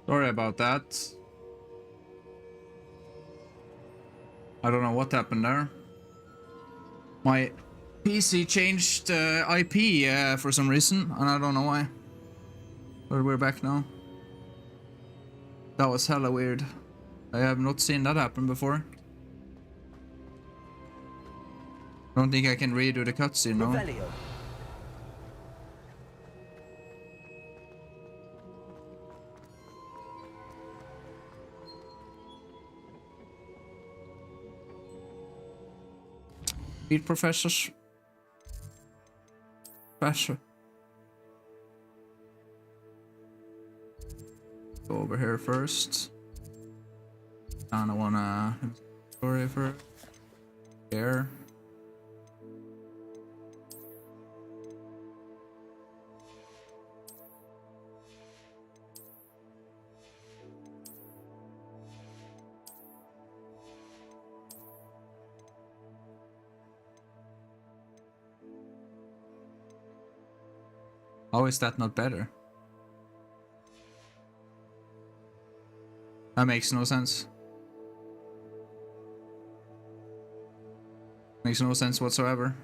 Sorry about that. I don't know what happened there. My PC changed IP for some reason, and I don't know why. But we're back now. That was hella weird. I have not seen that happen before. Don't think I can redo the cutscene now. Revelio. Meet professors. Professor. Go over here first. I don't wanna story for here. How is that not better? That makes no sense. Makes no sense whatsoever.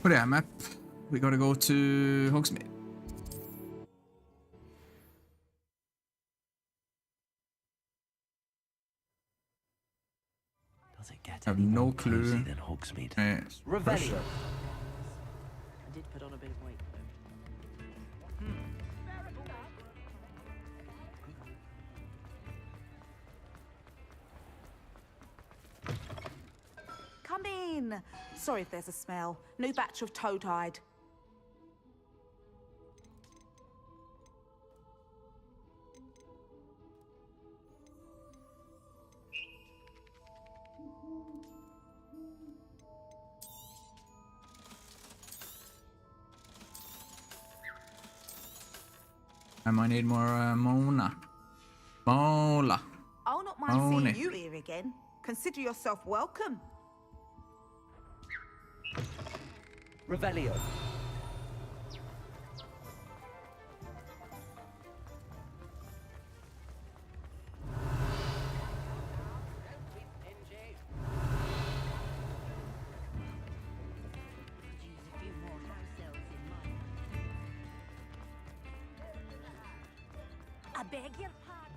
But yeah, map. We gotta go to Hogsmeade. Does it get I have any no more clue. cozy than Hogsmeade? Yes. Revelio. I did put on a bit of weight though. Come in. Sorry if there's a smell. New batch of toe-tied. I might need more Mola. Mola. I'll not mind Only. seeing you here again. Consider yourself welcome. Revelio. I beg your pardon.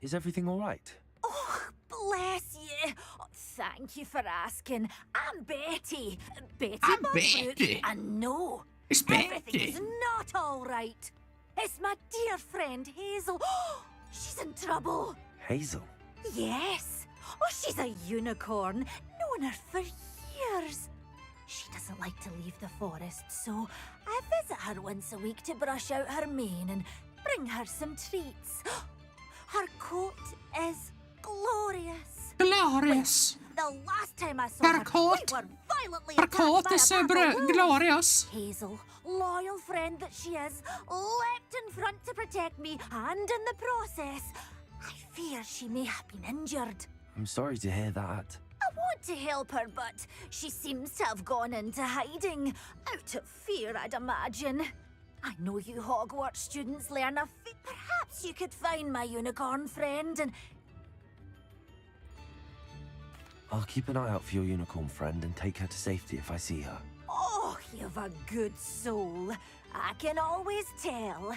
Is everything all right? Oh, bless you. Oh, thank you for asking. I'm Betty. Betty I'm Buzzroot. Betty. And no, It's everything Betty. is not all right. It's my dear friend Hazel. She's in trouble. Hazel? Yes. Oh, she's a unicorn. Known her for years. She doesn't like to leave the forest, so I visit her once a week to brush out her mane and bring her some treats. Her coat is glorious. Glorious. The last time I saw Her her, coat- we were violently Her attacked coat by is a pack of wolves. glorious. Hazel, loyal friend that she is, leapt in front to protect me, and in the process, I fear she may have been injured. I'm sorry to hear that. I want to help her, but she seems to have gone into hiding. Out of fear, I'd imagine. I know you Hogwarts students learn a feat. Perhaps you could find my unicorn friend and... I'll keep an eye out for your unicorn friend and take her to safety if I see her. Oh, you've a good soul. I can always tell.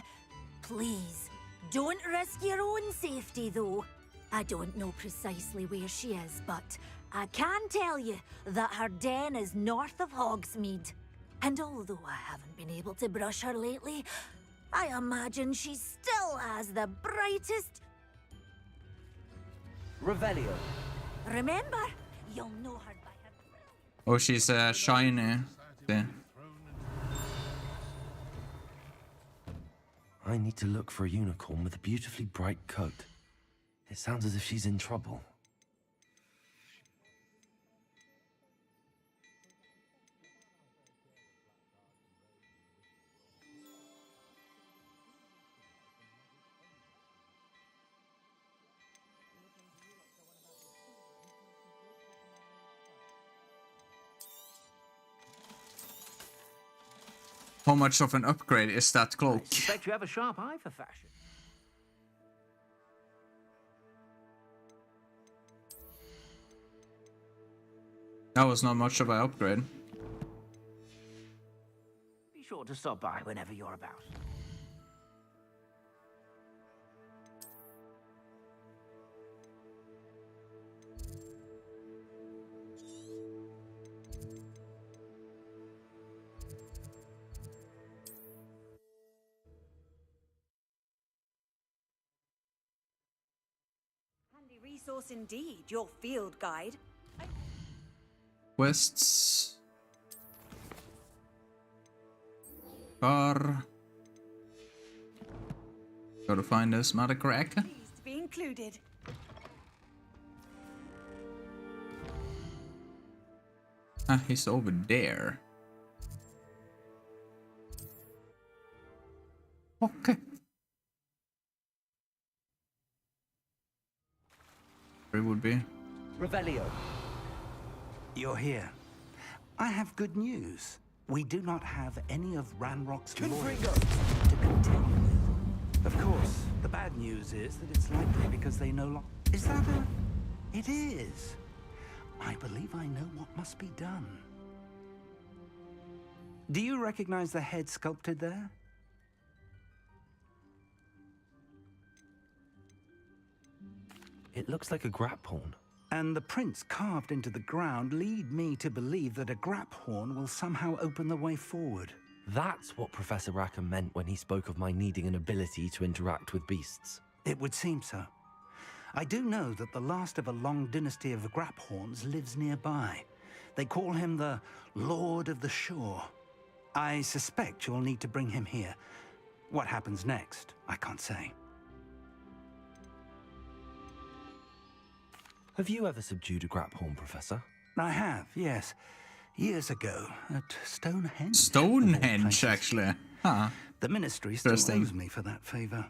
Please, don't risk your own safety, though. I don't know precisely where she is, but I can tell you that her den is north of Hogsmeade. And although I haven't been able to brush her lately, I imagine she still has the brightest... Revelio. Remember, you'll know her by her... Oh, she's shiny. Yeah. I need to look for a unicorn with a beautifully bright coat. It sounds as if she's in trouble. How much of an upgrade is that cloak? I suspect you have a sharp eye for fashion. That was not much of an upgrade. Be sure to stop by whenever you're about. Handy resource indeed, your field guide. Quests. Car. Gotta find this mother crack. Pleased to be included. Ah, he's over there. Okay. Where it would be. Revelio. You're here. I have good news. We do not have any of Ranrock's lawyers to contend with. Of course, the bad news is that it's likely because they no longer... Is that a... It is. I believe I know what must be done. Do you recognize the head sculpted there? It looks like a grapphorn. And the prints carved into the ground lead me to believe that a graphorn will somehow open the way forward. That's what Professor Rackham meant when he spoke of my needing an ability to interact with beasts. It would seem so. I do know that the last of a long dynasty of graphorns lives nearby. They call him the Lord of the Shore. I suspect you'll need to bring him here. What happens next, I can't say. Have you ever subdued a grapphorn, Professor? I have, yes. Years ago, at Stonehenge. Stonehenge, actually. Huh. The Ministry still Interesting. owes me for that favor.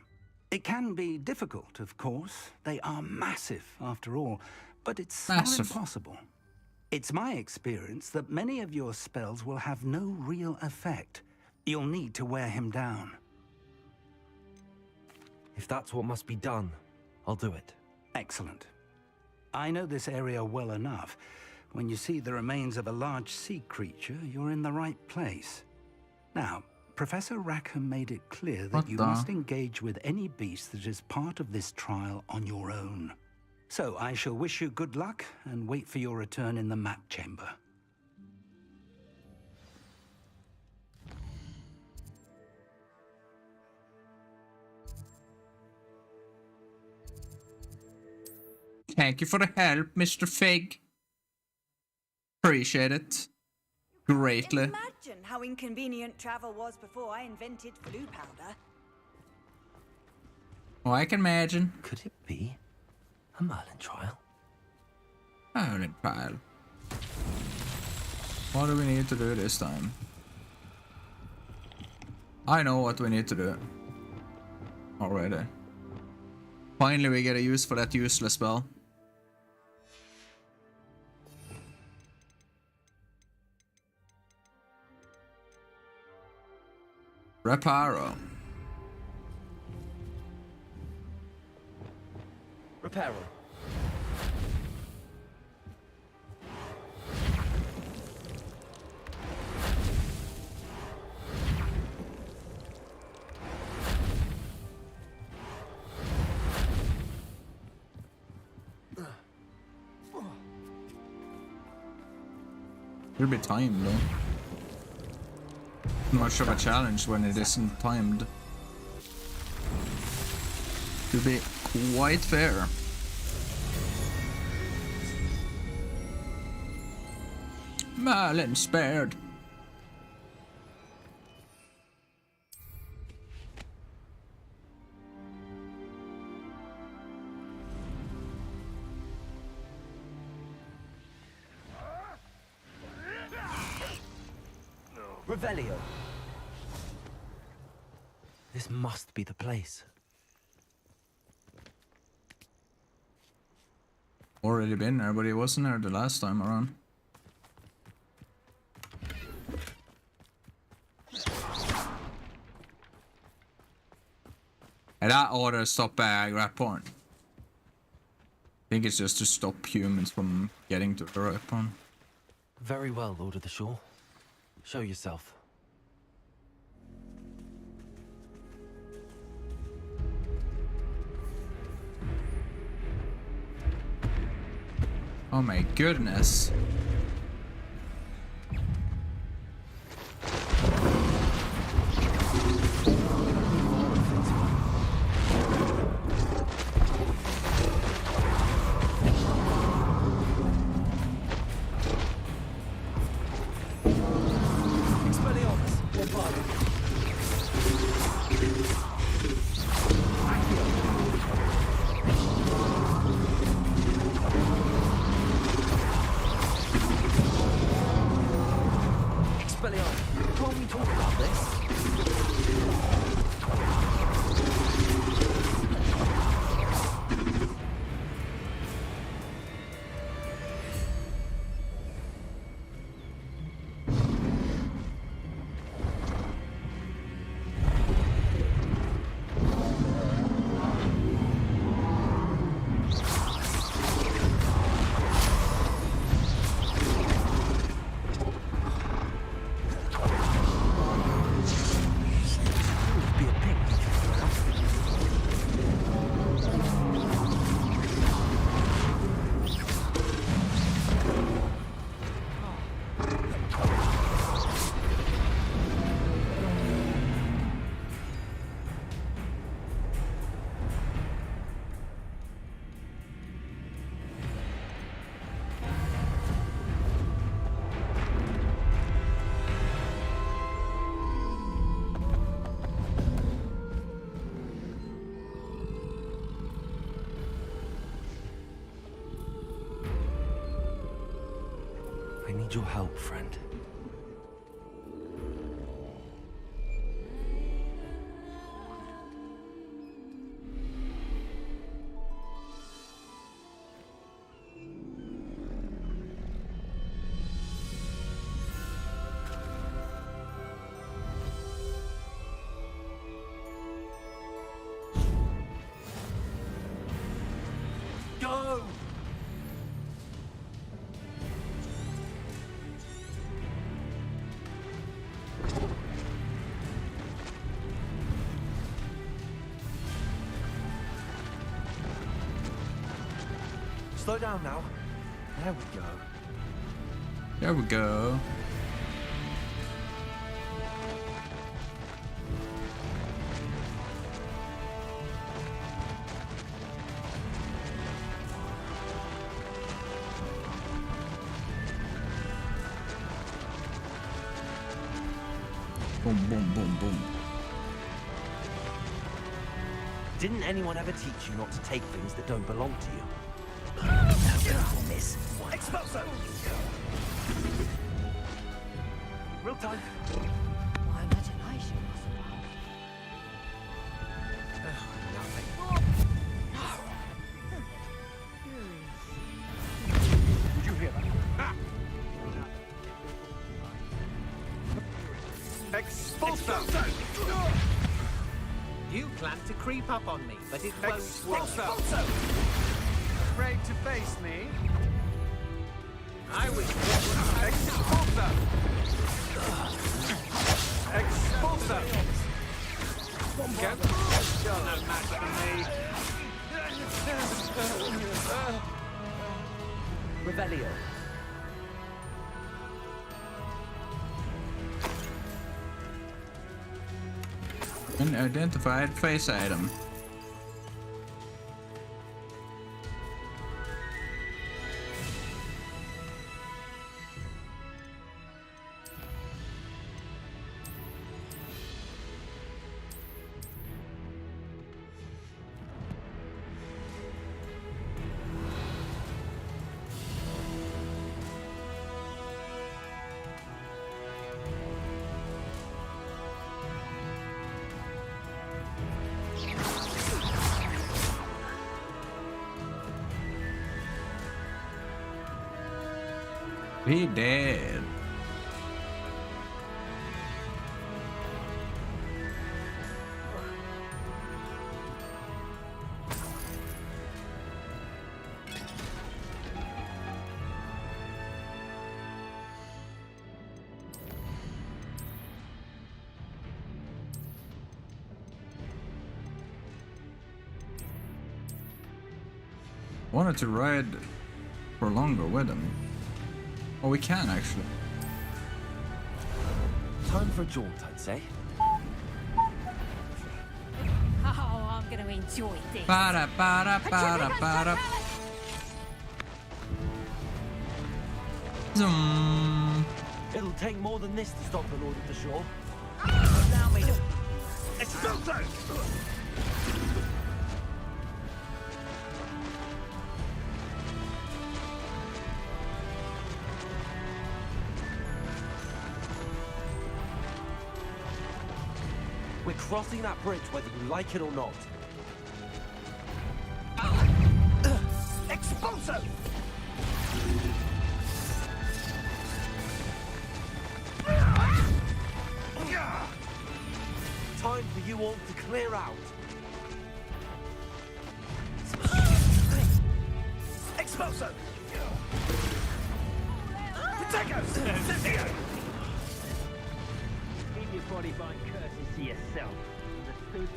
It can be difficult, of course. They are massive, after all, but it's Massive. not impossible. It's my experience that many of your spells will have no real effect. You'll need to wear him down. If that's what must be done, I'll do it. Excellent. I know this area well enough. When you see the remains of a large sea creature, you're in the right place. Now, Professor Rackham made it clear that What you the- must engage with any beast that is part of this trial on your own. So I shall wish you good luck and wait for your return in the map chamber. Thank you for the help, Mr. Fig. Appreciate it. Greatly. Imagine how inconvenient travel was before I invented flu powder. Oh, I can imagine. Could it be a Merlin trial? Merlin trial. What do we need to do this time? I know what we need to do. Already. Finally we get a use for that useless spell. Reparo. Reparo. It'll be timed though. Much of a challenge when it isn't timed. To be quite fair. Merlin spared. Revelio. This must be the place. Already been there, but he wasn't there the last time around. And that ought to stop rat porn. I think it's just to stop humans from getting to the rat porn. Very well, Lord of the Shore. Show yourself. Oh my goodness. Can't we talk about this? Be a picnic. I need your help, friend. Go! Slow down now. There we go. There we go. Boom, boom, boom, boom. Didn't anyone ever teach you not to take things that don't belong to you? Miss. Expulso! Real time. My imagination was wild. Did you hear that? Ah! Expulso! You plan to creep up on me, but it won't work. Expulso! Afraid to face me? I wish Expulso! Expulso! Go. You're no match for me. Revelio. Unidentified face item. He dead. Wanted to ride for longer with him. Oh, we can actually. Time for a jaunt, I'd say. Oh, I'm gonna enjoy this. Para para para para. Zoom. It'll take more than this to stop the Lord of the Shore. Allow me to... We're crossing that bridge whether you like it or not. Expulso! Time for you all to clear out. Expulso! Protectors! Keep your body by curses to yourself. Understood?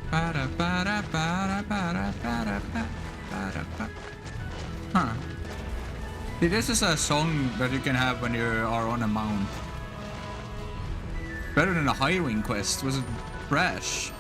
Para para para para para para para. Huh. See, this is a song that you can have when you are on a mount. Better than a hiring quest. Was it fresh?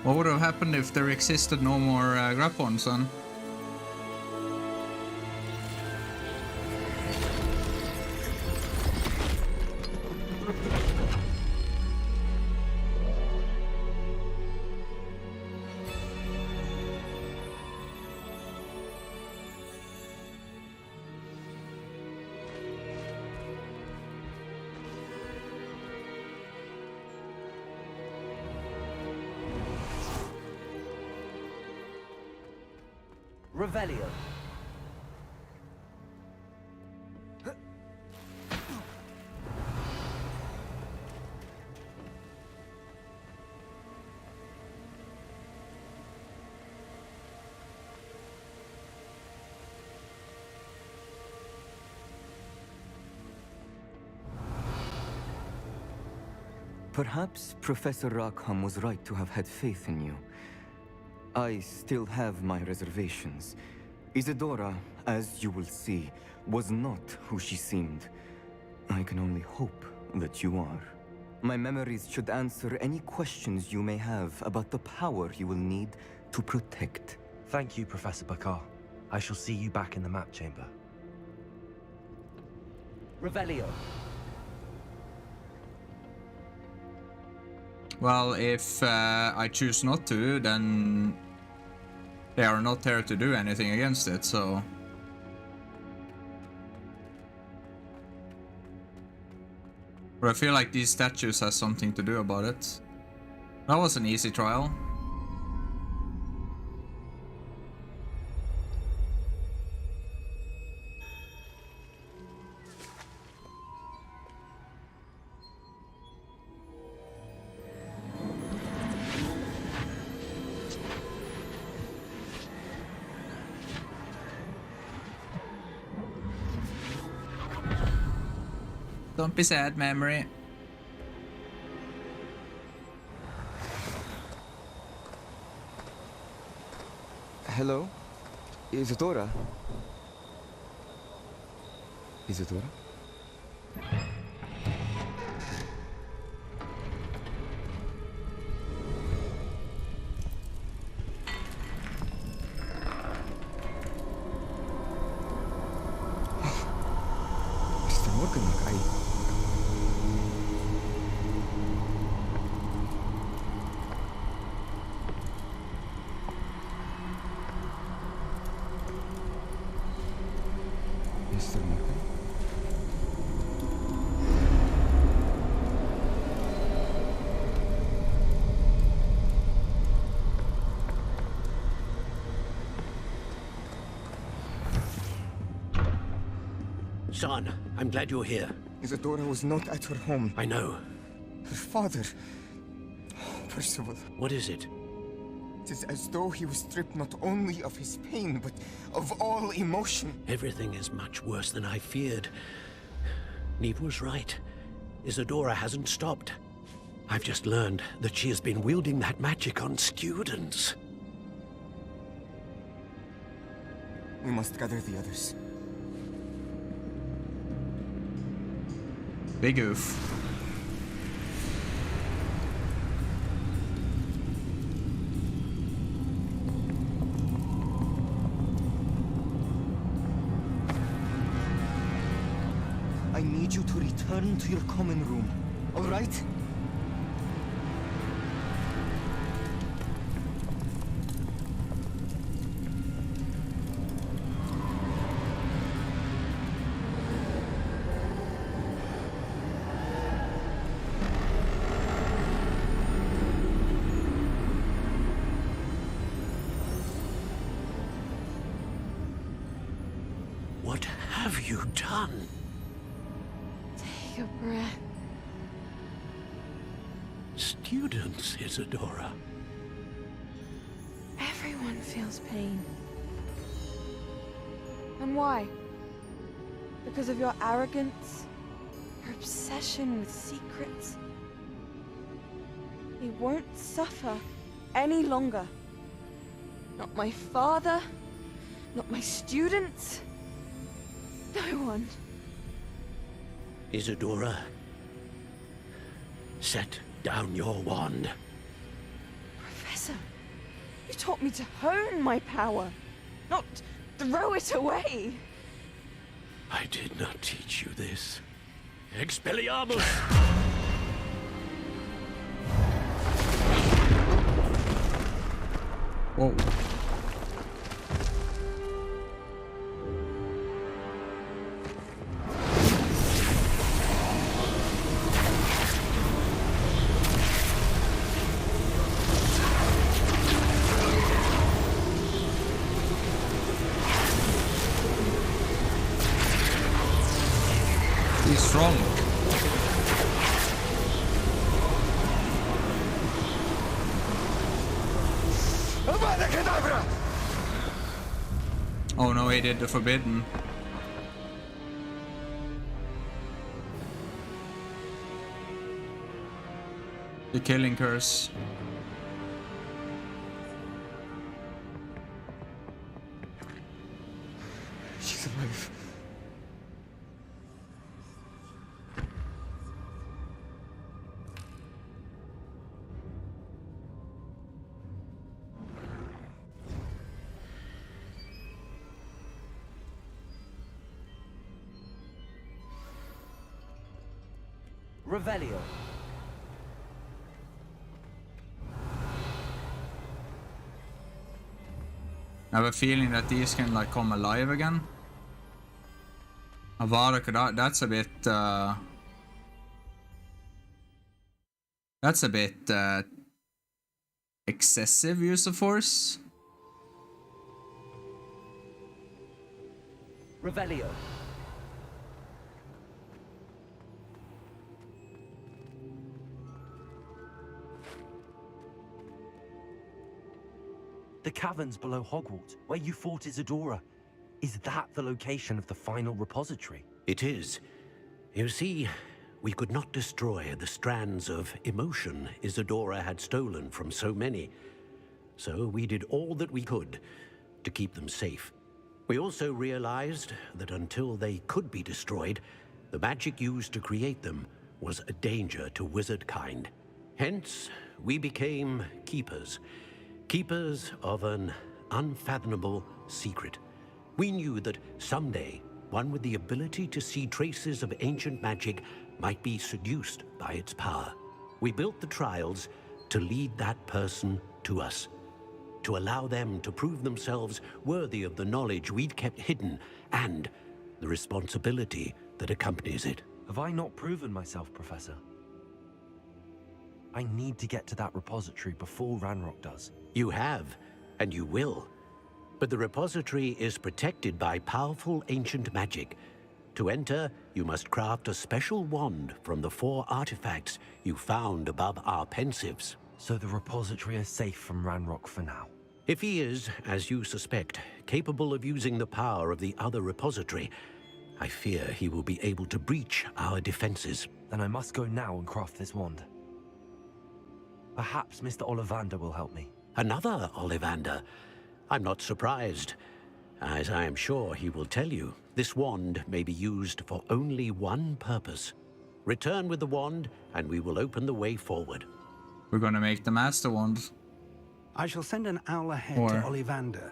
What would have happened if there existed no more Grappons then? Revelio. Perhaps Professor Rackham was right to have had faith in you. I still have my reservations. Isadora, as you will see, was not who she seemed. I can only hope that you are. My memories should answer any questions you may have about the power you will need to protect. Thank you, Professor Bakar. I shall see you back in the map chamber. Revelio. Well, if I choose not to, then they are not there to do anything against it, so... But I feel like these statues has something to do about it. That was an easy trial. Don't be sad, memory. Hello? Isadora? Isadora? Mr. Morgan? Son, I'm glad you're here. Isadora was not at her home. I know. Her father... Oh, Percival. What is it? It is as though he was stripped not only of his pain, but of all emotion. Everything is much worse than I feared. Neve was right. Isadora hasn't stopped. I've just learned that she has been wielding that magic on students. We must gather the others. Big oof. I need you to return to your common room, all right? What have you done? Take a breath. Students, Isadora. Everyone feels pain. And why? Because of your arrogance? Your obsession with secrets? He won't suffer any longer. Not my father, not my students, no one. Isadora, set down your wand. Professor, you taught me to hone my power, not throw it away. I did not teach you this. Expelliarmus! Whoa. He's strong. Oh no, he did the forbidden. The killing curse. She's alive. Revelio. I have a feeling that these can like come alive again. Avada Kedavra, that's a bit excessive use of force. Revelio. The caverns below Hogwarts, where you fought Isadora. Is that the location of the final repository? It is. You see, we could not destroy the strands of emotion Isadora had stolen from so many. So we did all that we could to keep them safe. We also realized that until they could be destroyed, the magic used to create them was a danger to wizard kind. Hence, we became keepers. Keepers of an unfathomable secret. We knew that someday, one with the ability to see traces of ancient magic might be seduced by its power. We built the trials to lead that person to us, to allow them to prove themselves worthy of the knowledge we'd kept hidden and the responsibility that accompanies it. Have I not proven myself, Professor? I need to get to that repository before Ranrock does. You have, and you will. But the repository is protected by powerful ancient magic. To enter, you must craft a special wand from the 4 artifacts you found above our pensives. So the repository is safe from Ranrock for now. If he is, as you suspect, capable of using the power of the other repository, I fear he will be able to breach our defenses. Then I must go now and craft this wand. Perhaps Mr. Ollivander will help me. Another Ollivander? I'm not surprised. As I am sure he will tell you, this wand may be used for only one purpose. Return with the wand, and we will open the way forward. We're gonna make the Master Wand. I shall send an owl ahead to Ollivander.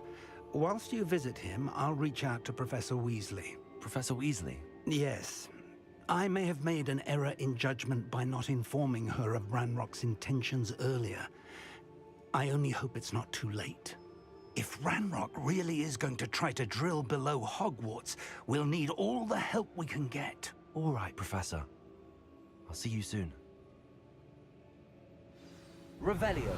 Whilst you visit him, I'll reach out to Professor Weasley. Professor Weasley? Yes. I may have made an error in judgment by not informing her of Ranrock's intentions earlier. I only hope it's not too late. If Ranrock really is going to try to drill below Hogwarts, we'll need all the help we can get. All right, Professor. I'll see you soon. Revelio.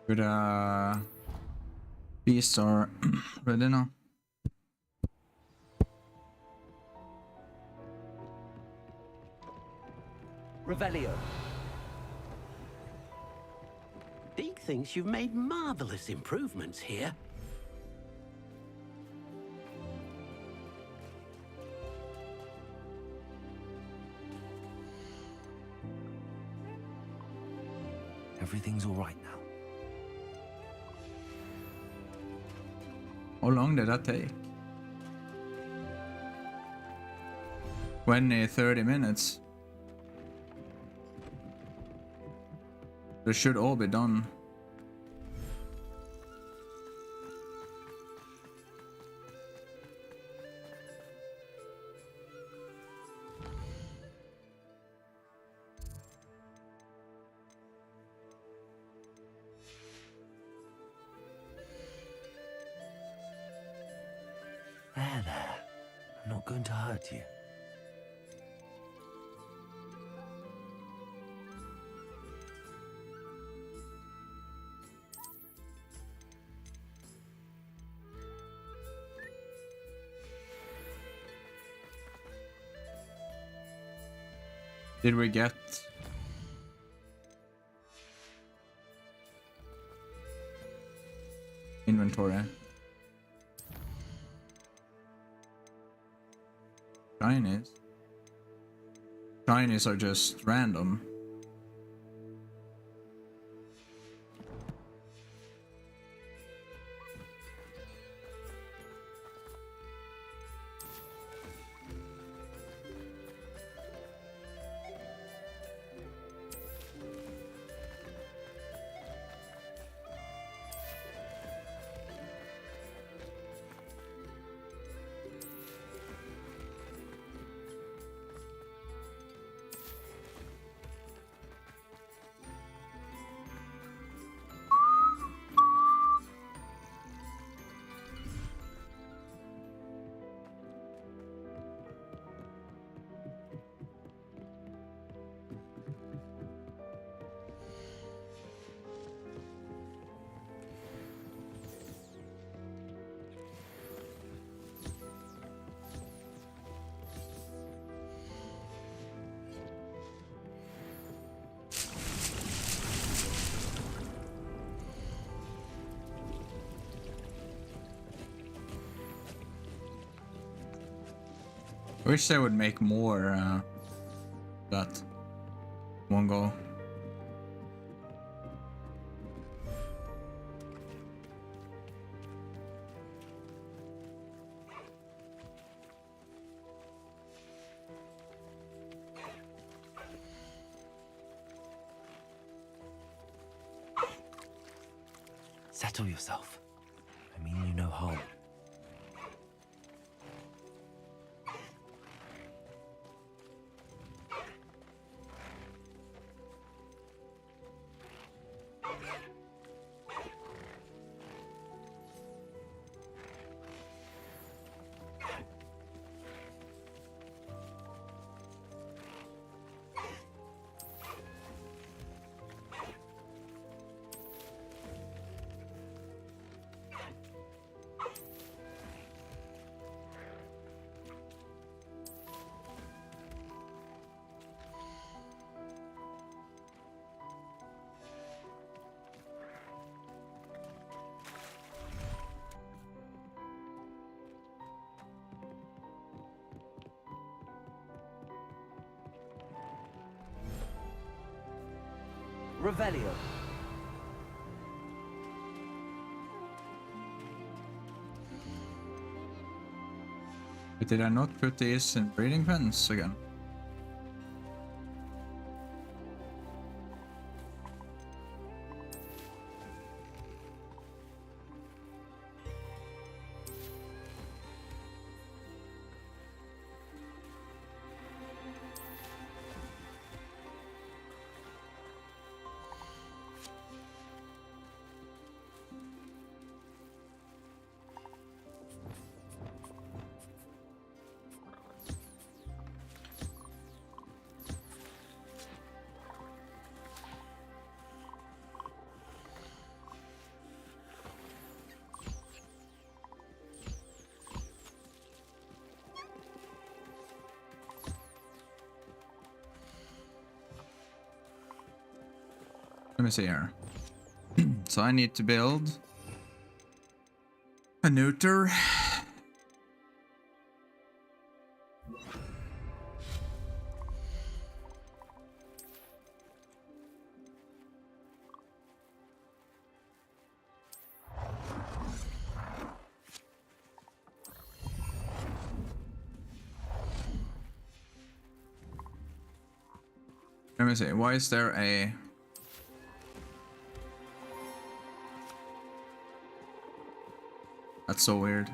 Good, beasts are ready now. Revelio. Deke thinks you've made marvelous improvements here. Everything's all right now. How long did that take? 20, 30 minutes. They should all be done. There. I'm not going to hurt you. Did we get inventory? Shinies. Shinies are just random. I wish they would make more that one go. Settle yourself. I mean you no harm. Revelio. But did I not put these in breeding pens again? Let me see here. So I need to build a neuter. Let me see. Why is there a... That's so weird.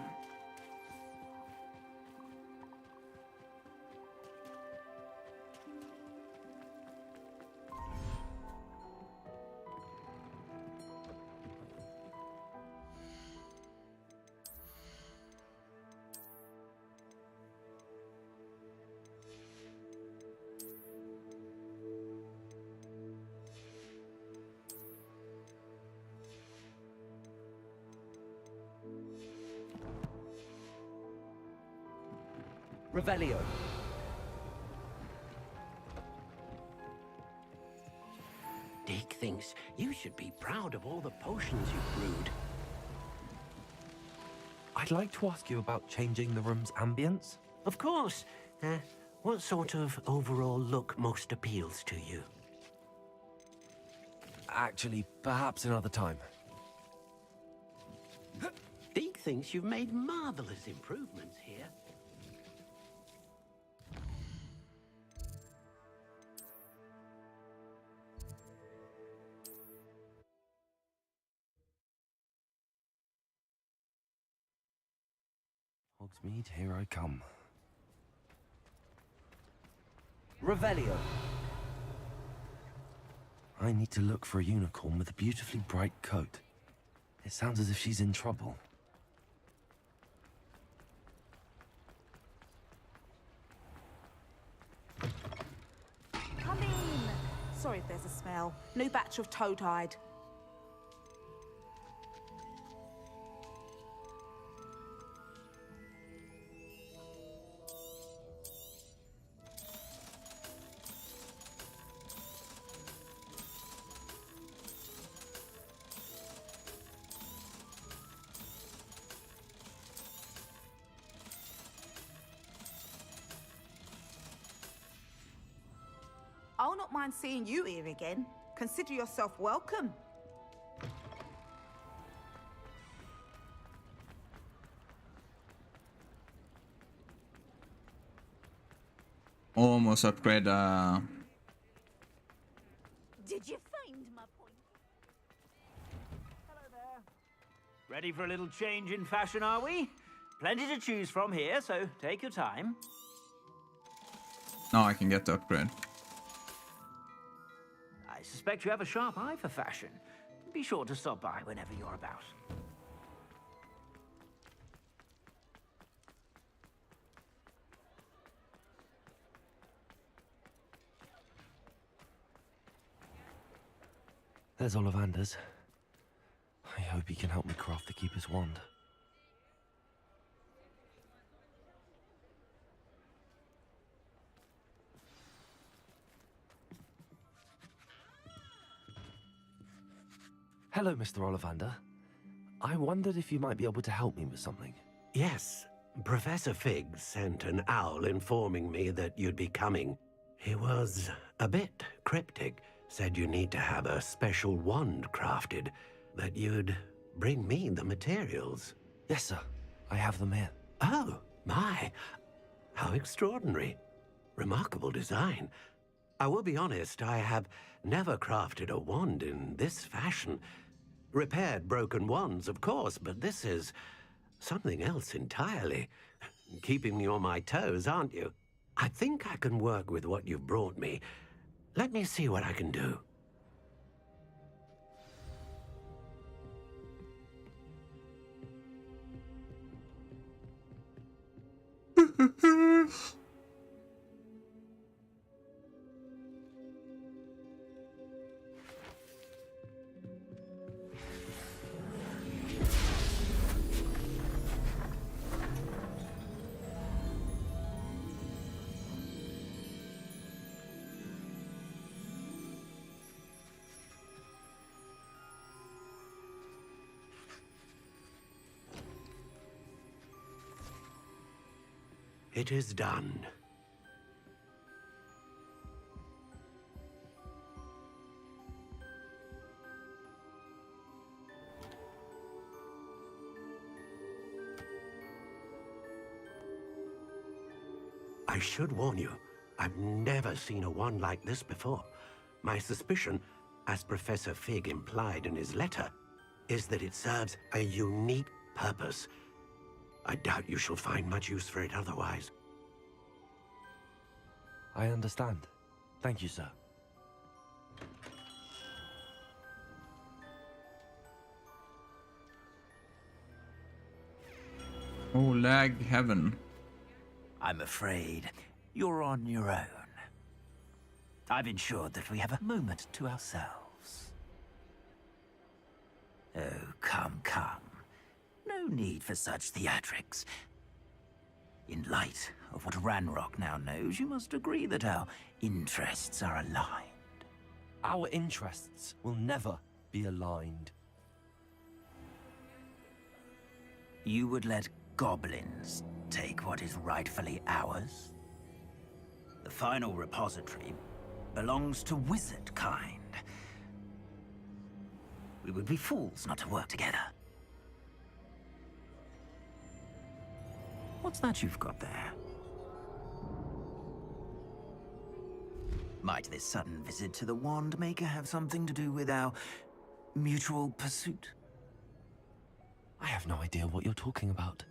Revelio. Deke thinks you should be proud of all the potions you've brewed. I'd like to ask you about changing the room's ambience. Of course. What sort of overall look most appeals to you? Actually, perhaps another time. Deke thinks you've made marvelous improvements here. Hogsmeade, here I come. Revelio. I need to look for a unicorn with a beautifully bright coat. It sounds as if she's in trouble. Come in. Sorry if there's a smell. New batch of toad-hide. not mind seeing you here again. Consider yourself welcome. Almost upgrade. Did you find my point? Hello there. Ready for a little change in fashion, are we? Plenty to choose from here, so take your time. Now I can get the upgrade. I suspect you have a sharp eye for fashion. Be sure to stop by whenever you're about. There's Ollivander's. I hope he can help me craft the Keeper's wand. Hello, Mr. Ollivander. I wondered if you might be able to help me with something. Yes, Professor Fig sent an owl informing me that you'd be coming. He was a bit cryptic, said you need to have a special wand crafted, that you'd bring me the materials. Yes, sir. I have them here. Oh, my. How extraordinary. Remarkable design. I will be honest, I have never crafted a wand in this fashion. Repaired broken wands, of course, but this is something else entirely. Keeping me on my toes, aren't you? I think I can work with what you've brought me. Let me see what I can do. It is done. I should warn you, I've never seen a wand like this before. My suspicion, as Professor Fig implied in his letter, is that it serves a unique purpose. I doubt you shall find much use for it otherwise. I understand. Thank you, sir. Oh, lag heaven. I'm afraid you're on your own. I've ensured that we have a moment to ourselves. Oh, come, come. No need for such theatrics. In light of what Ranrock now knows, you must agree that our interests are aligned. Our interests will never be aligned. You would let goblins take what is rightfully ours? The final repository belongs to wizard kind. We would be fools not to work together. What's that you've got there? Might this sudden visit to the Wand Maker have something to do with our mutual pursuit? I have no idea what you're talking about.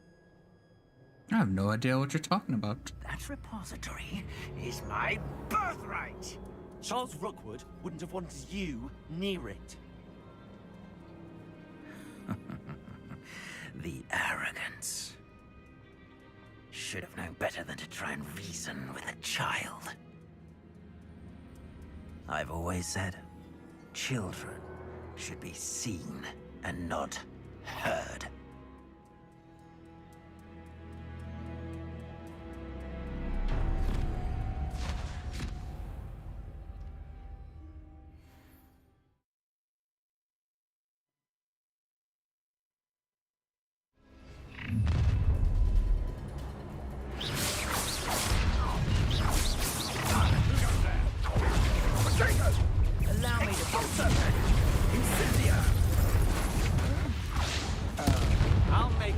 I have no idea what you're talking about. That repository is my birthright! Charles Rookwood wouldn't have wanted you near it. The arrogance. Should have known better than to try and reason with a child. I've always said, children should be seen and not heard. I'll make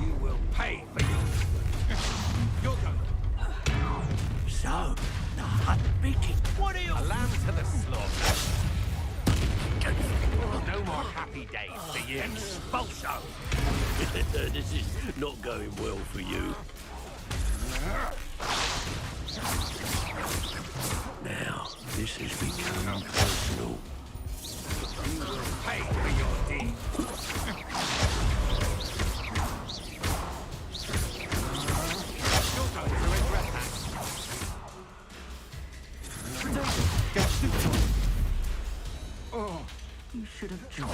You will pay for your... You're going. So, the hunt begins. What are you? A lamb to the slaughter. No more happy days for you. Expulso. This is not going well for you. Now, this has become personal. You will pay for your deeds. You're going to regret that. Oh, you should have joined.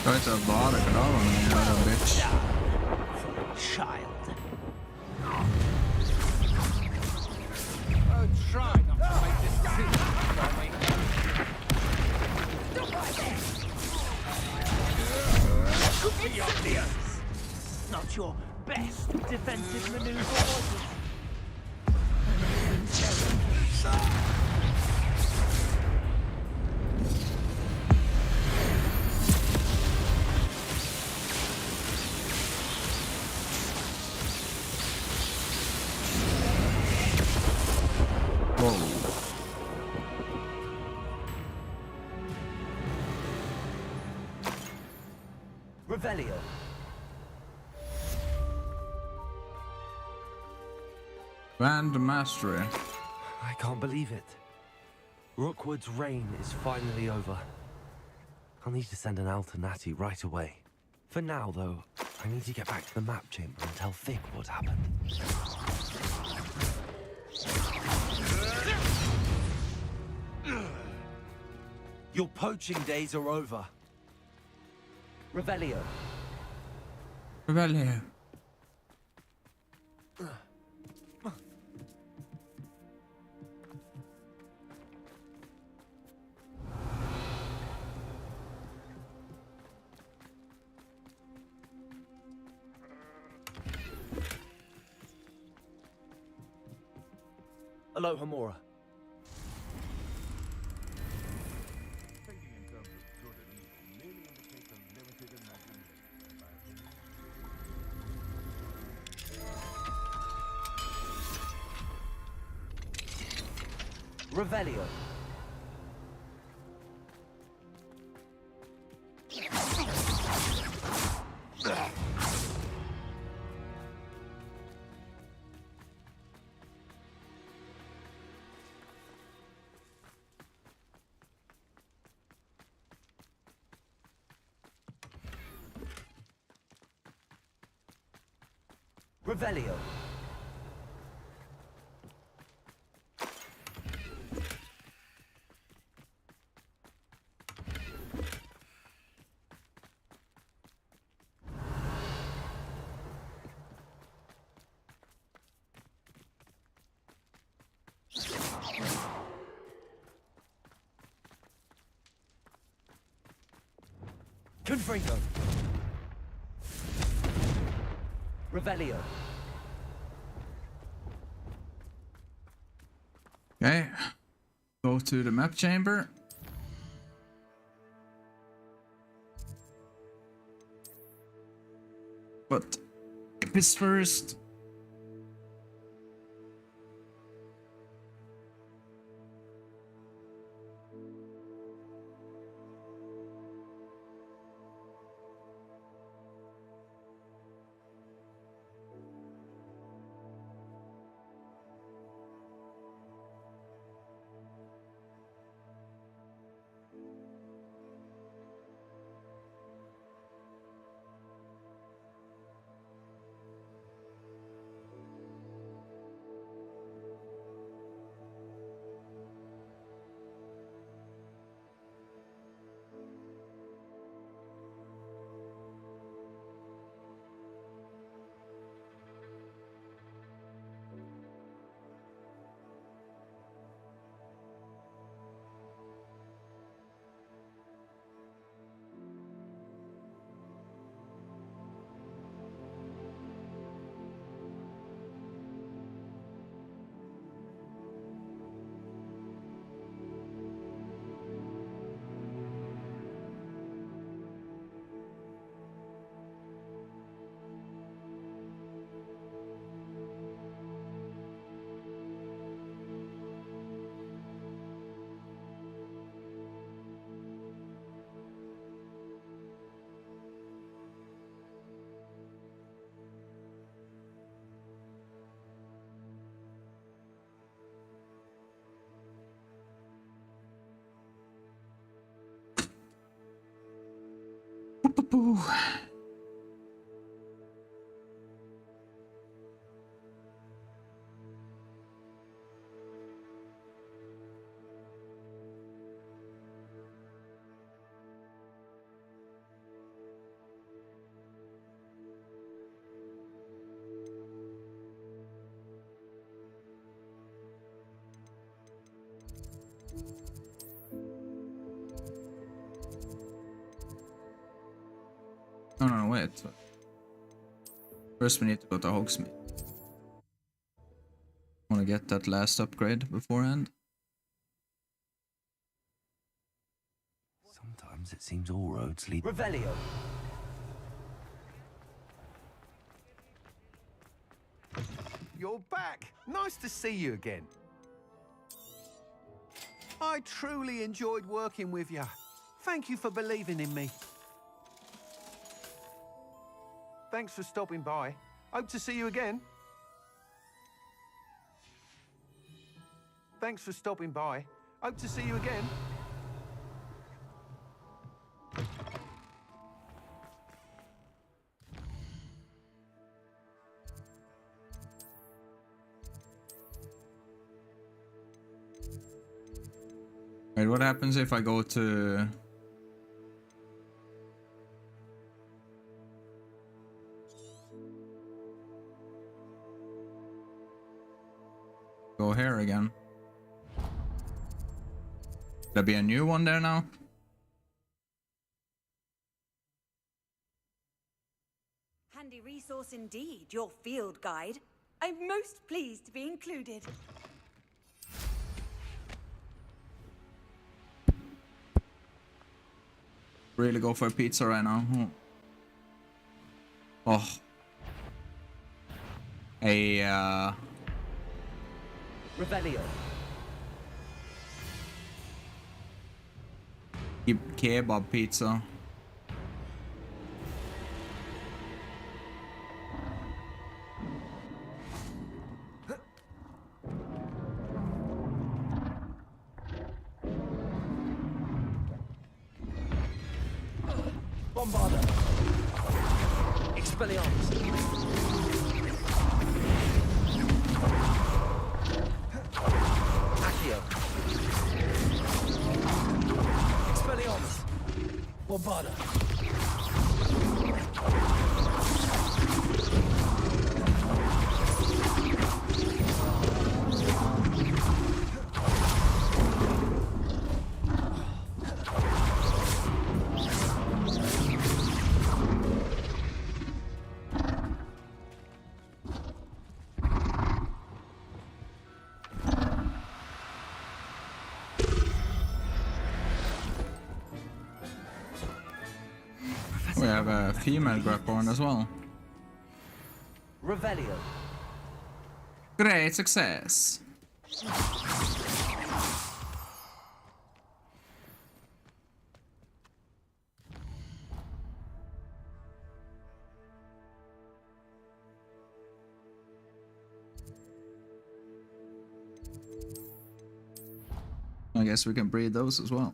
That's a lot of cadaver, man, bitch. Child. Oh, try not to make decisions for me. Not your best defensive maneuver, was it? Revelio. Grand Mastery. I can't believe it. Rookwood's reign is finally over. I'll need to send an Alternati right away. For now, though, I need to get back to the map chamber and tell Vic what happened. Your poaching days are over. Revelio. Revelio. Hello, Hamura. Revelio. Revelio. Confringo. Revelio. Okay. Go to the map chamber. But this first. Boo. No, wait. First we need to go to Hogsmeade. I want to get that last upgrade beforehand. Sometimes it seems all roads lead... Revelio. You're back. Nice to see you again. I truly enjoyed working with you. Thank you for believing in me. Thanks for stopping by. Hope to see you again. Thanks for stopping by. Hope to see you again. Wait, what happens if I go to... Go here again? There'll be a new one there now? Handy resource indeed, your field guide. I'm most pleased to be included. Really go for a pizza right now. Oh. A Revelio. kebab pizza. Bombarda. Expelliarmus. Accio. Expelliarmus. Bombarda. We have a female Grapphorn as well. Revelio. Great success. I guess we can breed those as well.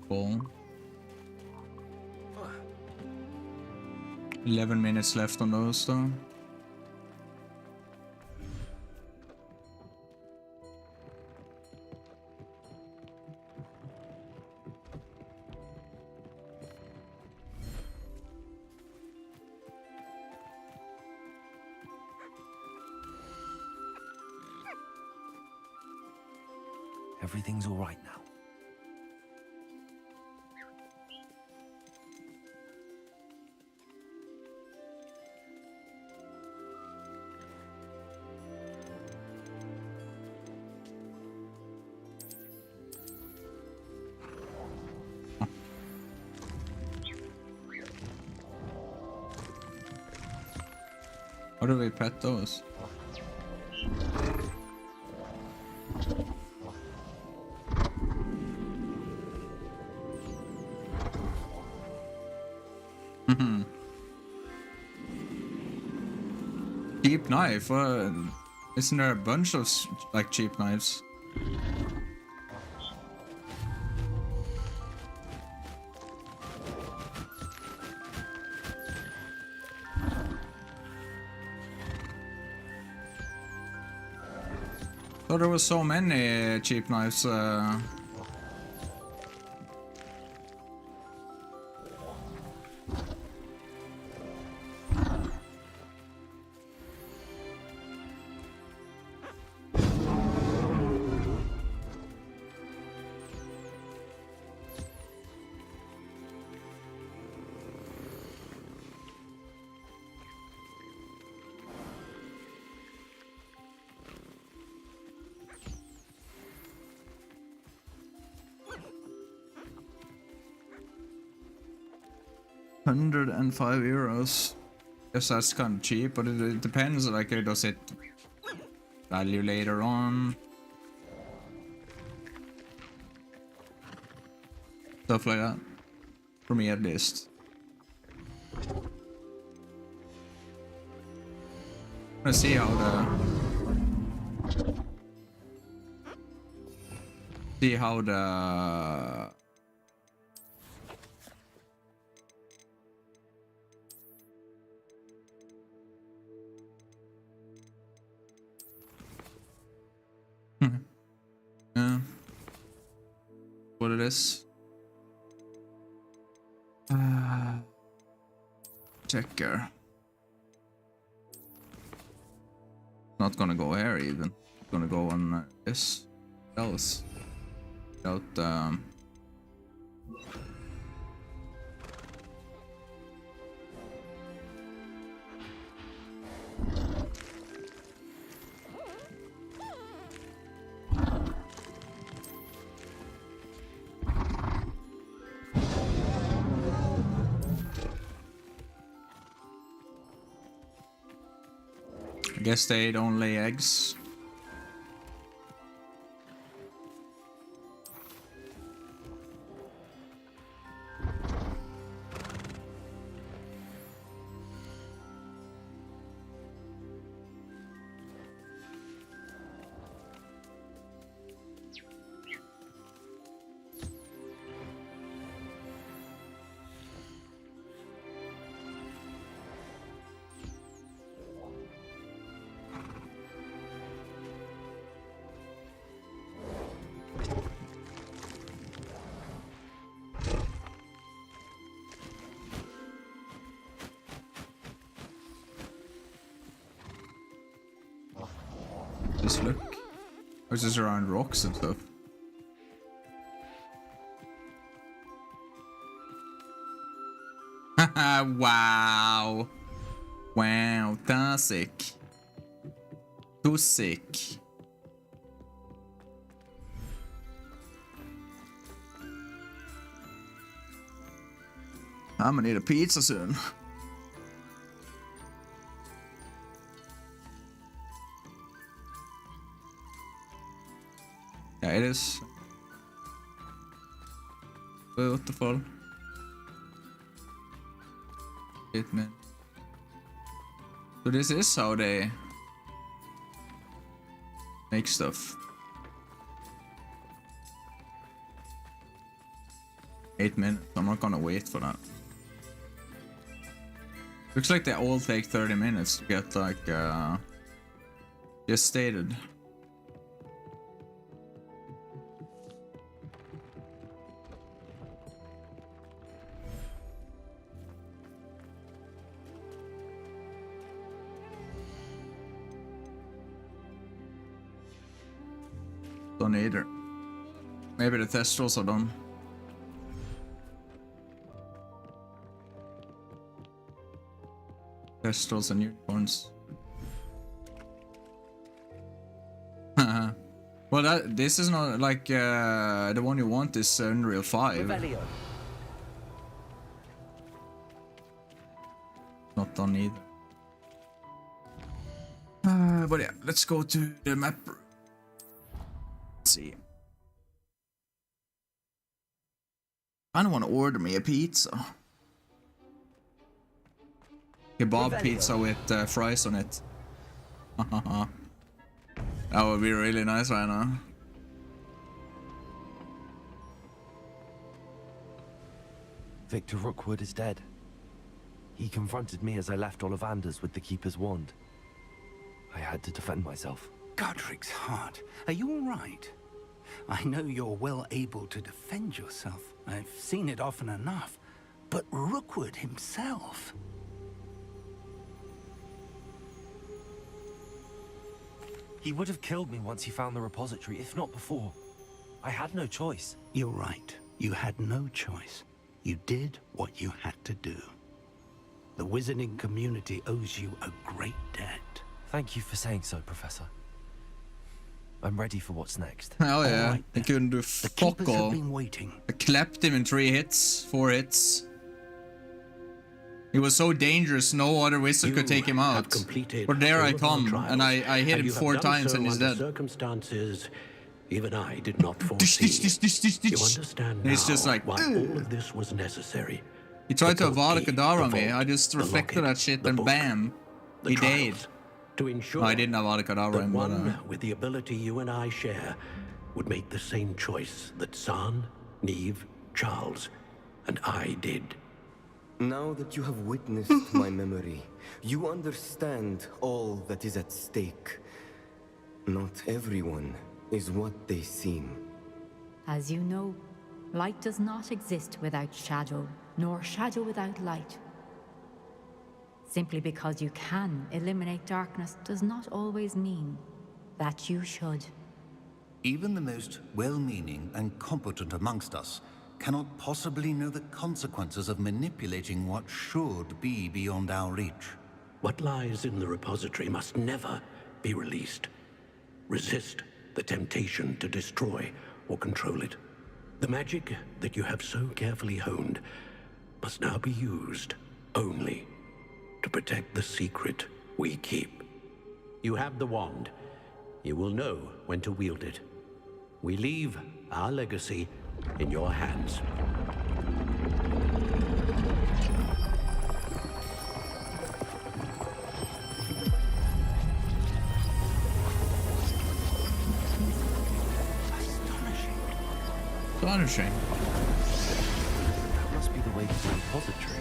Cool. 11 minutes left on those though. Everything's all right now. Where do we pet those? Cheap knife? Isn't there a bunch of like cheap knives? Oh, there were so many cheap knives. €105. Guess that's kind of cheap, but it depends. Like, does it value later on? Stuff like that. For me, at least. Let's see how the what it is. Checker. Not gonna go here even. It's gonna go on this else. Without I guess they don't lay eggs. Just look. Or is this around rocks and stuff? Wow. Wow, that's sick. Too sick. I'm gonna need a pizza soon. Yeah, it is. Wait, what the fuck? 8 minutes. So this is how they make stuff. 8 minutes. I'm not gonna wait for that. Looks like they all take 30 minutes to get like just stated. Don't either. Maybe the Thestrals are done. Thestrals and unicorns. Well, this is not like the one you want is Unreal 5. Revelio. Not done either. But yeah, let's go to the map. Let's see. I don't want to order me a pizza. Kebab pizza with fries on it. That would be really nice right now. Victor Rookwood is dead. He confronted me as I left Ollivander's with the Keeper's wand. I had to defend myself. Godric's heart. Are you all right? I know you're well able to defend yourself. I've seen it often enough. But Rookwood himself... He would have killed me once he found the repository, if not before. I had no choice. You're right. You had no choice. You did what you had to do. The wizarding community owes you a great debt. Thank you for saying so, Professor. I'm ready for what's next. Oh yeah, right, they couldn't do fuck all. I clapped him in 4 hits. He was so dangerous, no other wizard could take him out. But there I come, and I hit him 4 times and he's dead. Circumstances even I did not foresee. You understand now he's just like, why all of this was necessary. He tried to Avada Kedavra on me. I just reflected that shit and bam, he died. To ensure I didn't Avada Kedavra him, but one with the ability you and I share would make the same choice that San, Neve, Charles, and I did. Now that you have witnessed my memory, you understand all that is at stake. Not everyone is what they seem. As you know, light does not exist without shadow, nor shadow without light. Simply because you can eliminate darkness does not always mean that you should. Even the most well-meaning and competent amongst us cannot possibly know the consequences of manipulating what should be beyond our reach. What lies in the repository must never be released. Resist the temptation to destroy or control it. The magic that you have so carefully honed must now be used only to protect the secret we keep. You have the wand. You will know when to wield it. We leave our legacy in your hands. Astonishing. That must be the way to the repository.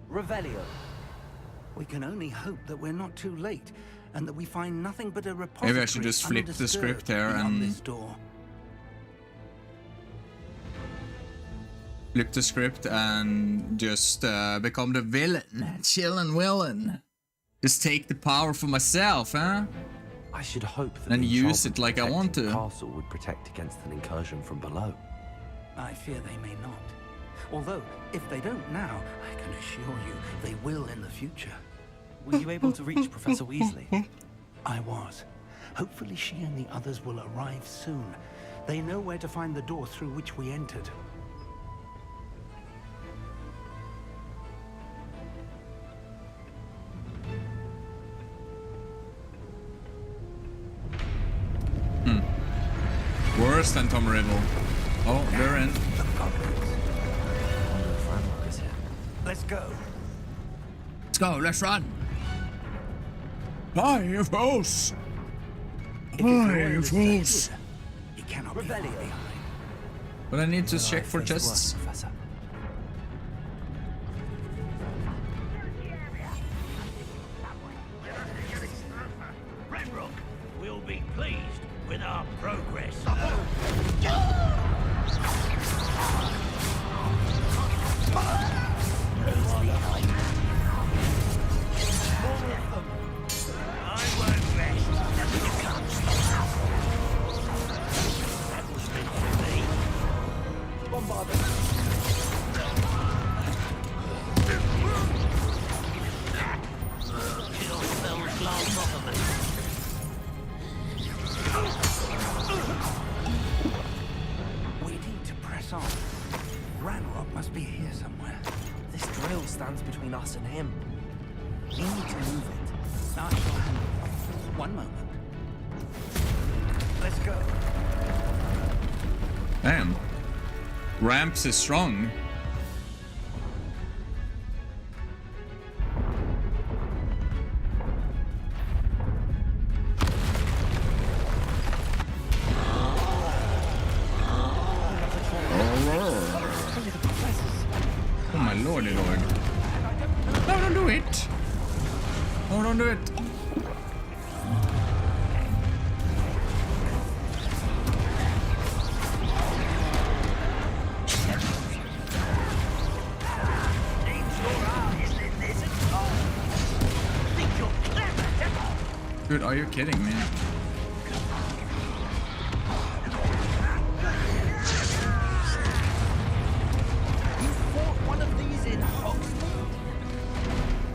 Revelio. We can only hope that we're not too late, and that we find nothing but a repository. Maybe I should just flip the script here and this door. flip the script and just become the villain, chillin' villain. Just take the power for myself, huh? I should hope that and use it like I want to. The castle would protect against an incursion from below. I fear they may not. Although, if they don't now, I can assure you they will in the future. Were you able to reach Professor Weasley? I was. Hopefully she and the others will arrive soon. They know where to find the door through which we entered. Worse than Tom Riddle. Oh, they're in. Let's go. Let's go, let's run. Hi, false. Hi, false. It cannot be far behind. But I need to check for chests. Ranrock will be pleased with our progress. somewhere. This drill stands between us and him. We need to move it. I shall handle it. One moment. Let's go. Damn. Ramps is strong. Oh my lordy lord. No, don't do it. No, don't do it. Dude, are you kidding me?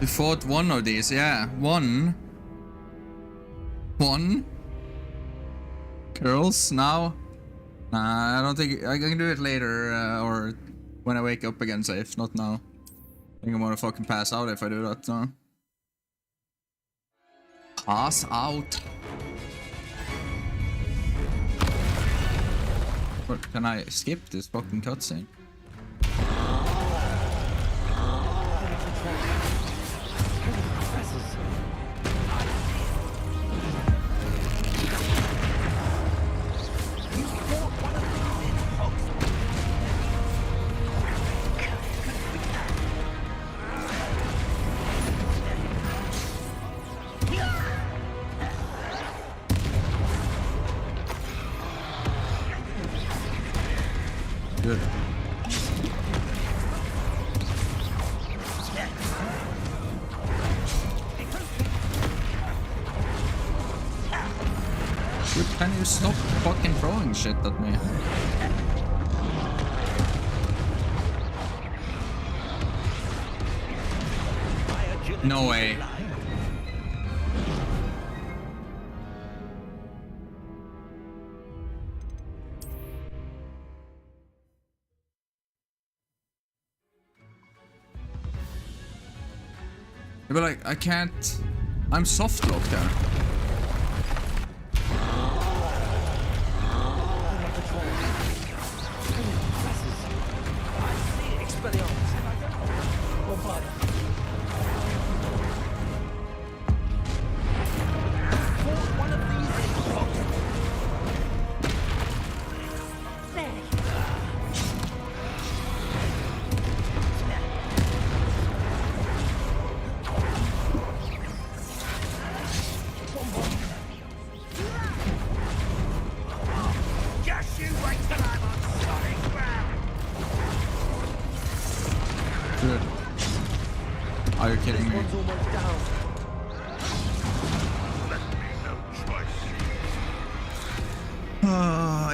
We fought one of these, yeah. One. Girls, now? Nah, I don't think... I can do it later, or when I wake up again safe, not now. I think I'm gonna fucking pass out if I do that, so. Pass out. What, can I skip this fucking cutscene? Good. Dude, can you stop fucking throwing shit at me? No way. But like, I can't... I'm soft locked there. Good. Are you kidding me?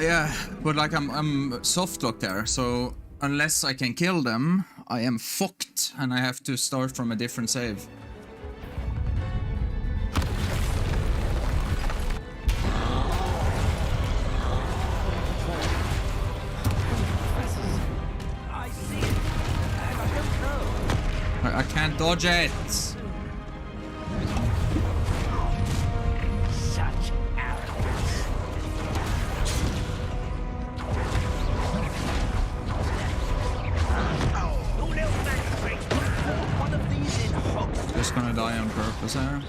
Yeah, but like I'm soft locked there, so unless I can kill them, I am fucked, and I have to start from a different save. I can't dodge it. Such arrogance. Just gonna die on purpose there.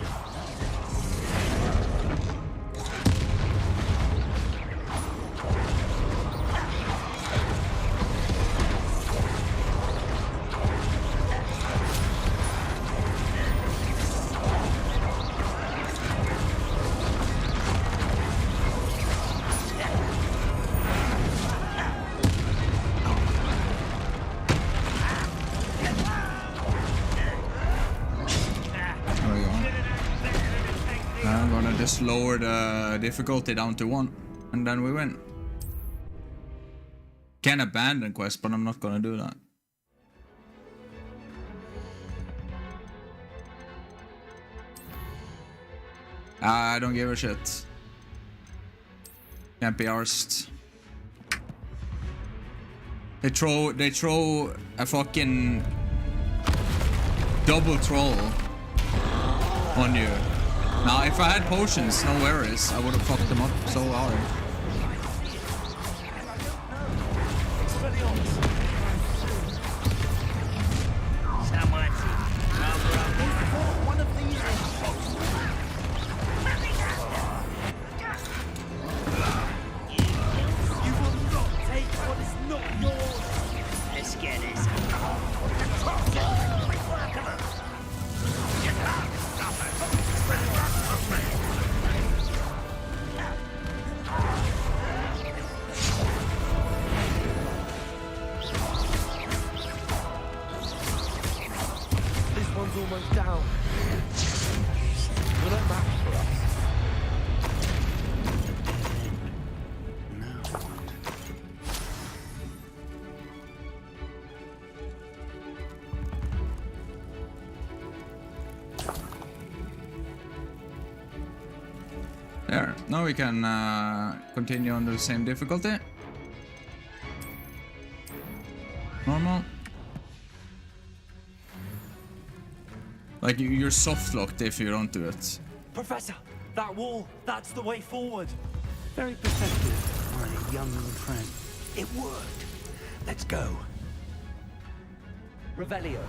Just lower the difficulty down to 1, and then we win. Can abandon quest, but I'm not gonna do that. I don't give a shit. Can't be arsed. They throw a fucking double troll on you. Now, if I had potions, no worries, I would have fucked them up so hard. One of these you will not take what is not yours. Let's get this. This one's almost down. Will that match for us? There. Now we can continue on the same difficulty. Normal. Like you're soft locked if you don't do it. Professor, that wall, that's the way forward. Very perceptive, my young friend. It worked. Let's go. Revelio.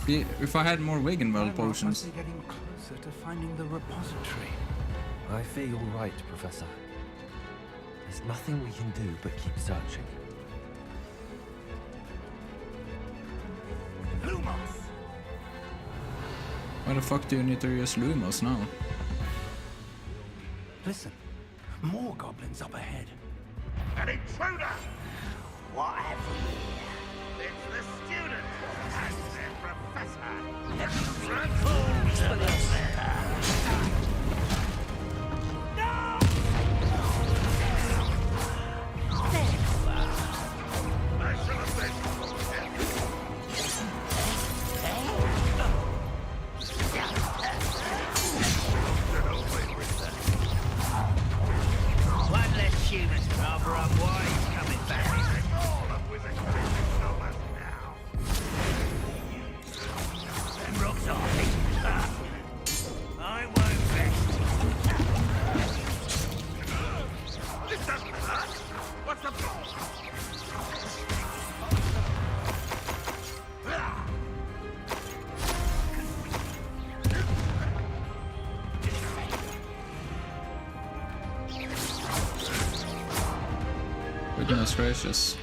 If I had more Wiggenweld potions. Must be getting closer to finding the repository. I fear you're right, Professor. There's nothing we can do but keep searching. Why the fuck do you need to use Lumos now? Listen, more goblins up ahead. An intruder! What have we here? It's the student and their professor. One less human, rather unwise, coming back. All of wizardry know us now. Them rocks are big. I won't rest. This doesn't hurt. What's the problem? Goodness gracious.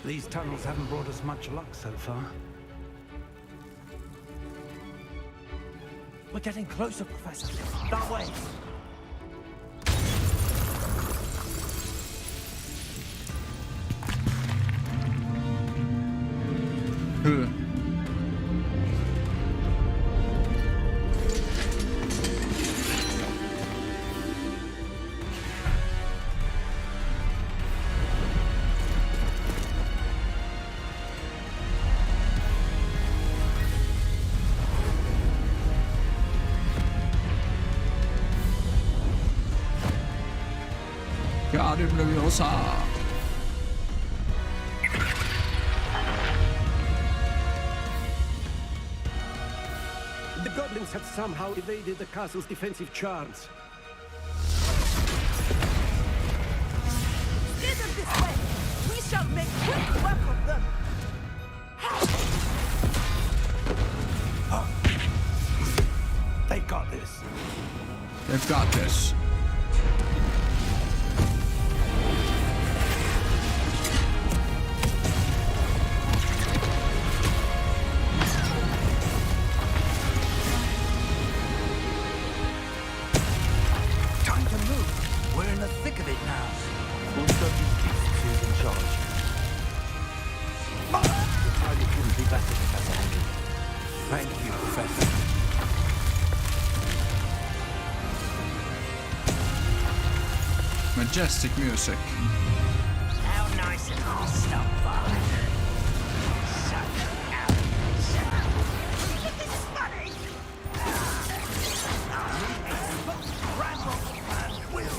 These tunnels haven't brought us much luck so far. We're getting closer, Professor. That way. Who? Guardian Leviosa. The goblins have somehow evaded the castle's defensive charms. Steer them this way. We shall make quick work of them. They've got this. They've got this. Time to move. We're in the thick of it now. One of these beasts is in charge. The timing couldn't be better, Professor Henry. Thank you, Professor. Majestic music. How nice of you to stop by. So arrogant. This is funny. Ramrock's plan will.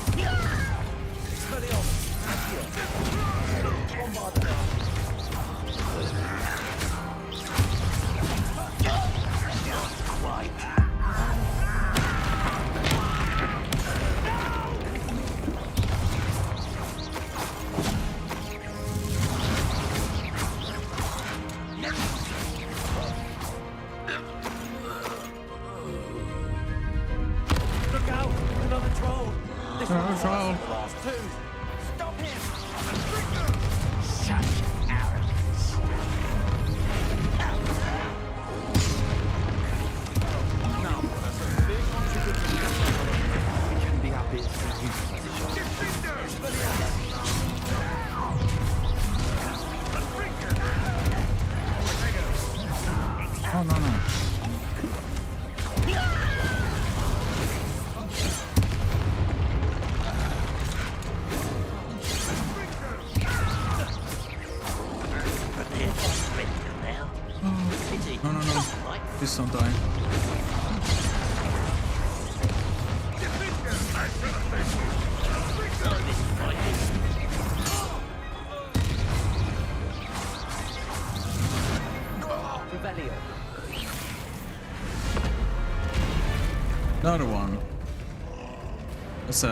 Please don't die. Revelio. Another one. That's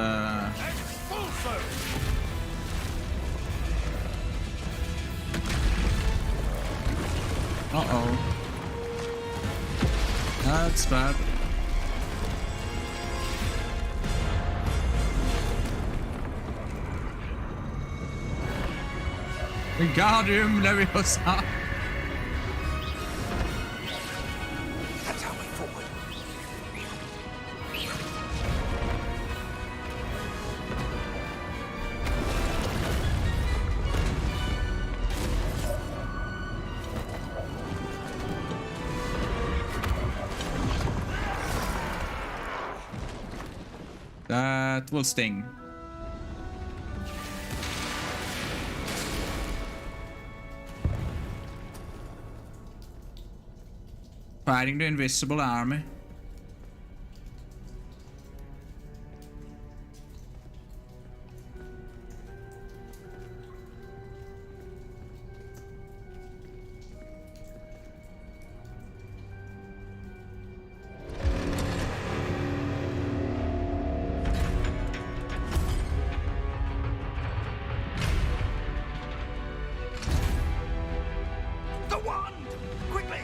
Uh-oh. That's bad. We got him, Leviosa. That's our way forward. That will sting. Fighting the invisible army. The wand! Quickly!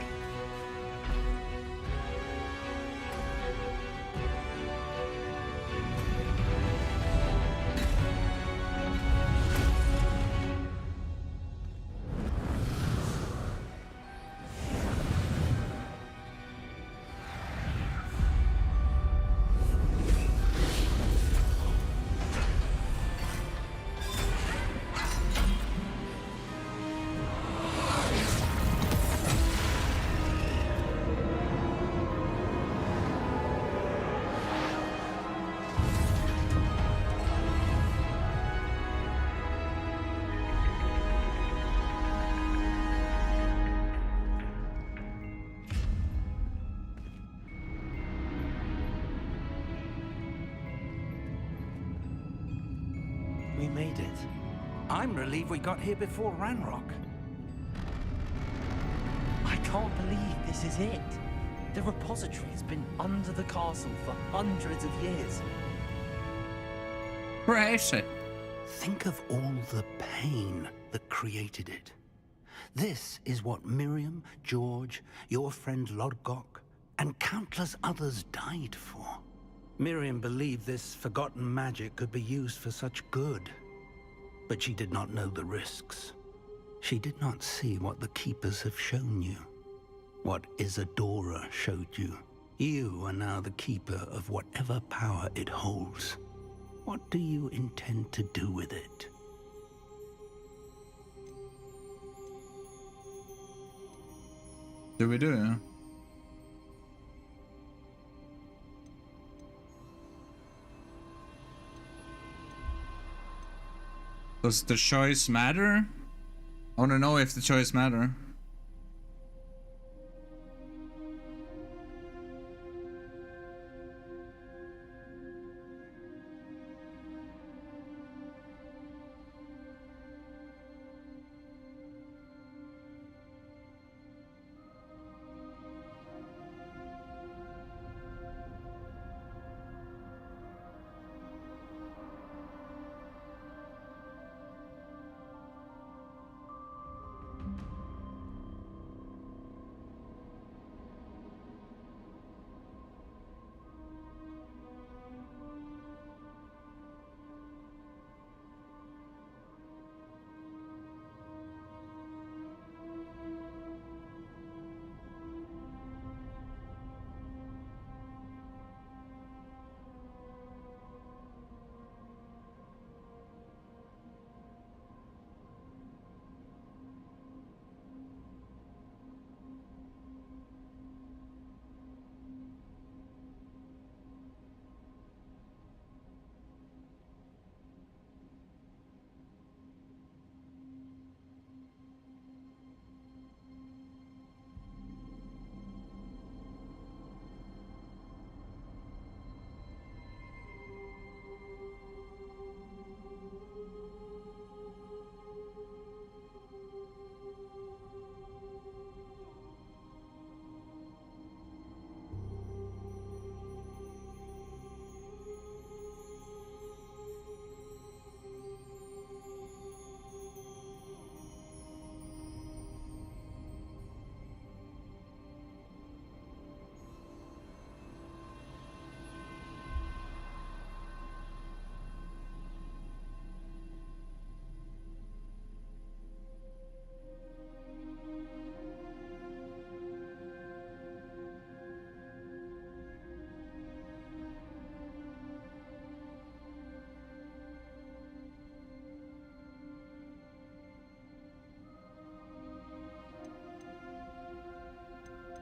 We made it. I'm relieved we got here before Ranrock. I can't believe this is it. The repository has been under the castle for hundreds of years. Crazy. Think of all the pain that created it. This is what Miriam, George, your friend Lodgok, and countless others died for. Miriam believed this forgotten magic could be used for such good. But she did not know the risks. She did not see what the Keepers have shown you. What Isadora showed you. You are now the Keeper of whatever power it holds. What do you intend to do with it? Do we do? Does the choice matter? I want to know if the choice matter.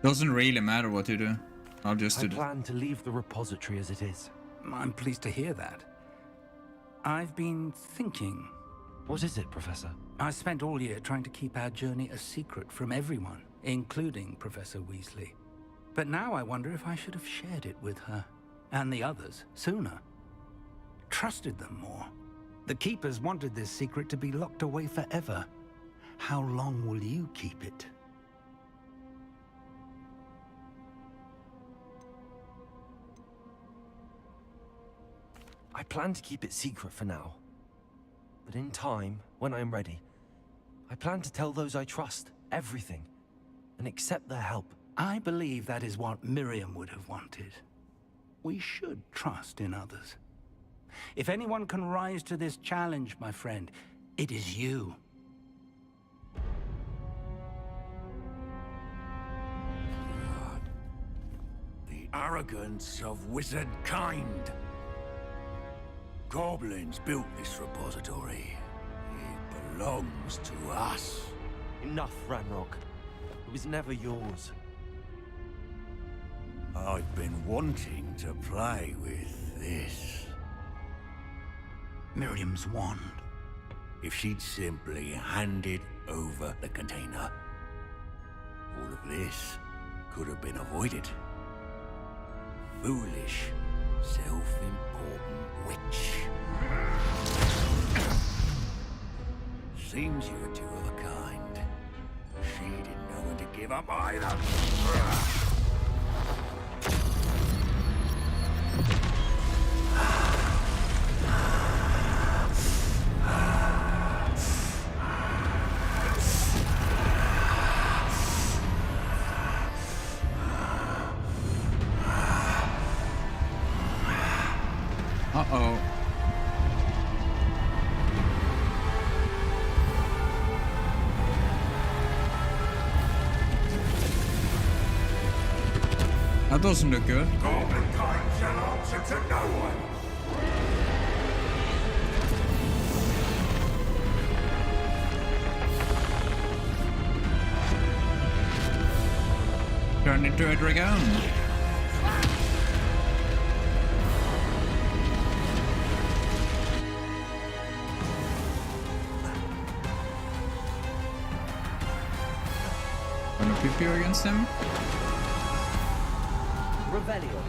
Doesn't really matter what you do. I'll just I do this. plan to leave the repository as it is. I'm pleased to hear that. I've been thinking. What is it, Professor? I spent all year trying to keep our journey a secret from everyone, including Professor Weasley. But now I wonder if I should have shared it with her, and the others, sooner. Trusted them more. The Keepers wanted this secret to be locked away forever. How long will you keep it? I plan to keep it secret for now. But in time, when I'm ready, I plan to tell those I trust everything and accept their help. I believe that is what Miriam would have wanted. We should trust in others. If anyone can rise to this challenge, my friend, it is you. The arrogance of wizard kind. Goblins built this repository. It belongs to us. Enough, Ranrock. It was never yours. I've been wanting to play with this. Miriam's wand. If she'd simply handed over the container, all of this could have been avoided. Foolish, self-important witch. Seems you were two of a kind. She didn't know when to give up either. Uh-oh. That doesn't look good. Goblin kind shall answer to no one. Turn into a dragon. Gonna pew against him. Revelio.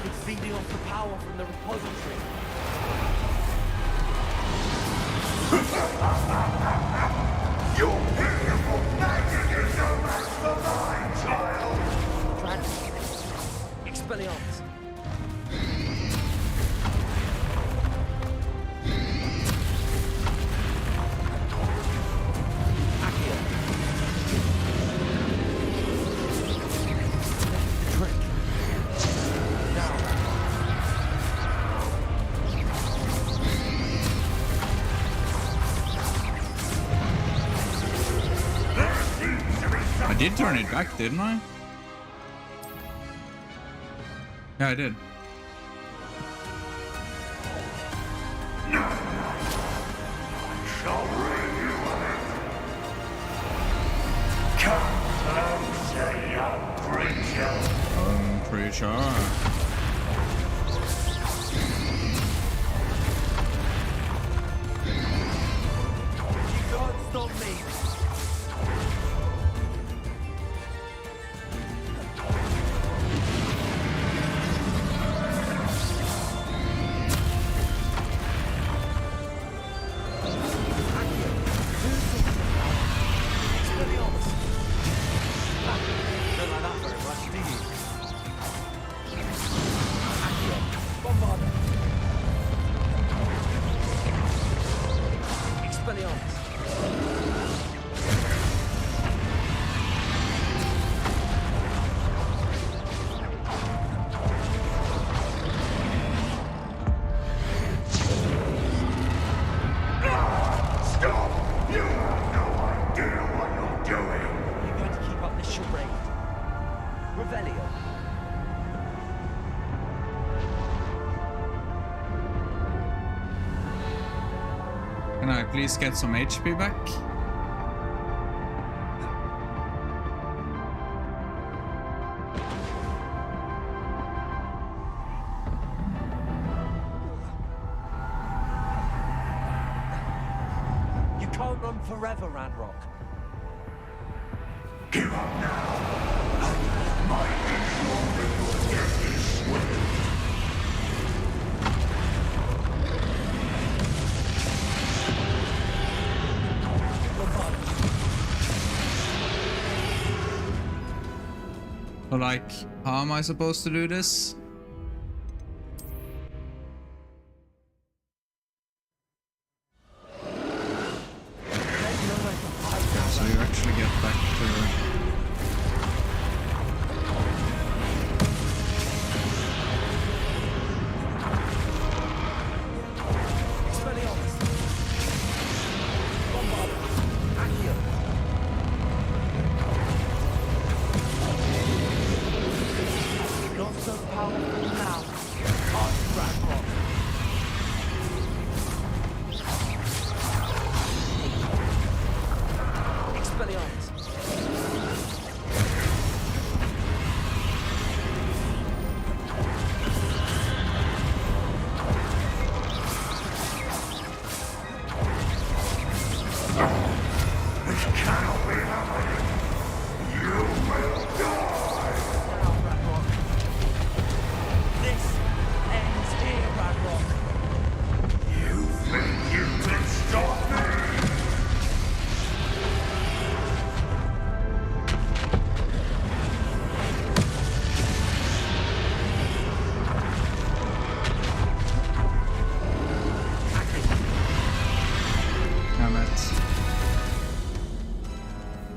It's feeding off the power from the repository. Your beautiful magic is no match for mine, child. Expelliarmus. I did turn it back, didn't I? Yeah, I did. Shall bring you on it. Come closer, young creature. Creature. You can't stop me. Can I please get some HP back? You can't run forever, Ranrock. Give up now. My death is swift. So like, how am I supposed to do this? So you actually get back to...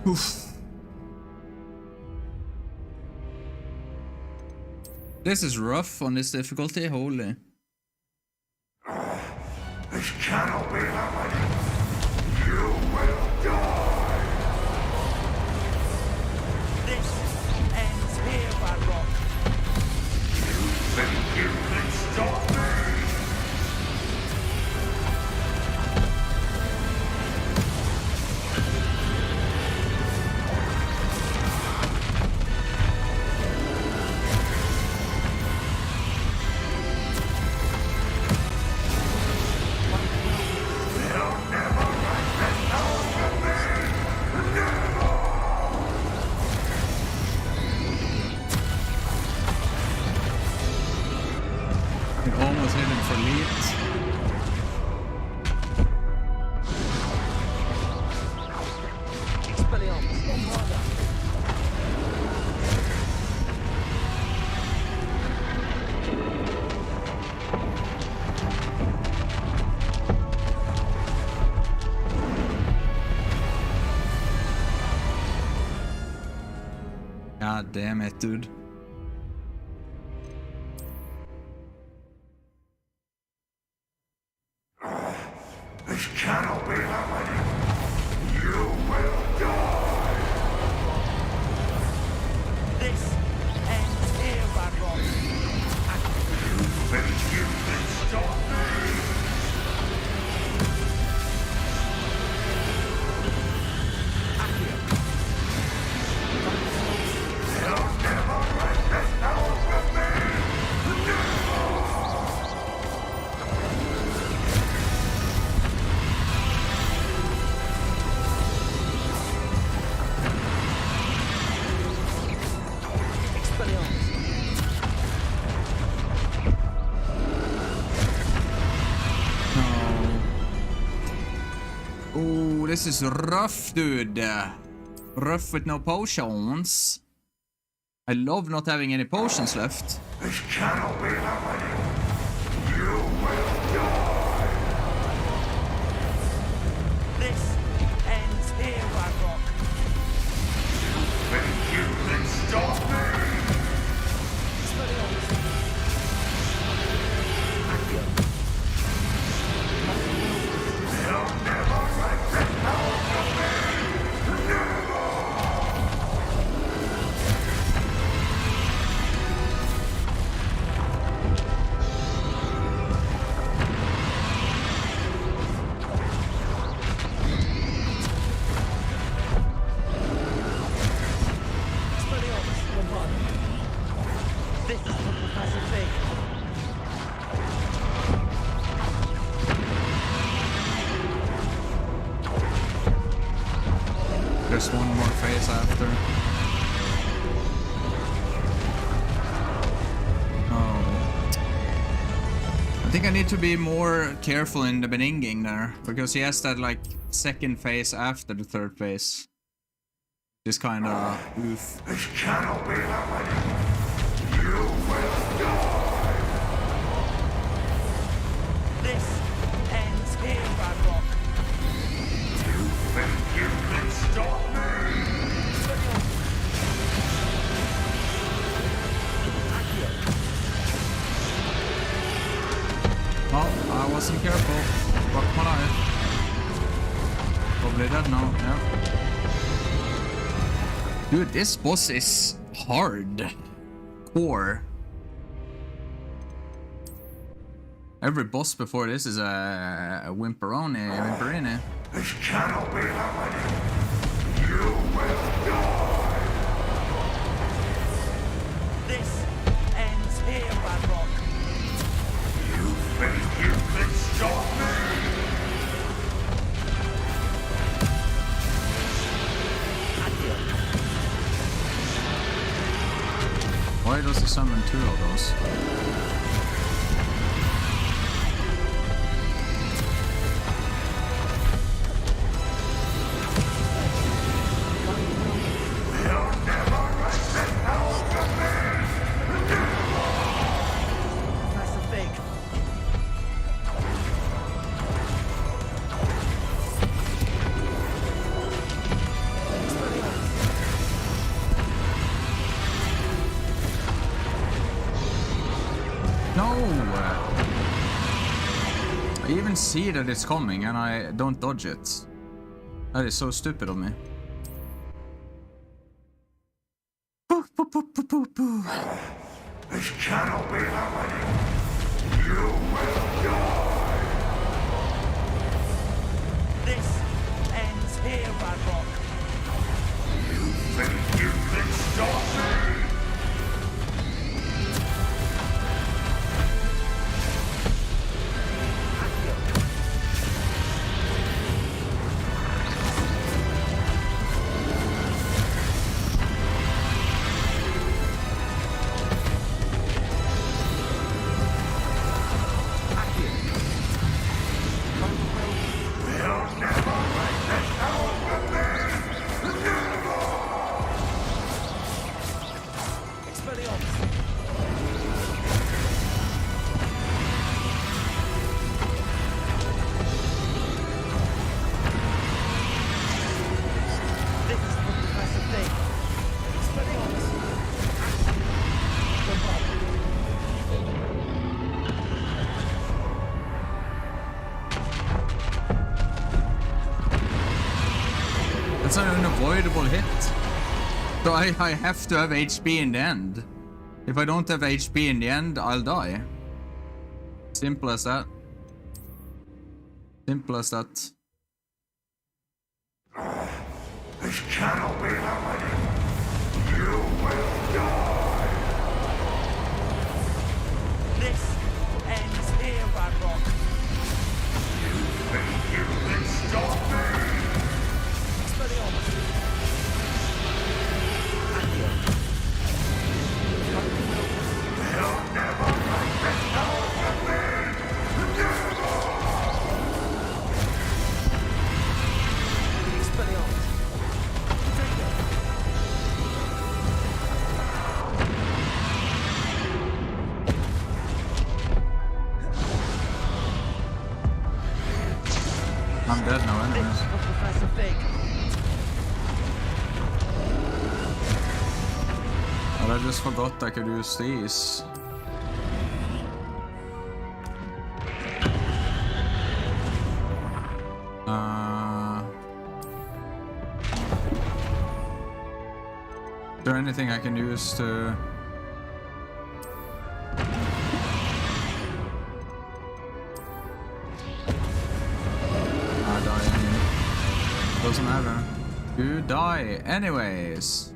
Oof. This is rough on this difficulty, holy. This cannot be happening. You will die. This ends here, Ranrock. You think you can stop me? Almost hit him for lead. God damn it, dude. This cannot be happening. You will die. This ends here, Ranrock. You think you can stop me? They'll never write this down from me. Oh, this is rough, dude. Rough with no potions. I love not having any potions left. This cannot be happening. You will die. This ends here, Ranrock. You think you can stop me? They'll never write this down from me. Never. phase after. I think I need to be more careful in the beginning there, because he has that like second phase after the third phase. Just kind of oof. This cannot be happening. You will die. This ends here, Radrock. You think you can stop me? Oh, I wasn't careful. Fuck my life. Probably dead now, yeah. Dude, this boss is hard. Core. Every boss before this is a whimperine. This cannot be happening. You will die. This ends here, Radrock. You think you can stop me? Why does he summon two of those? I even see that it's coming and I don't dodge it. That is so stupid of me. This cannot be happening. You will die. This ends here, Radrock. You think you can stop me? That's an unavoidable hit. So I have to have HP in the end. If I don't have HP in the end, I'll die. Simple as that. Simple as that. This cannot be happening. You will die. This ends here, Radrock. You think you can stop me? They'll never make this hell of me. Never. I'm dead now anyways. Professor Fig. But I just forgot I could use these. Is there anything I can use to... Doesn't matter. You die anyways.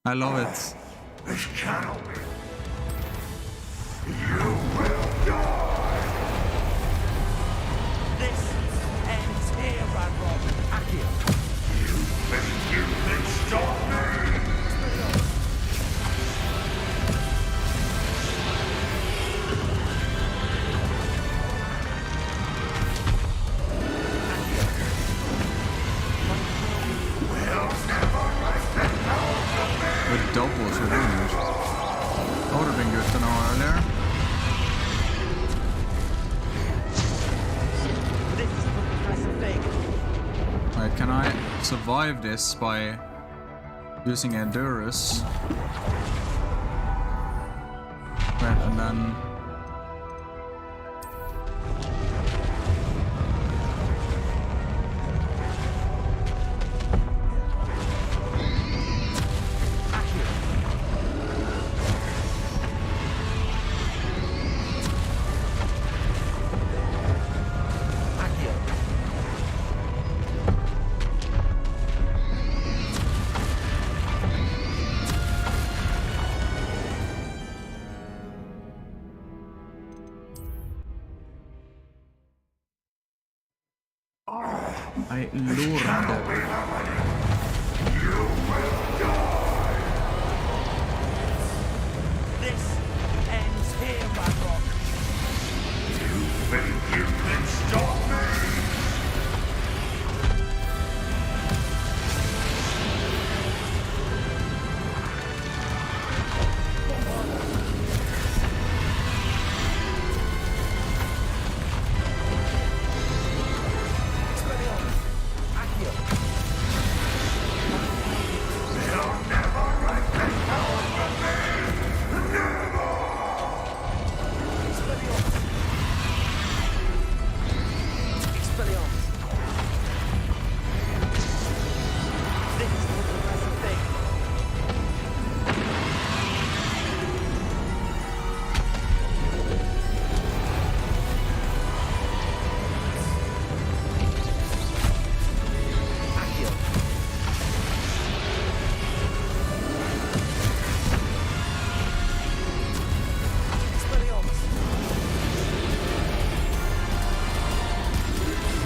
I love it. This cannot be. You will die. This ends here, think you can stop me? With doubles or rumors. That would have been good to know earlier. This is the Professor Fig. Wait, can I survive this by using Endurus? Wait, and then... Ay, lord. This ends here, Ranrock. You think you can stop me?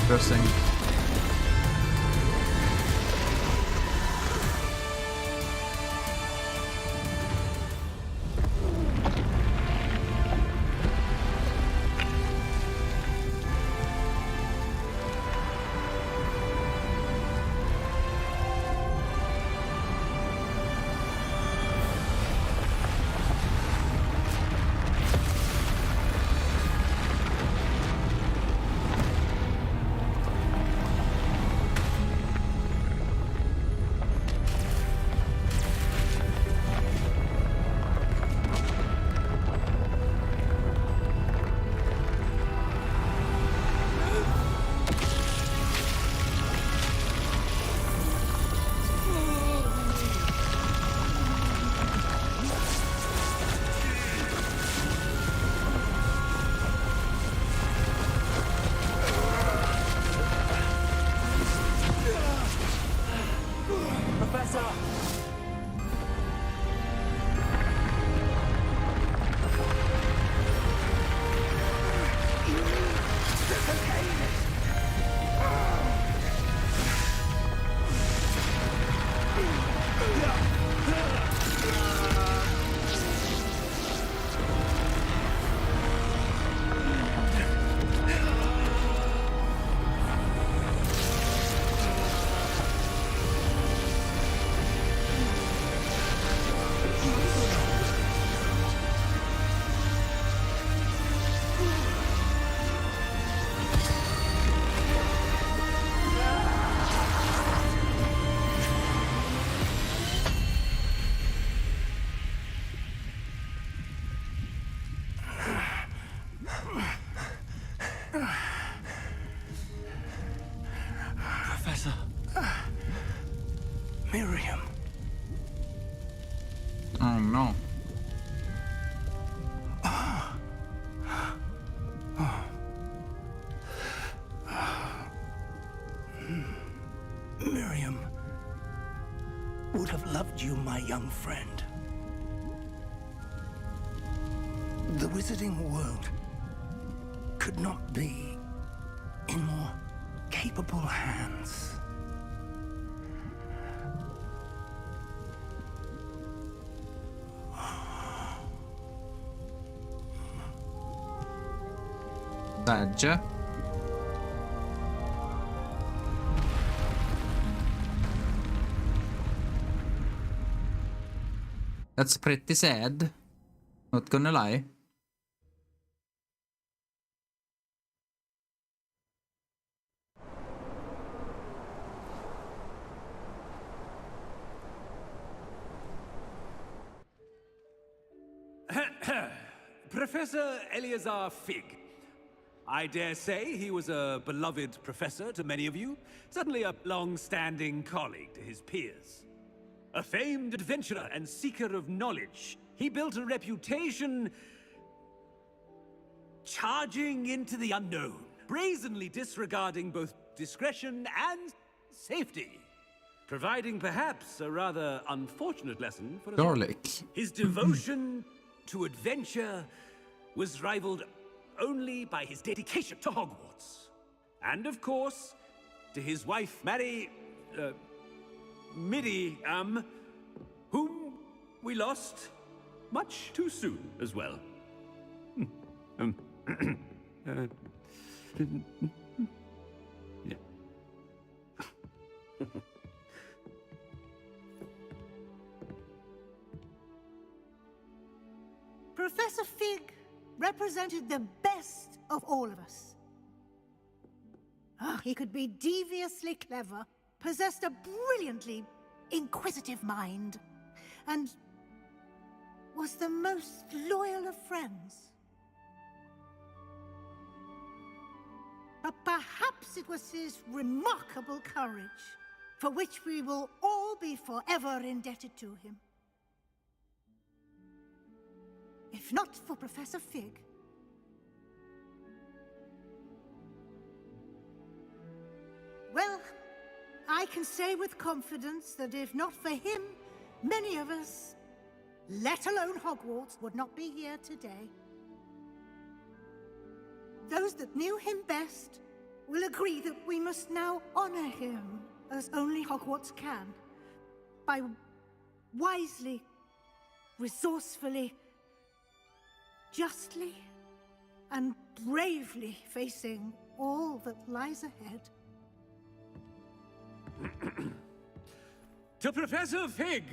Interesting. Professor. Miriam. Oh no. Miriam would have loved you, my young friend. The wizarding world could not be in more capable hands. Badger. That's pretty sad. Not gonna lie. Professor Eleazar Fig. I dare say he was a beloved professor to many of you, certainly a long-standing colleague to his peers. A famed adventurer and seeker of knowledge, he built a reputation charging into the unknown, brazenly disregarding both discretion and safety. Providing perhaps a rather unfortunate lesson for us all. Garlic. His devotion to adventure was rivaled only by his dedication to Hogwarts. And of course, to his wife, Midi, whom we lost much too soon as well. Yeah. Professor Fig represented the best of all of us. He could be deviously clever, possessed a brilliantly inquisitive mind, and was the most loyal of friends. But perhaps it was his remarkable courage, for which we will all be forever indebted to him. If not for Professor Fig, well, I can say with confidence that if not for him, many of us, let alone Hogwarts, would not be here today. Those that knew him best will agree that we must now honor him as only Hogwarts can, by wisely, resourcefully, justly, and bravely facing all that lies ahead. To Professor Fig!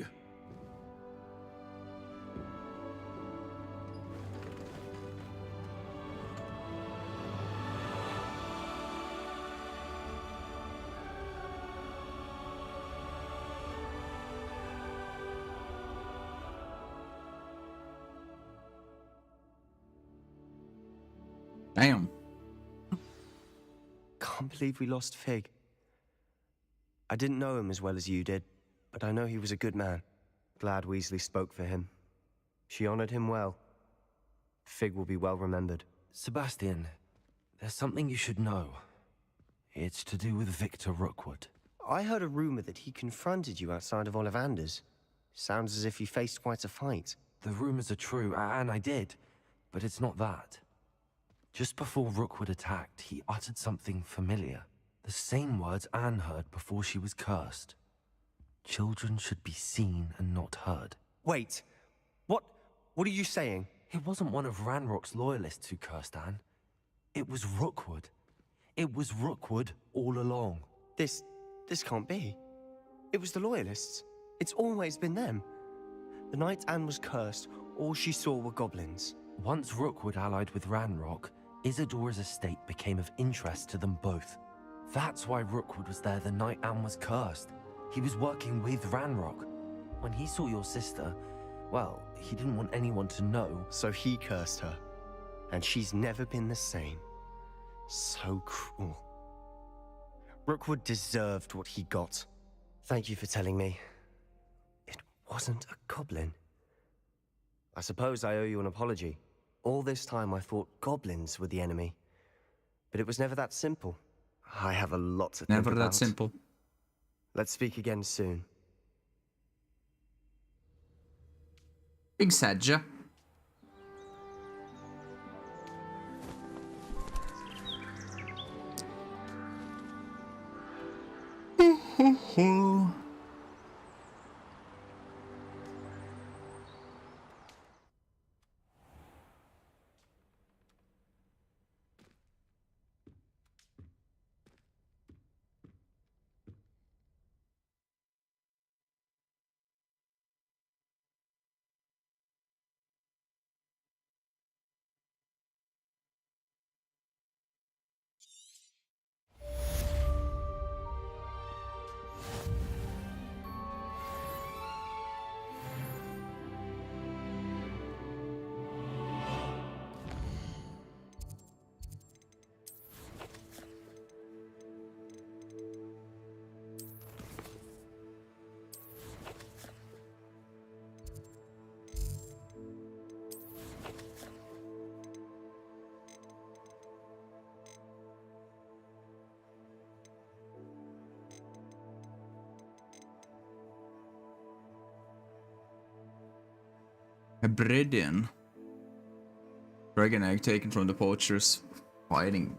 Damn. Can't believe we lost Fig. I didn't know him as well as you did, but I know he was a good man. Glad Weasley spoke for him. She honored him well. Fig will be well remembered. Sebastian, there's something you should know. It's to do with Victor Rookwood. I heard a rumor that he confronted you outside of Ollivander's. Sounds as if you faced quite a fight. The rumors are true, and I did, but it's not that. Just before Rookwood attacked, he uttered something familiar. The same words Anne heard before she was cursed. Children should be seen and not heard. Wait, what are you saying? It wasn't one of Ranrock's loyalists who cursed Anne. It was Rookwood. It was Rookwood all along. This can't be. It was the loyalists. It's always been them. The night Anne was cursed, all she saw were goblins. Once Rookwood allied with Ranrock, Isadora's estate became of interest to them both. That's why Rookwood was there the night Anne was cursed. He was working with Ranrock. When he saw your sister, well, he didn't want anyone to know. So he cursed her. And she's never been the same. So cruel. Rookwood deserved what he got. Thank you for telling me. It wasn't a goblin. I suppose I owe you an apology. All this time I thought goblins were the enemy. But it was never that simple. I have a lot to think about. Never that simple. Let's speak again soon. Big Sadja. Hebridean. Dragon egg taken from the poacher's fighting.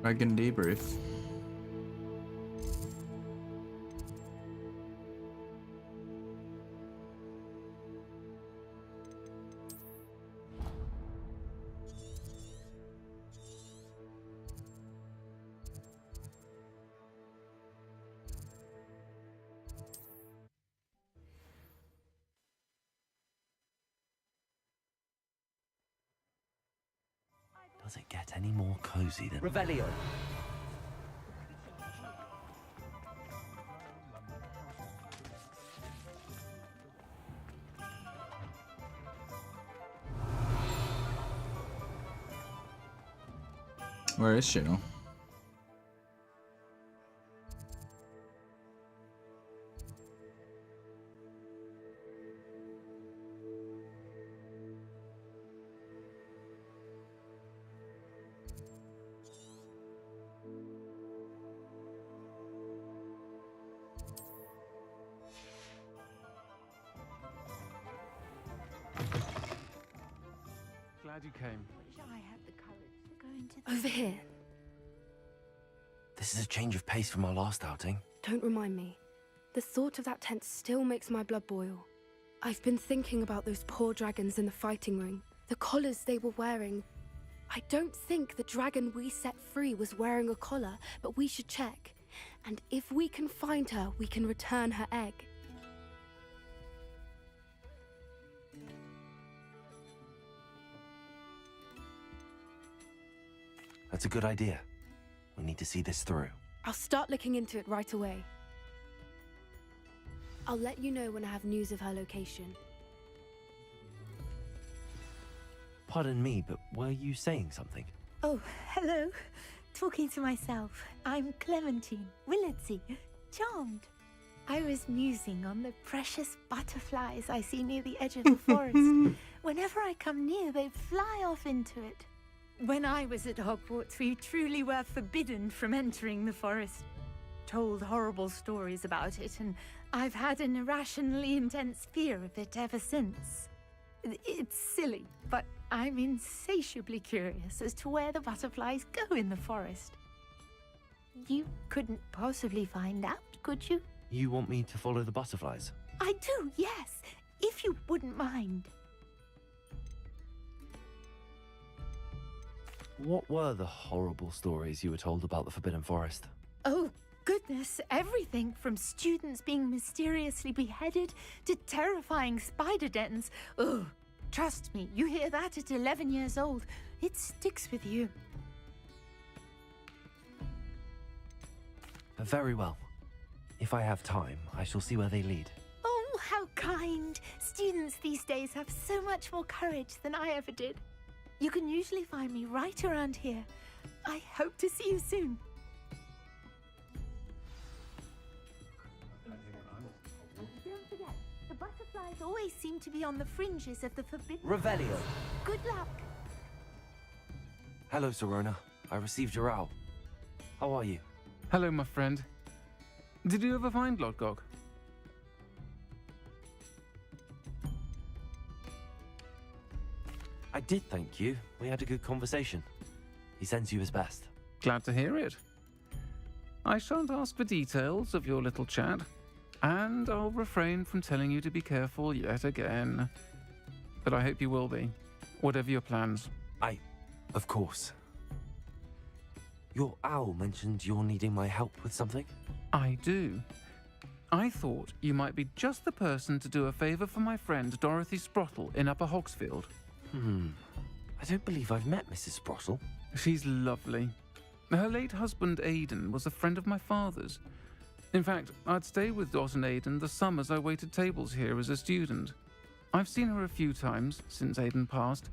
Dragon debrief. Does it get any more cozy than Revelio? Where is she now? Glad you came. I had the courage to go into Over here. This is a change of pace from our last outing. Don't remind me. The thought of that tent still makes my blood boil. I've been thinking about those poor dragons in the fighting ring. The collars they were wearing. I don't think the dragon we set free was wearing a collar, but we should check. And if we can find her, we can return her egg. That's a good idea. We need to see this through. I'll start looking into it right away. I'll let you know when I have news of her location. Pardon me, but were you saying something? Oh, hello. Talking to myself. I'm Clementine Willardsey. Charmed. I was musing on the precious butterflies I see near the edge of the forest. Whenever I come near, they fly off into it. When I was at Hogwarts, we truly were forbidden from entering the forest. Told horrible stories about it, and I've had an irrationally intense fear of it ever since. It's silly, but I'm insatiably curious as to where the butterflies go in the forest. You couldn't possibly find out, could you? You want me to follow the butterflies? I do, yes, if you wouldn't mind. What were the horrible stories you were told about the Forbidden Forest? Oh, goodness, everything from students being mysteriously beheaded to terrifying spider dens. Ugh, trust me, you hear that at 11 years old, it sticks with you. Very well. If I have time, I shall see where they lead. Oh, how kind. Students these days have so much more courage than I ever did. You can usually find me right around here. I hope to see you soon. Don't forget, the butterflies always seem to be on the fringes of the forbidden... Revelio. Good luck. Hello, Serona. I received your owl. How are you? Hello, my friend. Did you ever find Lodgok? I did, thank you. We had a good conversation. He sends you his best. Glad to hear it. I shan't ask for details of your little chat, and I'll refrain from telling you to be careful yet again. But I hope you will be, whatever your plans. Of course. Your owl mentioned you're needing my help with something? I do. I thought you might be just the person to do a favour for my friend Dorothy Sprottle in Upper Hogsfield. I don't believe I've met Mrs. Sprottle. She's lovely. Her late husband Aidan was a friend of my father's. In fact, I'd stay with Dot and Aidan the summers I waited tables here as a student. I've seen her a few times since Aidan passed,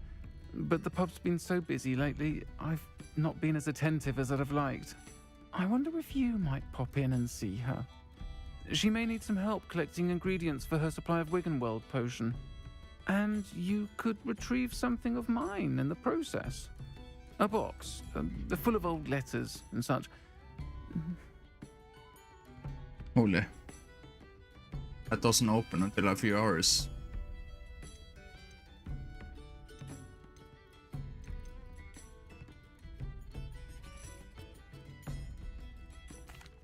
but the pub's been so busy lately, I've not been as attentive as I'd have liked. I wonder if you might pop in and see her. She may need some help collecting ingredients for her supply of Wiggenweld potion. And you could retrieve something of mine in the process. A box, full of old letters and such. Holy. That doesn't open until a few hours.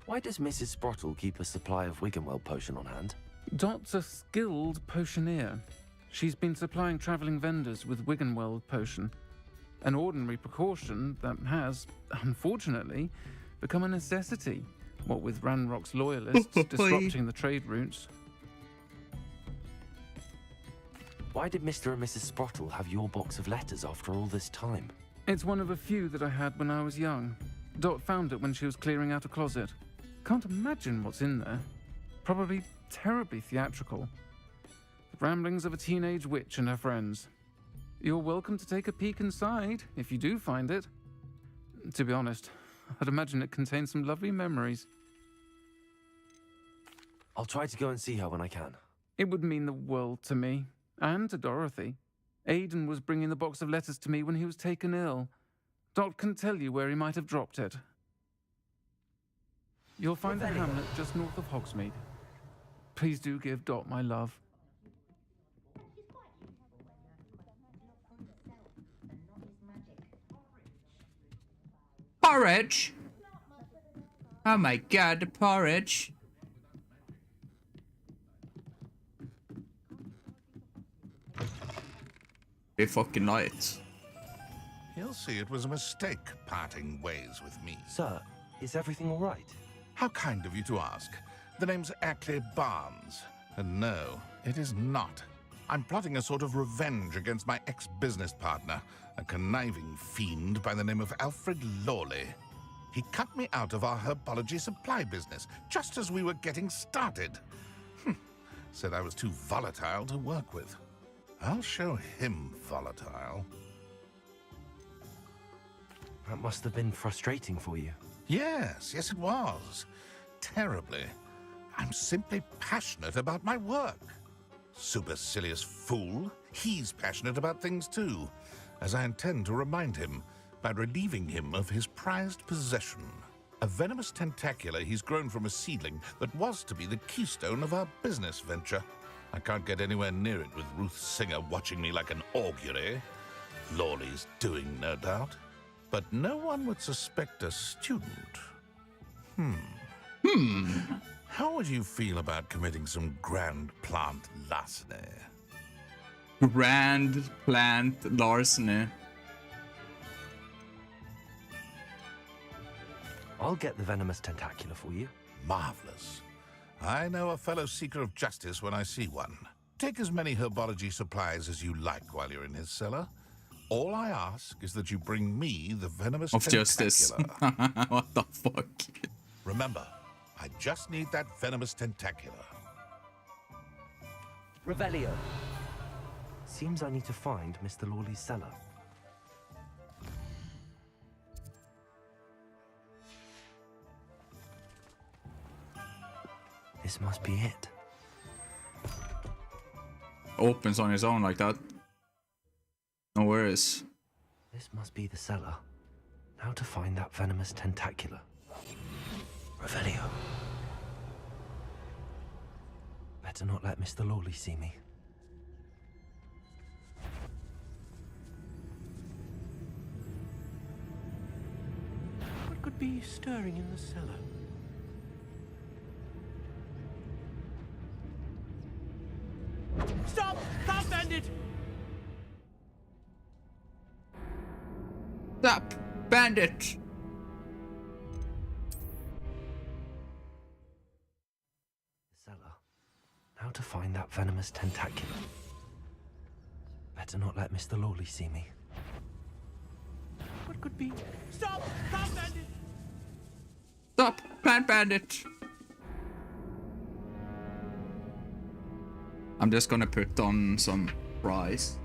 Why does Mrs. Sprottle keep a supply of Wiggenweld potion on hand? Dot's a skilled potioneer. She's been supplying travelling vendors with Wiggenweld potion, an ordinary precaution that has, unfortunately, become a necessity, what with Ranrock's loyalists disrupting the trade routes. Why did Mr. and Mrs. Sprottle have your box of letters after all this time? It's one of a few that I had when I was young. Dot found it when she was clearing out a closet. Can't imagine what's in there. Probably terribly theatrical. The ramblings of a teenage witch and her friends. You're welcome to take a peek inside, if you do find it. To be honest, I'd imagine it contains some lovely memories. I'll try to go and see her when I can. It would mean the world to me, and to Dorothy. Aidan was bringing the box of letters to me when he was taken ill. Dot can tell you where he might have dropped it. You'll find the hamlet just north of Hogsmeade. Please do give Dot my love. Porridge! Oh my god, the porridge! They fucking light. He'll see it was a mistake parting ways with me. Sir, is everything all right? How kind of you to ask. The name's Ackley Barnes. And no, it is not. I'm plotting a sort of revenge against my ex-business partner, a conniving fiend by the name of Alfred Lawley. He cut me out of our herbology supply business just as we were getting started. Said I was too volatile to work with. I'll show him volatile. That must have been frustrating for you. Yes, it was. Terribly. I'm simply passionate about my work. Supercilious fool. He's passionate about things too, as I intend to remind him by relieving him of his prized possession. A venomous tentacula he's grown from a seedling that was to be the keystone of our business venture. I can't get anywhere near it with Ruth Singer watching me like an augury. Lawley's doing, no doubt. But no one would suspect a student. How would you feel about committing some grand plant larceny? Grand plant larceny. I'll get the venomous tentacula for you. Marvelous. I know a fellow seeker of justice when I see one. Take as many herbology supplies as you like while you're in his cellar. All I ask is that you bring me the venomous Of tentacula. justice. What the fuck? Remember, I just need that venomous tentacula. Revelio. Seems I need to find Mr. Lawley's cellar. This must be it. Opens on his own like that. No worries. This must be the cellar. Now to find that venomous tentacula. Revelio. Better not let Mr. Lawley see me. What could be stirring in the cellar? Stop! Stop, bandit! Stop, bandit! Cellar. Now to find that venomous tentacula. Better not let Mr. Lawley see me. What could be? Stop! Stop, bandit! Stop, plant bandit! I'm just gonna put on some fries.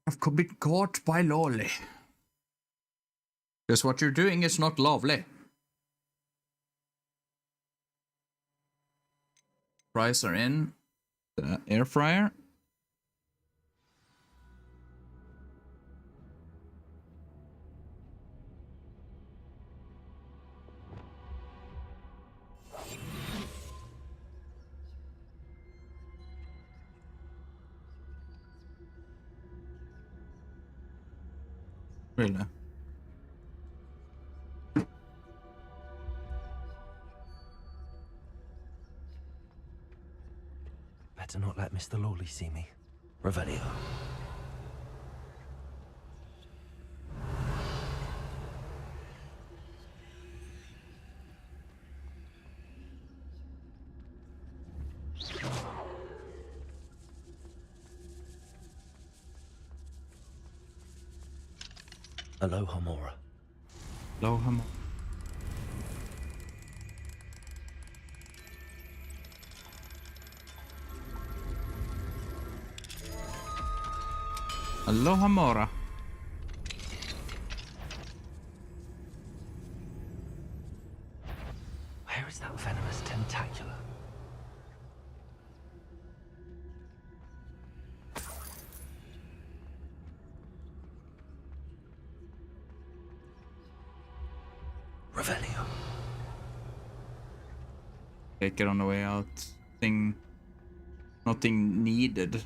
I've been caught by Lawley. Because what you're doing is not lovely. Fries are in the air fryer. Really? Better not let Mr. Lawley see me. Revelio. Aloha Mora. Aloha Mora. Aloha Mora. Where is that venomous tentacula? Revelio. Take it on the way out. Nothing needed.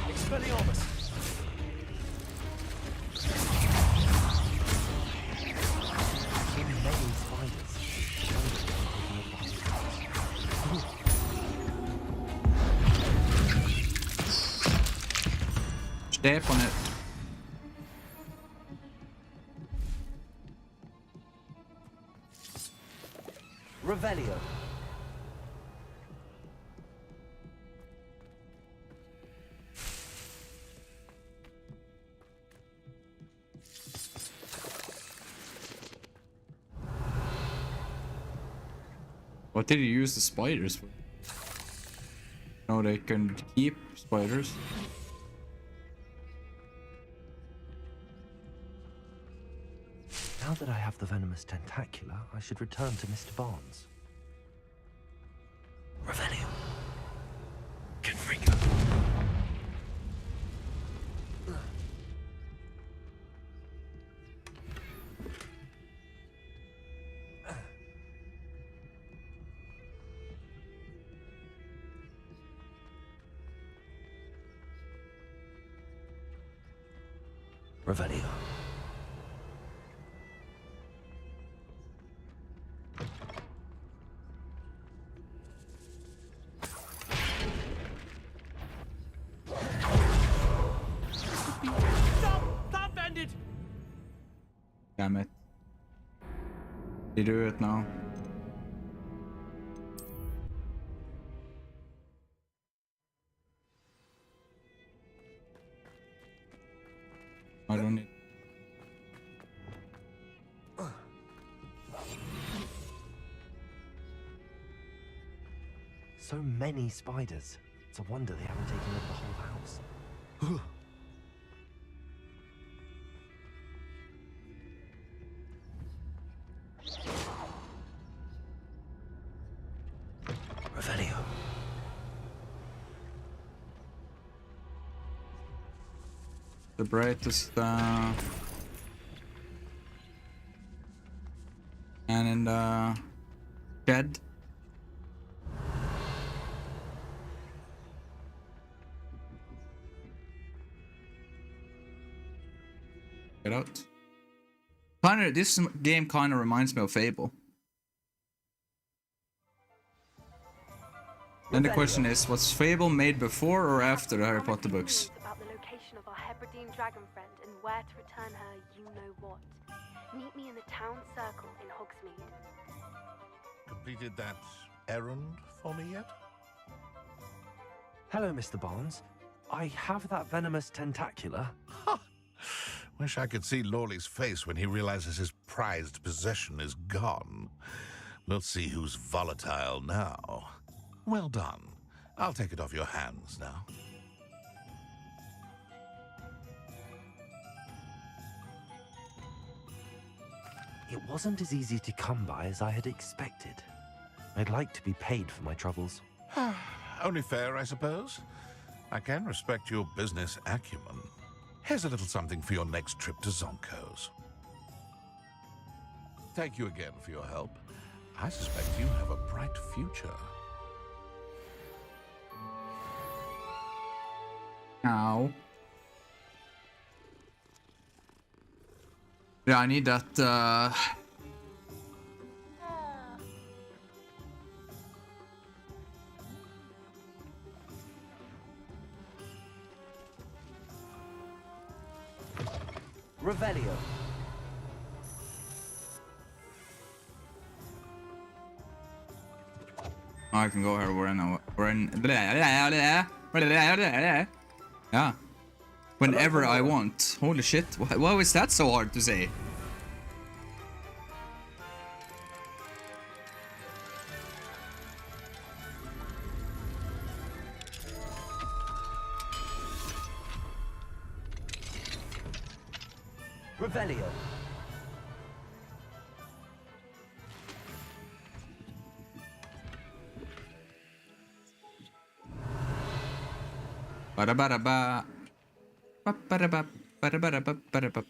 Expelliarmus. So many spiders. Step on it. Revelio. What did you use the spiders for? No, they can keep spiders. Now that I have the venomous tentacula, I should return to Mr. Barnes. Revelio. Confringo. Revelio. Stop, bandit! Damn it. You do it now. I don't need. So many spiders. It's a wonder they haven't taken over the whole house. Revelio. The brightest and in the shed. Get out. Kinda, this game kind of reminds me of Fable. Then the question is, was Fable made before or after the Harry Potter books? About the location of our Hebridean dragon friend and where to return her, you know what. Meet me in the town circle in Hogsmeade. Completed that errand for me yet? Hello, Mr. Barnes. I have that venomous tentacula. Wish I could see Lawley's face when he realizes his prized possession is gone. We'll see who's volatile now. Well done. I'll take it off your hands now. It wasn't as easy to come by as I had expected. I'd like to be paid for my troubles. Only fair, I suppose. I can respect your business acumen. Here's a little something for your next trip to Zonko's. Thank you again for your help. I suspect you have a bright future. Ow. Yeah, I need that, Revelio. I can go here. We're in. Yeah. Whenever I want. Holy shit. Why was that so hard to say? Revelio. Ba-da-ba-da-ba. Ba-ba-da-ba. Ba-da-ba-da-ba. Ba-da-ba.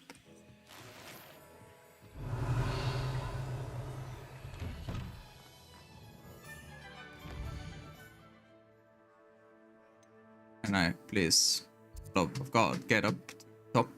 Can I please, love of God, get up top?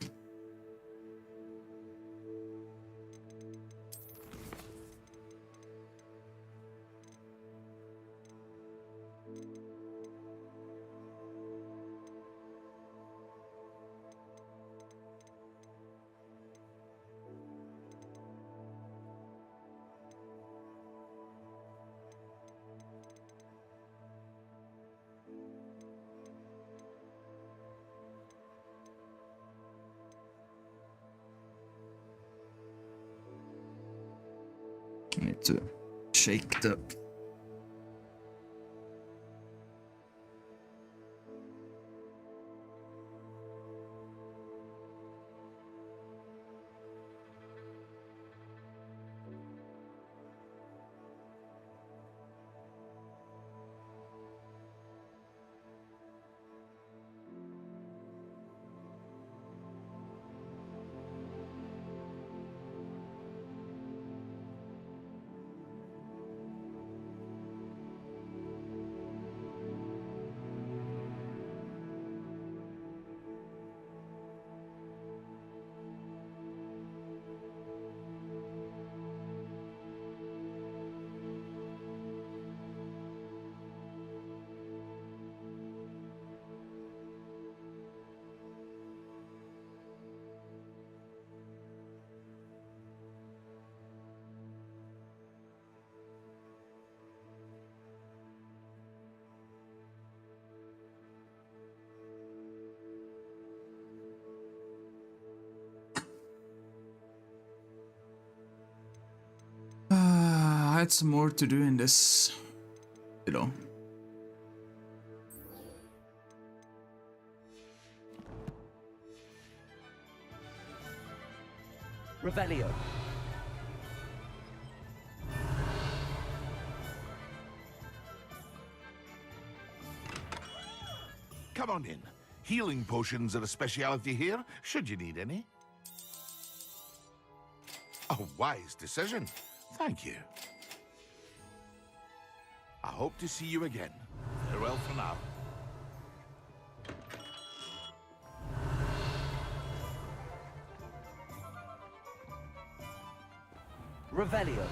I need to shake the... I had some more to do in this, you know. Revelio. Come on in. Healing potions are a speciality here, should you need any. A wise decision. Thank you. I hope to see you again. Farewell for now. Revelio.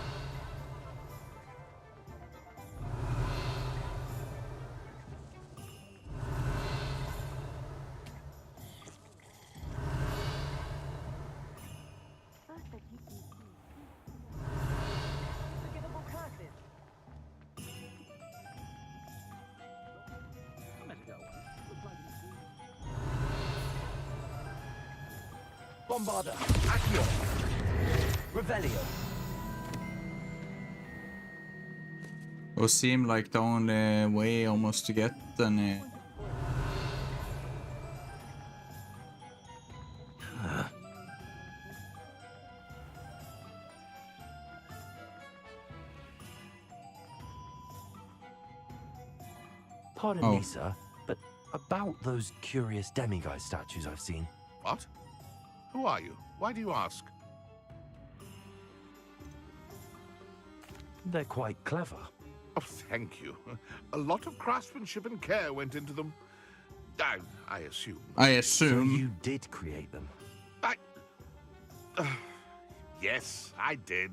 Bombarda. Accio. Revelio. It would seem like the only way almost to get any. Pardon me, sir, but about those curious demiguise statues I've seen. What? Who are you? Why do you ask? They're quite clever. Oh, thank you. A lot of craftsmanship and care went into them. I assume. I assume. So you did create them? Yes, I did.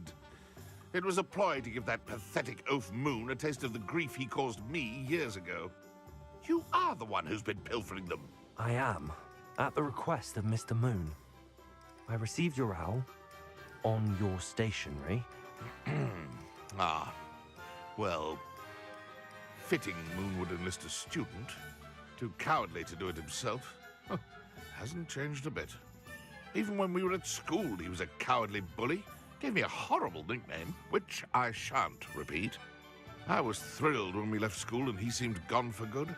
It was a ploy to give that pathetic oaf Moon a taste of the grief he caused me years ago. You are the one who's been pilfering them. I am, at the request of Mr. Moon. I received your owl on your stationery. Ah, well, fitting Moon would enlist a student. Too cowardly to do it himself. Huh, hasn't changed a bit. Even when we were at school, he was a cowardly bully. Gave me a horrible nickname, which I shan't repeat. I was thrilled when we left school and he seemed gone for good.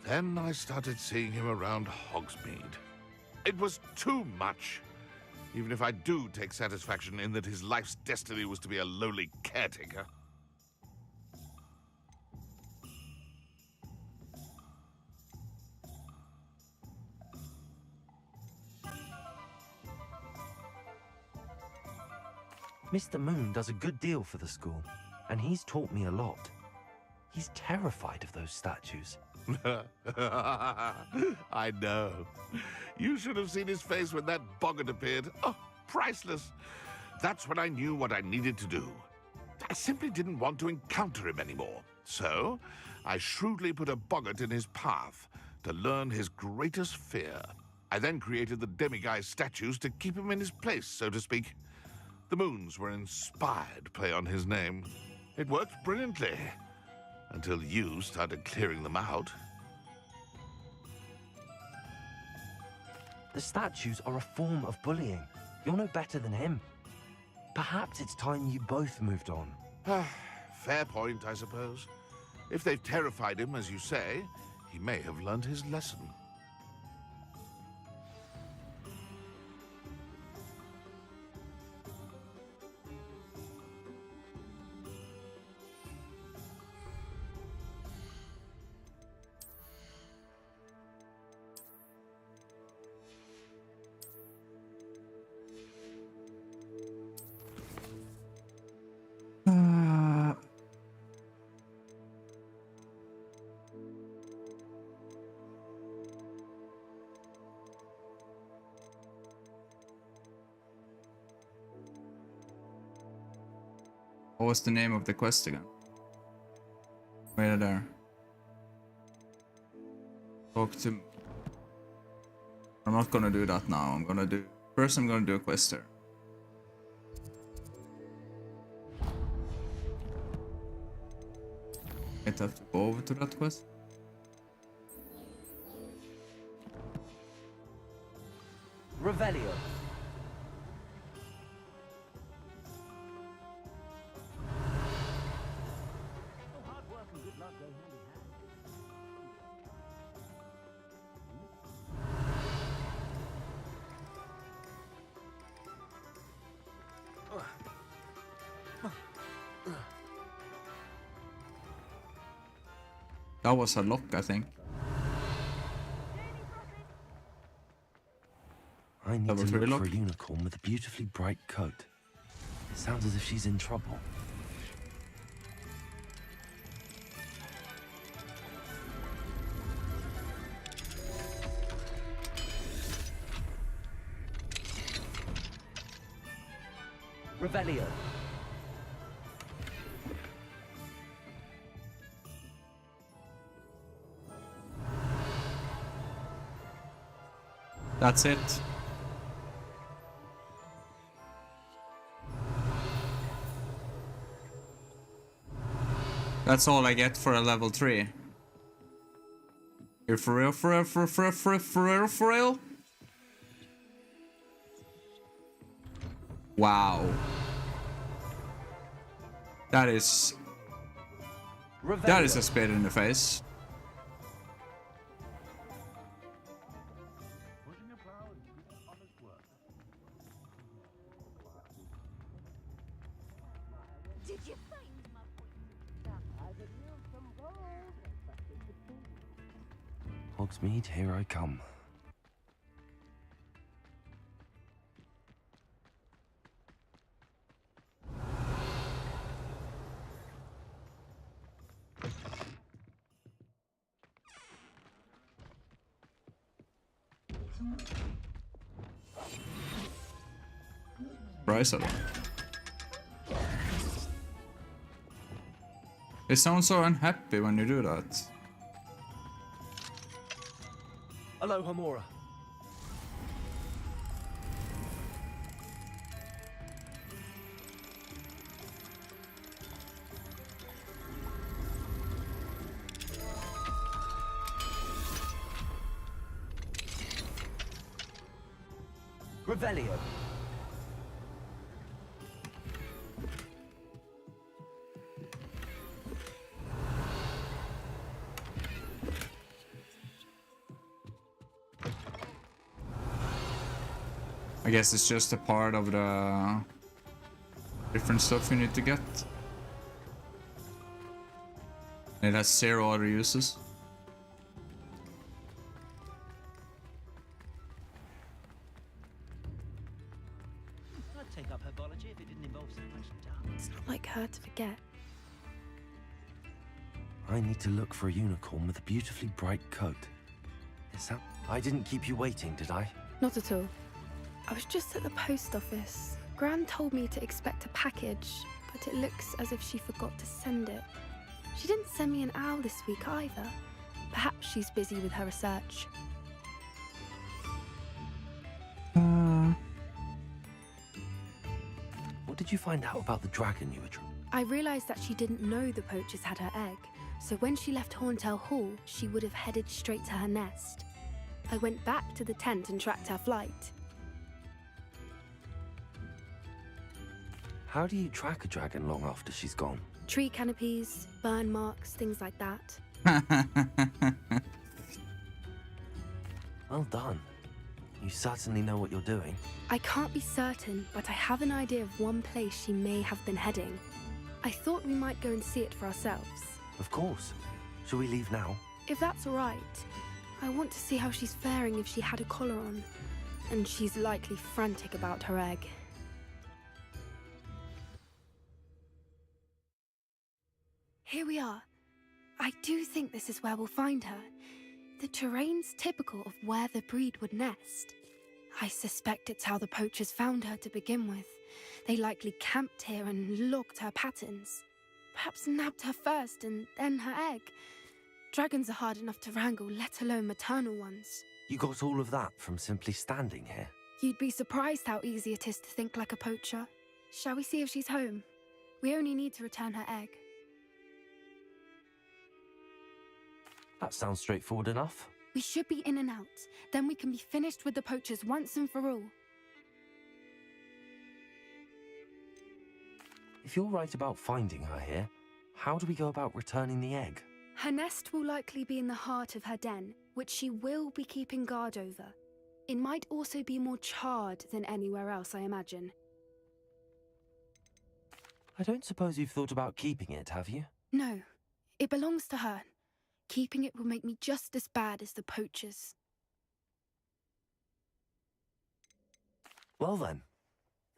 Then I started seeing him around Hogsmeade. It was too much. Even if I do take satisfaction in that his life's destiny was to be a lowly caretaker. Mr. Moon does a good deal for the school, and he's taught me a lot. He's terrified of those statues. I know. You should have seen his face when that boggart appeared. Oh, priceless. That's when I knew what I needed to do. I simply didn't want to encounter him anymore. So, I shrewdly put a boggart in his path to learn his greatest fear. I then created the demiguise statues to keep him in his place, so to speak. The moons were an inspired play on his name. It worked brilliantly. Until you started clearing them out. The statues are a form of bullying. You're no better than him. Perhaps it's time you both moved on. Fair point, I suppose. If they've terrified him, as you say, he may have learned his lesson. What was the name of the quest again? Right there. Talk to... I'm not gonna do that now. First I'm gonna do a quest here. Might have to go over to that quest. Revelio. That was a lock, I think. I need to look for a unicorn with a beautifully bright coat. It sounds as if she's in trouble. Revelio. That's it. That's all I get for a level 3. You're for real? Wow. That is a spit in the face. Did you find my Hogsmeade, here I come. Bryce, it sounds so unhappy when you do that. Hello, Hamura. Revelio. I guess it's just a part of the different stuff you need to get. It has 0 other uses. I'd take up herbology if it didn't involve so much doubt. It's not like her to forget. I need to look for a unicorn with a beautifully bright coat. Is that... I didn't keep you waiting, did I? Not at all. I was just at the post office. Gran told me to expect a package, but it looks as if she forgot to send it. She didn't send me an owl this week either. Perhaps she's busy with her research. What did you find out about the dragon you were trying? I realized that she didn't know the poachers had her egg, so when she left Horntail Hall, she would have headed straight to her nest. I went back to the tent and tracked her flight. How do you track a dragon long after she's gone? Tree canopies, burn marks, things like that. Well done. You certainly know what you're doing. I can't be certain, but I have an idea of one place she may have been heading. I thought we might go and see it for ourselves. Of course. Shall we leave now? If that's all right. I want to see how she's faring if she had a collar on. And she's likely frantic about her egg. Here we are. I do think this is where we'll find her. The terrain's typical of where the breed would nest. I suspect it's how the poachers found her to begin with. They likely camped here and logged her patterns. Perhaps nabbed her first and then her egg. Dragons are hard enough to wrangle, let alone maternal ones. You got all of that from simply standing here? You'd be surprised how easy it is to think like a poacher. Shall we see if she's home? We only need to return her egg. That sounds straightforward enough. We should be in and out. Then we can be finished with the poachers once and for all. If you're right about finding her here, how do we go about returning the egg? Her nest will likely be in the heart of her den, which she will be keeping guard over. It might also be more charred than anywhere else, I imagine. I don't suppose you've thought about keeping it, have you? No, it belongs to her. Keeping it will make me just as bad as the poachers. Well then,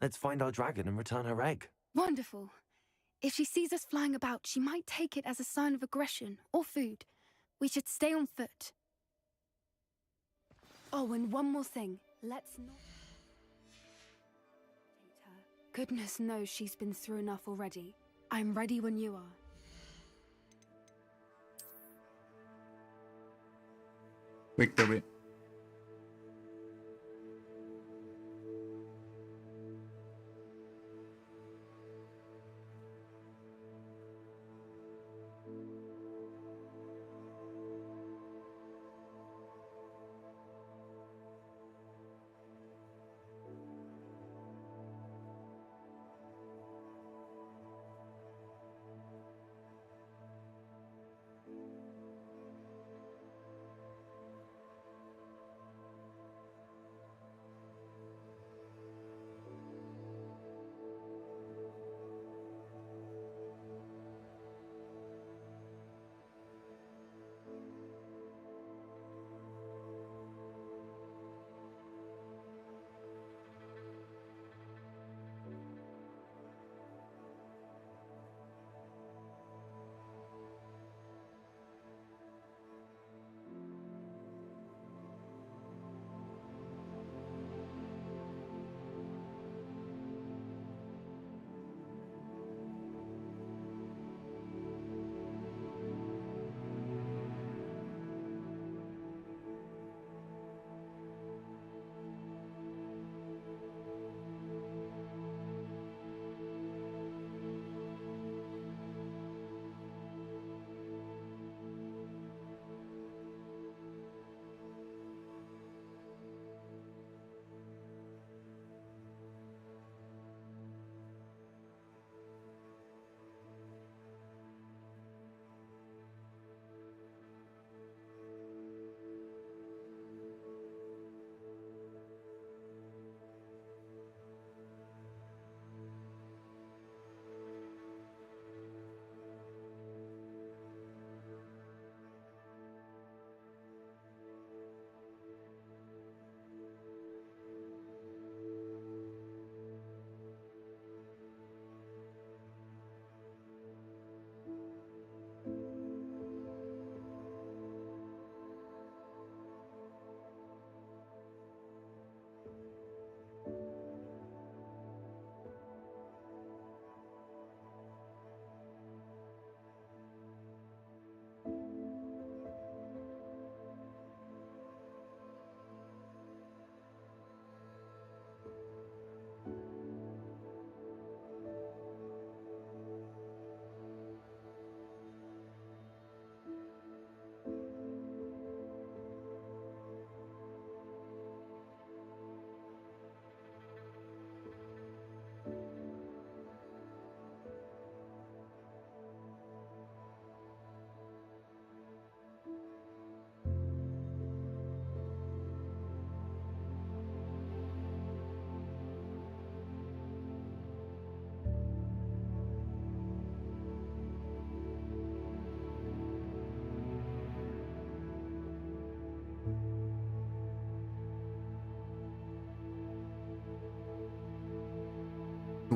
let's find our dragon and return her egg. Wonderful. If she sees us flying about, she might take it as a sign of aggression or food. We should stay on foot. Oh, and one more thing. Let's not... Goodness knows she's been through enough already. I'm ready when you are. Victory.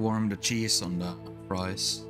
warm the cheese on the fries.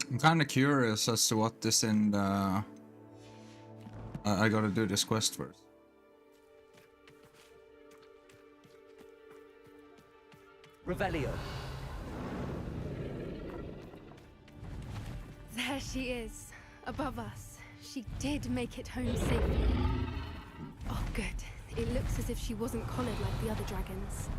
I'm kind of curious as to what is in the... I gotta do this quest first. Revelio. There she is, above us. She did make it home safely. Oh, good. It looks as if she wasn't collared like the other dragons.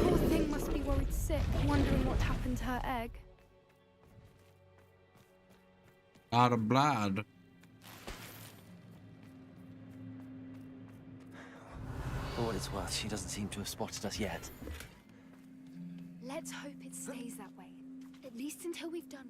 Poor thing must be worried sick, wondering what happened to her egg. Out of blood. For what it's worth, she doesn't seem to have spotted us yet. Let's hope it stays that way. At least until we've done...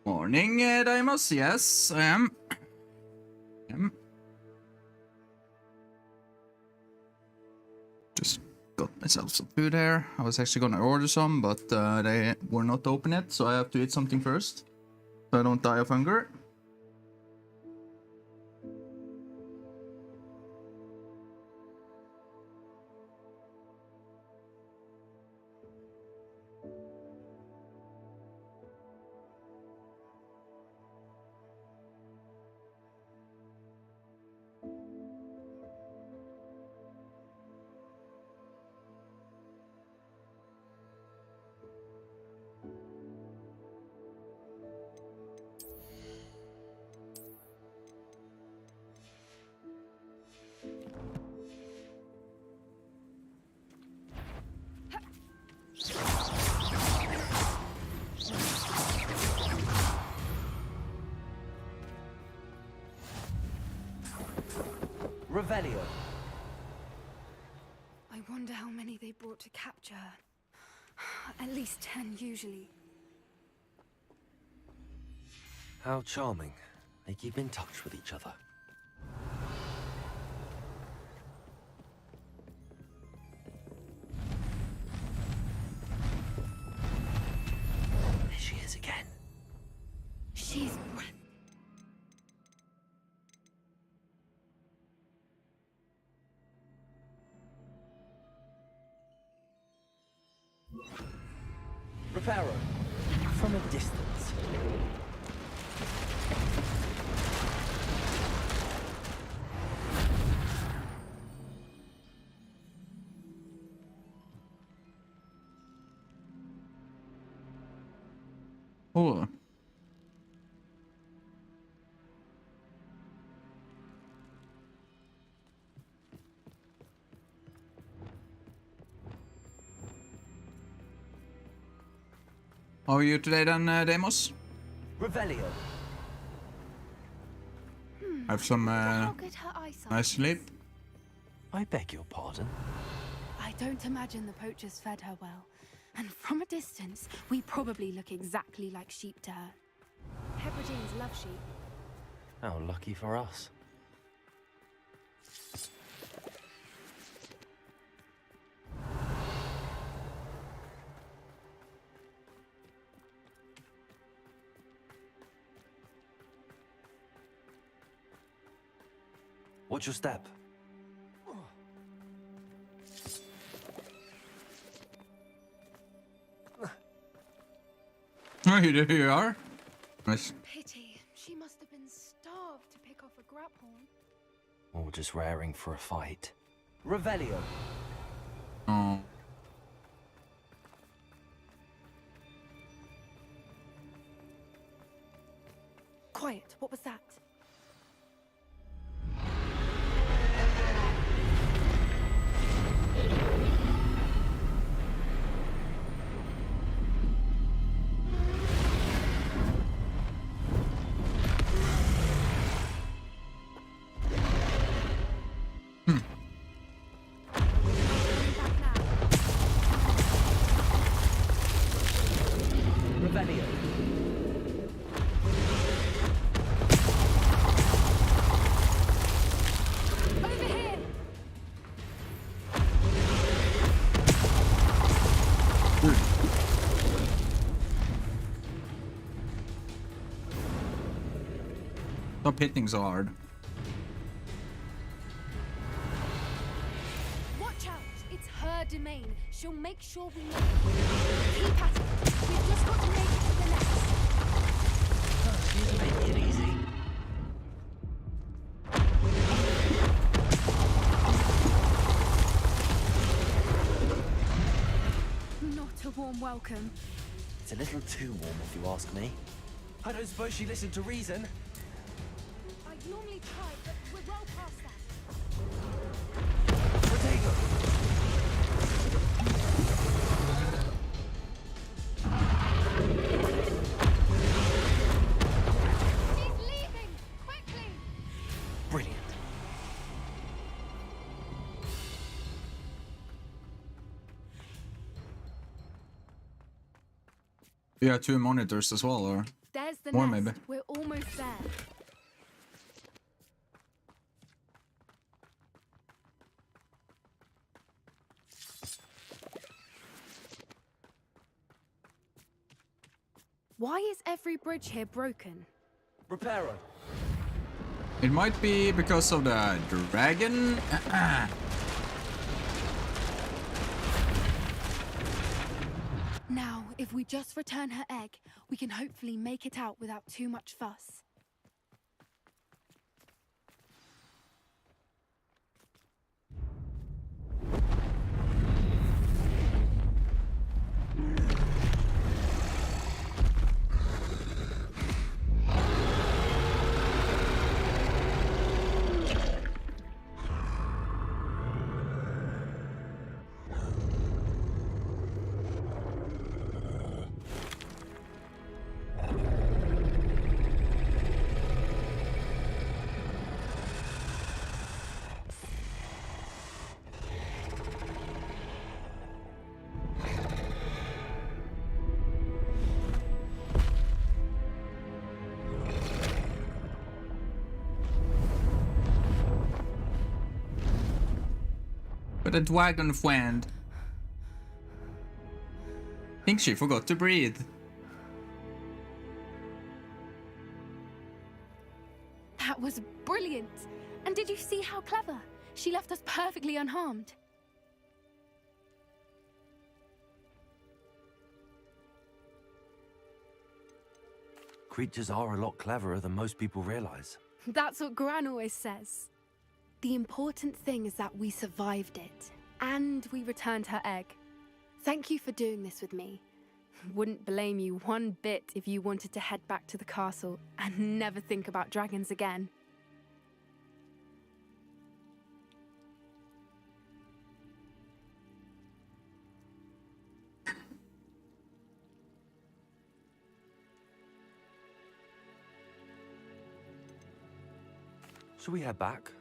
Morning, Daimos. Yes, I am. Just got myself some food here. I was actually gonna order some, but they were not open yet, so I have to eat something first, so I don't die of hunger. Revelio. I wonder how many they brought to capture her. At least 10 usually. How charming. They keep in touch with each other. There she is again. She's... Reparo. From a distance. Oh. How are you today then, Deimos? Revelio. Have some How good her eyesight nice is. sleep? I beg your pardon? I don't imagine the poachers fed her well. And from a distance, we probably look exactly like sheep to her. Hebrideans love sheep. How lucky for us. Watch your step. Oh, here you are. Nice. Pity. She must have been starved to pick off a grapehorn. Or just raring for a fight. Revelio. Oh. Quiet. What was that? Revelio. Over here! Stop hitting so hard. Watch out! It's her domain. She'll make sure we know. Keep at it. We've just got to make it to the nest. She's making it easy. Not a warm welcome. It's a little too warm if you ask me. I don't suppose she listened to reason. I'd normally try, but we're well past that. Potato! She's leaving! Quickly! Brilliant. You have 2 monitors as well, or There's the more nest. maybe. We're almost there. Why is every bridge here broken? Reparo. It might be because of the dragon. Now, if we just return her egg, we can hopefully make it out without too much fuss. But a dragon friend. Think she forgot to breathe. That was brilliant. And did you see how clever? She left us perfectly unharmed. Creatures are a lot cleverer than most people realize. That's what Gran always says. The important thing is that we survived it, and we returned her egg. Thank you for doing this with me. Wouldn't blame you one bit if you wanted to head back to the castle and never think about dragons again. Shall we head back?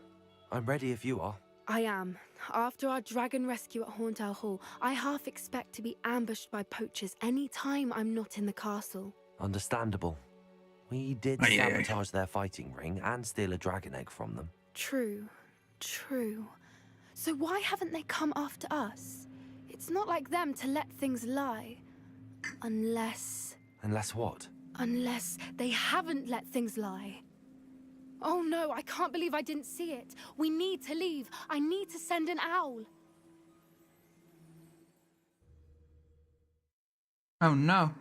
I'm ready if you are. I am. After our dragon rescue at Hauntel Hall, I half expect to be ambushed by poachers any time I'm not in the castle. Understandable. We did sabotage their fighting ring and steal a dragon egg from them. True. True. So why haven't they come after us? It's not like them to let things lie. Unless... Unless what? Unless they haven't let things lie. Oh no, I can't believe I didn't see it. We need to leave. I need to send an owl. Oh no.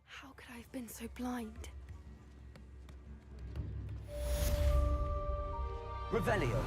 How could I have been so blind? Revelio.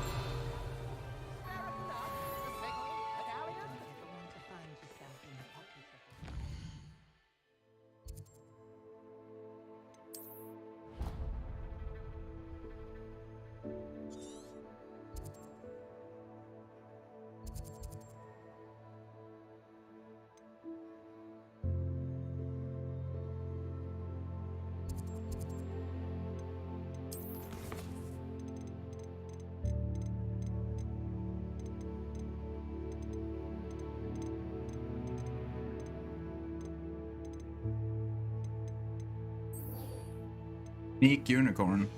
Sneak unicorn.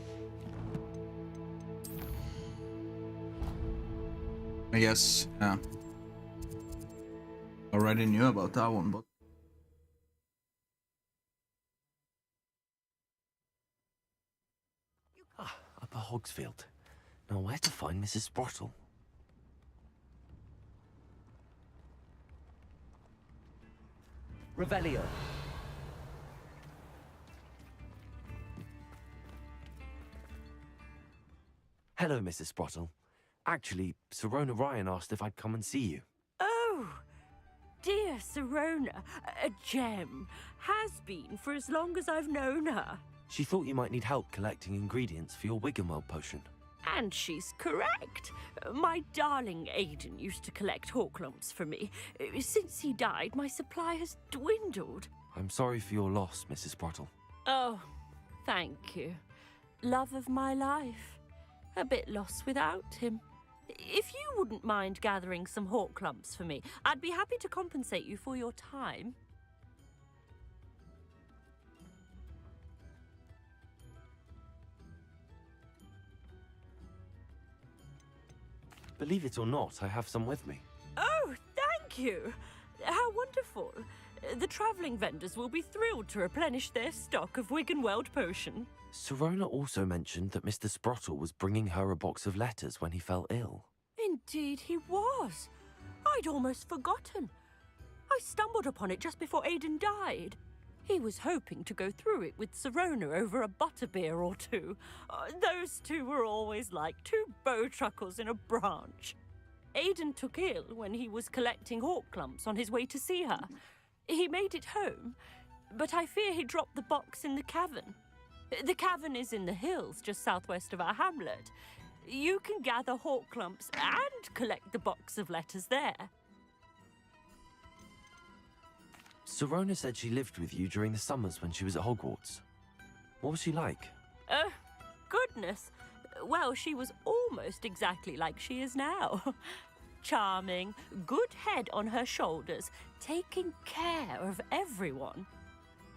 I guess, yeah. Already knew about that one, but... Upper Hogsfield. Now where to find Mrs. Sprottle? Revelio. Hello, Mrs. Sprottle. Actually, Sirona Ryan asked if I'd come and see you. Oh, dear Sirona, a gem. Has been for as long as I've known her. She thought you might need help collecting ingredients for your Wiggenweld potion. And she's correct. My darling Aiden used to collect hawk lumps for me. Since he died, my supply has dwindled. I'm sorry for your loss, Mrs. Sprottle. Oh, thank you. Love of my life. A bit lost without him. If you wouldn't mind gathering some hawk lumps for me, I'd be happy to compensate you for your time. Believe it or not, I have some with me. Oh, thank you. How wonderful. The travelling vendors will be thrilled to replenish their stock of Wiggenweld potion. Sirona also mentioned that Mr. Sprottle was bringing her a box of letters when he fell ill. Indeed he was. I'd almost forgotten. I stumbled upon it just before Aiden died. He was hoping to go through it with Sirona over a butterbeer or two. Those two were always like two bowtruckles in a branch. Aiden took ill when he was collecting hawk lumps on his way to see her. He made it home, but I fear he dropped the box in the cavern. The cavern is in the hills just southwest of our hamlet. You can gather hawk lumps and collect the box of letters there. Sirona said she lived with you during the summers when she was at Hogwarts. What was she like? Goodness. Well, she was almost exactly like she is now. Charming, good head on her shoulders, taking care of everyone.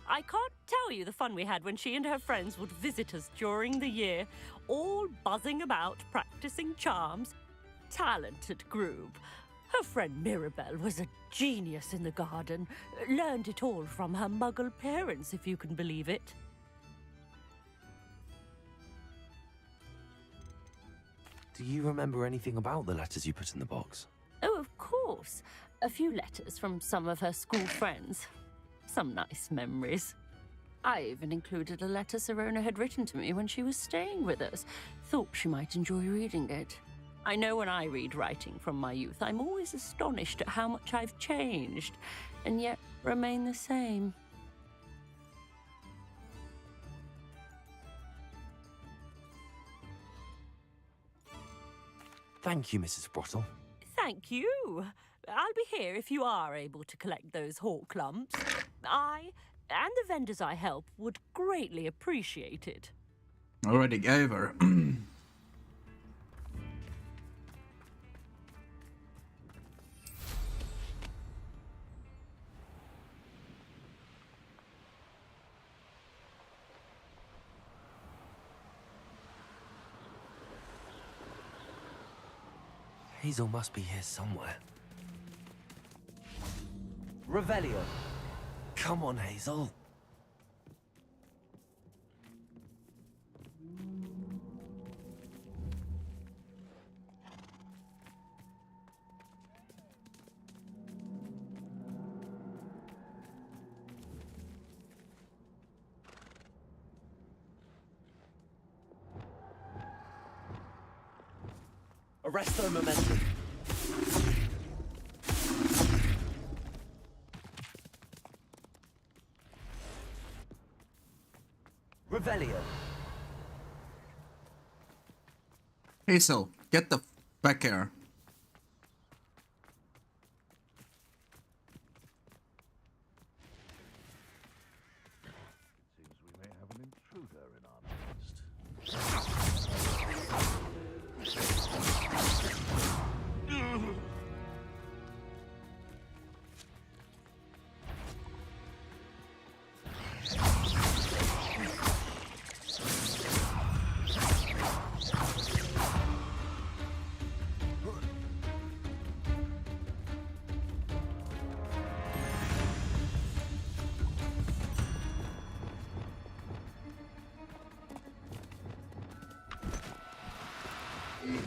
I can't tell you the fun we had when she and her friends would visit us during the year, all buzzing about, practicing charms. Talented group. Her friend Mirabelle was a genius in the garden. Learned it all from her muggle parents, if you can believe it. Do you remember anything about the letters you put in the box? Oh, of course. A few letters from some of her school friends. Some nice memories. I even included a letter Sirona had written to me when she was staying with us. Thought she might enjoy reading it. I know when I read writing from my youth, I'm always astonished at how much I've changed, and yet remain the same. Thank you, Mrs. Brottle. Thank you. I'll be here if you are able to collect those hawk lumps. I and the vendors I help would greatly appreciate it. Already gave her. Hazel must be here somewhere. Revelio. Come on, Hazel. Arresto momentum. Revelio. Hazel, get the back here. Seems we may have an intruder in our midst.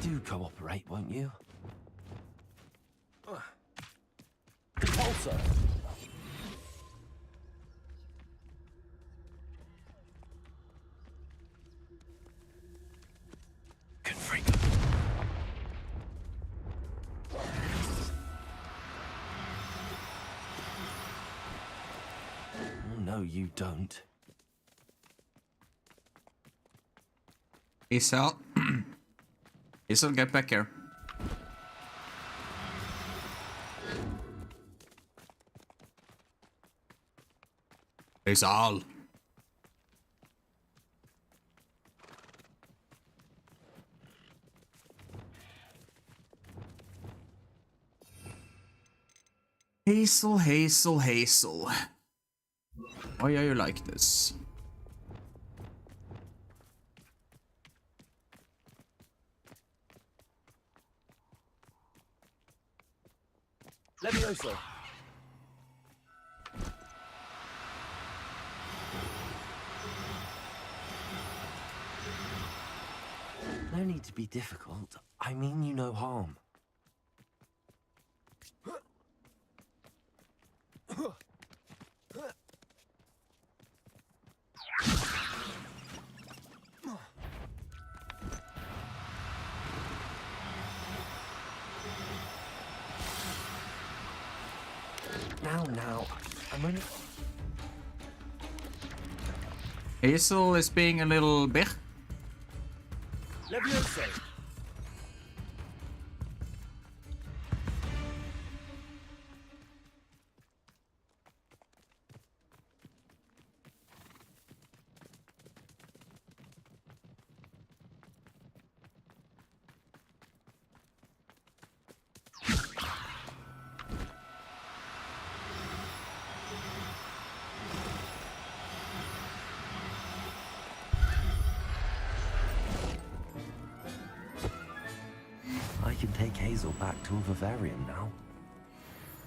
Do cooperate, won't you? Repulsor! Confringo. Oh, no, you don't. Hazel. Hazel, get back here. Hazel. Hazel, Hazel, Hazel. Why are you like this? Levioso. No need to be difficult. I mean you no harm. Now, I'm only... Hazel is being a little big. Levioso. can take Hazel back to a vivarium now.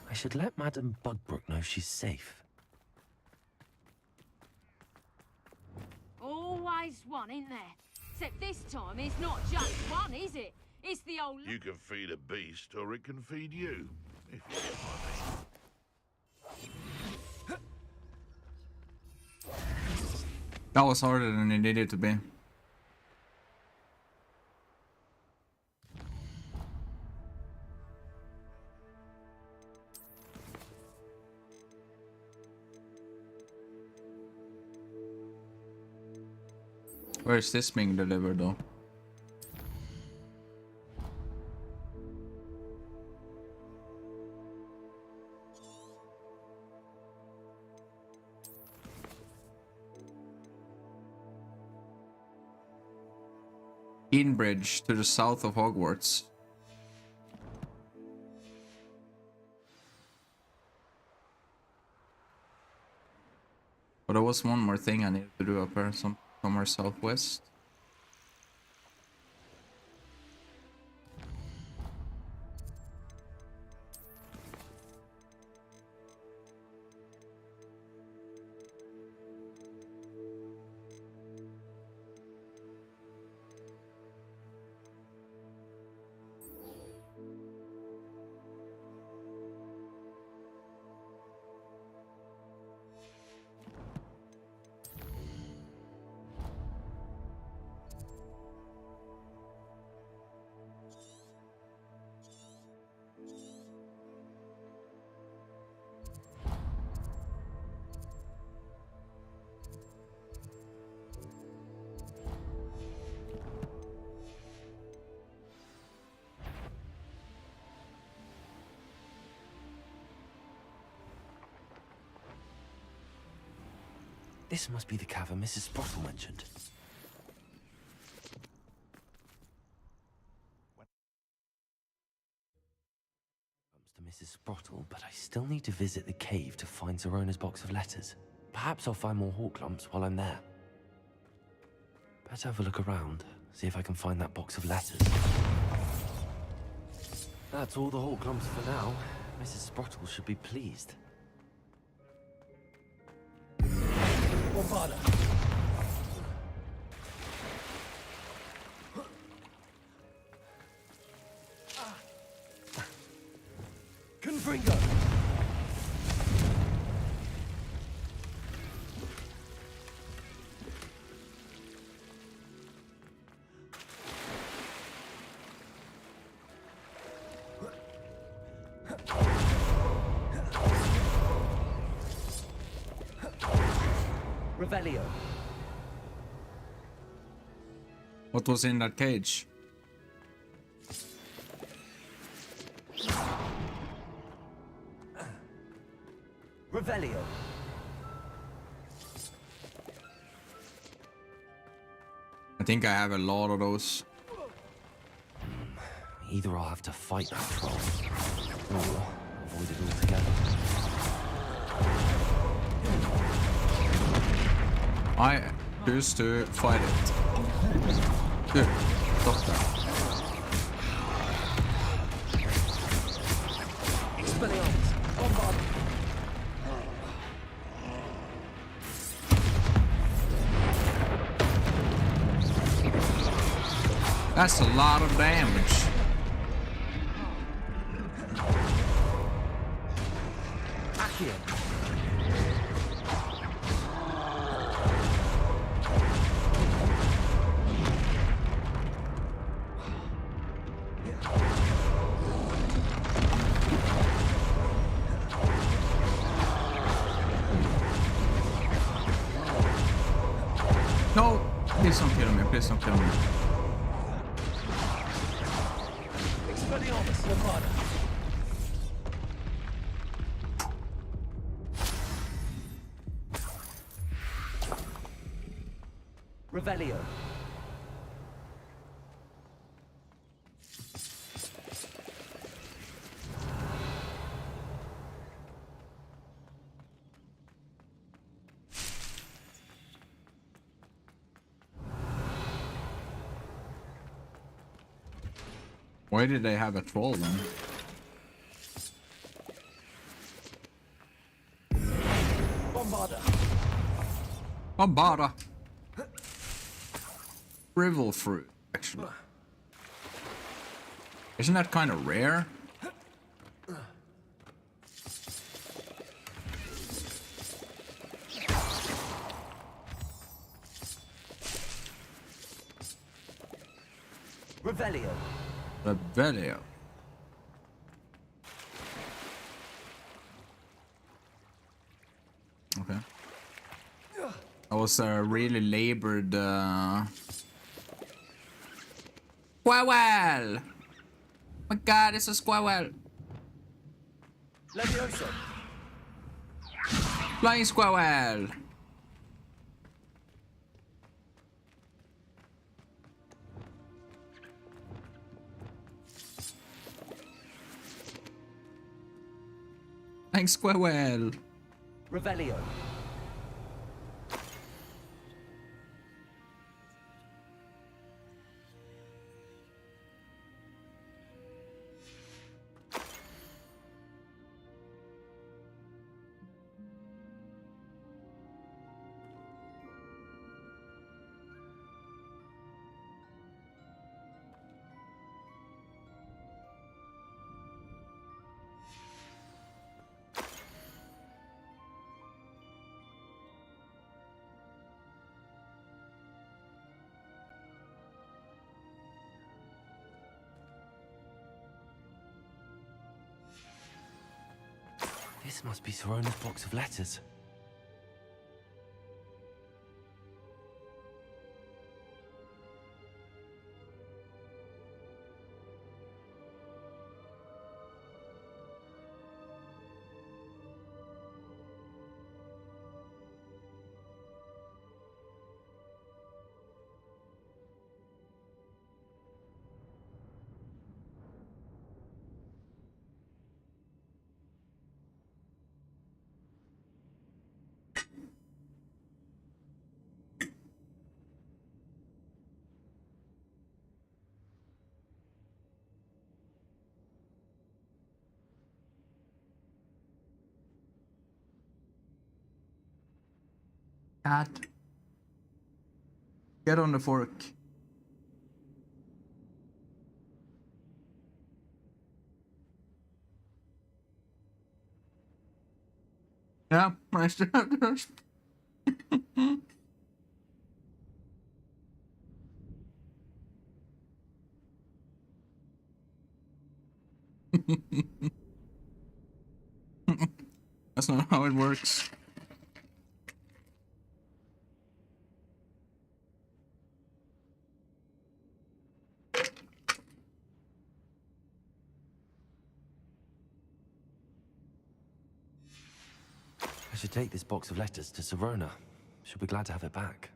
I should let Madame Bugbrook know she's safe. Always one, isn't there? Except this time it's not just one, is it? It's the old... You can feed a beast, or it can feed you, if you get my meaning. That was harder than it needed to be. Where is this being delivered though? Bridge to the south of Hogwarts. But there was one more thing I needed to do up here, somewhere southwest. This must be the cavern Mrs. Sprottle mentioned. Comes to Mrs. Sprottle, but I still need to visit the cave to find Zerona's box of letters. Perhaps I'll find more hawk lumps while I'm there. Better have a look around, see if I can find that box of letters. That's all the hawk lumps for now. Mrs. Sprottle should be pleased. Bombarda. Confringo. Revelio. What was in that cage? Revelio. I think I have a lot of those. Either I'll have to fight that troll, or avoid it altogether. I choose to fight it. Good. Stop that. Expelliarmus. Bombard. That's a lot of damage. Accio. No! Please don't kill me, please don't kill me. Expelliarmus. Bombarda. Revelio. Why did they have a troll then? Bombarder. Bombarder. Rival fruit, actually. Isn't that kind of rare? Revelio. Revelio. Okay. That was a really labored squirrel! My god, it's a squirrel! Levioso. Flying squirrel! Flying squirrel! Revelio. This must be Sorona's box of letters. Cat. Get on the fork. Yeah, nice to have this. That's not how it works. I should take this box of letters to Sorona. She'll be glad to have it back.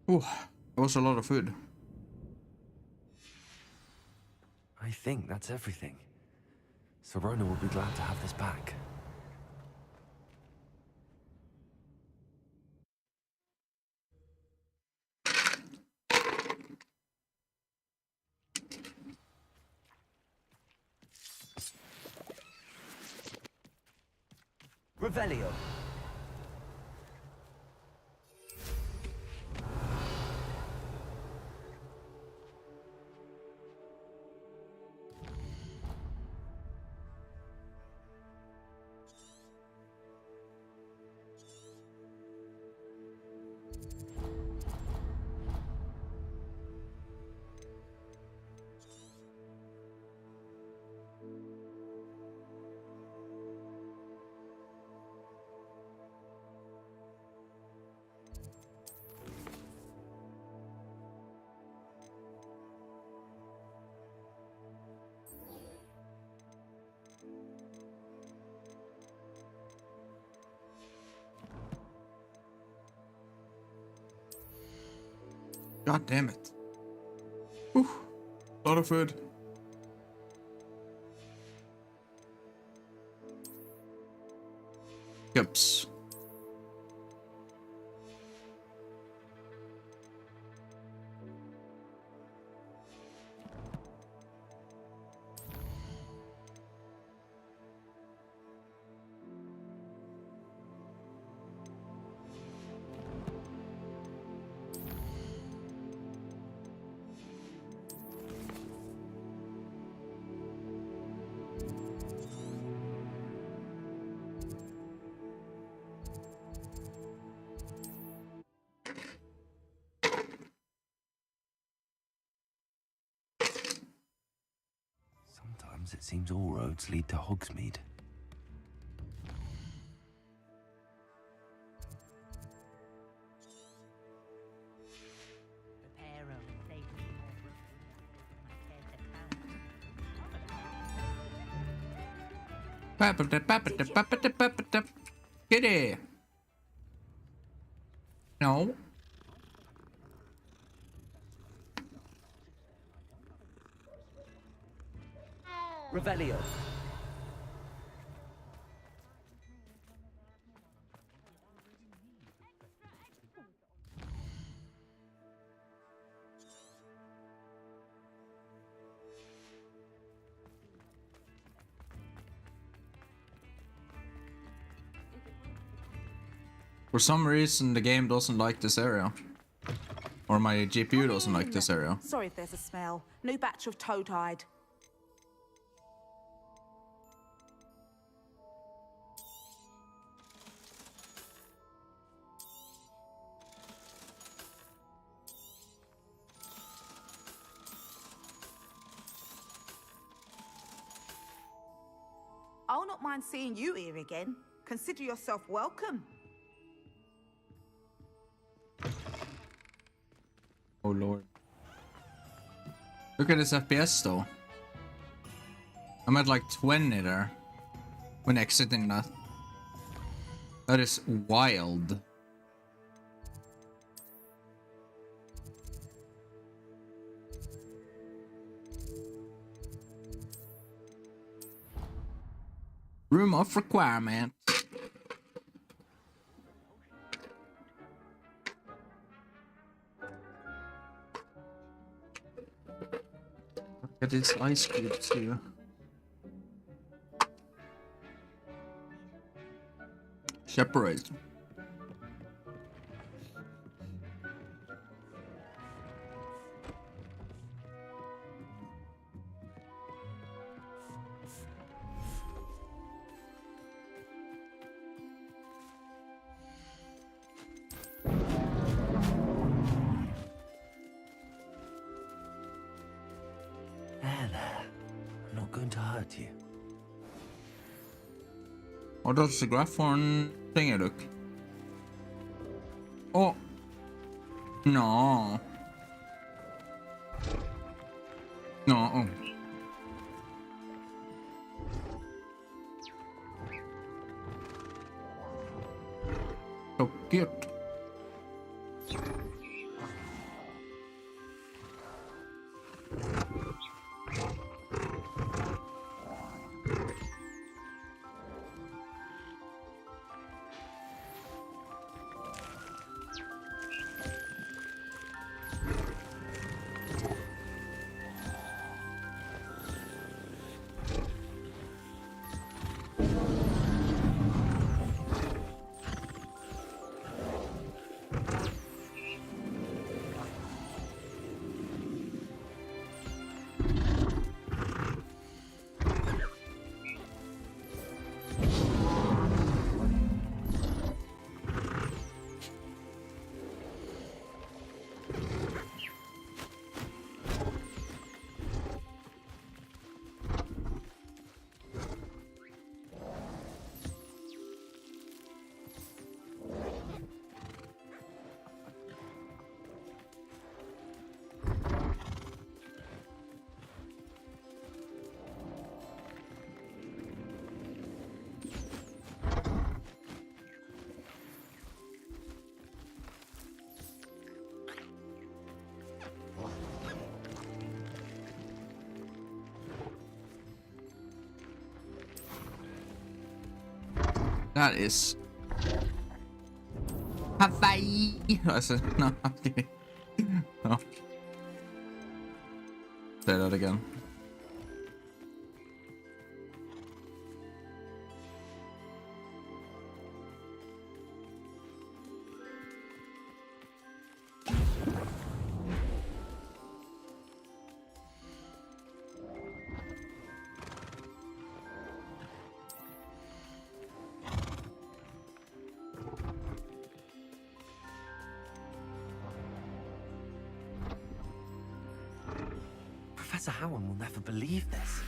Ooh, that was a lot of food. I think that's everything. Sorona will be glad to have this back. Revelio. God damn it. Whew. A lot of food. Cups. Sometimes it seems all roads lead to Hogsmeade. Kitty. No. Revelio. For some reason, the game doesn't like this area. Or my GPU doesn't like this area. Sorry if there's a smell. New batch of toad-hide. I'll not mind seeing you here again. Consider yourself welcome. Oh lord. Look at this FPS though. I'm at like 20 there when exiting that. That is wild. Room of requirement. Look at these ice cubes here. Separate. I'm not going to hurt you. What does the Graphorn thingy look? Oh. No. No. Oh. So cute. That is Hawaii. I said no. I'm kidding. No. Say that again. Professor Howard will never believe this.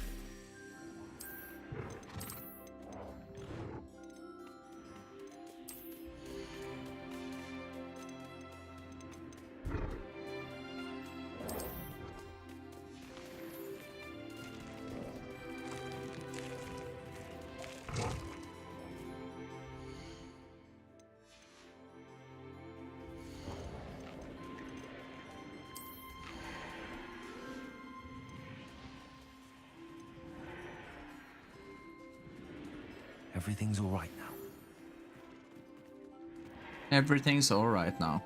Everything's all right now. Everything's all right now.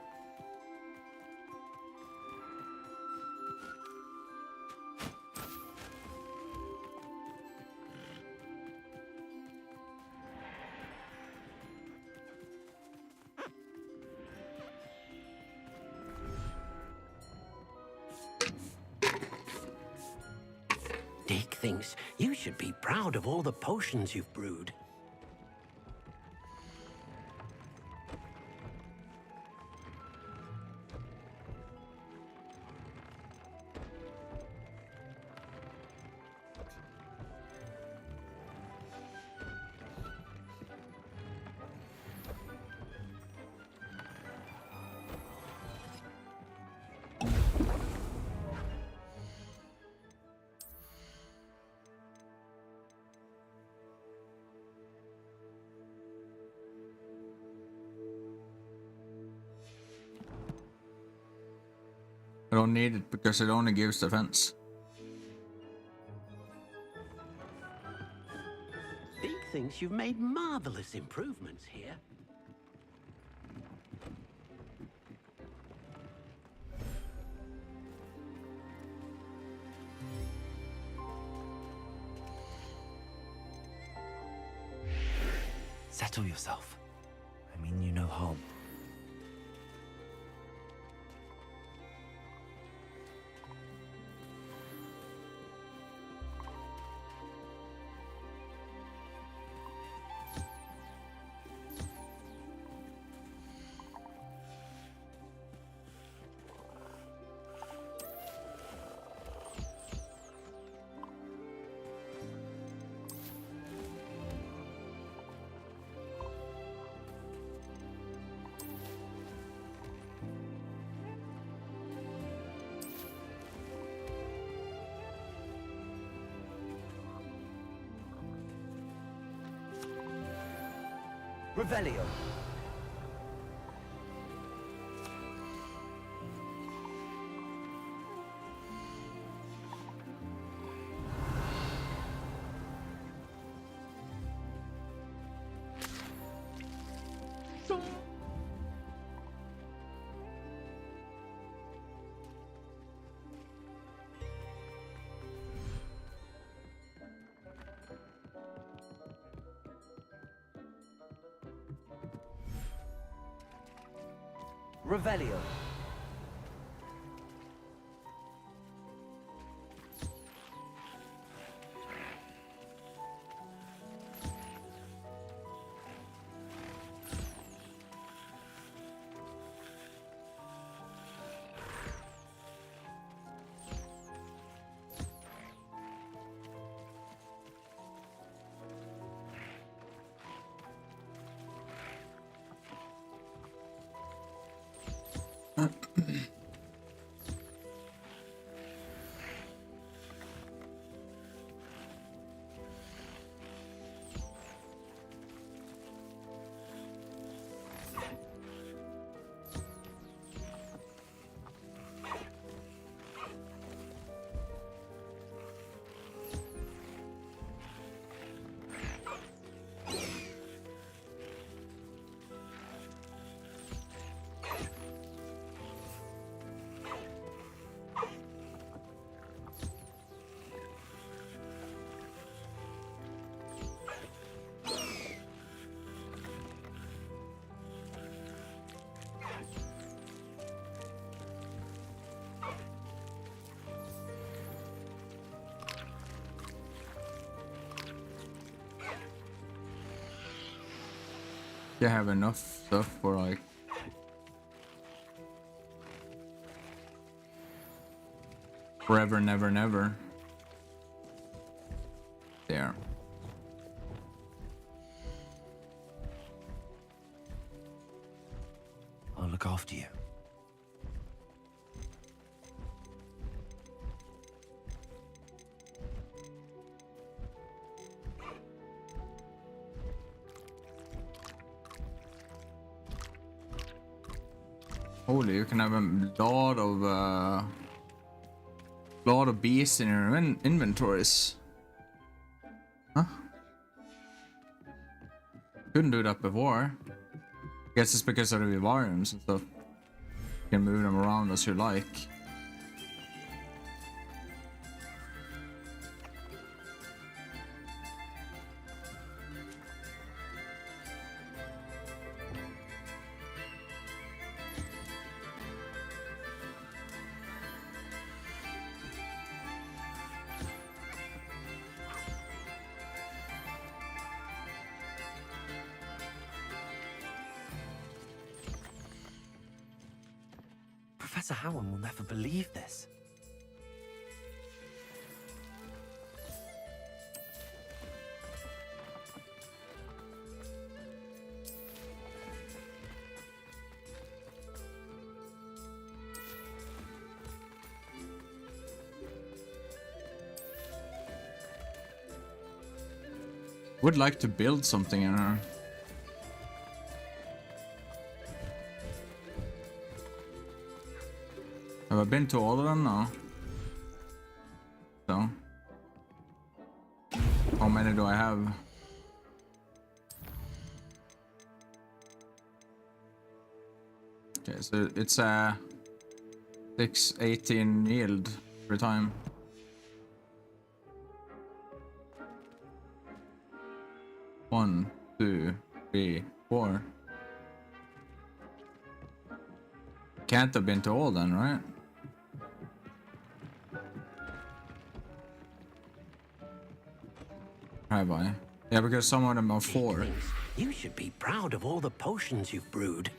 Dick thinks you should be proud of all the potions you've brewed. I don't need it because it only gives defense. Dick thinks you've made marvelous improvements here. Settle yourself. I mean you no harm. Revelio. Revelio. You have enough stuff for like forever, never, never. There. I'll look after you. Holy, you can have a lot of beasts in your inventories. Huh? Couldn't do that before. Guess it's because of the vivariums and stuff. You can move them around as you like. Professor Howard will never believe this. Would like to build something in her. Have I been to all of them now? So, how many do I have? Okay, so it's a 618 yield every time. One, two, three, four. Can't have been to all then, right? Have I? Yeah, because some of them are 4. You should be proud of all the potions you've brewed.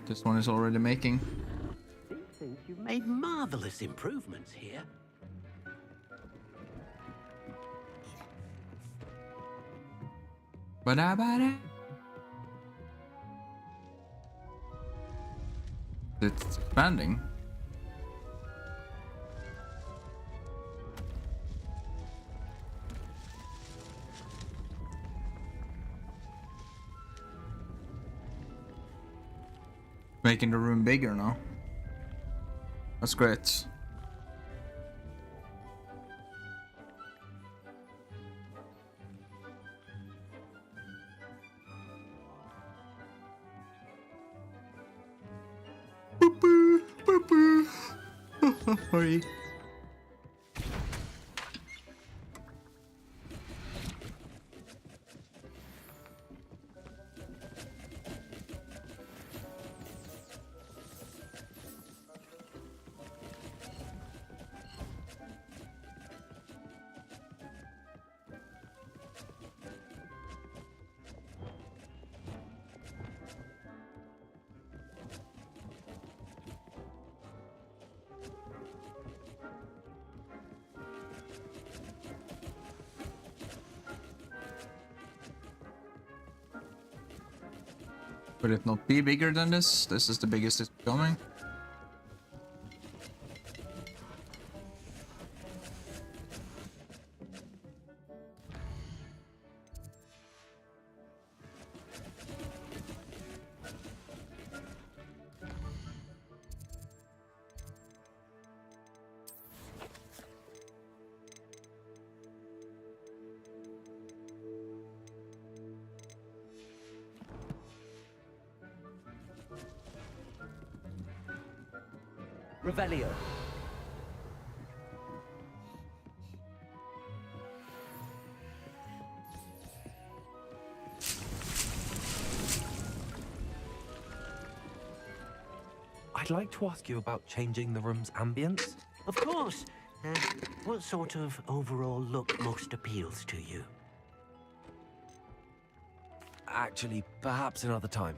This one is already making. You've made marvelous improvements here. Ba-da-ba-da. It's expanding. Making the room bigger now. That's great. Sorry. Could it not be bigger than this? This is the biggest it's becoming. Revelio. I'd like to ask you about changing the room's ambience. Of course. What sort of overall look most appeals to you? Actually, perhaps another time.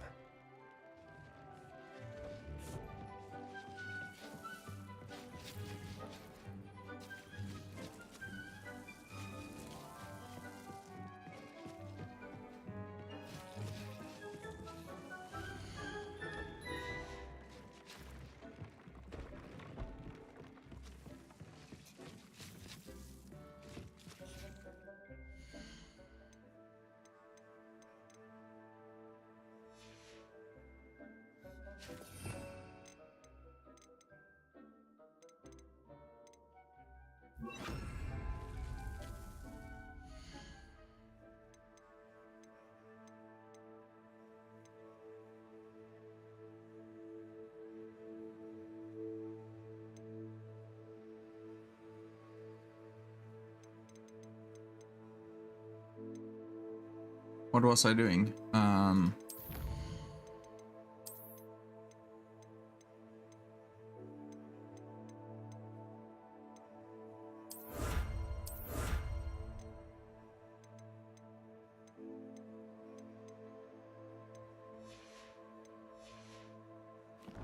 What was I doing? I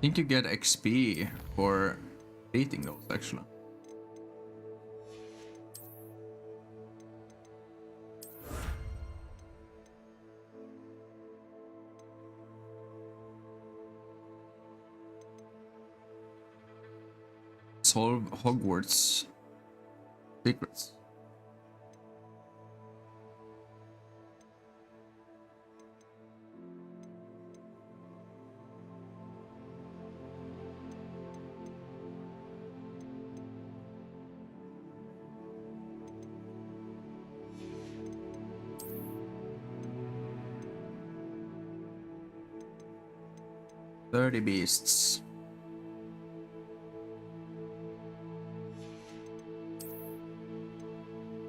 think you get XP for beating those actually. Solve Hogwarts secrets. "30 beasts.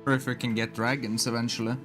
Or if we can get dragons eventually.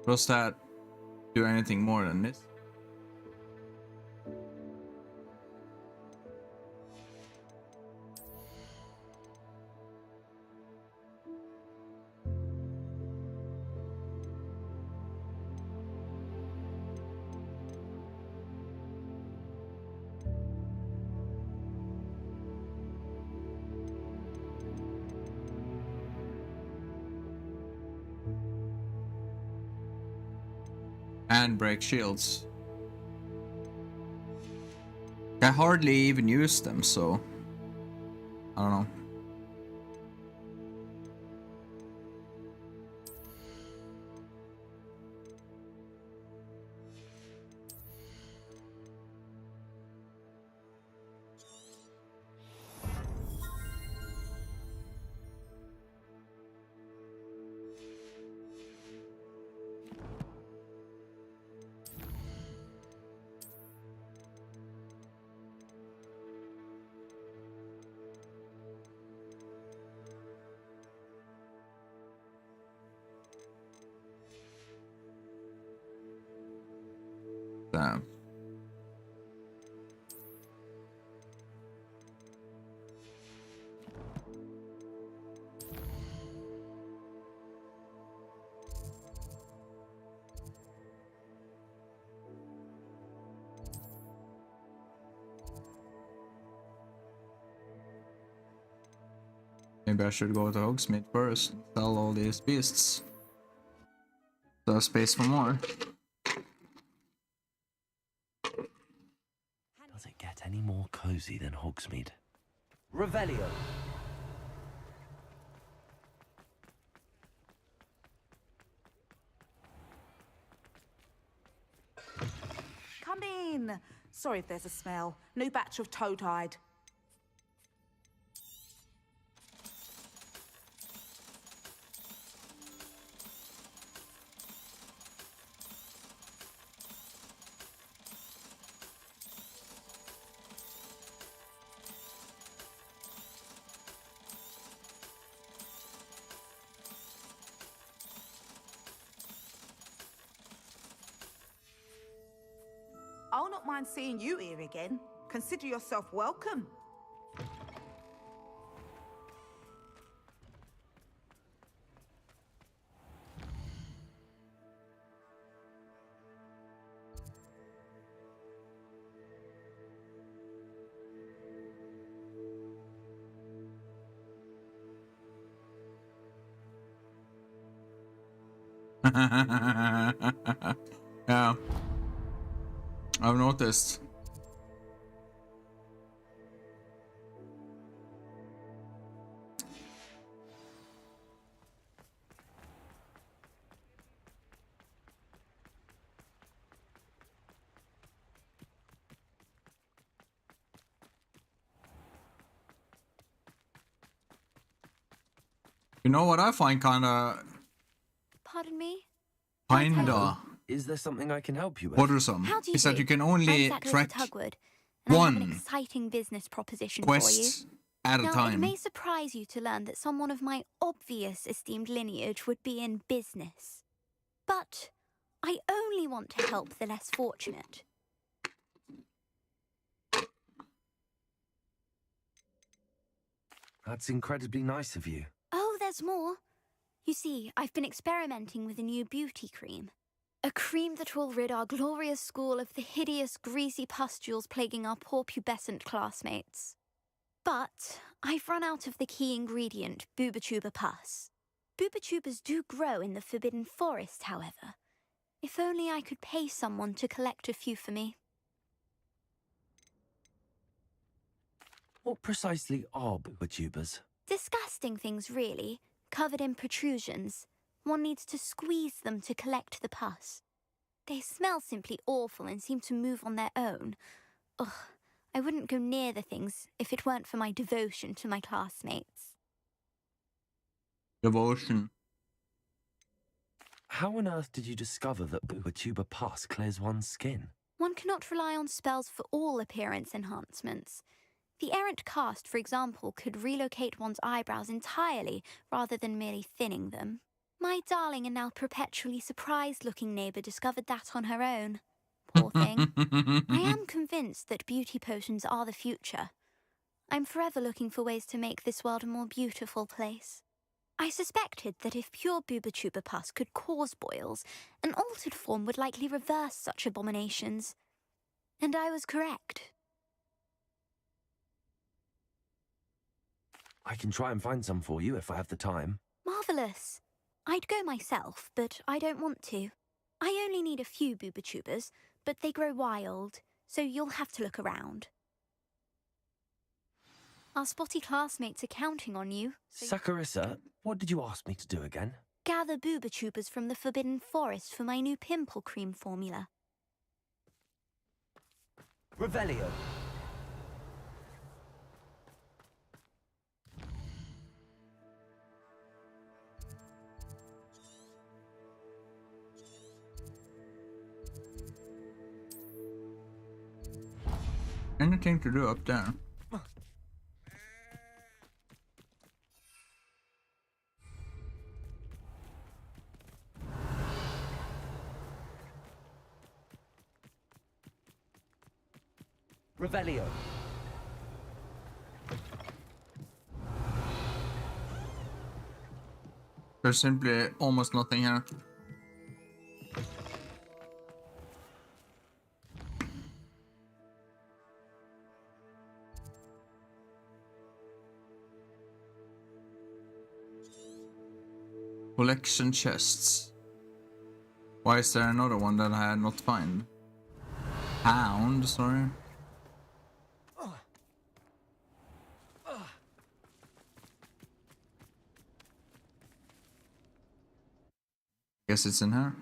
Does that do anything more than this? And break shields. I hardly even use them, so I don't know. Damn. Maybe I should go to Hogsmeade first and sell all these beasts. So I have space for more. Does it get any more cozy than Hogsmeade? Revelio. Come in. Sorry if there's a smell. New batch of toad-hide. I'll not mind seeing you here again. Consider yourself welcome. Yeah. I've noticed. You know what I find kinda Pardon me? Is there something I can help you with? bothersome How do you is that do? you can I'm only Zachary track Tugwood, and I have an one exciting business proposition quest for you. at a Now, it time. may surprise you to learn that someone of my obvious esteemed lineage would be in business. But I only want to help the less fortunate. That's incredibly nice of you. Oh, there's more. You see, I've been experimenting with a new beauty cream. A cream that will rid our glorious school of the hideous, greasy pustules plaguing our poor pubescent classmates. But I've run out of the key ingredient, Booba-tuber pus. Booba-tubers do grow in the Forbidden Forest, however. If only I could pay someone to collect a few for me. What precisely are booba-tubers? Disgusting things, really, covered in protrusions. One needs to squeeze them to collect the pus. They smell simply awful and seem to move on their own. Ugh, I wouldn't go near the things if it weren't for my devotion to my classmates. Devotion. How on earth did you discover that booba-tuber pus clears one's skin? One cannot rely on spells for all appearance enhancements. The errant cast, for example, could relocate one's eyebrows entirely rather than merely thinning them. My darling and now perpetually surprised-looking neighbour discovered that on her own. Poor thing. I am convinced that beauty potions are the future. I'm forever looking for ways to make this world a more beautiful place. I suspected that if pure booba-tuber pus could cause boils, an altered form would likely reverse such abominations. And I was correct. I can try and find some for you if I have the time. Marvellous. I'd go myself, but I don't want to. I only need a few booba-tubers, but they grow wild, so you'll have to look around. Our spotty classmates are counting on you. Saccharissa, what did you ask me to do again? Gather booba-tubers from the Forbidden Forest for my new pimple cream formula. Revelio. Anything to do up there? Revelio. There's simply almost nothing here. Collection chests. Why is there another one that I had not find? Hound, sorry. Guess it's in here.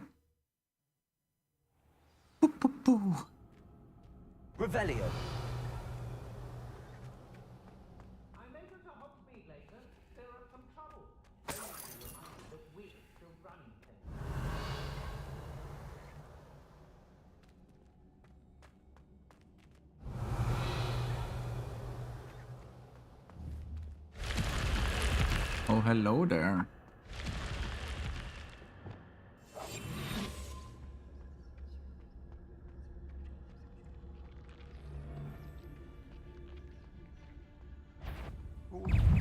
Revelio. I'm able to hop speed later. There are some trouble. But we're still running things. Oh, hello there.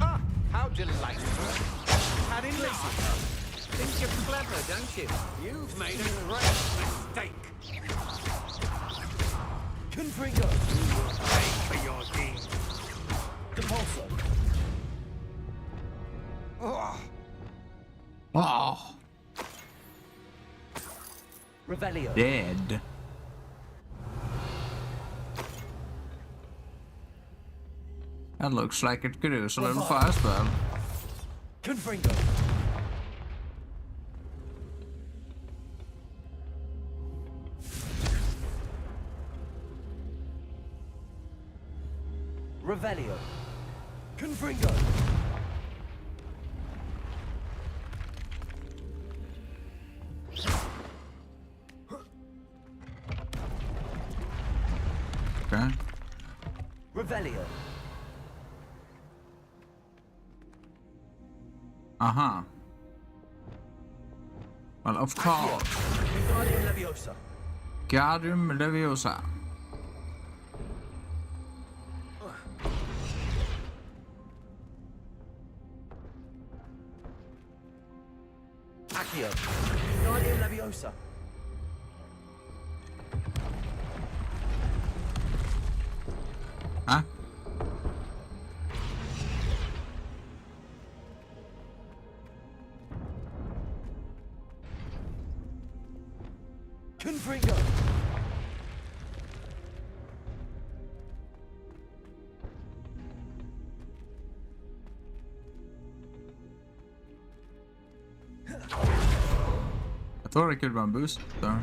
Ah, how delightful. Had it listen. Think you're clever, don't you? You've made a great mistake. Confringo. You will pay for your deeds. Compulso. Oh. Revelio. Dead. That looks like it could use a little fast spell. Confringo. Revelio. Confringo. Okay. Revelio. Uh-huh. Well, of course. Guardian Leviosa. Guardian Leviosa. Accio. Guardian Leviosa. Huh? Confringo. I thought I could run boost, so.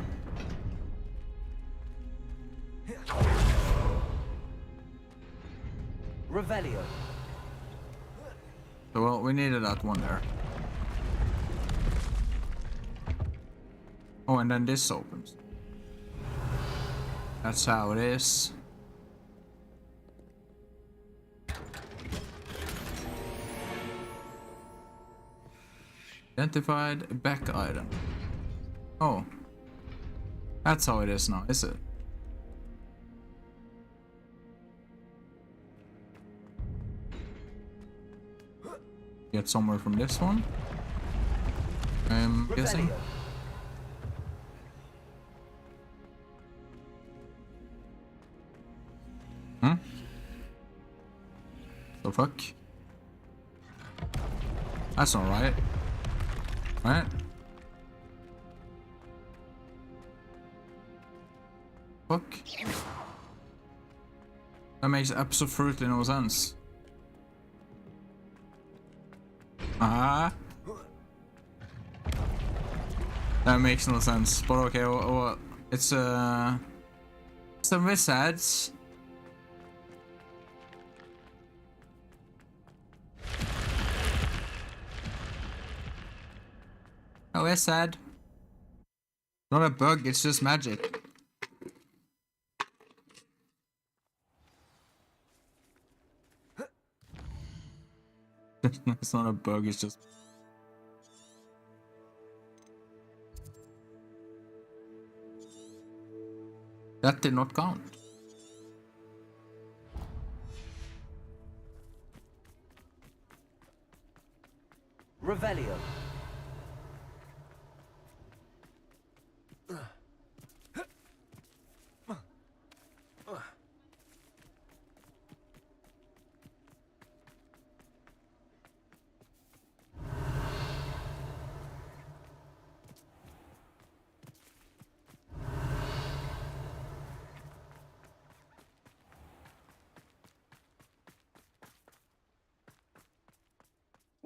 Revelio. So, well, we needed that one there. Oh, and then this opens. That's how it is. Identified back item. Oh. That's how it is now, is it? Get somewhere from this one. I'm guessing. Hmm? The fuck? That's not right. Right? Fuck. That makes absolutely no sense. Ah. That makes no sense. But okay, well, it's some wizards. Oh, it's sad. Not a bug, it's just magic. It's not a bug, it's just... That did not count. Revelio.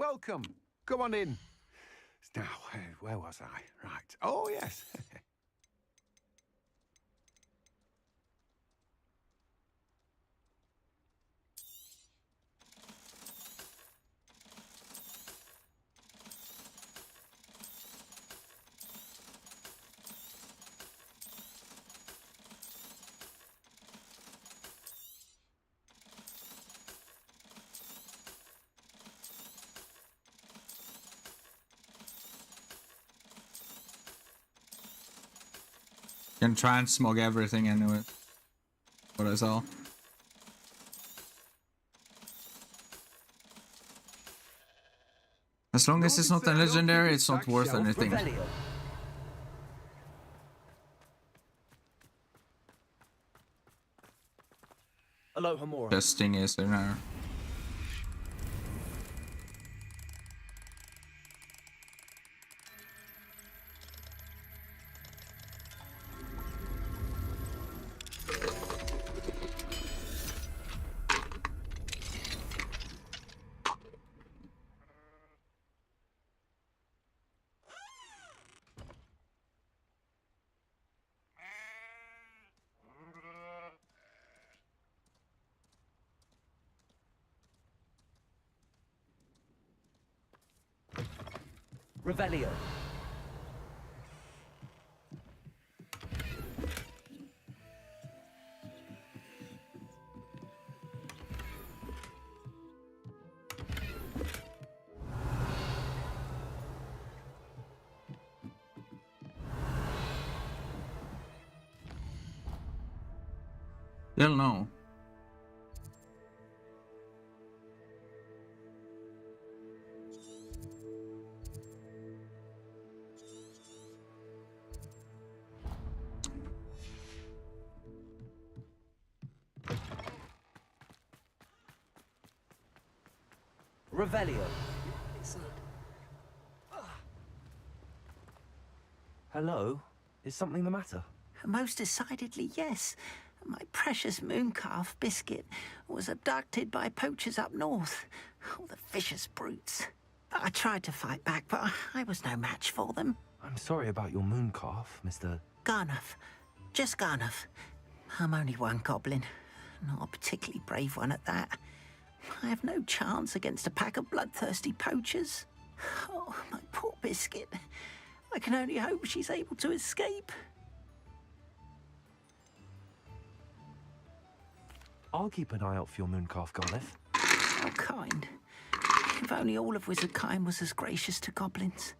welcome. Come on in. Now, where was I? Right. Oh, yes. Can try and smog everything anyway. What I saw. As long as it's not a legendary, it's not worth anything. Alohomora. Best thing is in there. Revelio. They'll know. Revelio. Hello? Is something the matter? Most decidedly, yes. My precious mooncalf, Biscuit, was abducted by poachers up north. Oh, the vicious brutes. I tried to fight back, but I was no match for them. I'm sorry about your mooncalf, Mr. Garnuff. Just Garnuff. I'm only one goblin. Not a particularly brave one at that. I have no chance against a pack of bloodthirsty poachers. Oh, my poor Biscuit. I can only hope she's able to escape. I'll keep an eye out for your mooncalf, Gareth. How kind. If only all of Wizardkind was as gracious to goblins.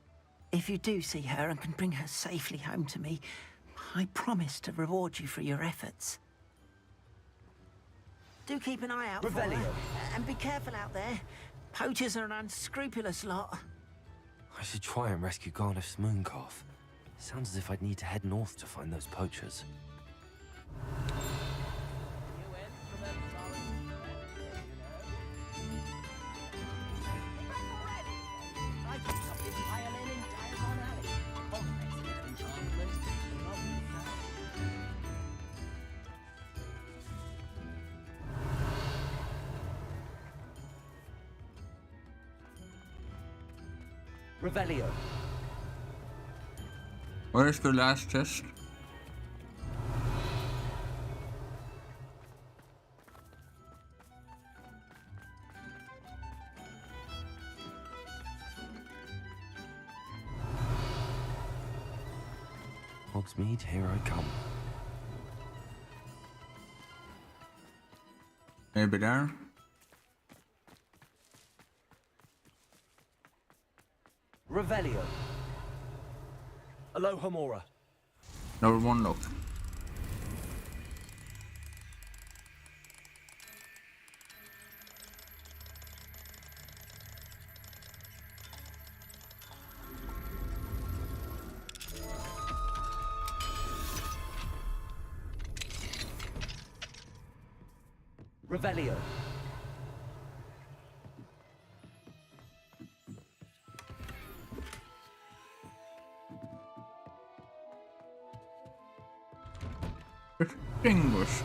If you do see her and can bring her safely home to me, I promise to reward you for your efforts. Do keep an eye out for her. And be careful out there. Poachers are an unscrupulous lot. I should try and rescue Garneth's mooncalf. Sounds as if I'd need to head north to find those poachers. Revelio. Where's the last chest? Hogsmeade, here I come. Maybe there. Revelio. Alohomora. Number one look. Revelio. English.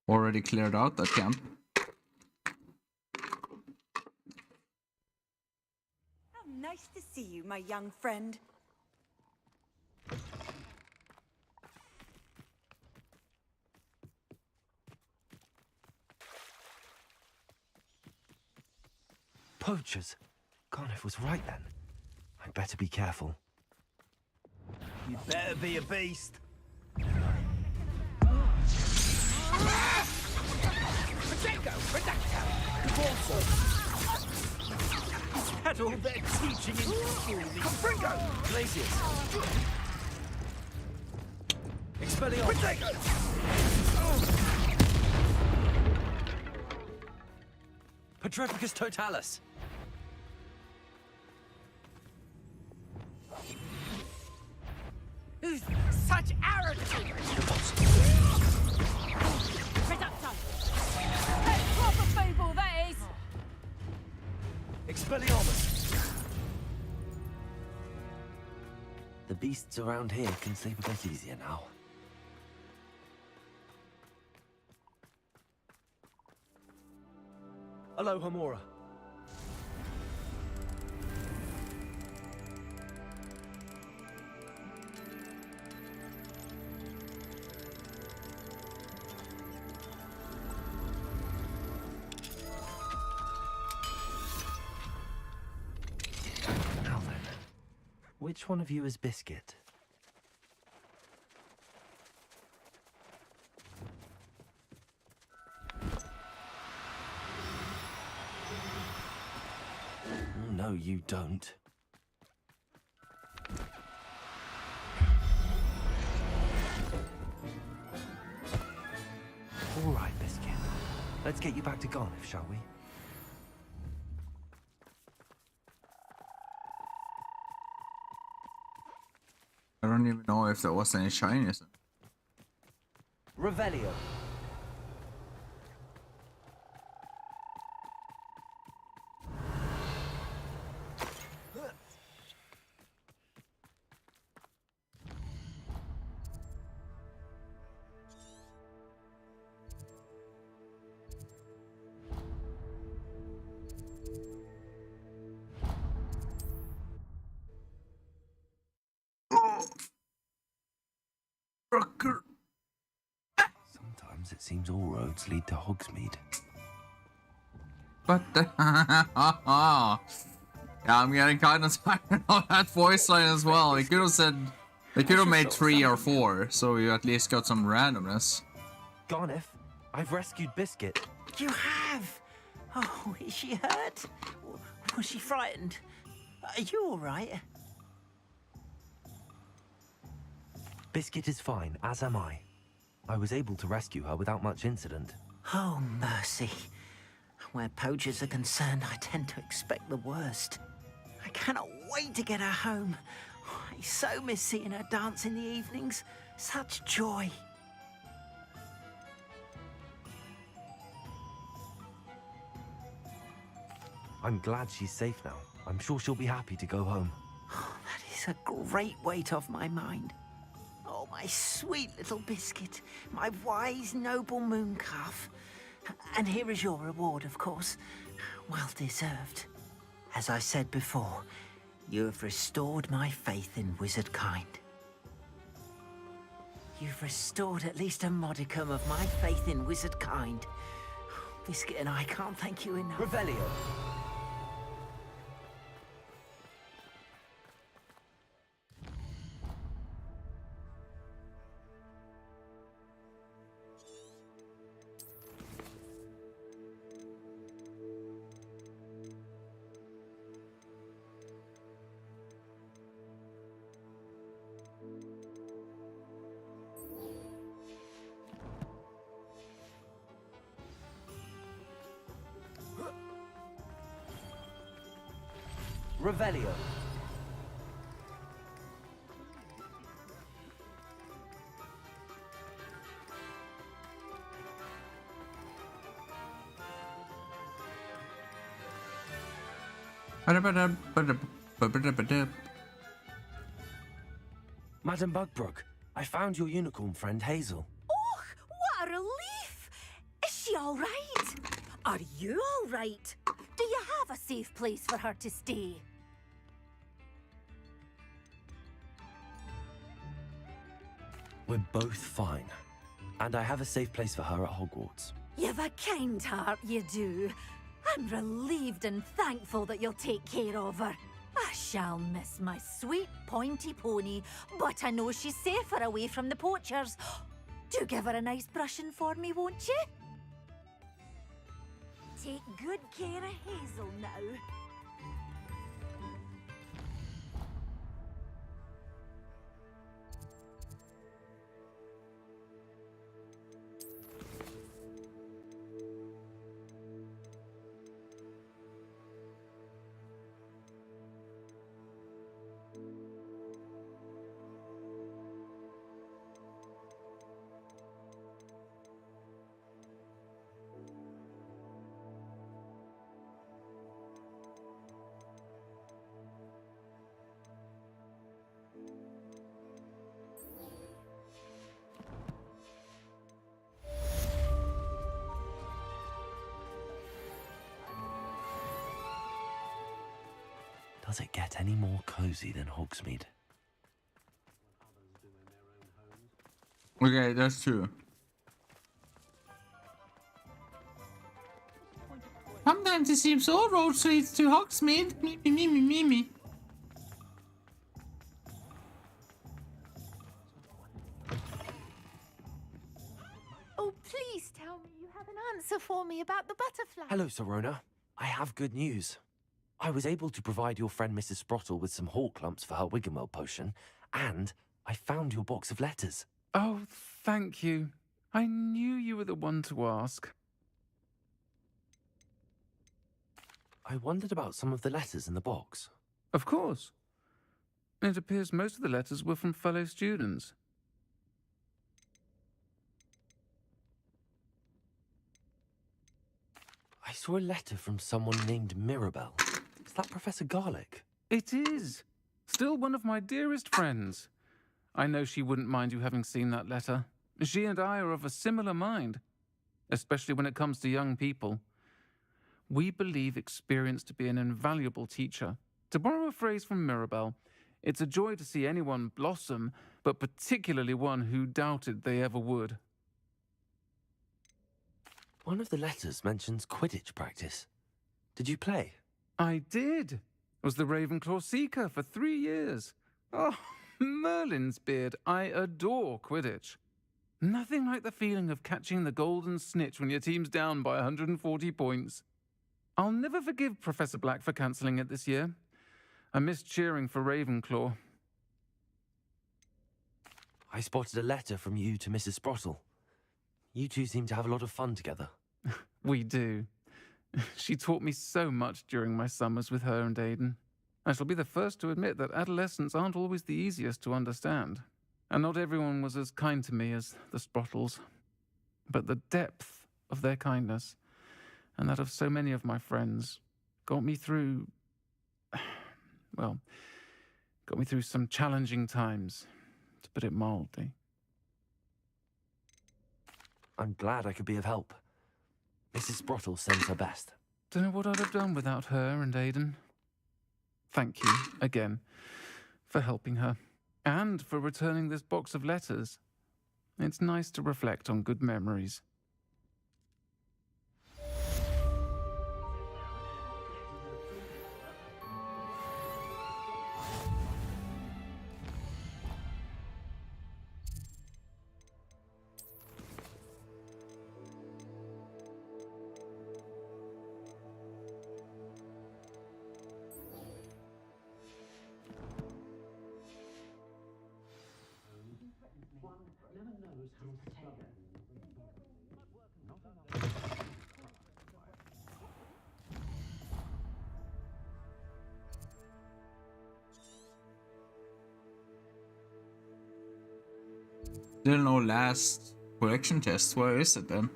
already cleared out that camp. How nice to see you, my young friend. Poachers? Garniff was right then. I'd better be careful. You better be a beast. Potato! Potato! Had all their teaching in school. Confringo! Glacius! Expelliarmus! Potato! Petrificus totalis! Such arrogance! Reducto! That's proper feeble, that is! Expelliarmus! The beasts around here can sleep a bit easier now. Aloha Mora. Now then, which one of you is Biscuit? No, you don't. All right, Biscuit. Let's get you back to Garniff, shall we? I don't even know if there was any shinies. Revelio. Sometimes it seems all roads lead to Hogsmeade. But yeah, I'm getting kind of tired of that voice line as well. They could have said, they could have made 3 or 4, so you at least got some randomness. Garniff, I've rescued Biscuit. You have? Oh, is she hurt? Was she frightened? Are you all right? Biscuit is fine, as am I. I was able to rescue her without much incident. Oh, mercy. Where poachers are concerned, I tend to expect the worst. I cannot wait to get her home. I so miss seeing her dance in the evenings. Such joy. I'm glad she's safe now. I'm sure she'll be happy to go home. Oh, that is a great weight off my mind. Oh, my sweet little Biscuit, my wise, noble moon calf. And here is your reward, of course. Well deserved. As I said before, you have restored my faith in wizard kind. You've restored at least a modicum of my faith in wizard kind. Biscuit and I can't thank you enough. Revelio. Revelio. Madam Bugbrook, I found your unicorn friend Hazel. Oh, what a relief! all right? Are you all right? Do you have a safe place for her to stay? We're both fine. And I have a safe place for her at Hogwarts. You've a kind heart, you do. I'm relieved and thankful that you'll take care of her. I shall miss my sweet pointy pony, but I know she's safer away from the poachers. Do give her a nice brushing for me, won't you? Take good care of Hazel now. Does it get any more cozy than Hogsmeade? Okay, that's true. Sometimes it seems all roads lead to Hogsmeade. Me. Oh, please tell me you have an answer for me about the butterfly. Hello, Serona. I have good news. I was able to provide your friend Mrs. Sprottle with some hawk lumps for her Wiggenweld potion, and I found your box of letters. Oh, thank you. I knew you were the one to ask. I wondered about some of the letters in the box. Of course. It appears most of the letters were from fellow students. I saw a letter from someone named Mirabelle. Is that Professor Garlick? It is. Still one of my dearest friends. I know she wouldn't mind you having seen that letter. She and I are of a similar mind, especially when it comes to young people. We believe experience to be an invaluable teacher. To borrow a phrase from Mirabelle, it's a joy to see anyone blossom, but particularly one who doubted they ever would. One of the letters mentions Quidditch practice. Did you play? I did. Was the Ravenclaw Seeker for 3 years. Oh, Merlin's beard. I adore Quidditch. Nothing like the feeling of catching the golden snitch when your team's down by 140 points. I'll never forgive Professor Black for cancelling it this year. I missed cheering for Ravenclaw. I spotted a letter from you to Mrs. Sprottle. You two seem to have a lot of fun together. We do. She taught me so much during my summers with her and Aidan. I shall be the first to admit that adolescents aren't always the easiest to understand. And not everyone was as kind to me as the Sprottles. But the depth of their kindness, and that of so many of my friends, got me through... well, got me through some challenging times, to put it mildly. I'm glad I could be of help. Mrs. Sprottle sends her best. Don't know what I'd have done without her and Aidan. Thank you, again, for helping her, and for returning this box of letters. It's nice to reflect on good memories. Still no last correction test. Where is it then?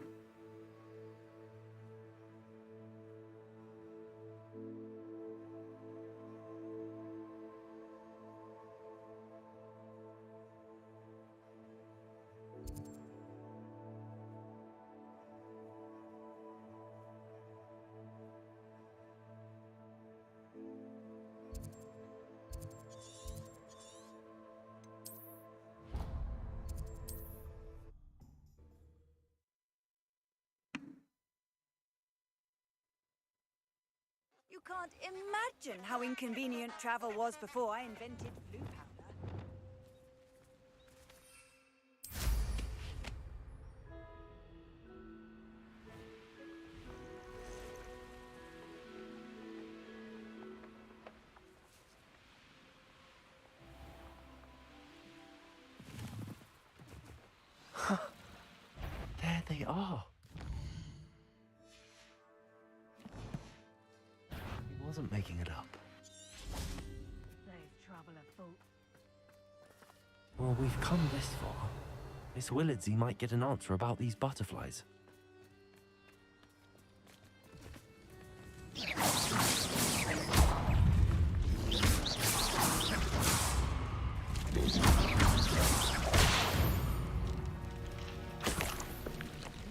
You can't imagine how inconvenient travel was before I invented blue powder. There they are. He wasn't making it up. There's trouble afoot. Well, we've come this far. Miss Willardsey might get an answer about these butterflies.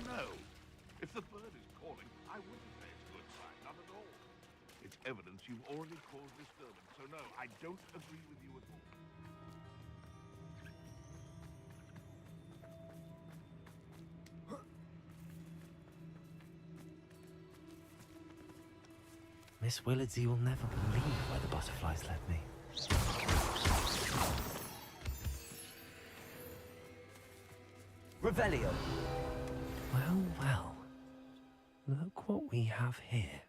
No. If the bird is calling, I wouldn't say it's a good sign, not at all. It's evidence you've already caused disturbance, so no, I don't agree with you at all. Miss Willardsey will never believe where the butterflies led me. Revelio. Well, well. Look what we have here.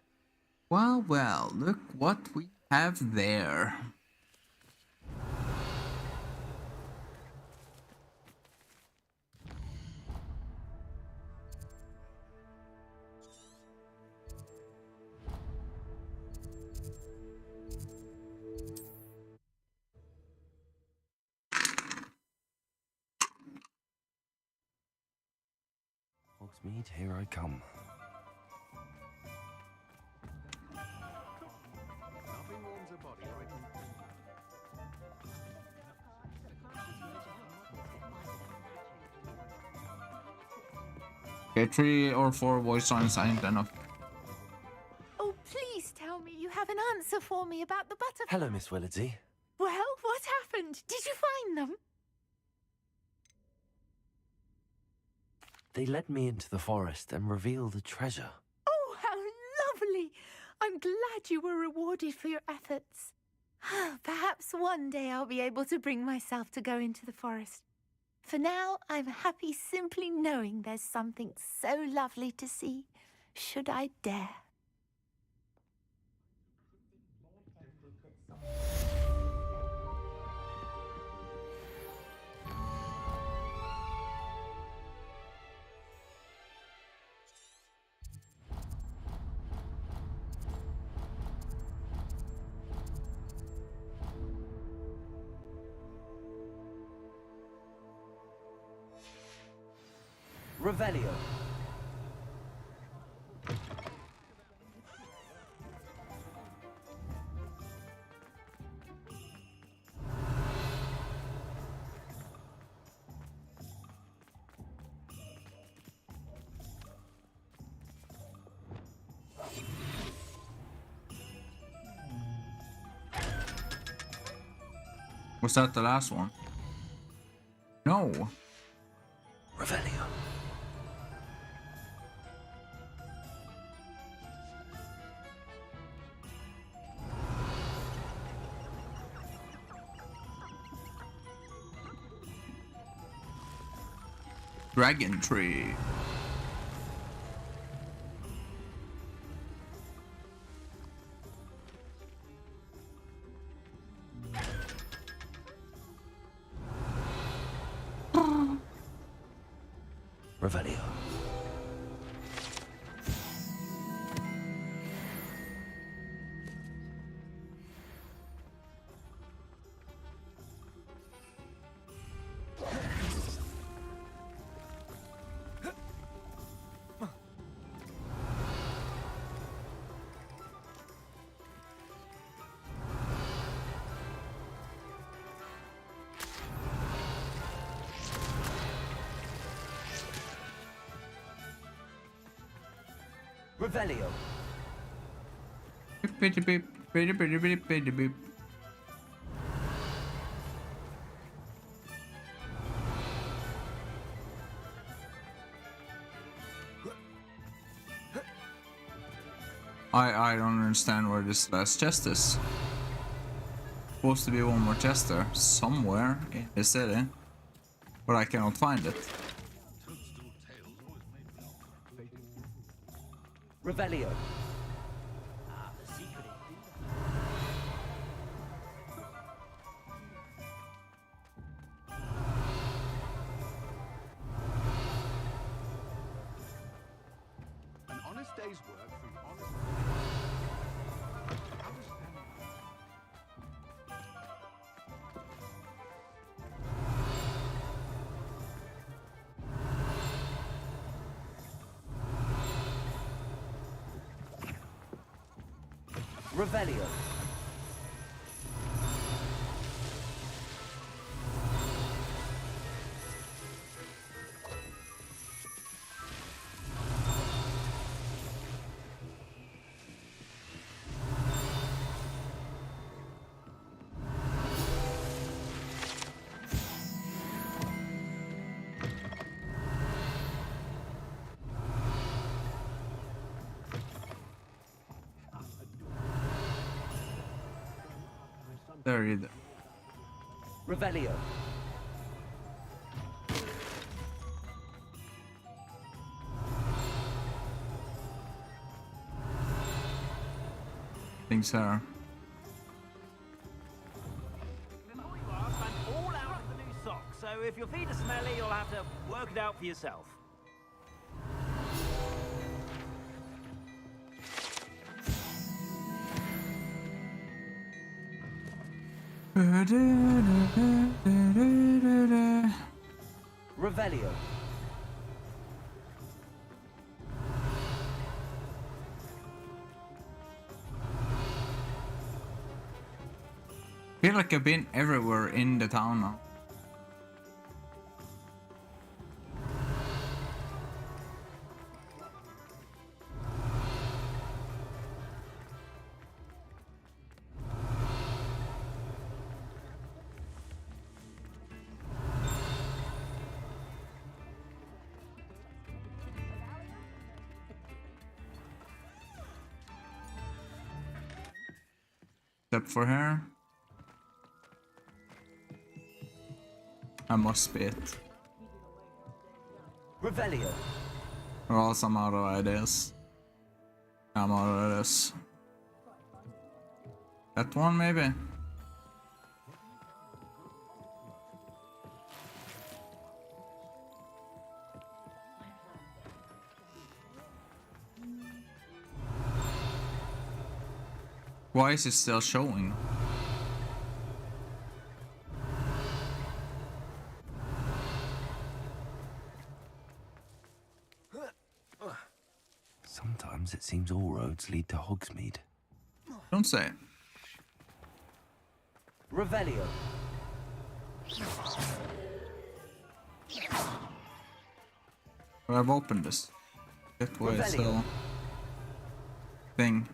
Well, well, look what we have there. Hogsmeade, here I come. Nothing warms a body like Okay, 3 or 4 voice signs ain't enough. Oh, please tell me you have an answer for me about the butterfly. Hello, Miss Willardsey. Well, what happened? Did you find them? They led me into the forest and revealed a treasure. Oh, how lovely! I'm glad you were rewarded for your efforts. Perhaps one day I'll be able to bring myself to go into the forest. For now, I'm happy simply knowing there's something so lovely to see, should I dare. Revelio. Was that the last one? No. Revelio. Dragon Tree. Revelio. Revelio. Beep, beep, beep, beep, beep, beep, beep. I don't understand where this last chest is. Supposed to be one more chest there, somewhere in the city, but I cannot find it. Revelio. An honest day's work from honest... Revelio. There you go. Revelio. Things are. Before you ask, I'm all out of the new socks, so if your feet are smelly, you'll have to work it out for yourself. Revelio. I feel like I've been everywhere in the town now. Except for her. I must be it. Revelio. Or else I'm out of ideas. I'm out of this. That one maybe? Why is it still showing? Sometimes it seems all roads lead to Hogsmeade. Don't say it. Revelio. Well, I've opened this. That way it's still thing.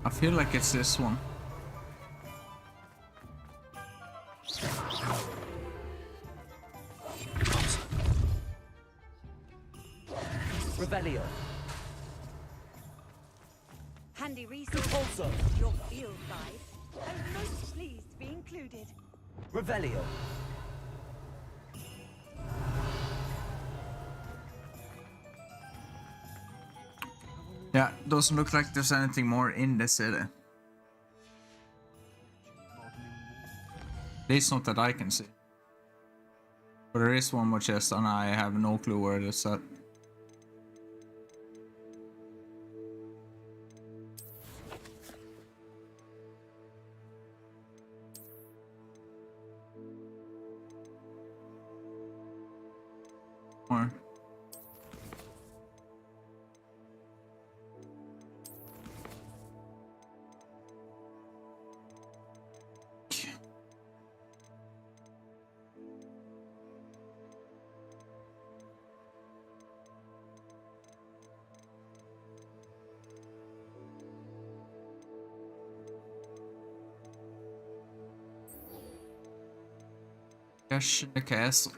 I feel like it's this one. Revelio. Handy resource. Also. Your field guide. I'm most pleased to be included. Revelio. Yeah, doesn't look like there's anything more in the city. At least not that I can see. But there is one more chest and I have no clue where it's at. More. Cash in the castle.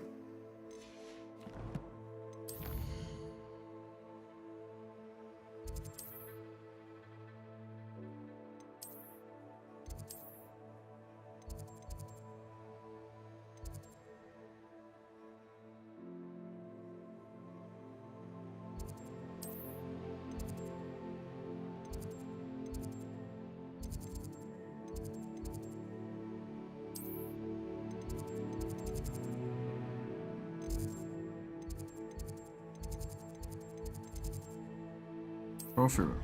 Trophy room.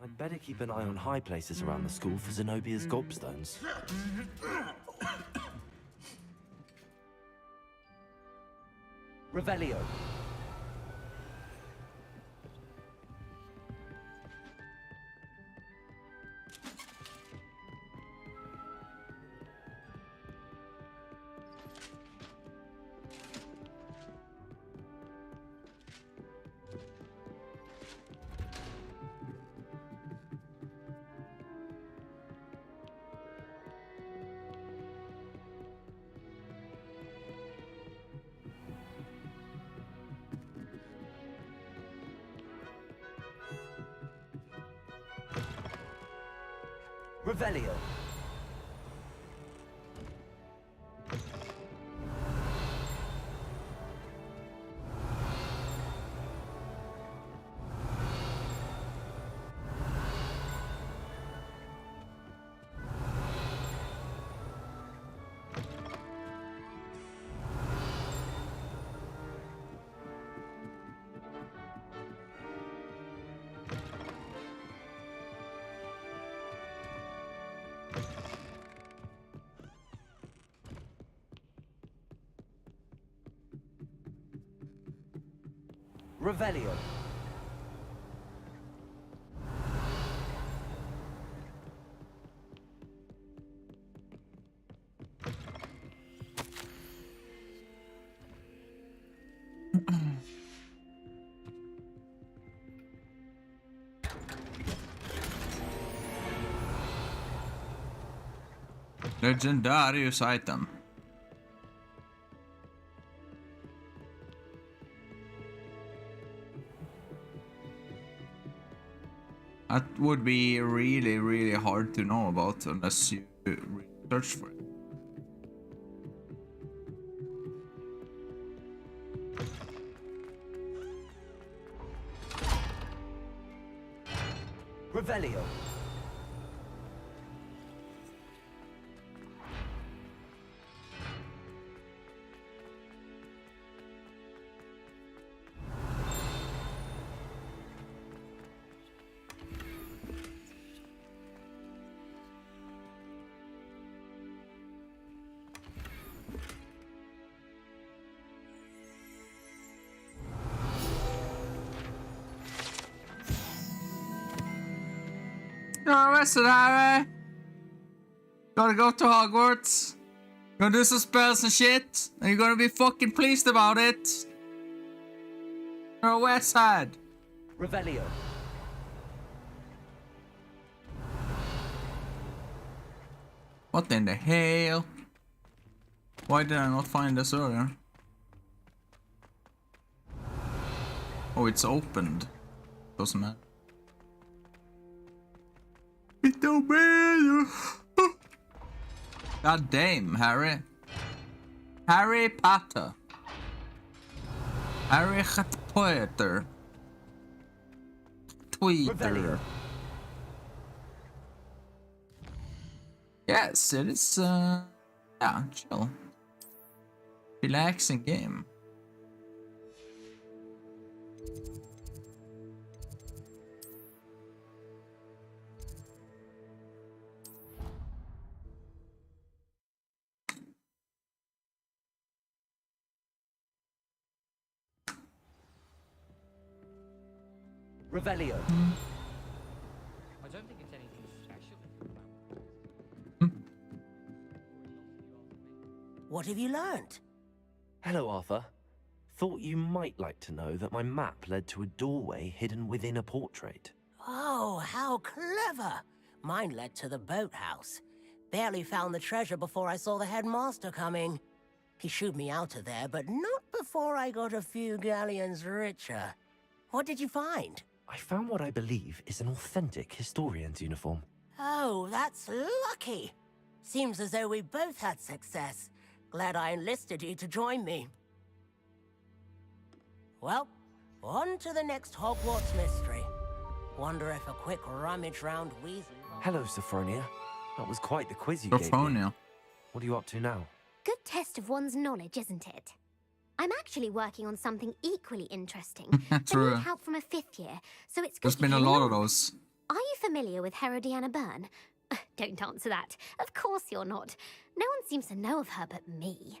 I'd better keep an eye on high places around the school for Zenobia's gobstones. Revelio. Revelio. Revelio. Legendarius item. That would be really, really hard to know about unless you search for it. Revelio. You're arrested, Harry. Gotta go to Hogwarts. Gonna do some spells and shit. And you're gonna be fucking pleased about it. You're a west side. Revelio. What in the hell? Why did I not find this earlier? Oh, it's opened. Doesn't matter. It don't matter. God damn, Harry. Harry Potter. Harry Potter. Twitter. Yes, it is, yeah, chill. Relaxing game. Revelio. I don't think it's anything special. What have you learnt? Hello, Arthur. Thought you might like to know that my map led to a doorway hidden within a portrait. Oh, how clever! Mine led to the boathouse. Barely found the treasure before I saw the headmaster coming. He shooed me out of there, but not before I got a few galleons richer. What did you find? I found what I believe is an authentic historian's uniform. Oh, that's lucky. Seems as though we both had success. Glad I enlisted you to join me. Well, on to the next Hogwarts mystery. Wonder if a quick rummage round Weasley... Hello, Sophronia. That was quite the quiz you gave me. Sophronia. What are you up to now? Good test of one's knowledge, isn't it? I'm actually working on something equally interesting. True. I need help from a 5th year, so it's good There's you been a came lot along. of those. Are you familiar with Herodiana Byrne? Don't answer that. Of course you're not. No one seems to know of her but me.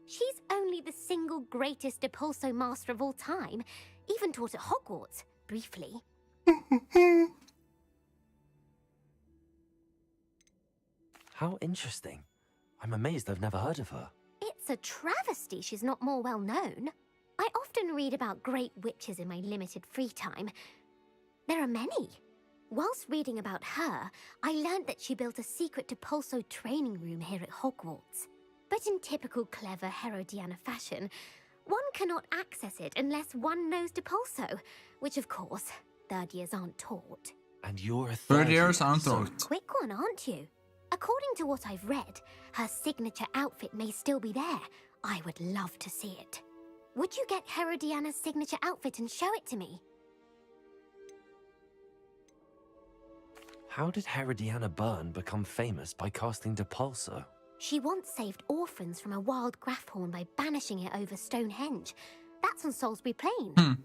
She's only the single greatest Depulso master of all time. Even taught at Hogwarts, briefly. How interesting. I'm amazed I've never heard of her. It's a travesty she's not more well known. I often read about great witches in my limited free time. There are many. Whilst reading about her, I learned that she built a secret Depulso training room here at Hogwarts. But in typical clever Herodiana fashion, one cannot access it unless one knows Depulso, which of course, 3rd years aren't taught. And you're a 3rd years aren't So taught. quick one, aren't you? According to what I've read, her signature outfit may still be there. I would love to see it. Would you get Herodiana's signature outfit and show it to me? How did Herodiana Byrne become famous by casting Depulso? She once saved orphans from a wild Grafhorn by banishing it over Stonehenge. That's on Salisbury Plain.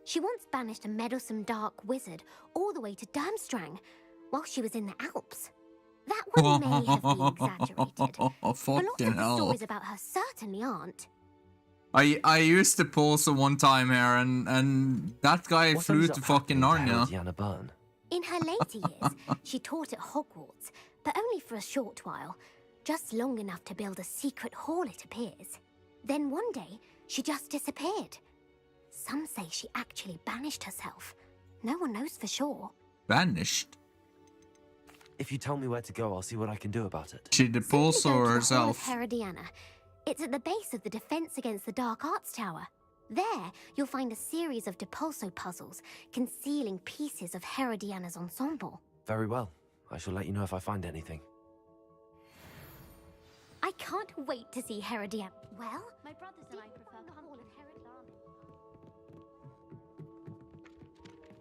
She once banished a meddlesome dark wizard all the way to Durmstrang while she was in the Alps. That one may have been exaggerated. But lots Fucking of the hell. stories about her certainly aren't. I used the Pulsar one time here, and that guy What flew ends to up fucking happening to Narnia. Herodiana Byrne? In her later years, she taught at Hogwarts, but only for a short while. Just long enough to build a secret hall, it appears. Then one day, she just disappeared. Some say she actually banished herself. No one knows for sure. Vanished. If you tell me where to go, I'll see what I can do about it. She the Simply go to Pulsar the Hall of herself. Herodiana. It's at the base of the Defense Against the Dark Arts Tower. There, you'll find a series of Depulso puzzles concealing pieces of Herodiana's ensemble. Very well. I shall let you know if I find anything. I can't wait to see Herodiana. Well, my brothers and I prefer the Hall of Herodiana.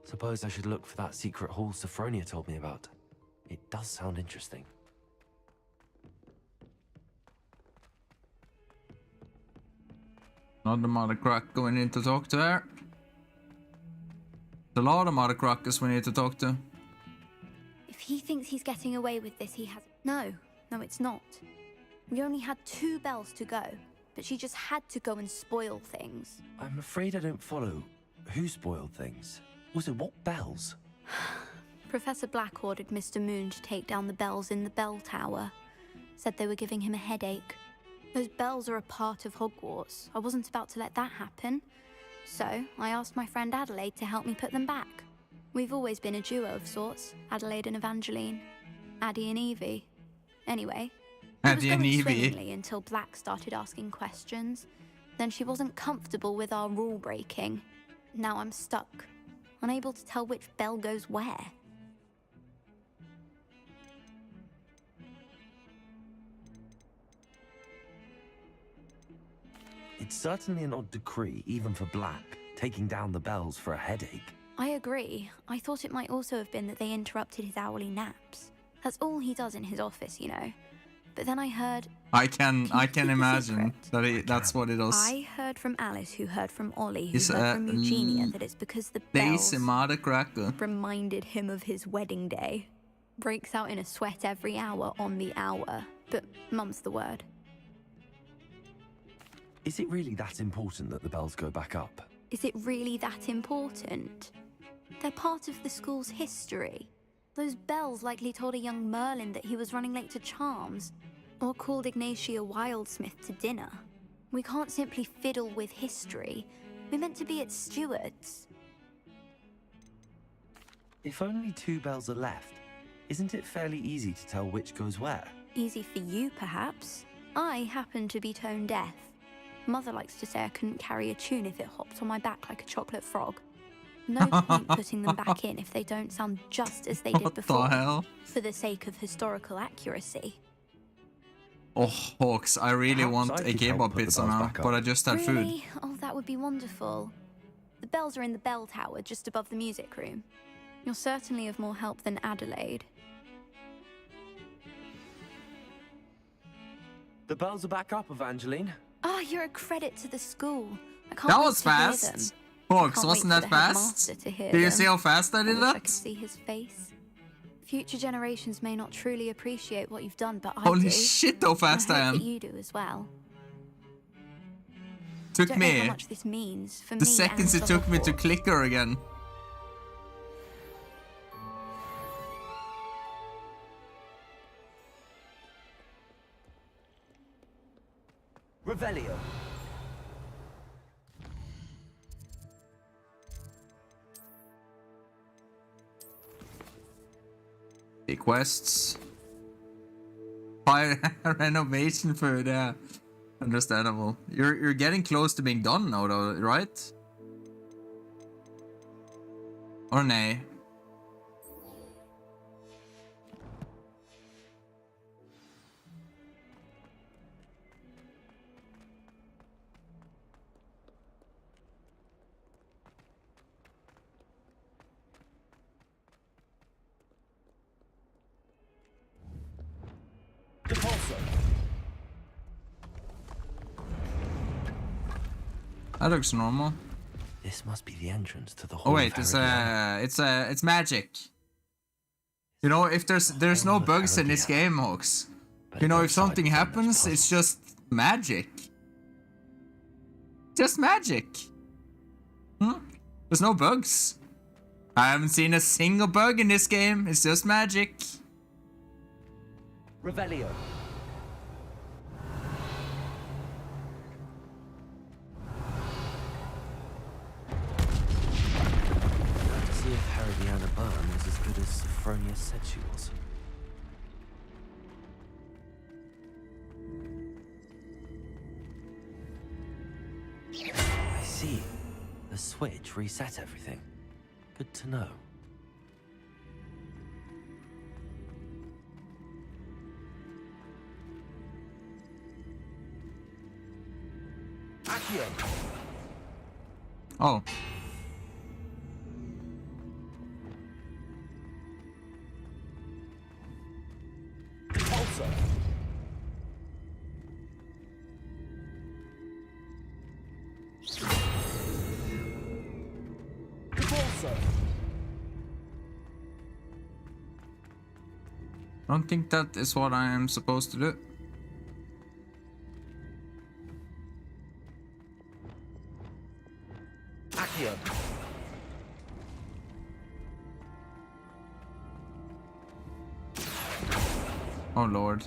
Suppose I should look for that secret hall Sophronia told me about. It does sound interesting. Not the mother crack we need to talk to her. There's a lot of mother crackers we need to talk to. If he thinks he's getting away with this, he has... No, it's not. We only had 2 bells to go, but she just had to go and spoil things. I'm afraid I don't follow. Who spoiled things? Also, what bells? Professor Black ordered Mr. Moon to take down the bells in the bell tower. Said they were giving him a headache. Those bells are a part of Hogwarts. I wasn't about to let that happen. So, I asked my friend Adelaide to help me put them back. We've always been a duo of sorts, Adelaide and Evangeline. Addie and Evie. Anyway, it was going swimmingly until Black started asking questions. Then she wasn't comfortable with our rule breaking. Now I'm stuck, unable to tell which bell goes where. It's certainly an odd decree, even for Black, taking down the bells for a headache. I agree. I thought it might also have been that they interrupted his hourly naps. That's all he does in his office, you know. But then I heard... I can imagine that that's what it does. I heard from Alice, who heard from Ollie, who It's heard from Eugenia, that it's because the bells mother cracker reminded him of his wedding day. Breaks out in a sweat every hour on the hour. But mum's the word. Is it really that important that the bells go back up? Is it really that important? They're part of the school's history. Those bells likely told a young Merlin that he was running late to Charms, or called Ignatia Wildsmith to dinner. We can't simply fiddle with history. We're meant to be its stewards. If only 2 bells are left, isn't it fairly easy to tell which goes where? Easy for you, perhaps. I happen to be tone deaf. Mother likes to say I couldn't carry a tune if it hopped on my back like a chocolate frog. No point putting them back in if they don't sound just as they did before. What the hell? For the sake of historical accuracy. Oh, Hawks, I really want a kebab pizza now, but I just had food. Really? Oh, that would be wonderful. The bells are in the bell tower just above the music room. You're certainly of more help than Adelaide. The bells are back up, Evangeline. Oh, you're a credit to the school. I can't That wait was to hear them. fast. Fox, Can't wasn't wait for that the fast? headmaster to hear Do you them. see how fast I did wish I that? could see his face. Future generations may not truly appreciate what you've done, but I Holy do. shit, how fast and I I hope am. that you do as well. Took Don't know how me much this means for the me seconds and it for took me to Hogwarts. click her again. Revelio. Big quests. Fire renovation food, yeah. Understandable. You're getting close to being done now though, right? Or nay? That looks normal. This must be the entrance to the hall. Oh wait, it's magic. You know, if there's no bugs in this game, Hawks. You know, if something happens, it's just magic. Just magic. There's no bugs. I haven't seen a single bug in this game. It's just magic. Revelio. To see if Herodiana Byrne was as good as Sophronia said she was. I see. The switch reset everything. Good to know. Accio. Oh. Pulsar. Pulsar. I don't think that is what I am supposed to do. Accio. Oh lord.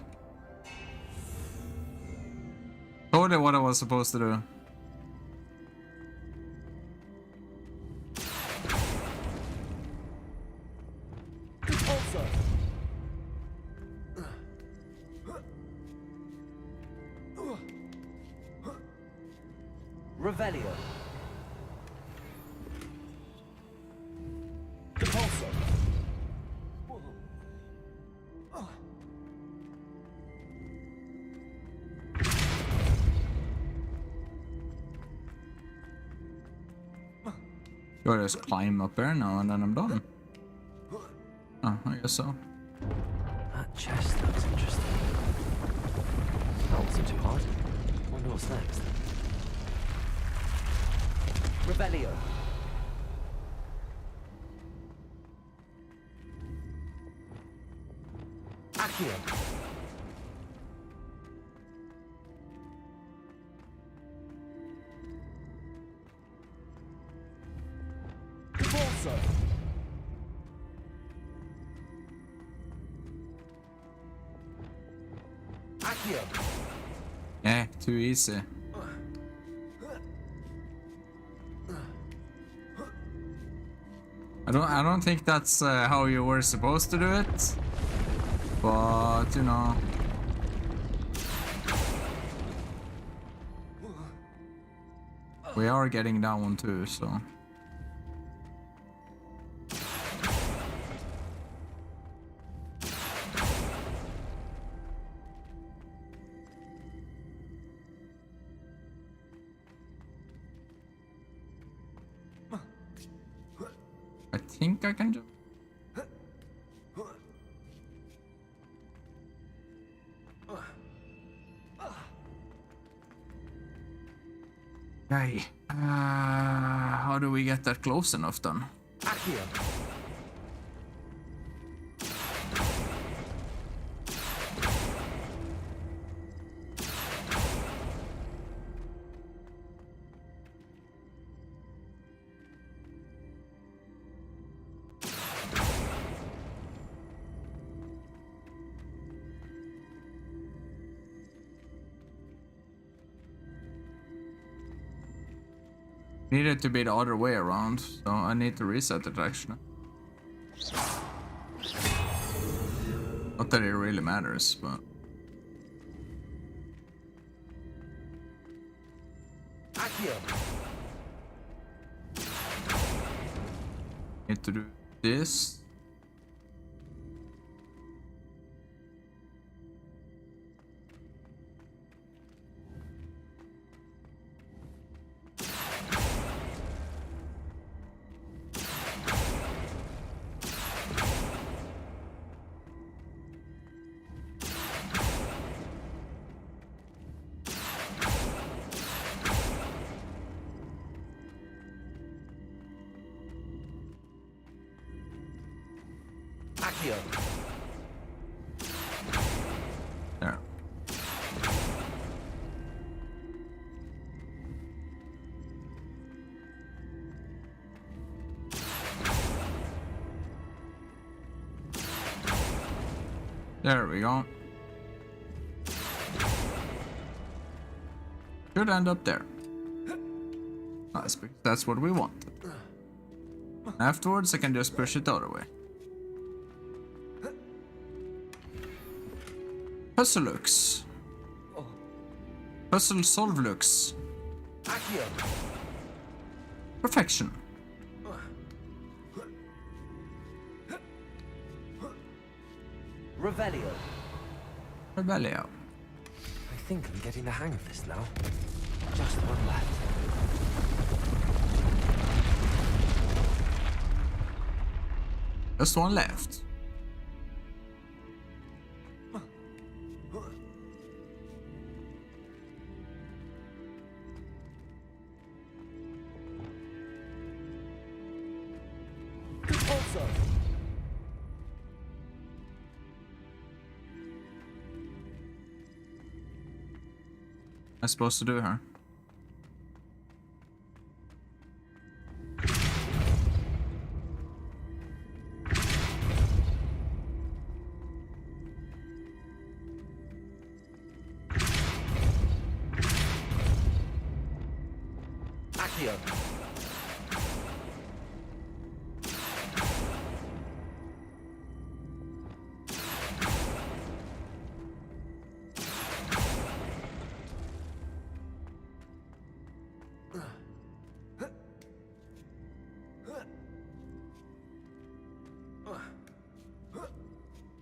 Totally what I was supposed to do. Pulsar. Revelio. Pulsar. Gotta just climb up there now and then I'm done. Oh, I guess so. That chest looks interesting. That wasn't too hard. Wonder what's next. Revelio. Accio. Pulsar. Accio. Yeah, too easy. I don't think that's how you were supposed to do it. But, you know. We are getting that one too, so. I think I can do. get that close enough then. Need it to be the other way around, so I need to reset it actually. Not that it really matters, but... Need to do this. There. There we go. Should end up there. Nice, because that's what we want. Afterwards, I can just push it the other way. RuluX. Puzzle RuluX. Perfection. Revelio. Revelio. I think I'm getting the hang of this now. Just one left. Just one left. I'm supposed to do her.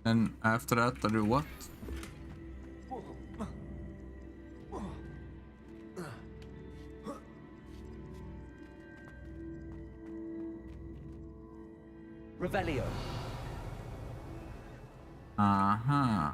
And after that, I do what? Revelio. Uh-huh.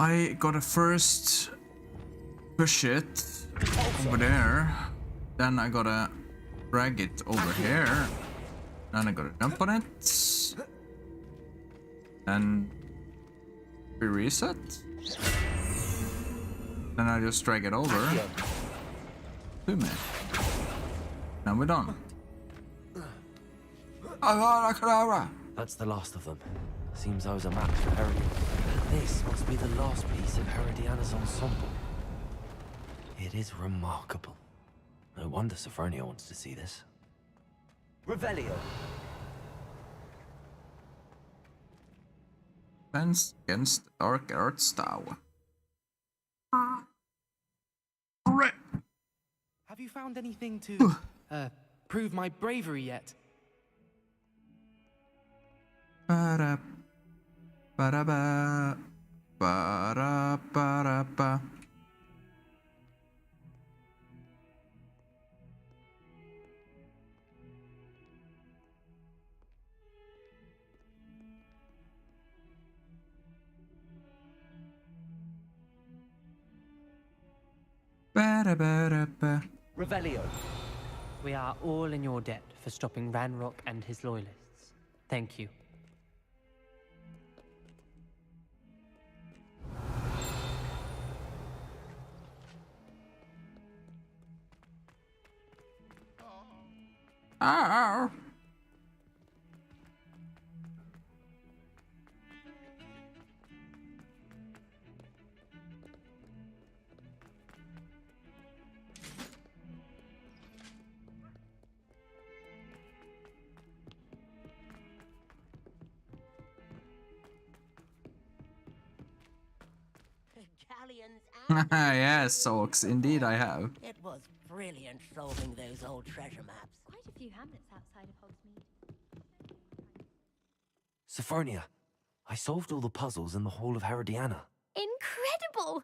I gotta first push it over there, then I gotta drag it over here, then I gotta jump on it, and we reset, then I just drag it over to me, and we're done. That's the last of them. Seems I was a match for Herodian. This must be the last piece of Herodiana's ensemble. It is remarkable. No wonder Sophronia wants to see this. Revelio. Defense against the Dark Arts Tower. you found anything to prove my bravery yet? Ba-da, ba-da-ba, ba-da, ba-da-ba. Ba-da-ba-da-ba. Revelio. We are all in your debt for stopping Ranrock and his loyalists. Thank you. Ow. Yes, Sox, indeed I have. It was brilliant solving those old treasure maps. Quite a few hamlets outside of Hogsmeade. Sophronia, I solved all the puzzles in the Hall of Herodiana. Incredible!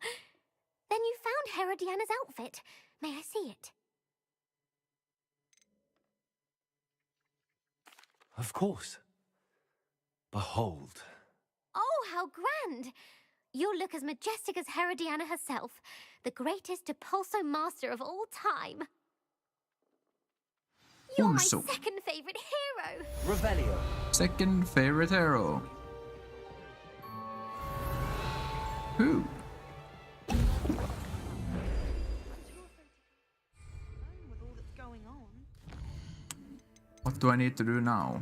Then you found Herodiana's outfit. May I see it? Of course. Behold. Oh, how grand! You'll look as majestic as Herodiana herself, the greatest Depulso master of all time. You're my second favorite hero. Revelio. Second favorite hero. Who? With all that's going on. What do I need to do now?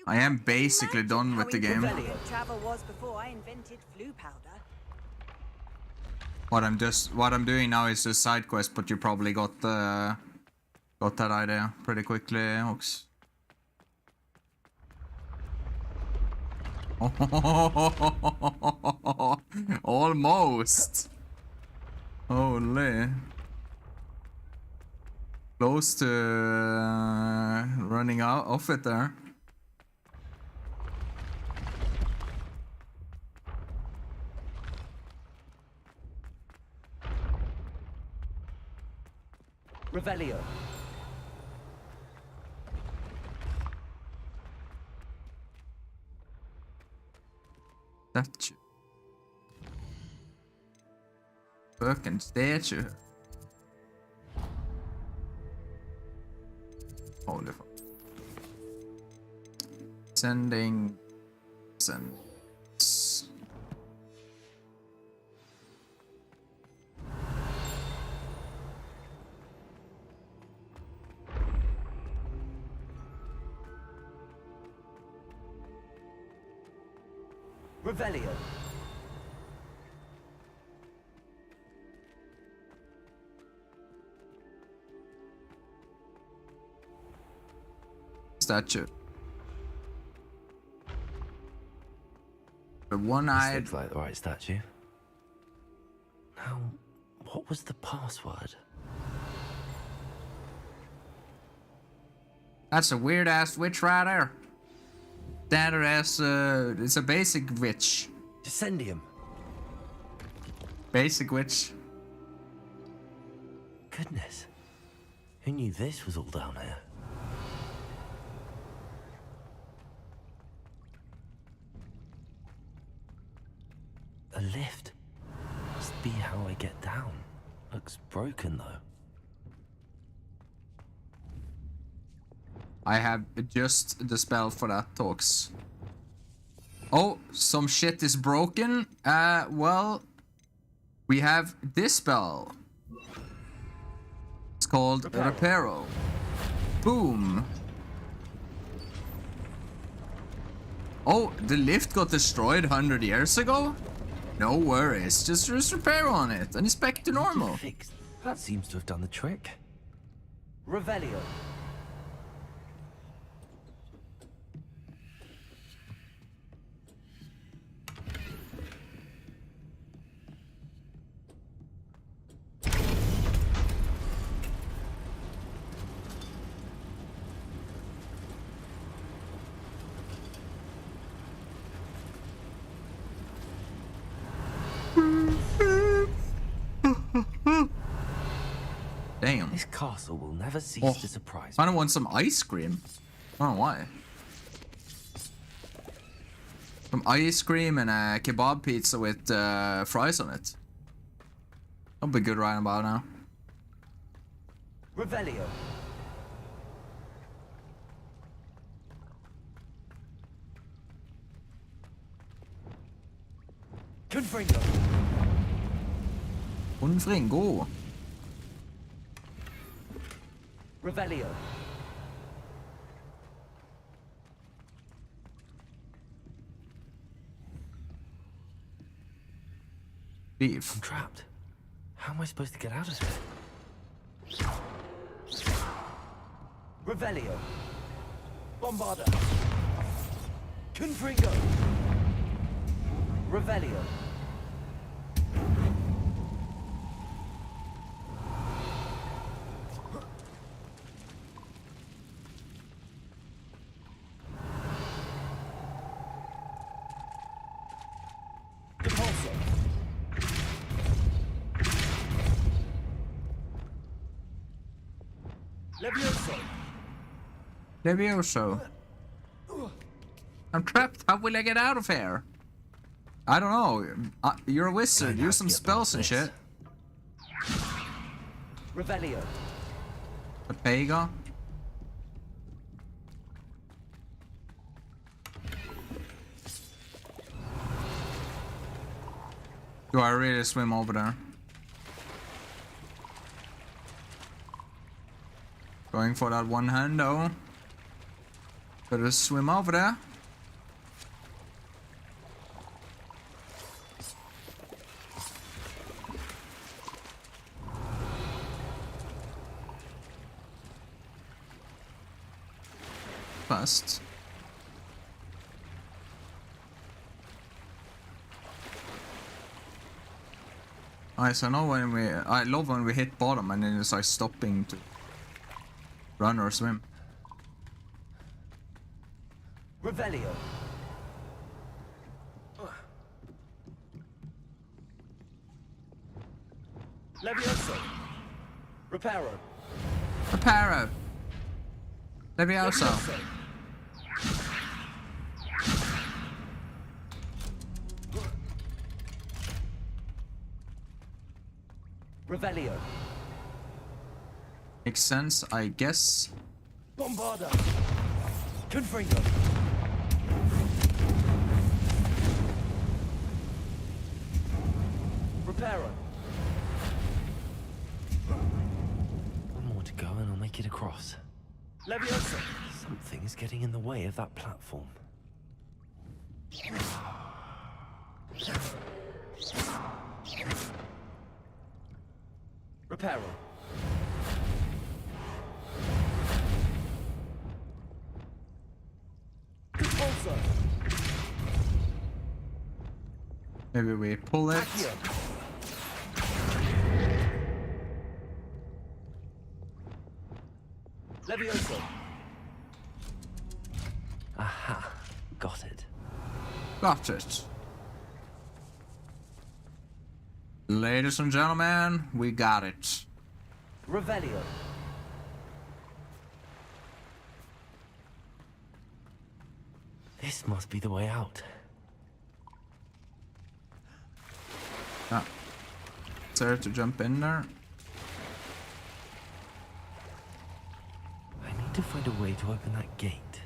I am basically done with the game. Travel was before I invented flu powder. What I'm doing now is a side quest, but you probably got that idea pretty quickly, Ox. Almost. Holy. Close to running out of it there. Revelio. Statue. Fucking statue. Holy fuck. Send. Revelio. Statue. The one-eyed. Looks like the right statue. Now, what was the password? That's a weird ass witch right there. Standard ass, it's a basic witch. Descendium. Basic witch. Goodness. Who knew this was all down here? A lift. Must be how I get down. Looks broken though. I have just the spell for that, talks. Oh, some shit is broken. Well, we have this spell. It's called Reparo. Boom. Oh, the lift got destroyed 100 years ago? No worries, just repair on it and it's back to normal. That seems to have done the trick. Revelio. Damn. This castle will never cease to surprise I me. don't want some ice cream. I don't know why. Some ice cream and a kebab pizza with fries on it. That'll be good right about now. Revelio. Confringo. Confringo. Revelio. Leave. I'm trapped. How am I supposed to get out of this? Revelio. Bombarda. Confringo. Revelio. Depulso. Levioso. Levioso. I'm trapped. How will I get out of here? I don't know. You're a wizard. Use some spells and shit. Revelio. A Pega. Do I really swim over there? Going for that one hand though. Better swim over there. Fast. Nice, I know when I love when we hit bottom and then it's like stopping to run or swim. Revelio. Levioso. Reparo. Reparo. Levioso. Revelio. Makes sense, I guess. Bombarda. Confringo. Reparo. One more to go and I'll make it across. Leviosa. Something is getting in the way of that platform. Reparo. Repulsor. Maybe we pull it. Accio. Levioso. Aha. Got it. Got it. Ladies and gentlemen, we got it. Revelio. This must be the way out. Ah. Is there to jump in there? I need to find a way to open that gate.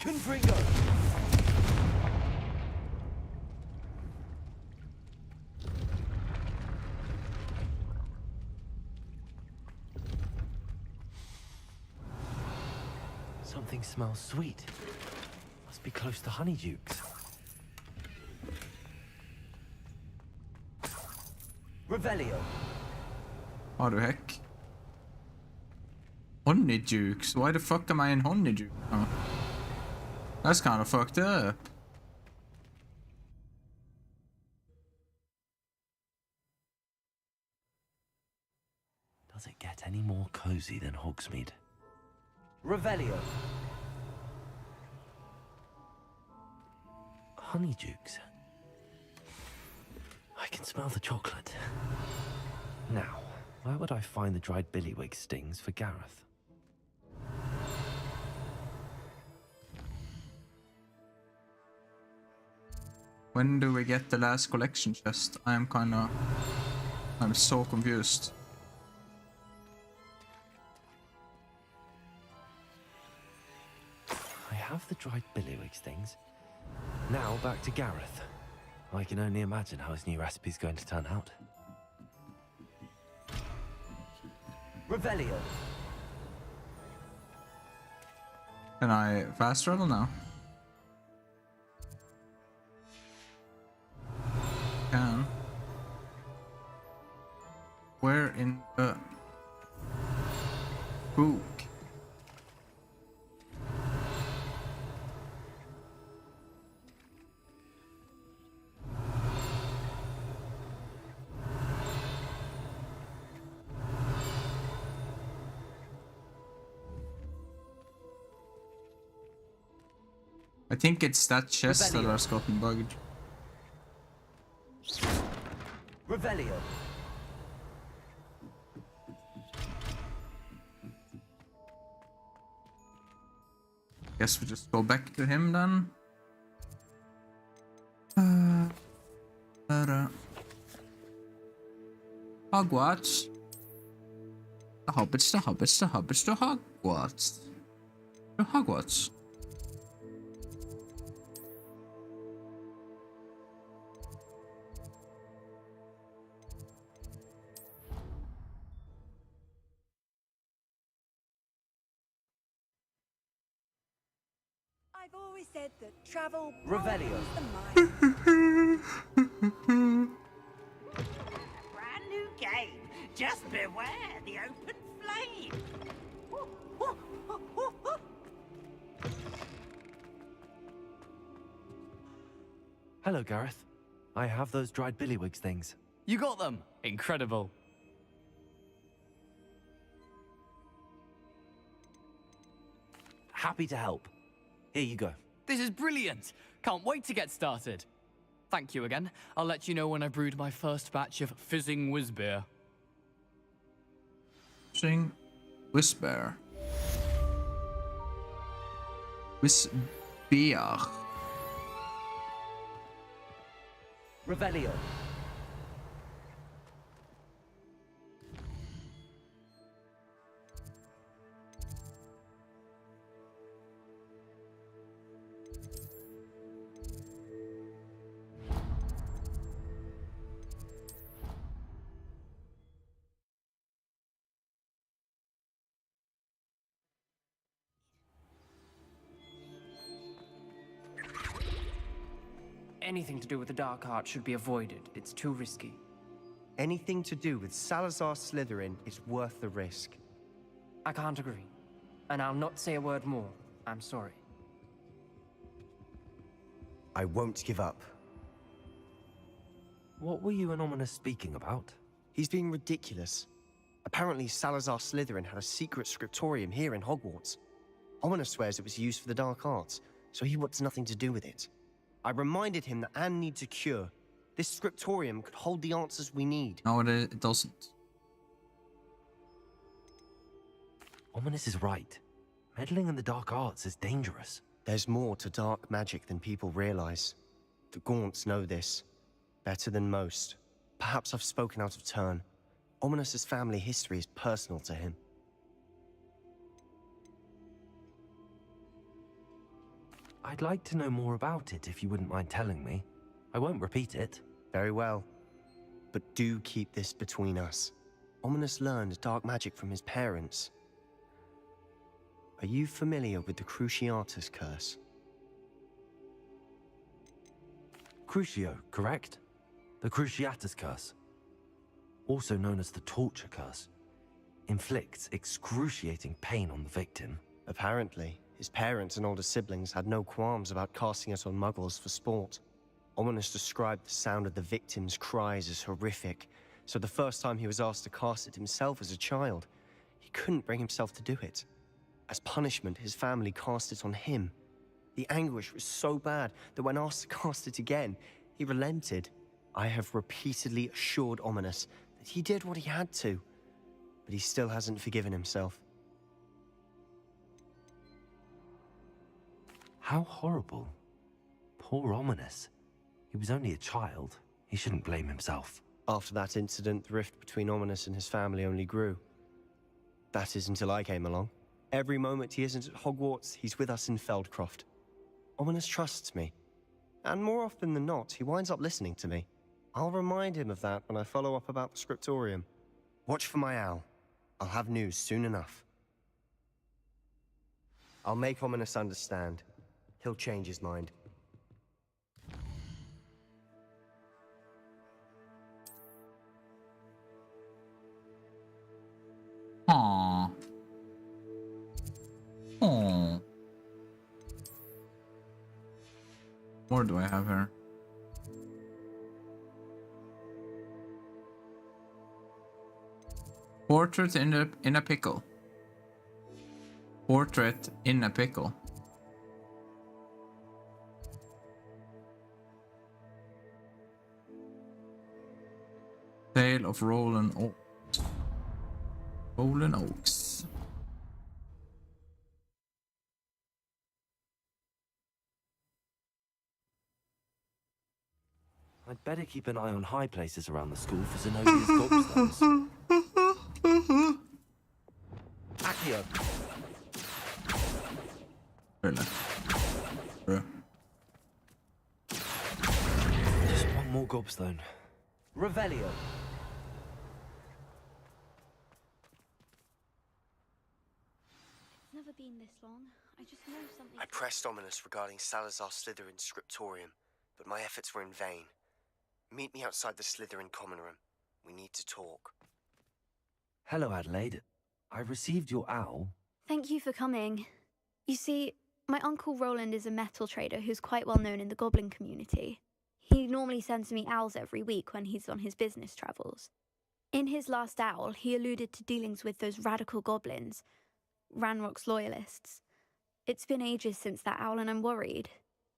Confringo! Something smells sweet. Must be close to Honeydukes. Revelio. What the heck? Honeydukes? Why the fuck am I in Honeydukes? Oh. That's kind of fucked up. Does it get any more cozy than Hogsmeade? Revelio. Honeydukes. I can smell the chocolate. Now, where would I find the dried billywig stings for Gareth? When do we get the last collection chest? I'm so confused. I have the dried billywig stings. Now back to Gareth. I can only imagine how his new recipe's going to turn out. Revelio. Can I fast travel now? Can. Where in the book? I think it's that chest that has gotten bugged. Revelio. Guess we just go back to him then. Hogwarts. The hobbits, the hobbits, the hobbits, the Hogwarts. The Hogwarts. I've always said that travel Revelio. Brand new game. Just beware the open flame. Hello, Gareth. I have those dried billywig things. You got them! Incredible. Happy to help. Here you go. This is brilliant! Can't wait to get started. Thank you again. I'll let you know when I brewed my first batch of fizzing whizbeer. Fizzing whizbeer. Whizbeer. Revelio. Anything to do with the dark art should be avoided. It's too risky. Anything to do with Salazar Slytherin is worth the risk. I can't agree. And I'll not say a word more. I'm sorry. I won't give up. What were you and Ominous speaking about? He's being ridiculous. Apparently Salazar Slytherin had a secret scriptorium here in Hogwarts. Ominous swears it was used for the dark arts, so he wants nothing to do with it. I reminded him that Anne needs a cure. This scriptorium could hold the answers we need. No, it doesn't. Ominous is right. Meddling in the dark arts is dangerous. There's more to dark magic than people realize. The Gaunts know this. Better than most. Perhaps I've spoken out of turn. Ominous' family history is personal to him. I'd like to know more about it if you wouldn't mind telling me. I won't repeat it. Very well. But do keep this between us. Ominous learned dark magic from his parents. Are you familiar with the Cruciatus curse? Crucio, correct? The Cruciatus curse, also known as the torture curse, inflicts excruciating pain on the victim. Apparently, his parents and older siblings had no qualms about casting it on muggles for sport. Ominous described the sound of the victim's cries as horrific, so the first time he was asked to cast it himself as a child, he couldn't bring himself to do it. As punishment, his family cast it on him. The anguish was so bad that when asked to cast it again, he relented. I have repeatedly assured Ominous that he did what he had to, but he still hasn't forgiven himself. How horrible. Poor Ominous. He was only a child. He shouldn't blame himself. After that incident, the rift between Ominous and his family only grew. That is until I came along. Every moment he isn't at Hogwarts, he's with us in Feldcroft. Ominous trusts me. And more often than not, he winds up listening to me. I'll remind him of that when I follow up about the scriptorium. Watch for my owl. I'll have news soon enough. I'll make Ominous understand. He'll change his mind. Aww. Aww. What do I have here? Portrait in a pickle. Portrait in a pickle. Tale of Roland Oaks. Roland Oaks. I'd better keep an eye on high places around the school for Zenobia's gobstones. Accio. Really? Bro. Just one more gobstone. Revelio. It's never been this long. I just know something. I pressed Ominous regarding Salazar Slytherin's scriptorium, but my efforts were in vain. Meet me outside the Slytherin common room. We need to talk. Hello, Adelaide. I received your owl. Thank you for coming. You see, my uncle Roland is a metal trader who's quite well known in the goblin community. He normally sends me owls every week when he's on his business travels. In his last owl, he alluded to dealings with those radical goblins, Ranrock's loyalists. It's been ages since that owl and I'm worried.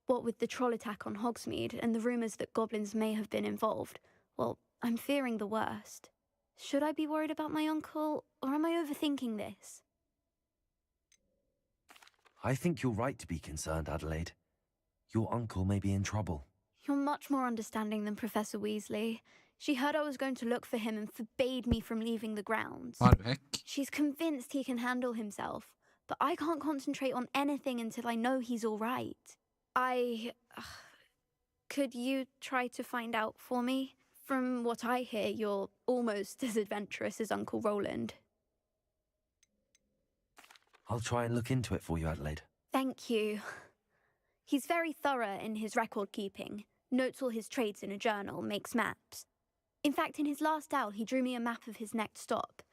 What with the troll attack on Hogsmeade and the rumours that goblins may have been involved, well, I'm fearing the worst. Should I be worried about my uncle, or am I overthinking this? I think you're right to be concerned, Adelaide. Your uncle may be in trouble. You're much more understanding than Professor Weasley. She heard I was going to look for him and forbade me from leaving the grounds. What the heck? She's convinced he can handle himself, but I can't concentrate on anything until I know he's all right. Could you try to find out for me? From what I hear, you're almost as adventurous as Uncle Roland. I'll try and look into it for you, Adelaide. Thank you. He's very thorough in his record keeping, notes all his trades in a journal, makes maps. In fact, in his last owl, he drew me a map of his next stop.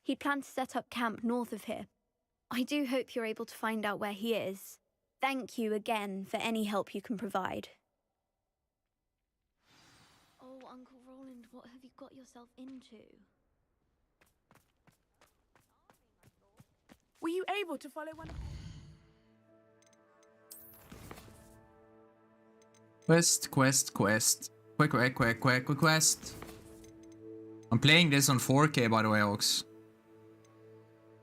He'd planned to set up camp north of here. I do hope you're able to find out where he is. Thank you again for any help you can provide. Oh, Uncle Roland, what have you got yourself into? Were you able to follow one? Quest. Quick quest. I'm playing this on 4K, by the way, Ox.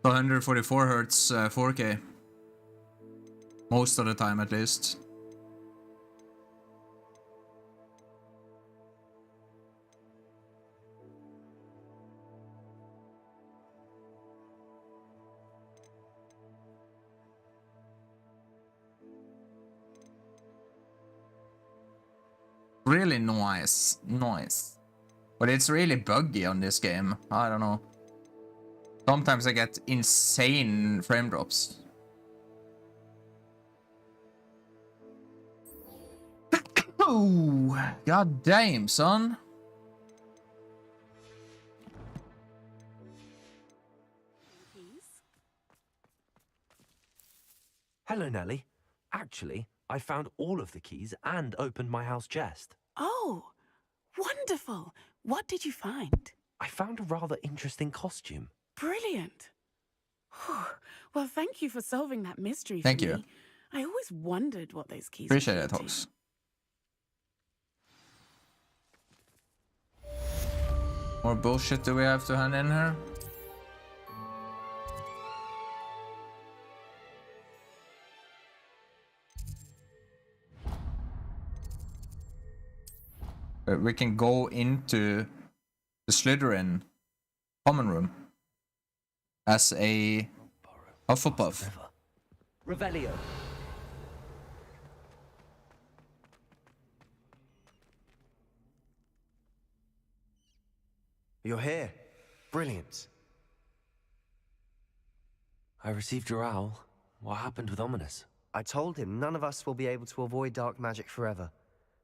144 Hz 4K. Most of the time, at least. really nice. But it's really buggy on this game. I don't know. Sometimes I get insane frame drops. Oh, god damn, son. Hello, Nellie. Actually, I found all of the keys and opened my house chest. Oh, wonderful. What did you find? I found a rather interesting costume. Brilliant. Well, thank you for solving that mystery for Thank me. you. I always wondered what those keys Appreciate were it, to. Hawks. More bullshit do we have to hand in here? We can go into the Slytherin common room as a Hufflepuff. Revelio. You're here. Brilliant. I received your owl. What happened with Ominous? I told him none of us will be able to avoid dark magic forever.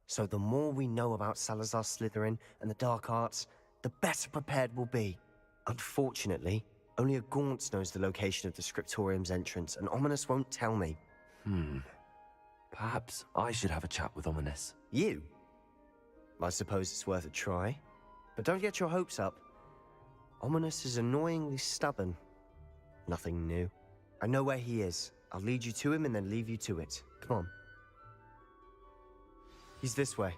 So the more we know about Salazar Slytherin and the dark arts, the better prepared we'll be. Unfortunately, only a Gaunt knows the location of the Scriptorium's entrance, and Ominous won't tell me. Perhaps I should have a chat with Ominous. You? I suppose it's worth a try. But don't get your hopes up. Ominous is annoyingly stubborn. Nothing new. I know where he is. I'll lead you to him and then leave you to it. Come on. He's this way.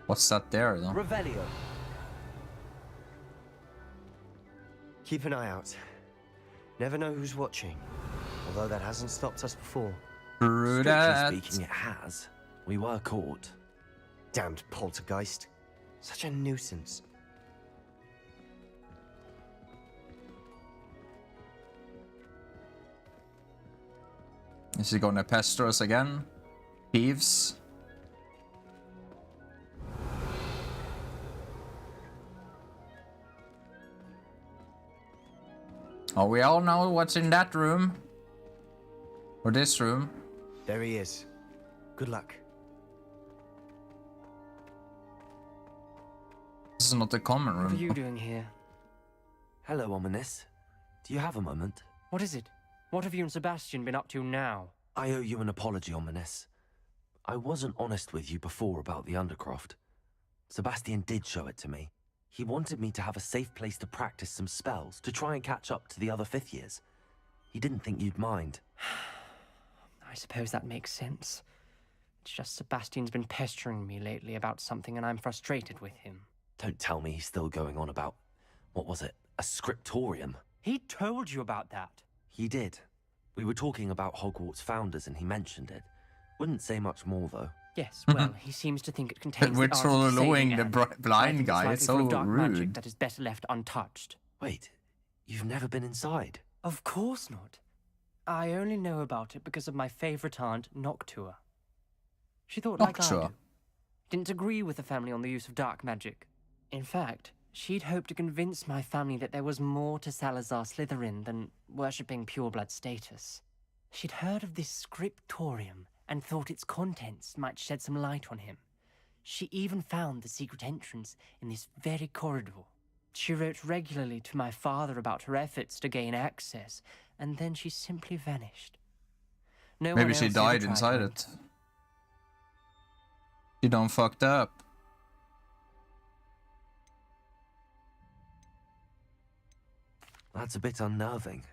What's that there, though? Revelio. Keep an eye out. Never know who's watching. Although that hasn't stopped us before. Strictly speaking, it has. We were caught. Damned poltergeist. Such a nuisance. Is he gonna pester us again? Thieves? Oh, we all know what's in that room. Or this room. There he is. Good luck. This is not the common room. What are you doing here? Hello, Ominous. Do you have a moment? What is it? What have you and Sebastian been up to now? I owe you an apology, Ominous. I wasn't honest with you before about the Undercroft. Sebastian did show it to me. He wanted me to have a safe place to practice some spells, to try and catch up to the other fifth years. He didn't think you'd mind. I suppose that makes sense. It's just Sebastian's been pestering me lately about something and I'm frustrated with him. Don't tell me he's still going on about, what was it, a scriptorium? He told you about that. He did. We were talking about Hogwarts founders and he mentioned it. Wouldn't say much more, though. Yes, well, he seems to think it contains We're the art of trolling saving the Anne. blind guy. It's It's likely so full of dark magic rude. that is better left untouched. Wait, you've never been inside? Of course not. I only know about it because of my favorite aunt, Noctua. She thought like I Noctua? do. Didn't agree with the family on the use of dark magic. In fact, she'd hoped to convince my family that there was more to Salazar Slytherin than worshipping pureblood status. She'd heard of this scriptorium and thought its contents might shed some light on him. She even found the secret entrance in this very corridor. She wrote regularly to my father about her efforts to gain access, and then she simply vanished. No Maybe one she else died ever tried inside to it. She done fucked up. That's a bit unnerving.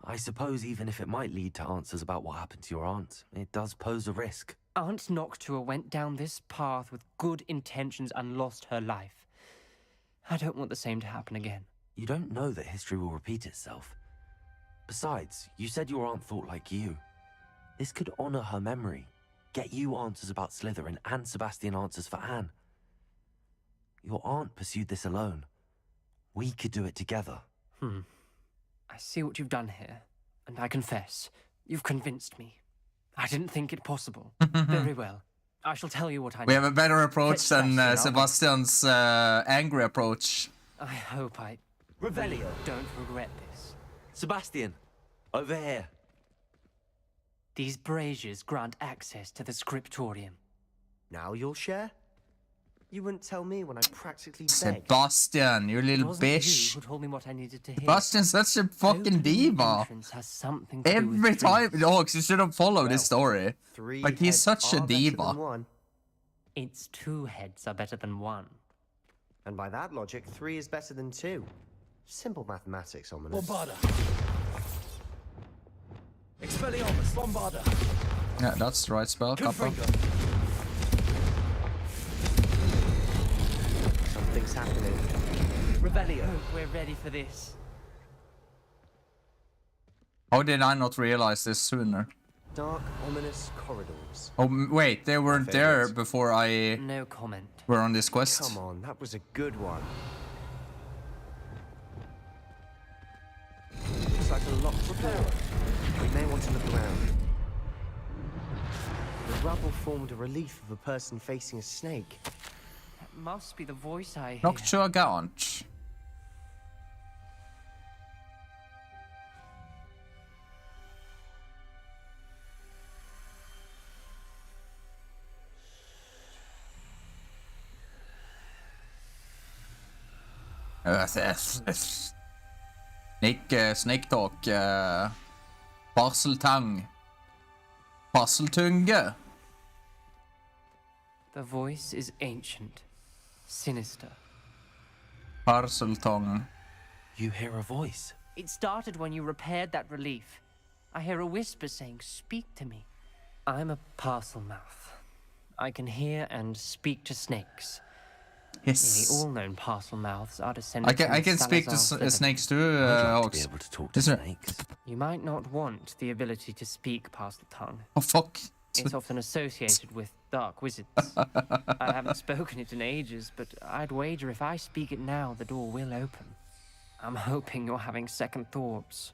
I suppose even if it might lead to answers about what happened to your aunt, it does pose a risk. Aunt Noctua went down this path with good intentions and lost her life. I don't want the same to happen again. You don't know that history will repeat itself. Besides, you said your aunt thought like you. This could honor her memory, get you answers about Slytherin and Sebastian answers for Anne. Your aunt pursued this alone. We could do it together. I see what you've done here. And I confess, you've convinced me. I didn't think it possible. Very well. I shall tell you what I know. We have a better approach than Sebastian, Sebastian's angry approach. I hope I Revelio. don't regret this. Sebastian, over here. These braziers grant access to the scriptorium. Now you'll share? You wouldn't tell me when I practically begged. Sebastian, you little Wasn't you bitch. who told me what I needed to hear? Sebastian's such a fucking diva. Entrance has something to do Every with time, trees. Ox, you should have followed this story. Three Like, he's heads such a are better than diva. one. It's 2 heads are better than 1. And by that logic, 3 is better than 2. Simple mathematics, Ominous. Bombarda. Expelliarmus, Bombarda. Yeah, that's the right spell, Kappa. Something's happening. Revelio. We're ready for this. How did I not realize this sooner? Dark, ominous corridors. Oh, wait, they weren't there before I No comment. were on this quest. Come on, that was a good one. Looks like a locked door. We may want to look around. The rubble formed a relief of a person facing a snake. That must be the voice I hear. Noctua Gaunt. Snake talk. Parseltang. Parseltunge. The voice is ancient, sinister. Parseltong. You hear a voice. It started when you repaired that relief. I hear a whisper saying, "Speak to me." I'm a parcel mouth. I can hear and speak to snakes. Yes. Nearly all known parcel mouths are descendants I can from speak to Salazar Slytherin. snakes too, I'd like to Ox. be able to talk to Isn't it? snakes. You might not want the ability to speak parcel tongue. Oh, fuck. It's often associated with dark wizards. I haven't spoken it in ages, but I'd wager if I speak it now, the door will open. I'm hoping you're having second thoughts.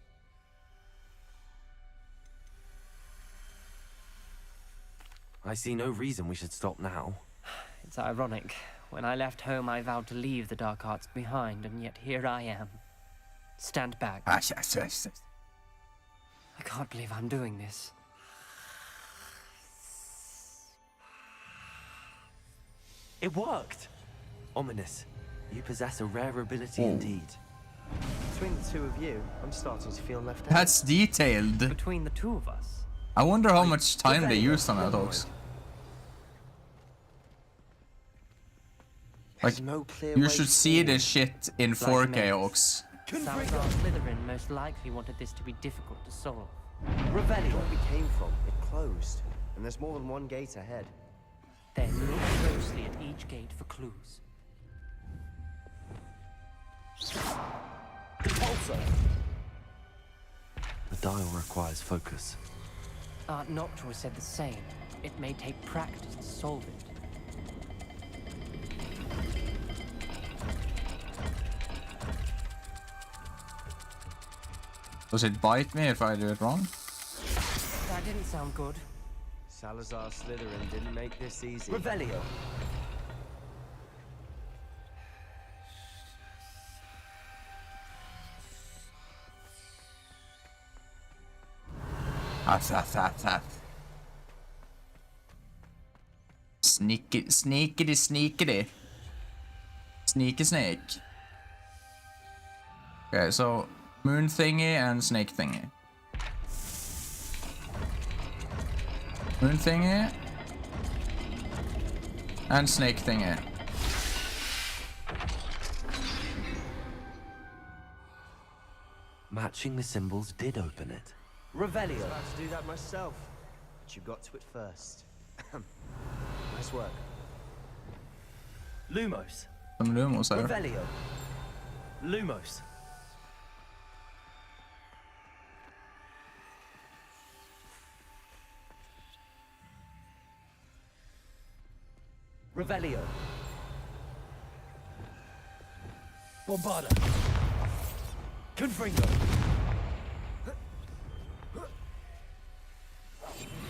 I see no reason we should stop now. It's ironic. When I left home, I vowed to leave the dark arts behind, and yet here I am. Stand back. I can't believe I'm doing this. It worked! Ominous. You possess a rare ability indeed. Between the two of you, I'm starting to feel left out. That's detailed. Between the two of us. I wonder how much time they used on that, Ox. Like, no clear you way should see forward. this shit in 4K, Ox. Salazar Slytherin most likely wanted this to be difficult to solve. Revelio. Where we came from, it closed. And there's more than one gate ahead. Then look closely at each gate for clues. Repulsor! The dial requires focus. Art Noctua has said the same. It may take practice to solve it. Does it bite me if I do it wrong? That didn't sound good. Salazar Slytherin didn't make this easy. Revelio. Sneaky. Sneaky snake. Okay, so moon thingy and snake thingy. Moon thingy and snake thingy. Matching the symbols did open it. Revelio. I was about to do that myself, but you got to it first. Nice work. Lumos. Some lumos there. Revelio. Lumos. Revelio. Bombarda. Confringo.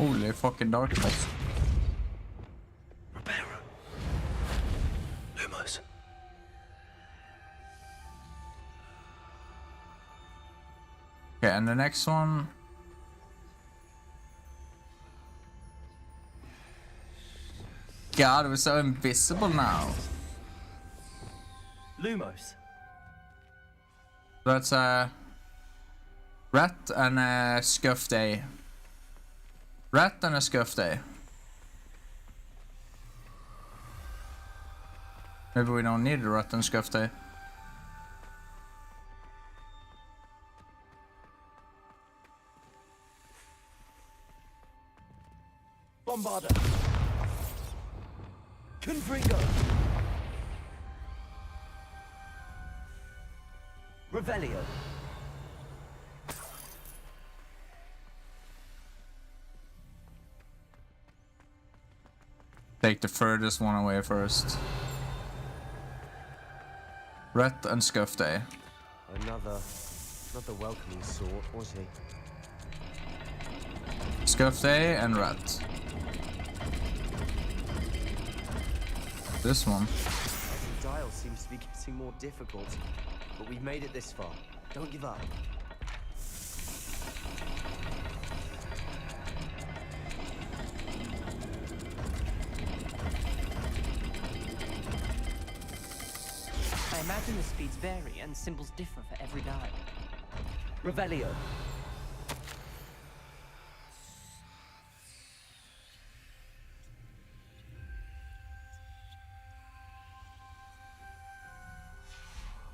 Holy fucking darkness. Lumos. Okay, and the next one. God, we're so invisible now. Lumos. That's a rat and a scuff day. Rat and a scuff day. Maybe we don't need a rat and scuff day. Bombarder. Confringo. Revelio. Take the furthest one away first. Rat and scuff day. Another welcoming sort, was he? Scuff day and rat. This one. The dial seems to be getting more difficult, but we've made it this far. Don't give up. I imagine the speeds vary and symbols differ for every dial. Revelio.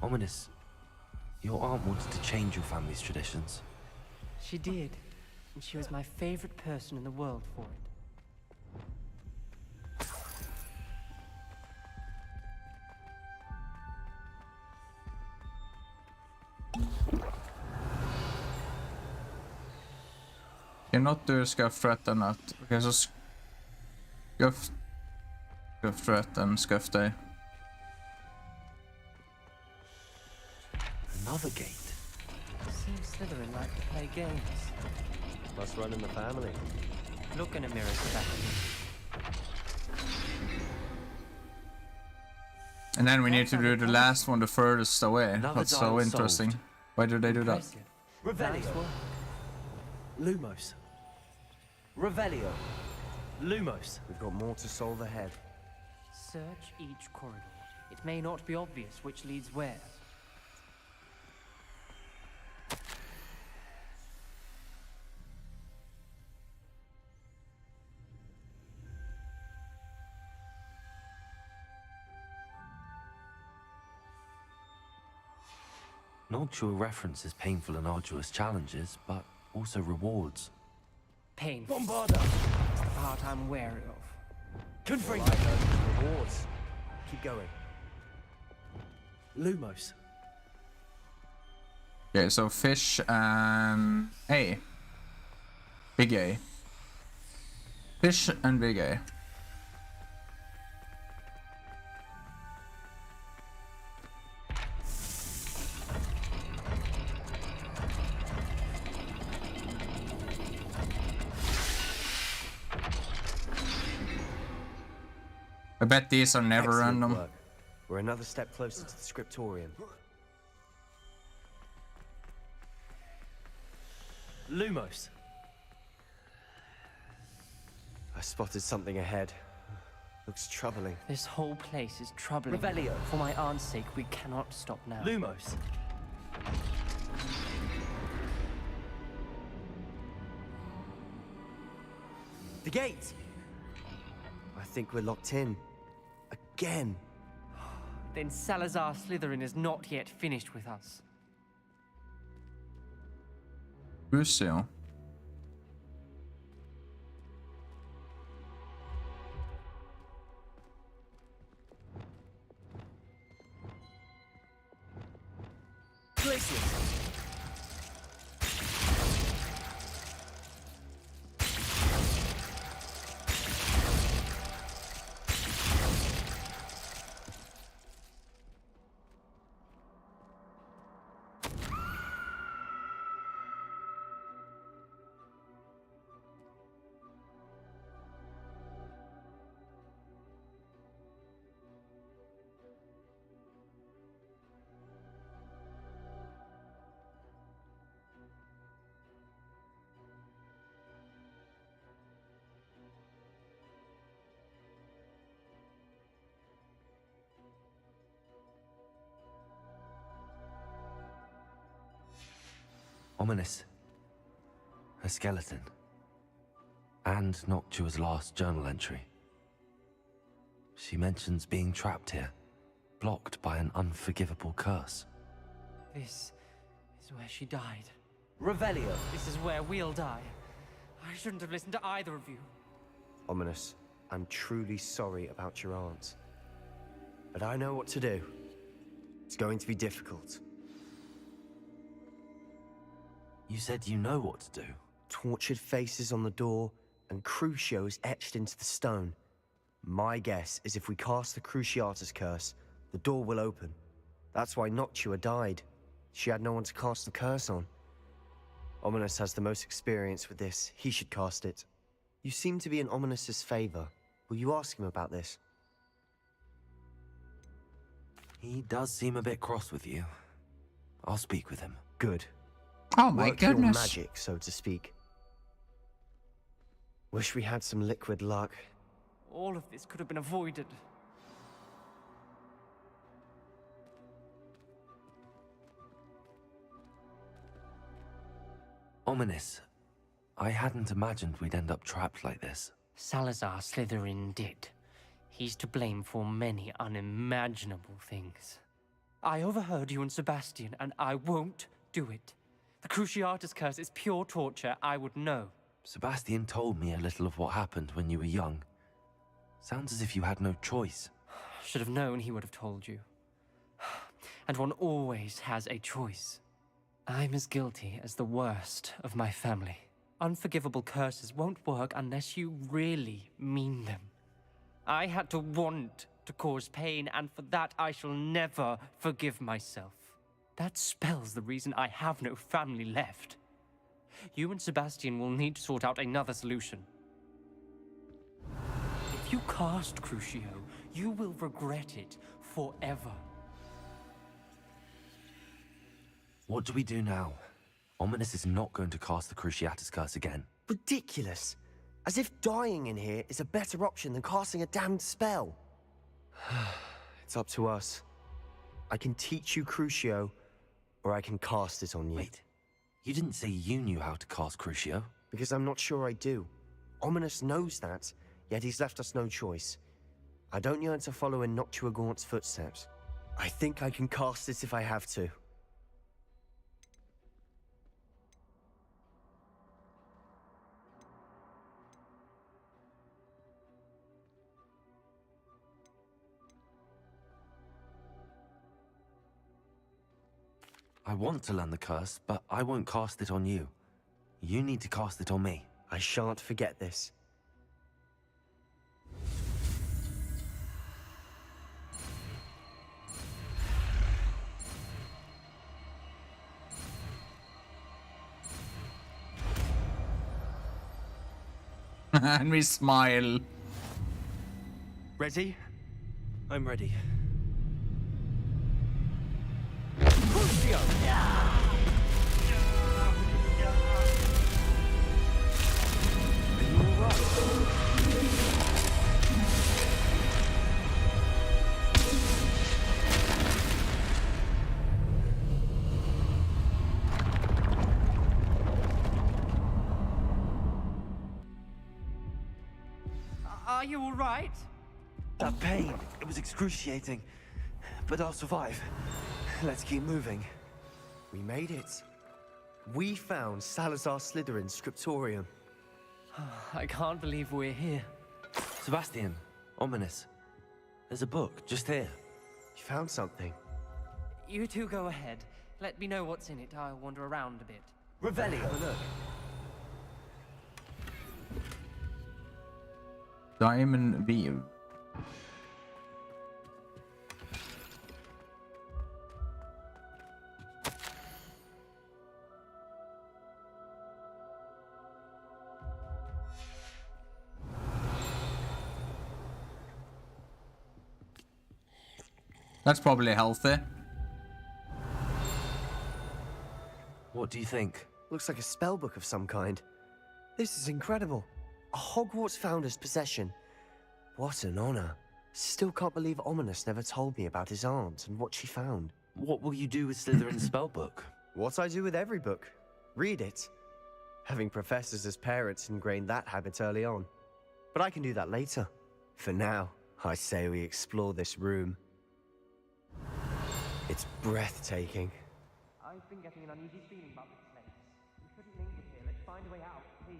Ominous. Your aunt wanted to change your family's traditions. She did, and she was my favorite person in the world for it. Cannot do a scuff, rat and nut. Okay, so scuff, rat and scuff day. Another gate. Seems Slytherin like to play games. Must run in the family. Look in a mirror, Sebastian. And then we need to do the last one the furthest away. Another That's so dial interesting. solved. Why do they do that? Revelio. Lumos. Revelio. Lumos. We've got more to solve ahead. Search each corridor. It may not be obvious which leads where. Noctua references painful and arduous challenges, but also rewards. Painful. Bombarder! That's the part I'm wary of. Confringo! Rewards. Keep going. Lumos. Okay, so fish and A. Big A. Fish and big A. I bet these are never Excellent random. work. We're another step closer to the scriptorium. Lumos. I spotted something ahead. Looks troubling. This whole place is troubling. Revelio. For my aunt's sake, we cannot stop now. Lumos. The gate! I think we're locked in. Again. Then Salazar Slytherin is not yet finished with us. Crucial. Ominous. A skeleton. And Noctua's last journal entry. She mentions being trapped here, blocked by an unforgivable curse. This is where she died. Revelio. This is where we'll die. I shouldn't have listened to either of you. Ominous, I'm truly sorry about your aunt. But I know what to do. It's going to be difficult. You said you know what to do. Tortured faces on the door, and Crucios etched into the stone. My guess is if we cast the Cruciatus curse, the door will open. That's why Noctua died. She had no one to cast the curse on. Ominous has the most experience with this. He should cast it. You seem to be in Ominous's favor. Will you ask him about this? He does seem a bit cross with you. I'll speak with him. Good. Oh my Work your goodness. magic, so to speak. Wish we had some liquid luck. All of this could have been avoided. Ominous. I hadn't imagined we'd end up trapped like this. Salazar Slytherin did. He's to blame for many unimaginable things. I overheard you and Sebastian, and I won't do it. The Cruciatus curse is pure torture, I would know. Sebastian told me a little of what happened when you were young. Sounds as if you had no choice. Should have known he would have told you. And one always has a choice. I'm as guilty as the worst of my family. Unforgivable curses won't work unless you really mean them. I had to want to cause pain, and for that I shall never forgive myself. That spells the reason I have no family left. You and Sebastian will need to sort out another solution. If you cast Crucio, you will regret it forever. What do we do now? Ominous is not going to cast the Cruciatus curse again. Ridiculous. As if dying in here is a better option than casting a damned spell. It's up to us. I can teach you Crucio, or I can cast it on you. Wait, you didn't say you knew how to cast Crucio? Because I'm not sure I do. Ominous knows that, yet he's left us no choice. I don't yearn to follow in Noctua Gaunt's footsteps. I think I can cast it if I have to. I want to learn the curse, but I won't cast it on you. You need to cast it on me. I shan't forget this. And we smile. Ready? I'm ready. Are you all right? That pain, it was excruciating. But I'll survive. Let's keep moving. We made it. We found Salazar Slytherin's scriptorium. I can't believe we're here. Sebastian, Ominous. There's a book just here. You found something. You two go ahead. Let me know what's in it. I'll wander around a bit. Revelio. Look. Diamond View. That's probably healthy. What do you think? Looks like a spell book of some kind. This is incredible. A Hogwarts founder's possession. What an honor. Still can't believe Ominous never told me about his aunt and what she found. What will you do with Slytherin's spellbook? What I do with every book. Read it. Having professors as parents ingrained that habit early on. But I can do that later. For now, I say we explore this room. It's breathtaking. I've been getting an uneasy feeling about this place. We shouldn't linger here. Let's find a way out, please.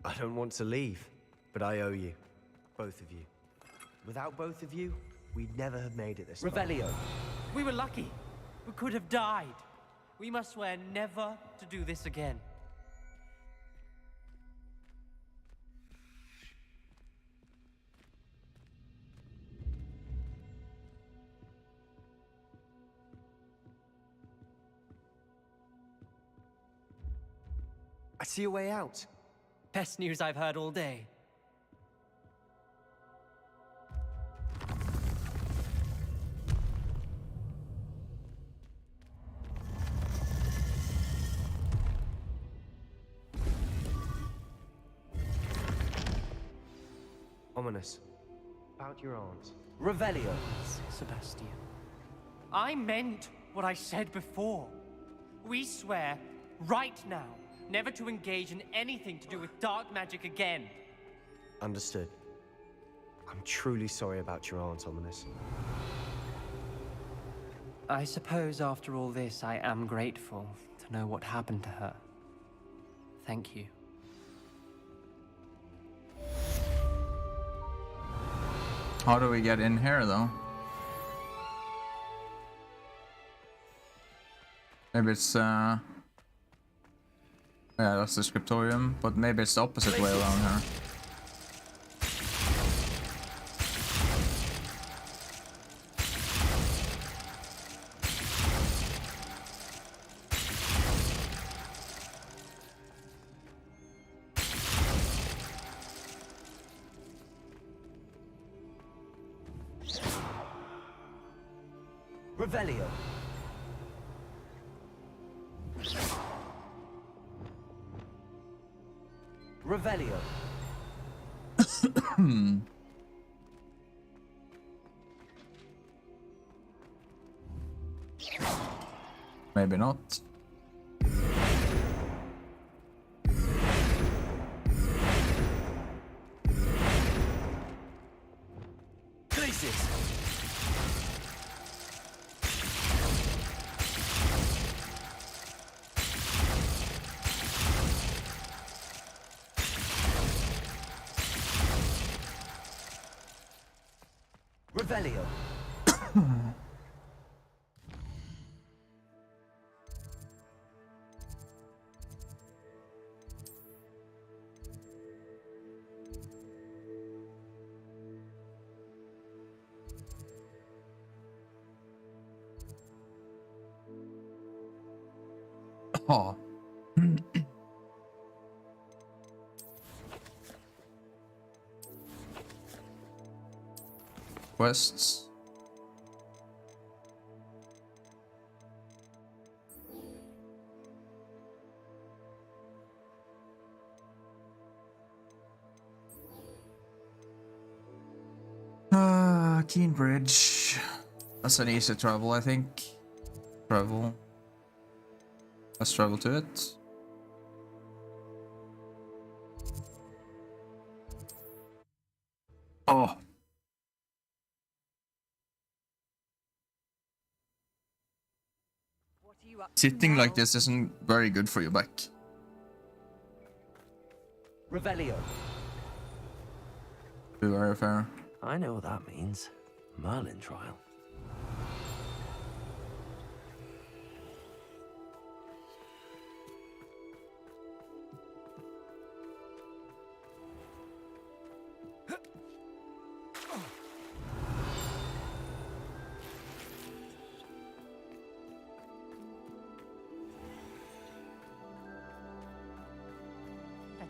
I don't want to leave, but I owe you. Both of you. Without both of you, we'd never have made it this far. Revelio. We were lucky. We could have died. We must swear never to do this again. I see a way out. Best news I've heard all day. Ominous. About your aunt. Revelio. Sebastian. I meant what I said before. We swear, right now, never to engage in anything to do with dark magic again. Understood. I'm truly sorry about your aunt, Ominous. I suppose after all this, I am grateful to know what happened to her. Thank you. How do we get in here, though? Maybe it's, yeah, that's the scriptorium, but maybe it's the opposite way around here. Revelio. Revelio. Maybe not. Places. Revelio. Oh. Quests. Keen Bridge. That's an easy travel, I think. Travel. Let's travel to it. Oh. Sitting like this isn't very good for your back. Revelio. Be very fair. I know what that means. Merlin trial.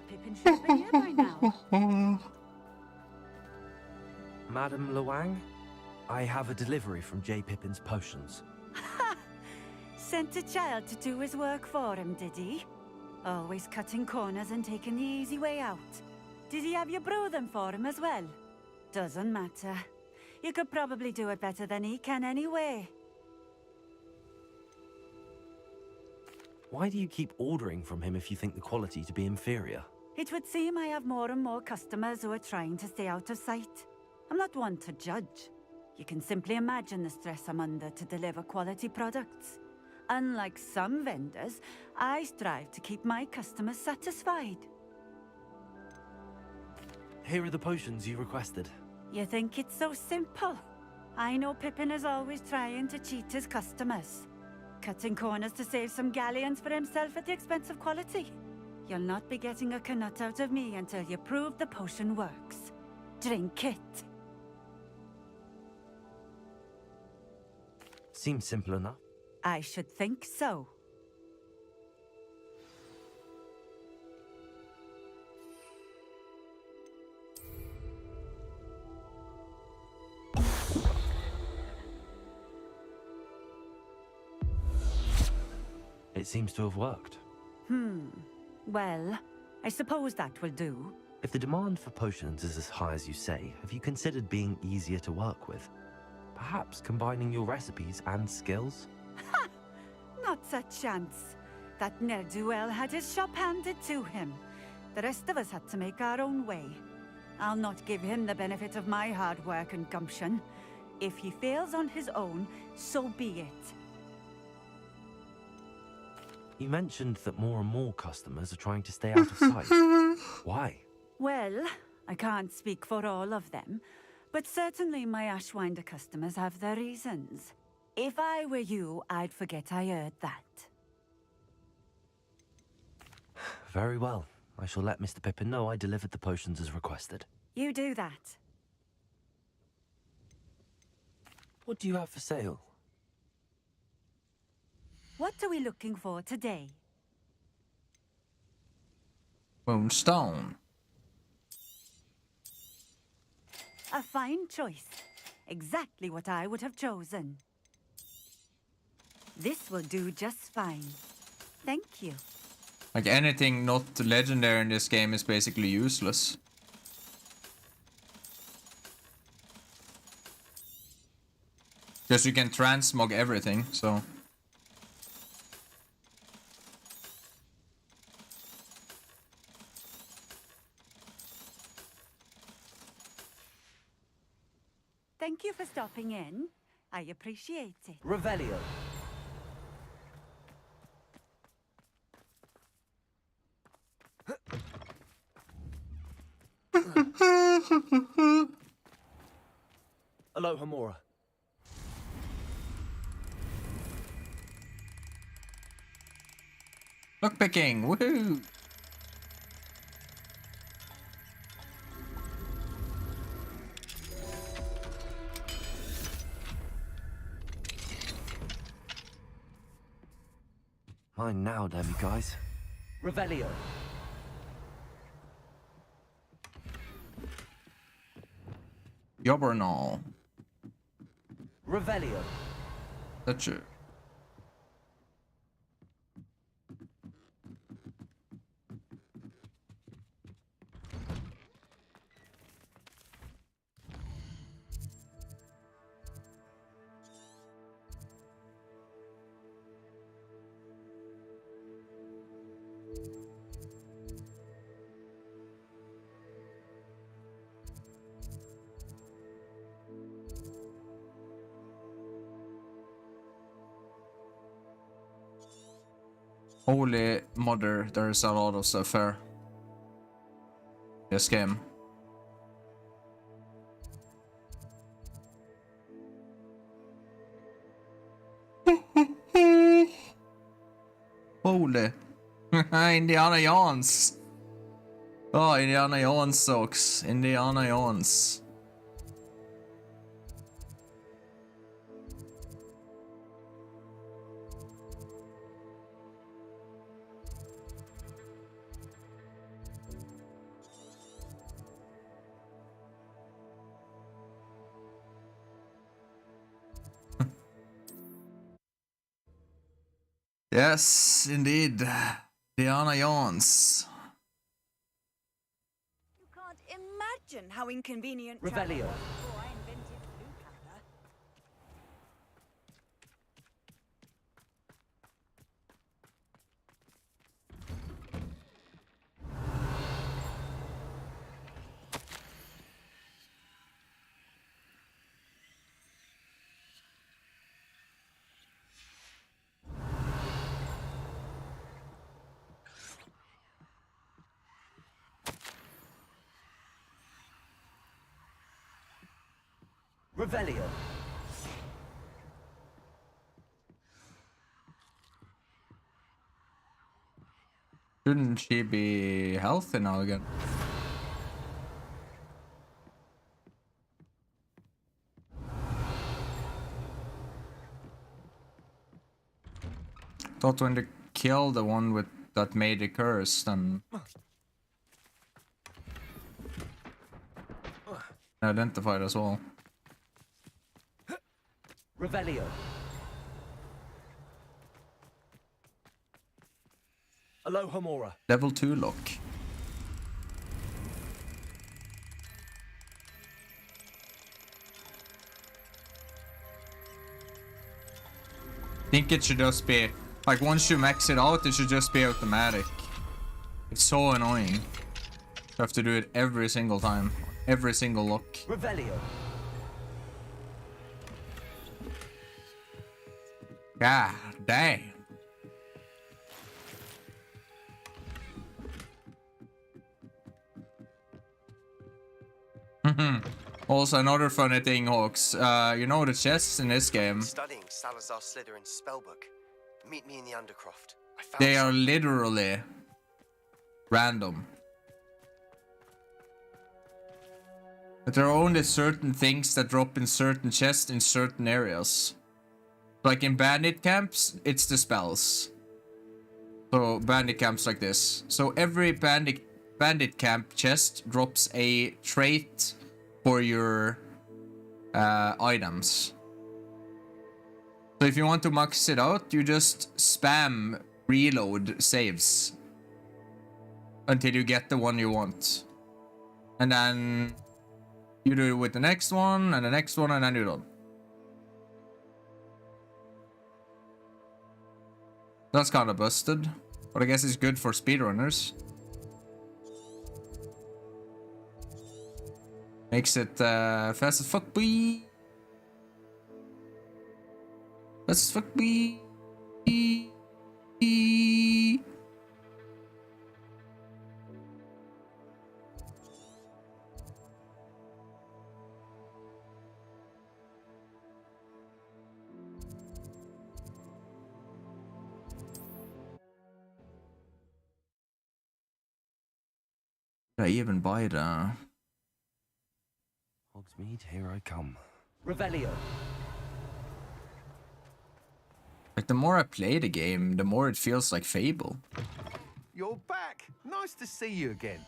Pippin should have been here by now. Madam Luang, I have a delivery from J. Pippin's potions. Sent a child to do his work for him, did he? Always cutting corners and taking the easy way out. Did he have you brew them for him as well? Doesn't matter. You could probably do it better than he can anyway. Why do you keep ordering from him if you think the quality to be inferior? It would seem I have more and more customers who are trying to stay out of sight. I'm not one to judge. You can simply imagine the stress I'm under to deliver quality products. Unlike some vendors, I strive to keep my customers satisfied. Here are the potions you requested. You think it's so simple? I know Pippin is always trying to cheat his customers. Cutting corners to save some galleons for himself at the expense of quality. You'll not be getting a canut out of me until you prove the potion works. Drink it. Seems simple enough. I should think so. It seems to have worked. Well, I suppose that will do. If the demand for potions is as high as you say, have you considered being easier to work with? Perhaps combining your recipes and skills? Ha! Not a chance. That ne'er-do-well had his shop handed to him. The rest of us had to make our own way. I'll not give him the benefit of my hard work and gumption. If he fails on his own, so be it. You mentioned that more and more customers are trying to stay out of sight. Why? Well, I can't speak for all of them, but certainly my Ashwinder customers have their reasons. If I were you, I'd forget I heard that. Very well. I shall let Mr. Pippin know I delivered the potions as requested. You do that. What do you have for sale? What are we looking for today? Moonstone. A fine choice. Exactly what I would have chosen. This will do just fine. Thank you. Like anything not legendary in this game is basically useless. Because you can transmog everything, so... Thank you for stopping in. I appreciate it. Revelio. Aloha Mora. Lockpicking, woohoo! Mine now, damn you guys. Revelio. Yobbernall. Revelio. That's it. Holy mother, there's a lot of stuff here. This game. Holy. Indiana Jones. Oh, Indiana Jones socks. Indiana Jones. Yes, indeed. Diana Jones. You can't imagine how inconvenient. Revelio. Before I invented blue powder. Revelio. Shouldn't she be healthy now again? Thought when they killed the one with that made the curse, then identified as well. Revelio. Aloha Mora. Level 2 lock. Think it should just be like once you max it out, it should just be automatic. It's so annoying. You have to do it every single time, every single lock. Revelio. God damn. Also, another funny thing, Hawks. You know the chests in this game? Studying Salazar Slytherin's spellbook. Meet me in the Undercroft. I found They are literally random. But there are only certain things that drop in certain chests in certain areas. Like in bandit camps, it's the spells. So bandit camps like this. So every bandit camp chest drops a trait for your items. So if you want to max it out, you just spam reload saves until you get the one you want. And then you do it with the next one and the next one, and then you're done. That's kind of busted, but I guess it's good for speedrunners. Makes it fast as fuck, boy. Fast as fuck, boy. Did I even buy the... Hogsmeade, here I come. Revelio. Like, the more I play the game, the more it feels like Fable. You're back. Nice to see you again.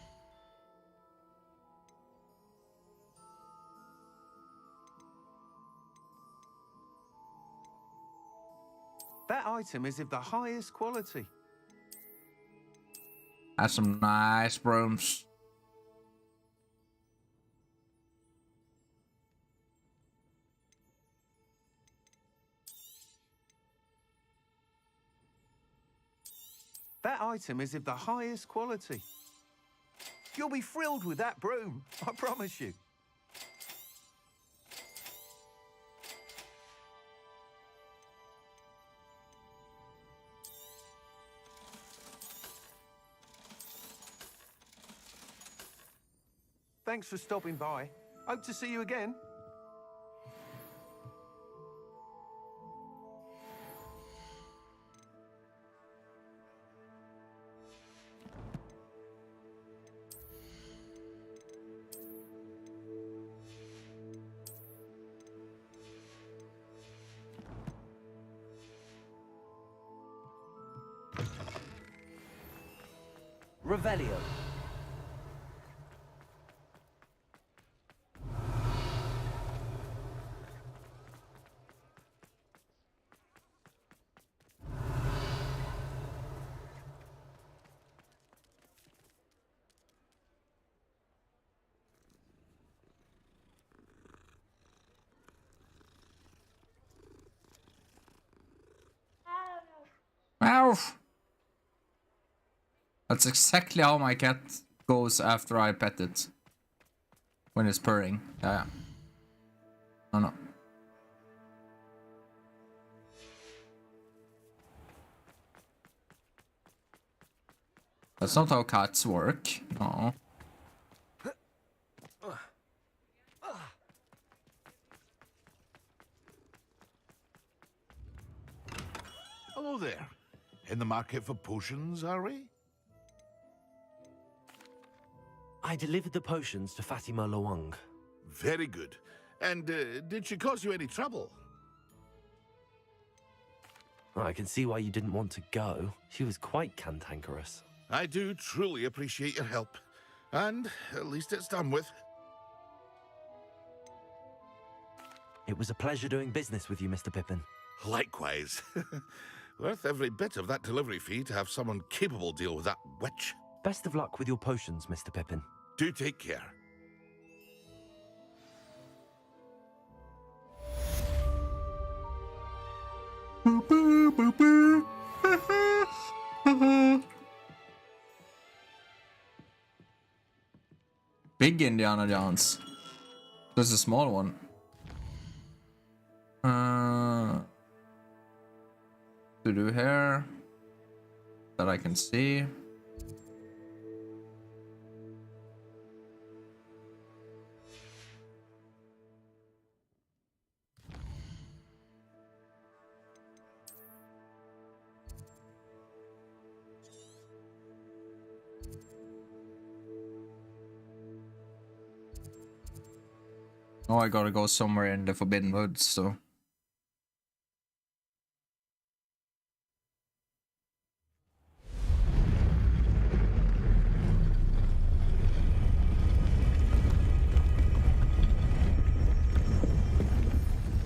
That item is of the highest quality. That's some nice brooms. That item is of the highest quality. You'll be thrilled with that broom, I promise you. Thanks for stopping by. Hope to see you again. Revelio. Ow! That's exactly how my cat goes after I pet it. When it's purring. Yeah. Oh no. That's not how cats work. No. Hello there. In the market for potions, are we? I delivered the potions to Fatima Loang. Very good. And did she cause you any trouble? I can see why you didn't want to go. She was quite cantankerous. I do truly appreciate your help. And at least it's done with. It was a pleasure doing business with you, Mr. Pippin. Likewise. Worth every bit of that delivery fee to have someone capable deal with that witch. Best of luck with your potions, Mr. Pippin. Do take care. Big Indiana Jones. There's a small one. To do here that I can see. Oh, I gotta go somewhere in the Forbidden Woods, so.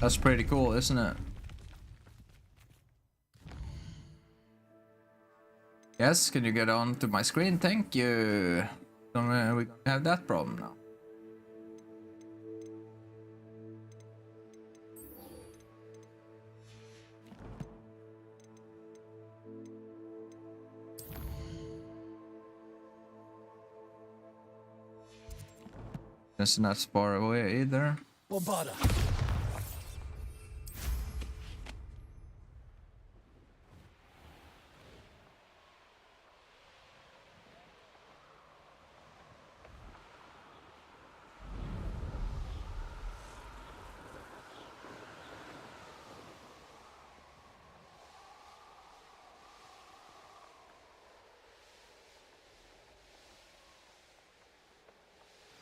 That's pretty cool, isn't it? Yes, can you get on to my screen? Thank you. We have that problem now. It's not far away either. Bombarda.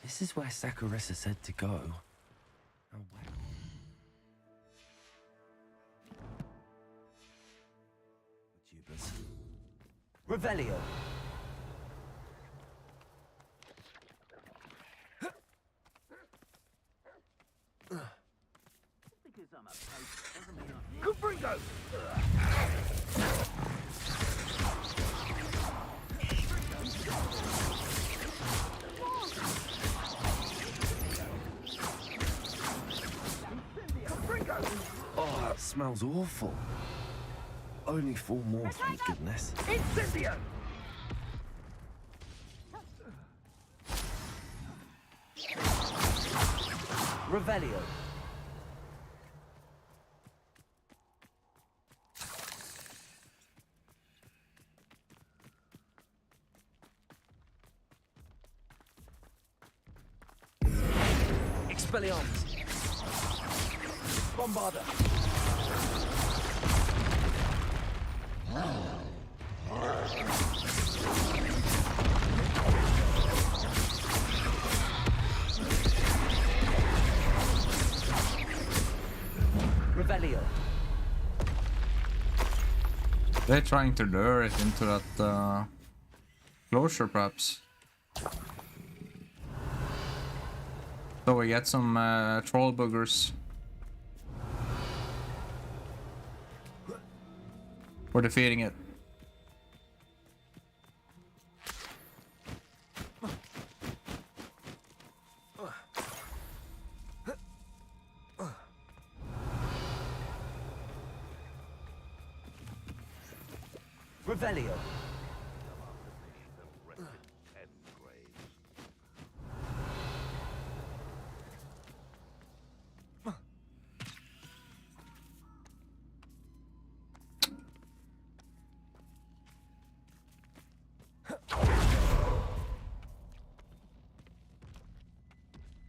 This is where Sakurissa said to go. Oh, wow. Tubers. Revelio. Kubringo! Oh, that smells awful. Only 4 more, thank goodness. Incendio! Revelio. Expelliarmus. Bombarda. Revelio. They're trying to lure it into that closure, perhaps. So we get some troll boogers. We're defeating it. Revelio.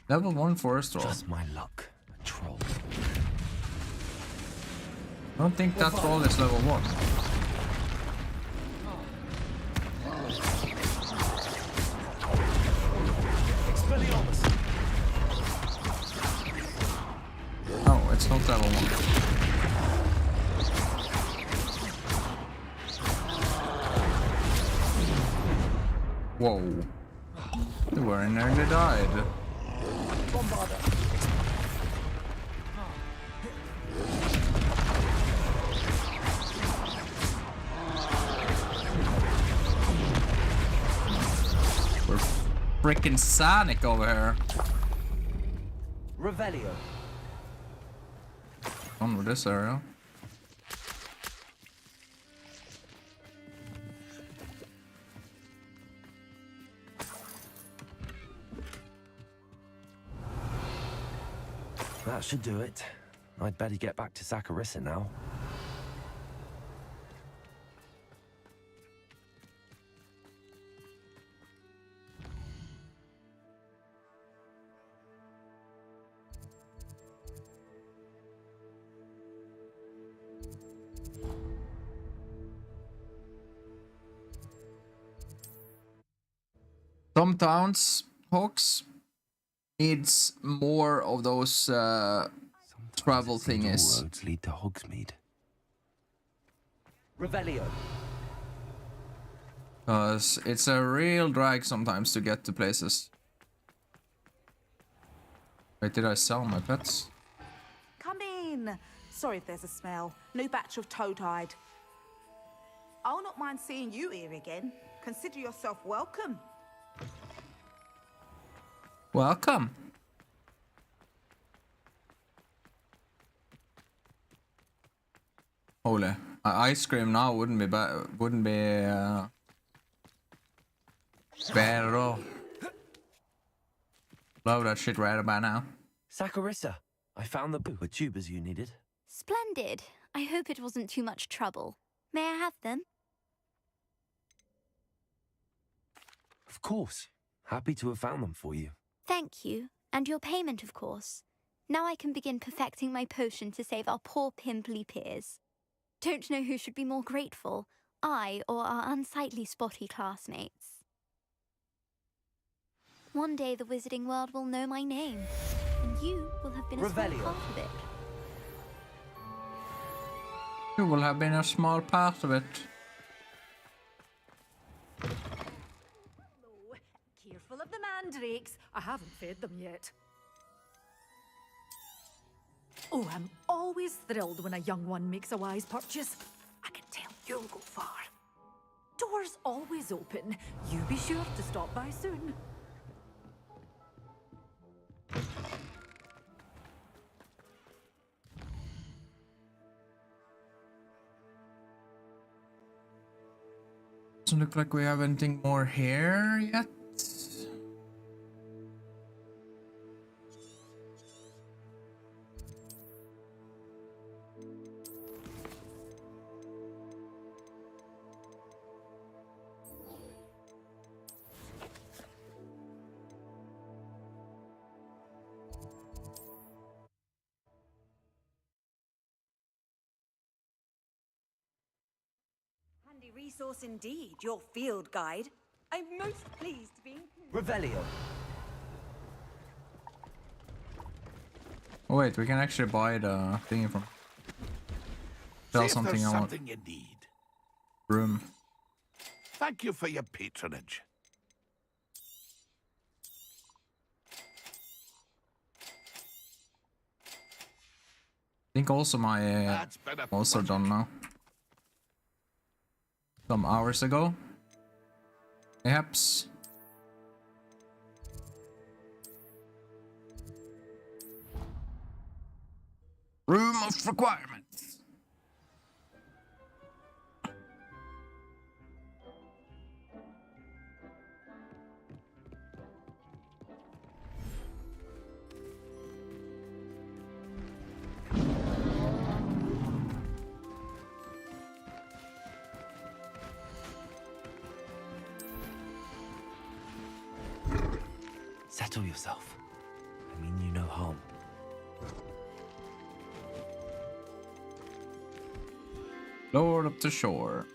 Level 1 forest troll. Just my luck. A troll. I don't think that troll is level 1. it's not level 1. Whoa. They were nearly died. We're freaking Sonic over here. Revelio. On with this area. That should do it. I'd better get back to Saccharissa now. Some towns, Hawks, needs more of those travel thingies. Roads lead to Hogsmeade. Revelio. Because it's a real drag sometimes to get to places. Wait, did I sell my pets? Come in. Sorry if there's a smell. New batch of toad-hide. I'll not mind seeing you here again. Consider yourself welcome. Welcome. Holy, ice cream now wouldn't be bad. Wouldn't be bad at all. Love that shit right about now. Saccharissa, I found the tubers you needed. Splendid. I hope it wasn't too much trouble. May I have them? Of course. Happy to have found them for you. Thank you. And your payment, of course. Now I can begin perfecting my potion to save our poor pimply peers. Don't know who should be more grateful, I or our unsightly spotty classmates. One day the wizarding world will know my name, and you will have been a small part of it. You will have been a small part of it. Careful of the mandrakes. I haven't fed them yet. Oh, I'm always thrilled when a young one makes a wise purchase. I can tell you'll go far. Doors always open. You be sure to stop by soon. Doesn't look like we have anything more here yet. Handy resource indeed, your field guide. I'm most pleased to be included. Revelio. Oh wait, we can actually buy the thingy from. Sell something I want. Something you need. Room. Thank you for your patronage. I think also my also done now. Some hours ago. Perhaps. Room of requirements. Settle yourself. I mean you no harm. Lord of the Shore.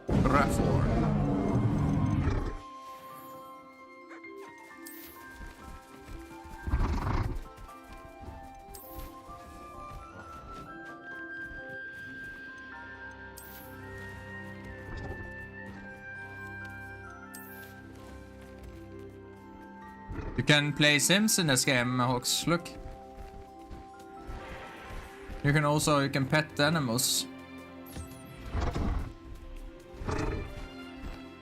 Rafor. You can play Sims in this game, Hawks. Look. You can pet animals.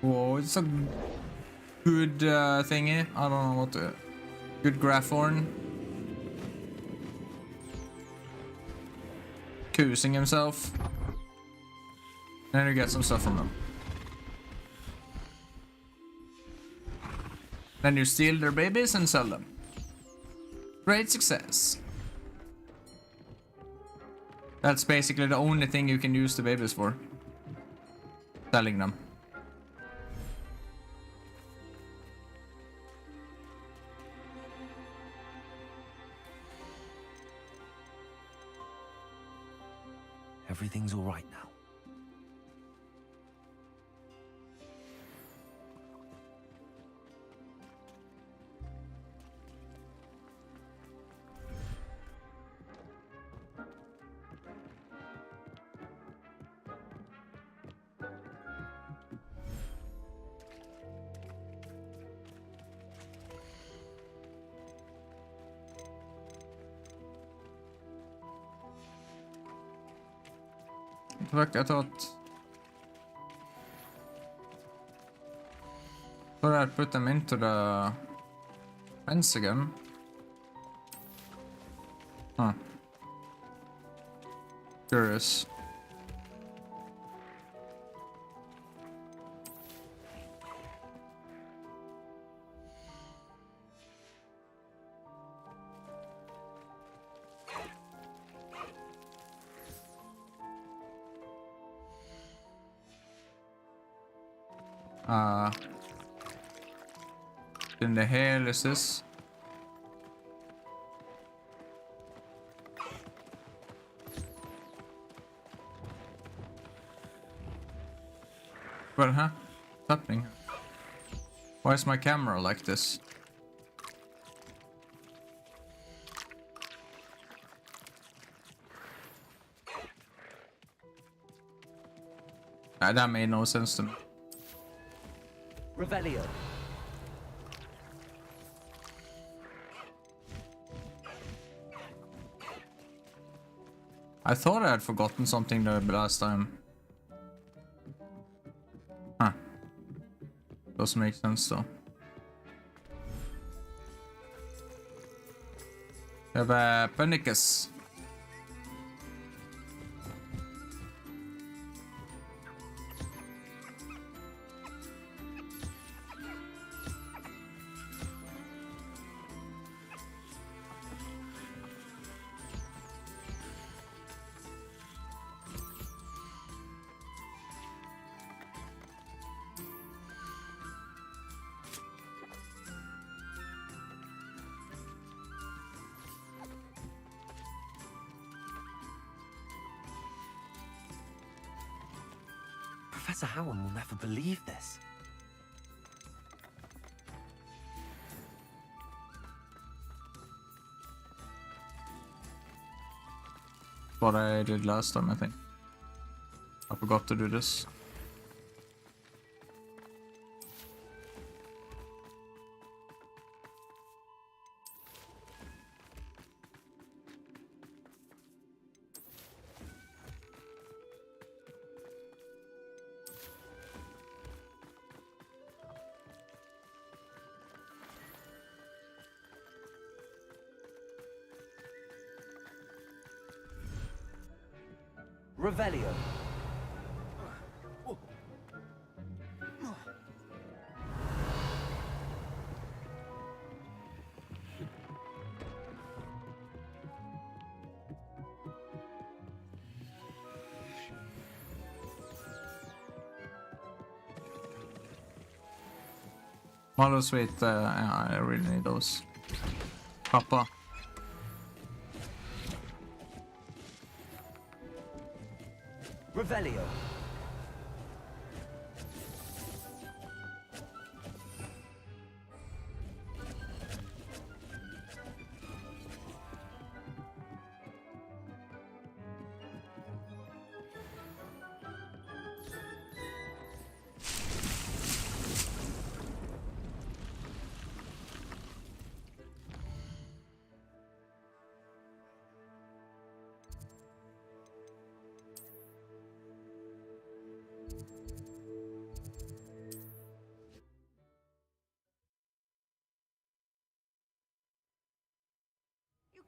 Whoa, it's a good thingy. I don't know what to... Good graph horn. Coosing himself. Then you get some stuff from them. Then you steal their babies and sell them. Great success. That's basically the only thing you can use the babies for. Selling them. Everything's all right now. Fuck, I thought I'd put them into the fence again. Huh. Curious. In the hell is this? What, huh? What's happening? Why is my camera like this? That made no sense to me. Revelio. I thought I had forgotten something the last time. Huh. Doesn't make sense though. We have a Penicus. Professor Howard will never believe this. What I did last time, I think. I forgot to do this. Revelio. Malo sweet, yeah, I really need those. Papa. Revelio.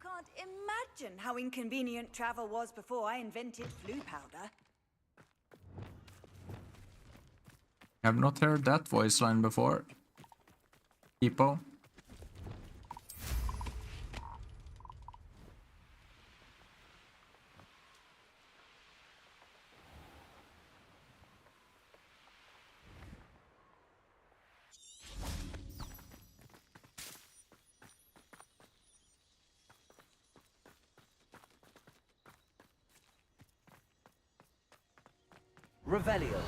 can't imagine how inconvenient travel was before I invented flu powder. I've not heard that voice line before. Hippo. Revelio.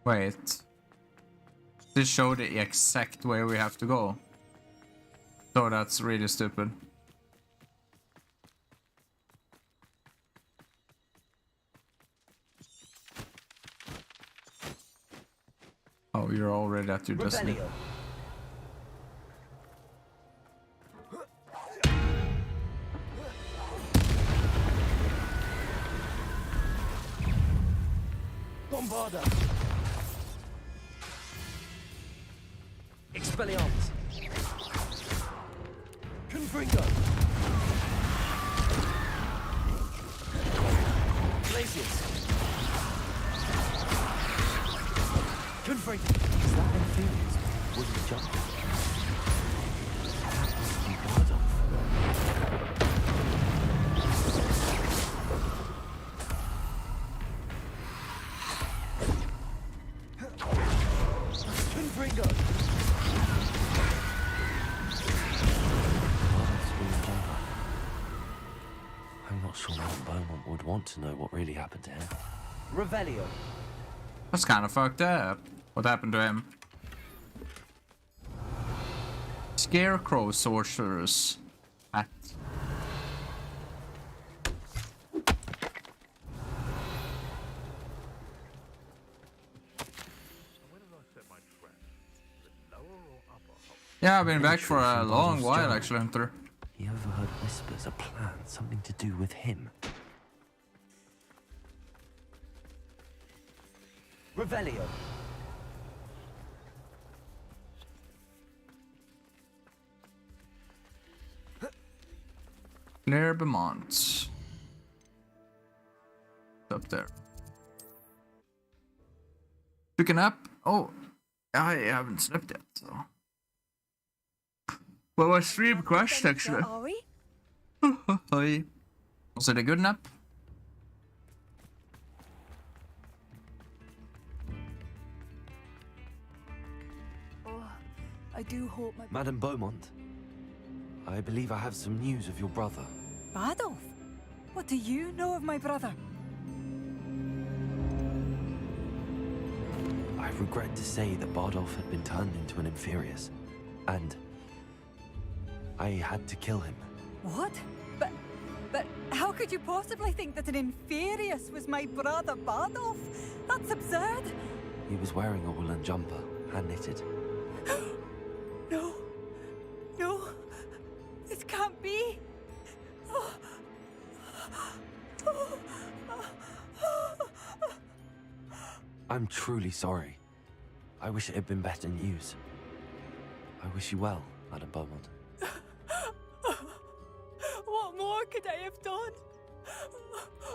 Wait. This showed the exact way we have to go. So that's really stupid. Oh, you're already at your destiny. Bombarda. Expelliarmus. Confringo. Glacius. Confringo. Is that Inferior's wooden jump? That must be Bardolph. Confringo. I'm not sure Madame Beaumont would want to know what really happened to him. Revelio. That's kind of fucked up. What happened to him? Scarecrow sorcerers. Hat. Yeah, I've been back for a long while actually, Hunter. He overheard whispers, a plan, something to do with him. Revelio. Claire Beaumont. Up there. Took a nap? Oh, I haven't slept yet, so. Well, my stream crashed actually. Are we? Hi. Was it a good nap? Oh, I do hope my... Madame Beaumont, I believe I have some news of your brother. Bardolph? What do you know of my brother? I regret to say that Bardolph had been turned into an Inferius, and I had to kill him. What? But how could you possibly think that an Inferius was my brother Bardolph? That's absurd. He was wearing a woolen jumper, hand-knitted. No. No. This can't be. I'm truly sorry. I wish it had been better news. I wish you well, Madame Beaumont. What more could I have done?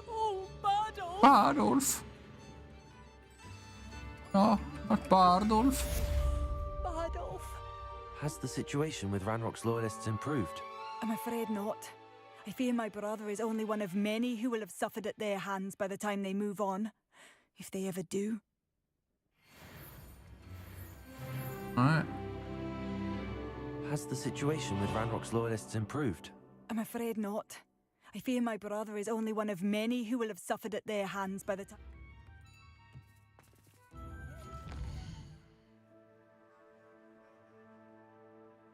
Oh, Bardolph. Bardolph. No, not Bardolph. Bardolph. Has the situation with Ranrock's loyalists improved? I'm afraid not. I fear my brother is only one of many who will have suffered at their hands by the time they move on. If they ever do. Alright. Has the situation with Ranrock's loyalists improved? I'm afraid not. I fear my brother is only one of many who will have suffered at their hands by the time...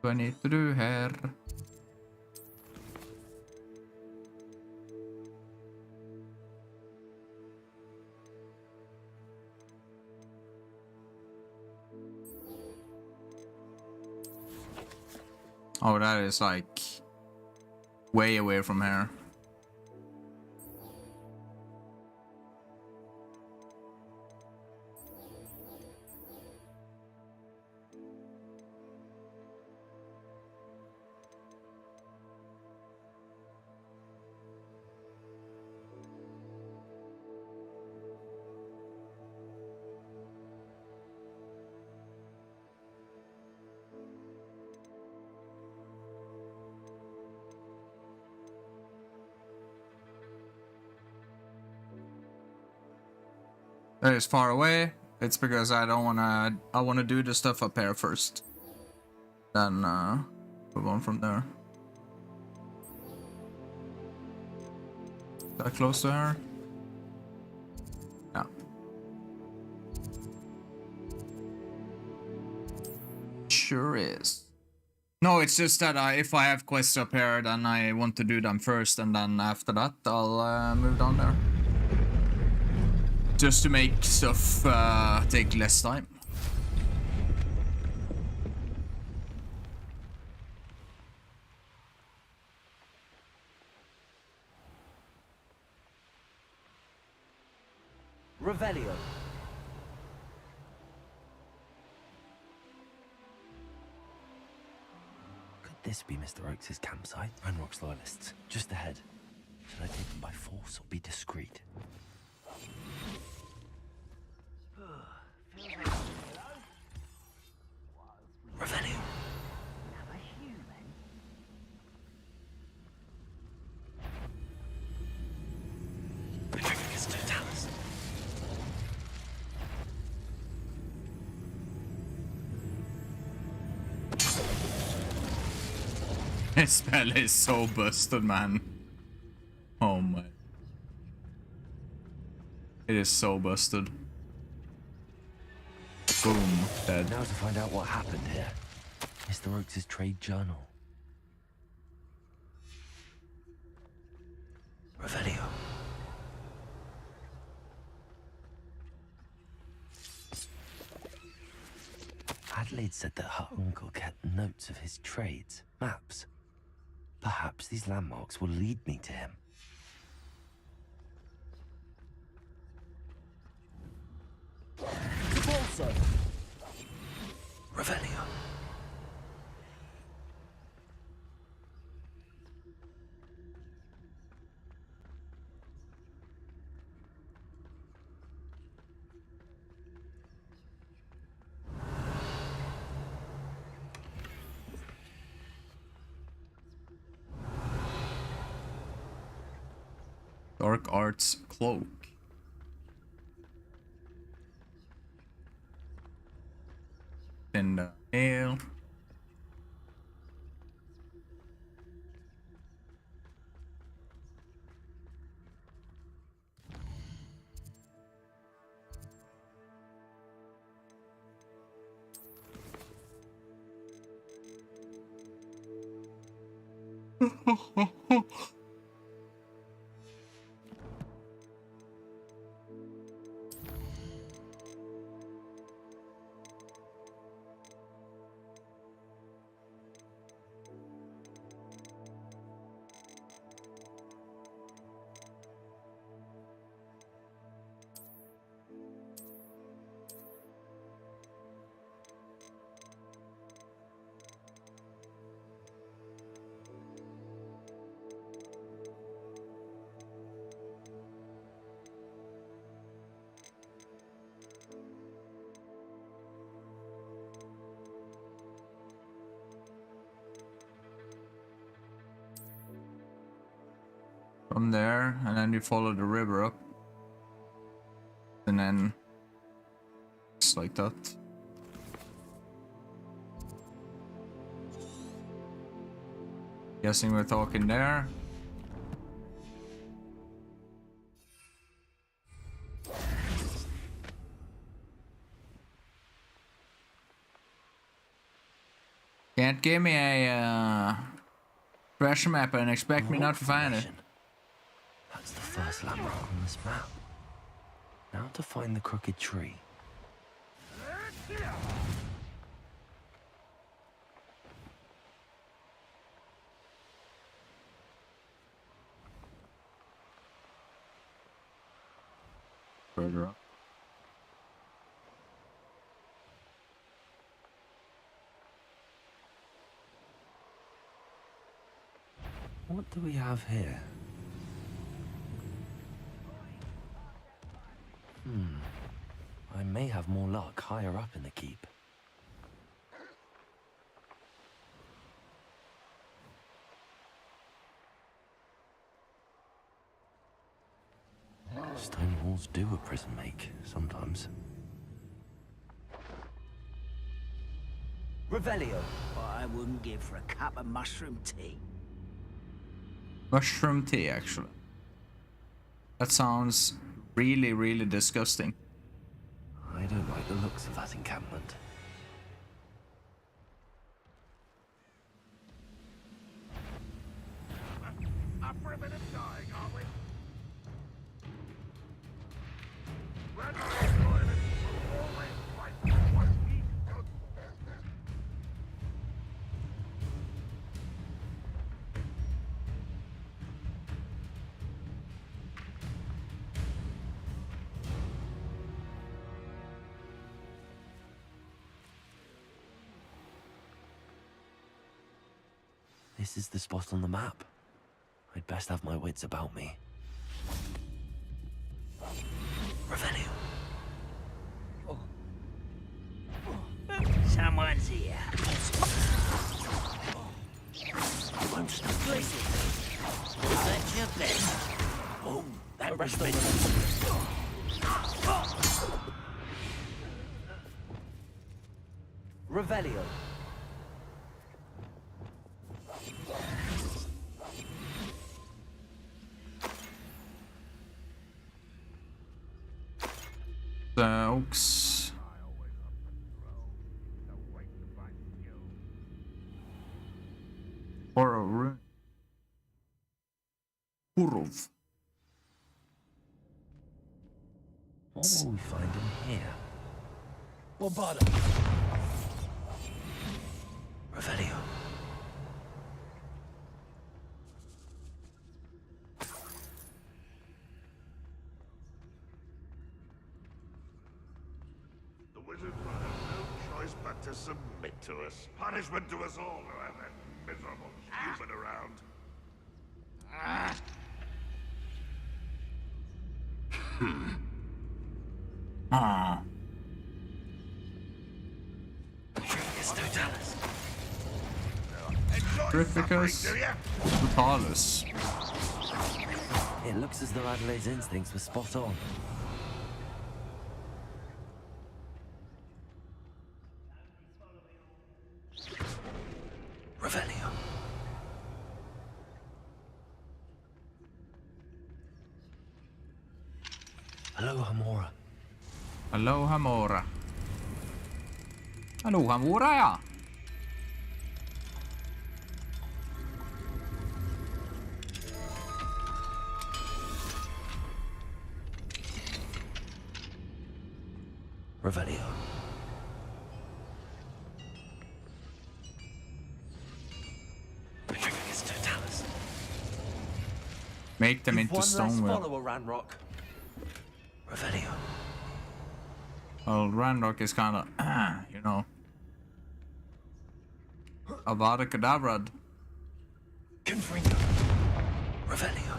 What do I need to do here? Oh, that is like way away from here. is far away, it's because I don't wanna. I wanna do the stuff up here first. Then move on from there. Is that close to her? Yeah. Sure is. No, it's just that if I have quests up here, then I want to do them first, and then after that, I'll move down there. Just to make stuff take less time. Revelio. Could this be Mr. Oakes' campsite? Ranrock's loyalists, just ahead. Should I take them by force or be discreet? Revelio. The trigger gets two talents. This spell is so busted, man. Oh my. It is so busted. Boom, dead. Now to find out what happened here. Mr. Oakes' trade journal. Revelio. Adelaide said that her uncle kept notes of his trades, maps. Perhaps these landmarks will lead me to him. Revelio. Dark Arts Cloak. In the ale. From there, and then you follow the river up. And then just like that. Guessing we're talking there. Can't give me a treasure map and expect me not to find it. That's the first landmark on this map. Now to find the crooked tree. Further up. What do we have here? I may have more luck higher up in the keep. Stone walls do a prison make, sometimes. Revelio. What I wouldn't give for a cup of mushroom tea. Mushroom tea, actually. That sounds really, really disgusting. I don't like the looks of that encampment. Up for a bit of dying, are we? This is the spot on the map. I'd best have my wits about me. Revelio. Someone's here. Won't stop. Such a blessing. Oh, that was big. Revelio. The oaks. Or a rune. Urov. What will we find in here? Bombada. Revelio. The wizards will have no choice but to submit to us. Punishment to us all who have that miserable human around. Ah. Terrificus. Totalis. It looks as though Adelaide's instincts were spot on. Revelio. Aloha Mora. Aloha Mora. Aloha Mora, ja. Revelio. Make them You've into one less Stonewell. follower, Ranrock. Revelio. Well, Ranrock is kind of, you know, Avada Kedavra. Confringo. Revelio.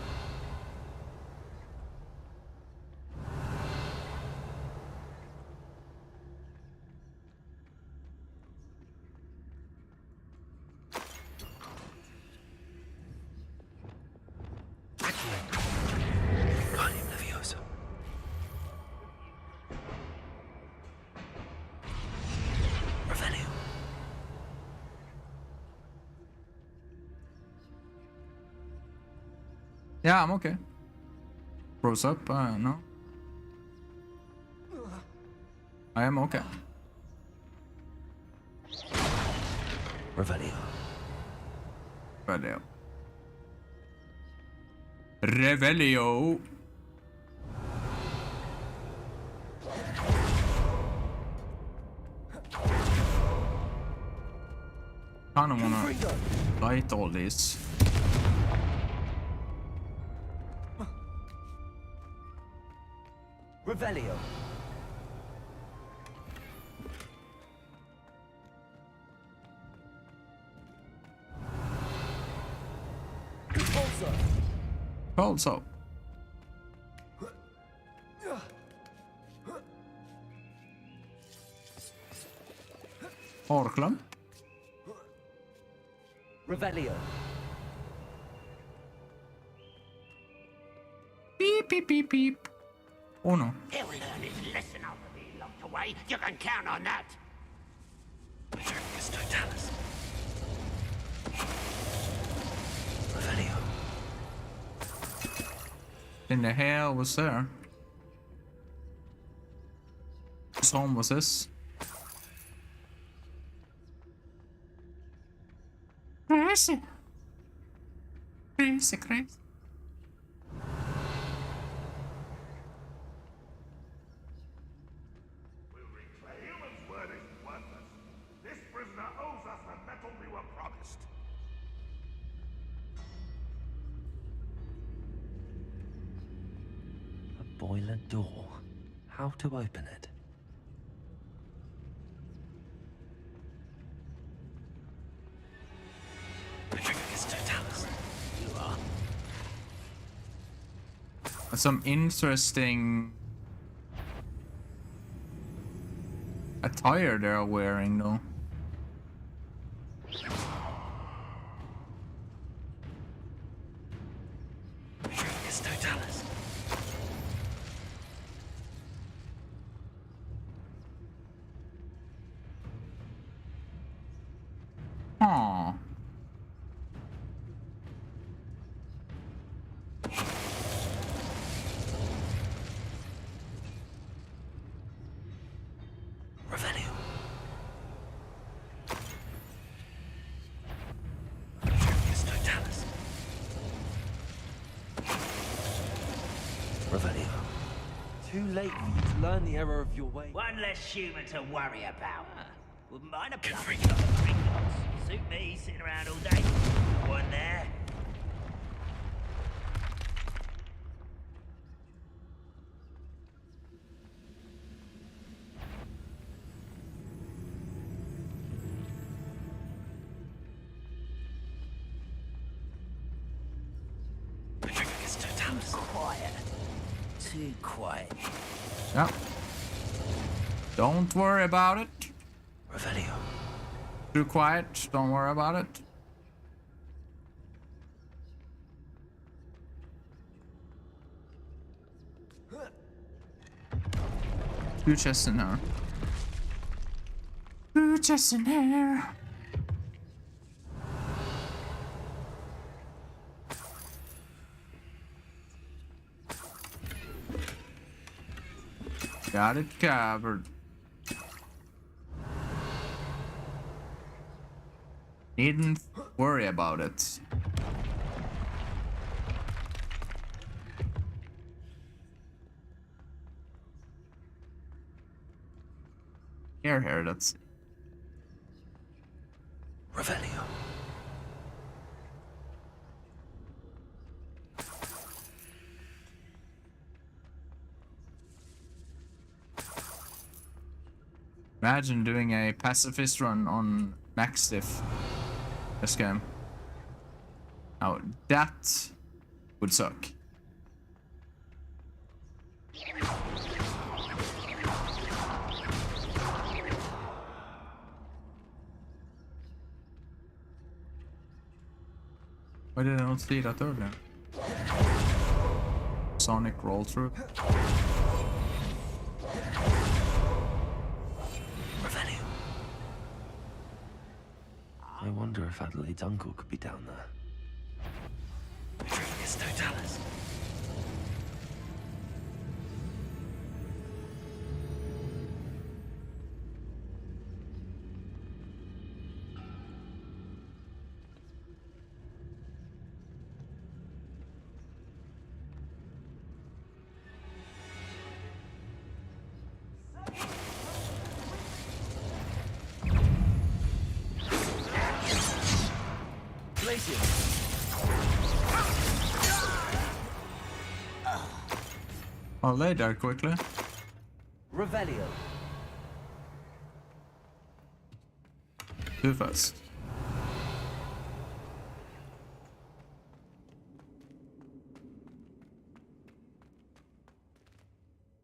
Yeah, I'm okay. Rose up, no. I am okay. Revelio. Revelio. Revelio. Kinda wanna light all these. Revelio. Also. Orklum. Revelio. Beep, beep, beep, beep. Oh no. He'll learn his lesson after being locked away. You can count on that. Petricus Totalis. Revelio. In the hell was there? Whose home was this? Crazy. Crazy, crazy. We'll reclaim as word is worthless. This prisoner owes us the metal we were promised. A boiler door. How to open it? Petricus Totalis. You are. Some interesting attire they're wearing, though. Petricus Totalis. Huh. Revelio. Petricus Totalis. Revelio. Too late for you to learn the error of your way. One less human to worry about. Wouldn't mind a bloody couple of Pringles. Suit me, sitting around all day. One there. Petricus Totalis. Quiet. Too quiet. Yeah. Don't worry about it. Revelio. Too quiet. Don't worry about it. Two chests in here. Two chests in here. Got it covered. Needn't worry about it. Here, that's... Revelio. Imagine doing a pacifist run on Max-Diff this game. Now, that would suck. Why did I not see that earlier? Sonic roll through. Revelio. I wonder if Adelaide's uncle could be down there. Petricus Totalis. I'll lay there quickly. Revelio. Too fast.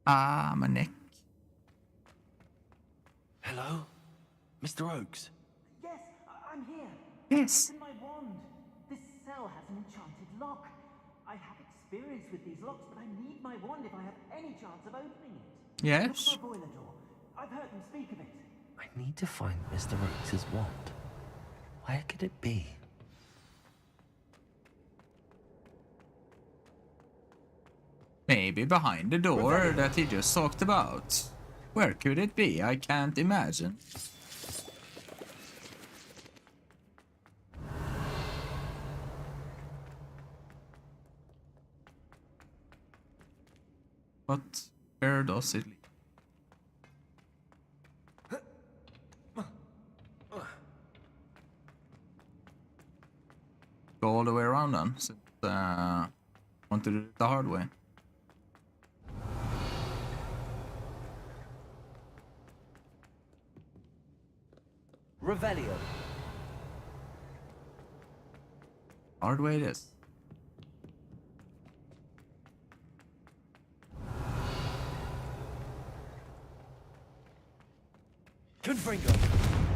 Ah, my neck. Hello? Mr. Oakes? Yes, I'm here. Yes. It's in my wand. This cell has an enchanted lock. I have experience with these locks, but I need my wand if I have any chance of opening it. Yes. Look for a boiler door. I've heard them speak of it. I need to find Mr. Oakes' wand. Where could it be? Maybe behind the door that he just talked about. Where could it be? I can't imagine. But where does it lead? Go all the way around then, since want to do it the hard way. Revelio. Hard way it is. Confringo.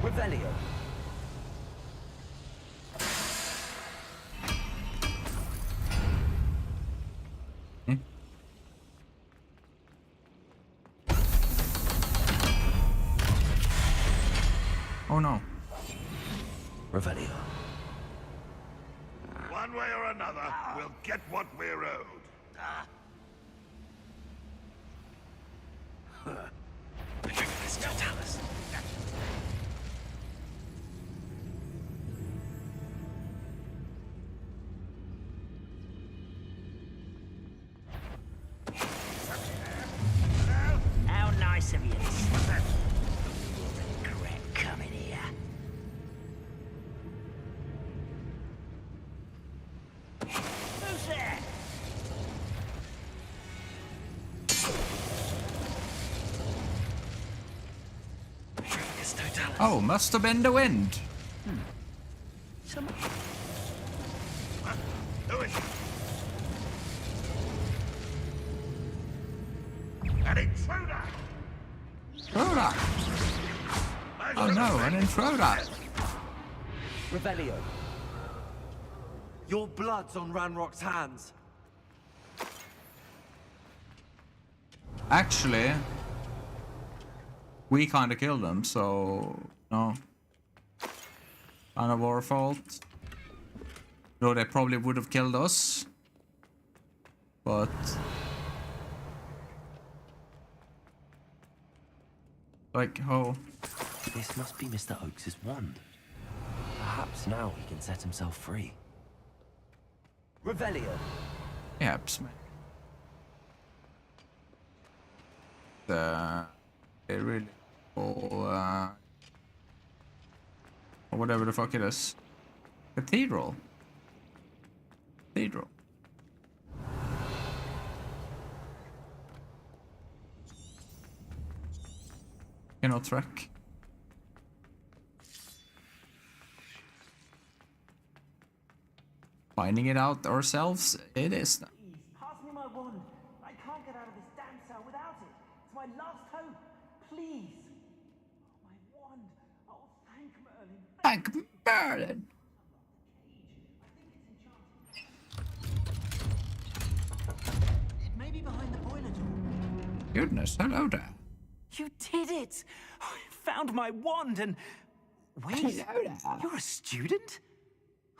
Revelio. Oh no. Revelio. One way or another, we'll get what we're owed. Let's go, Talus. How nice of you. Regret coming here. Who's there? Oh, must have been the wind. Who is it? An intruder! Intruder! Oh no, an intruder! Revelio. Your blood's on Ranrock's hands. Actually, we kinda killed them, so no. Kind of our fault. Though they probably would have killed us. But like, oh. This must be Mr. Oakes' wand. Perhaps now he can set himself free. Revelio. Perhaps, man. It really, or whatever the fuck it is. Cathedral. Cathedral. Cannot track. Finding it out ourselves, it is. Please, pass me my wand. I can't get out of this damn cell without it. It's my last hope. Please. Oh, my wand. Oh, thank Merlin. Thank Merlin. It may be behind the boiler door. Goodness, hello there. You did it! I found my wand and... Wait, Hello there. you're a student?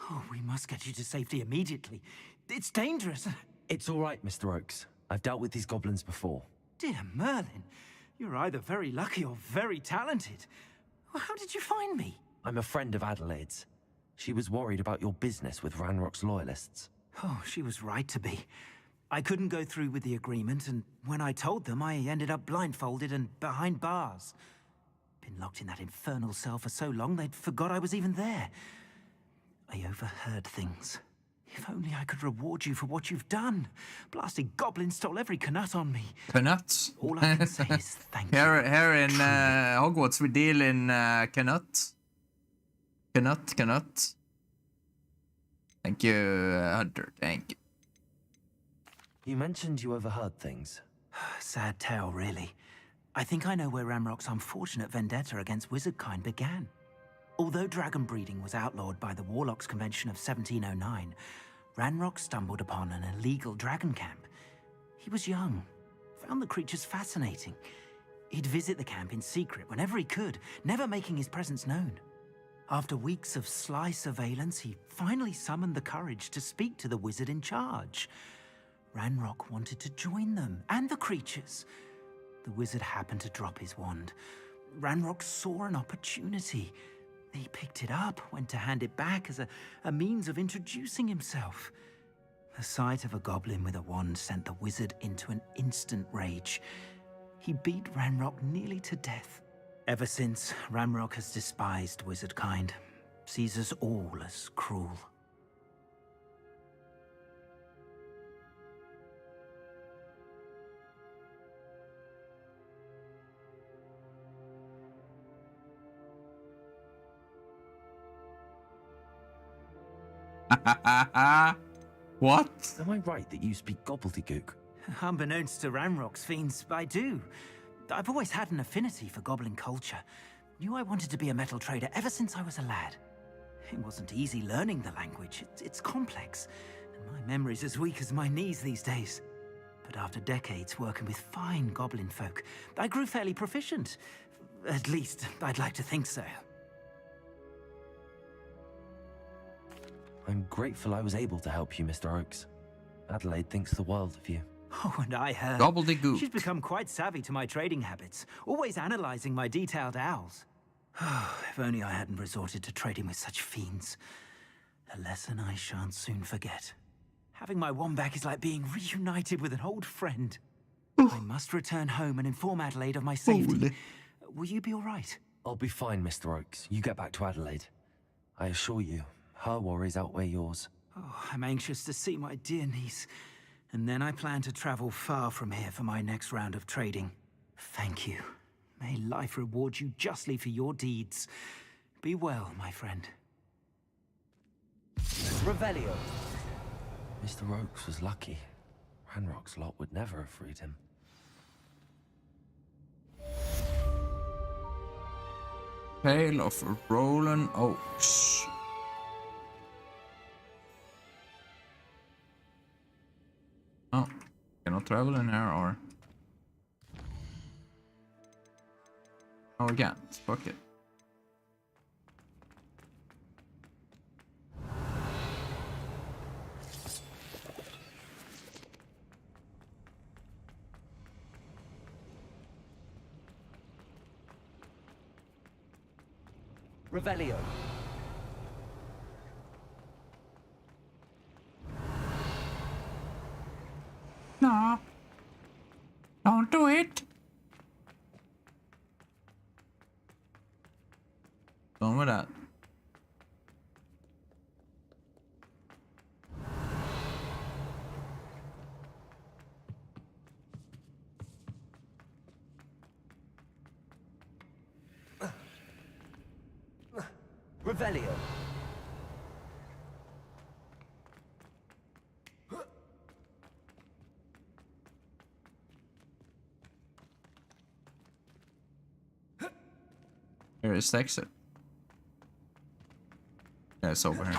Oh, we must get you to safety immediately. It's dangerous. It's all right, Mr. Oakes. I've dealt with these goblins before. Dear Merlin, you're either very lucky or very talented. Well, how did you find me? I'm a friend of Adelaide's. She was worried about your business with Ranrock's loyalists. Oh, she was right to be. I couldn't go through with the agreement, and when I told them, I ended up blindfolded and behind bars. Been locked in that infernal cell for so long, they'd forgot I was even there. I overheard things. If only I could reward you for what you've done. Blasted goblin stole every canut on me. Canuts? All I can say is thank you. Here in Hogwarts we deal in canut. Canut. Thank you, Hunter. Thank you. You mentioned you overheard things. Sad tale, really. I think I know where Ranrock's unfortunate vendetta against wizardkind began. Although dragon breeding was outlawed by the Warlocks Convention of 1709, Ranrock stumbled upon an illegal dragon camp. He was young, found the creatures fascinating. He'd visit the camp in secret whenever he could, never making his presence known. After weeks of sly surveillance, he finally summoned the courage to speak to the wizard in charge. Ranrock wanted to join them and the creatures. The wizard happened to drop his wand. Ranrock saw an opportunity. He picked it up, went to hand it back as a means of introducing himself. The sight of a goblin with a wand sent the wizard into an instant rage. He beat Ranrock nearly to death. Ever since, Ranrock has despised wizard kind, sees us all as cruel. What? Am I right that you speak gobbledygook? Unbeknownst to Ranrock's fiends, I do. I've always had an affinity for goblin culture. Knew I wanted to be a metal trader ever since I was a lad. It wasn't easy learning the language. It's complex, and my memory's as weak as my knees these days. But after decades working with fine goblin folk, I grew fairly proficient. At least, I'd like to think so. I'm grateful I was able to help you, Mr. Oakes. Adelaide thinks the world of you. Oh, and I heard. Gobbledygook. She's become quite savvy to my trading habits, always analyzing my detailed owls. If only I hadn't resorted to trading with such fiends. A lesson I shan't soon forget. Having my wand back is like being reunited with an old friend. I must return home and inform Adelaide of my safety. Will you be all right? I'll be fine, Mr. Oakes. You get back to Adelaide. I assure you, her worries outweigh yours. Oh, I'm anxious to see my dear niece. And then I plan to travel far from here for my next round of trading. Thank you. May life reward you justly for your deeds. Be well, my friend. Revelio. Mr. Oakes was lucky. Ranrock's lot would never have freed him. Tale of Roland Oaks. Oh, cannot travel in here or... Oh, we can't. Fuck it. Revelio. No. Don't do it. Done with that. Revelio. Here is the exit. Yeah, it's over here.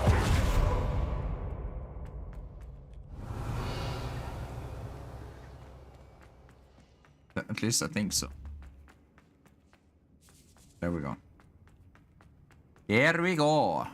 At least I think so. There we go. Here we go.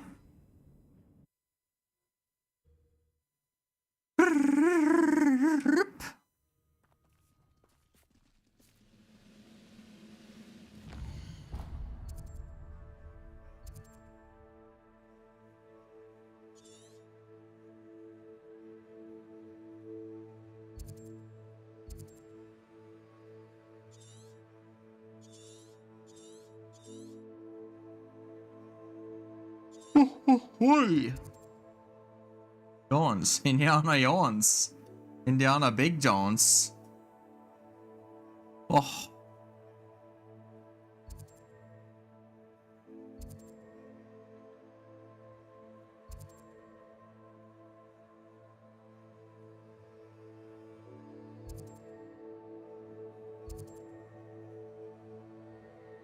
Oj! Jones, Indiana Jones. Indiana Big Jones. Oh.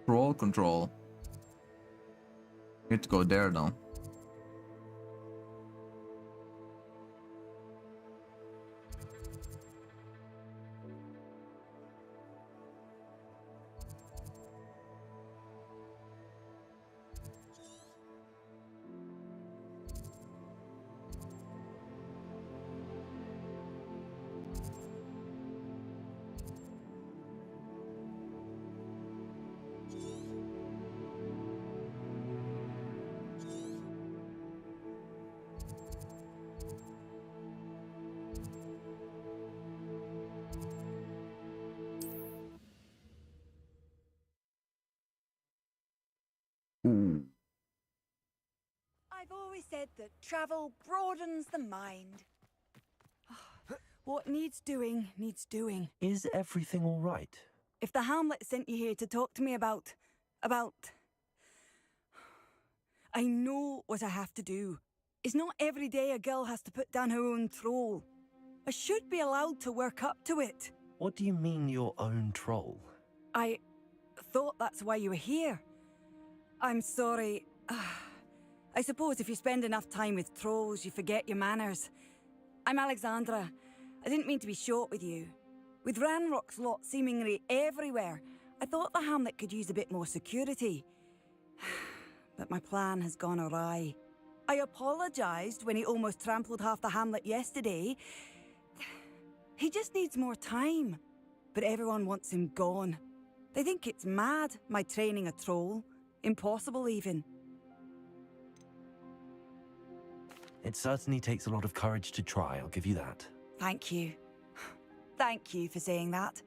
Roll control. Need to go there though. I've always said that travel broadens the mind. What needs doing, needs doing. Is everything all right? If the Hamlet sent you here to talk to me about... I know what I have to do. It's not every day a girl has to put down her own troll. I should be allowed to work up to it. What do you mean, your own troll? I thought that's why you were here. I'm sorry. I suppose if you spend enough time with trolls, you forget your manners. I'm Alexandra. I didn't mean to be short with you. With Ranrock's lot seemingly everywhere, I thought the Hamlet could use a bit more security. But my plan has gone awry. I apologised when he almost trampled half the Hamlet yesterday. He just needs more time. But everyone wants him gone. They think it's mad, my training a troll. Impossible, even. It certainly takes a lot of courage to try, I'll give you that. Thank you. Thank you for saying that.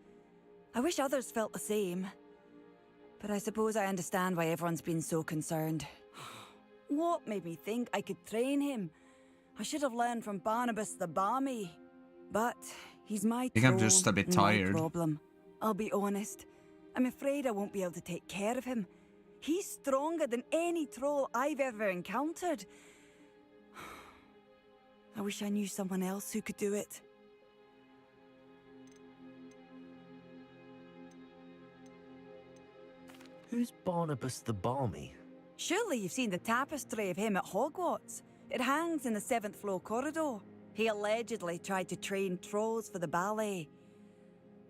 I wish others felt the same. But I suppose I understand why everyone's been so concerned. What made me think I could train him? I should have learned from Barnabas the Barmy. But he's my I think I'm just a bit tired. No problem. I'll be honest. I'm afraid I won't be able to take care of him. He's stronger than any troll I've ever encountered. I wish I knew someone else who could do it. Who's Barnabas the Barmy? Surely you've seen the tapestry of him at Hogwarts. It hangs in the 7th floor corridor. He allegedly tried to train trolls for the ballet.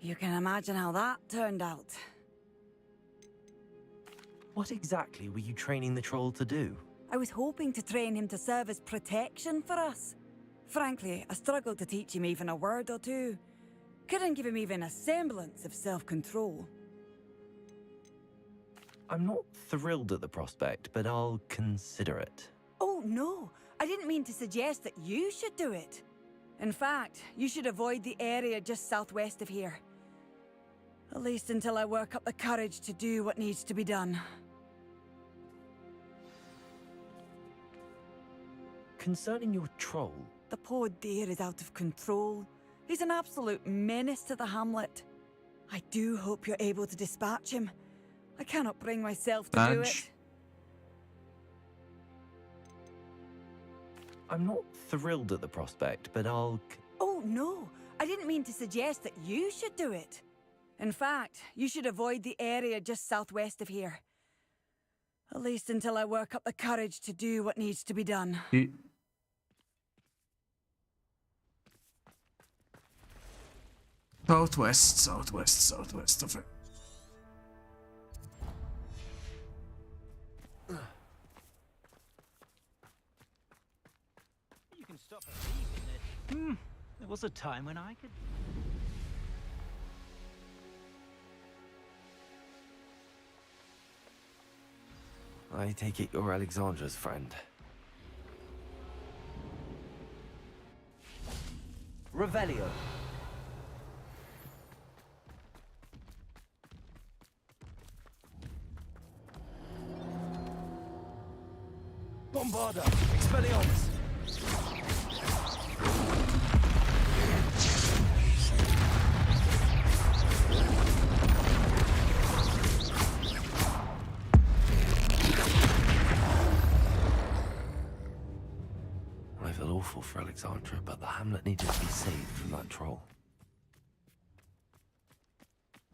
You can imagine how that turned out. What exactly were you training the troll to do? I was hoping to train him to serve as protection for us. Frankly, I struggled to teach him even a word or two. Couldn't give him even a semblance of self-control. I'm not thrilled at the prospect, but I'll consider it. Oh, no. I didn't mean to suggest that you should do it. In fact, you should avoid the area just southwest of here. At least until I work up the courage to do what needs to be done. Concerning your troll... The poor dear is out of control. He's an absolute menace to the Hamlet. I do hope you're able to dispatch him. I cannot bring myself to do it. I'm not thrilled at the prospect, but I'll... Oh, no. I didn't mean to suggest that you should do it. In fact, you should avoid the area just southwest of here. At least until I work up the courage to do what needs to be done. Southwest of it. You can stop believing it. There was a time when I could... I take it you're Alexandra's friend. Revelio. Bombarda! Expelliarmus! I feel awful for Alexandra, but the Hamlet needed to be saved from that troll.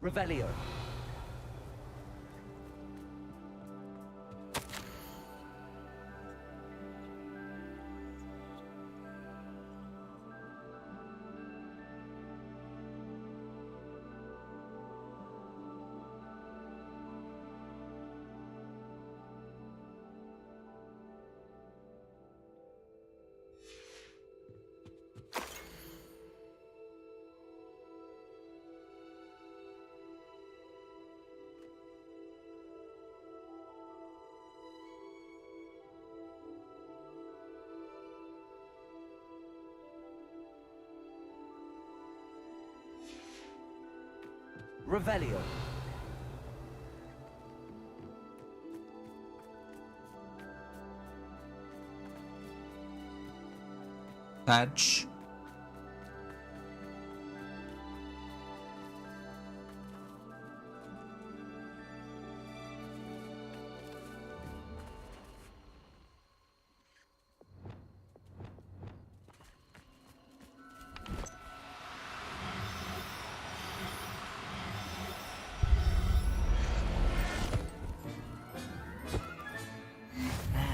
Revelio. Revelio. badge.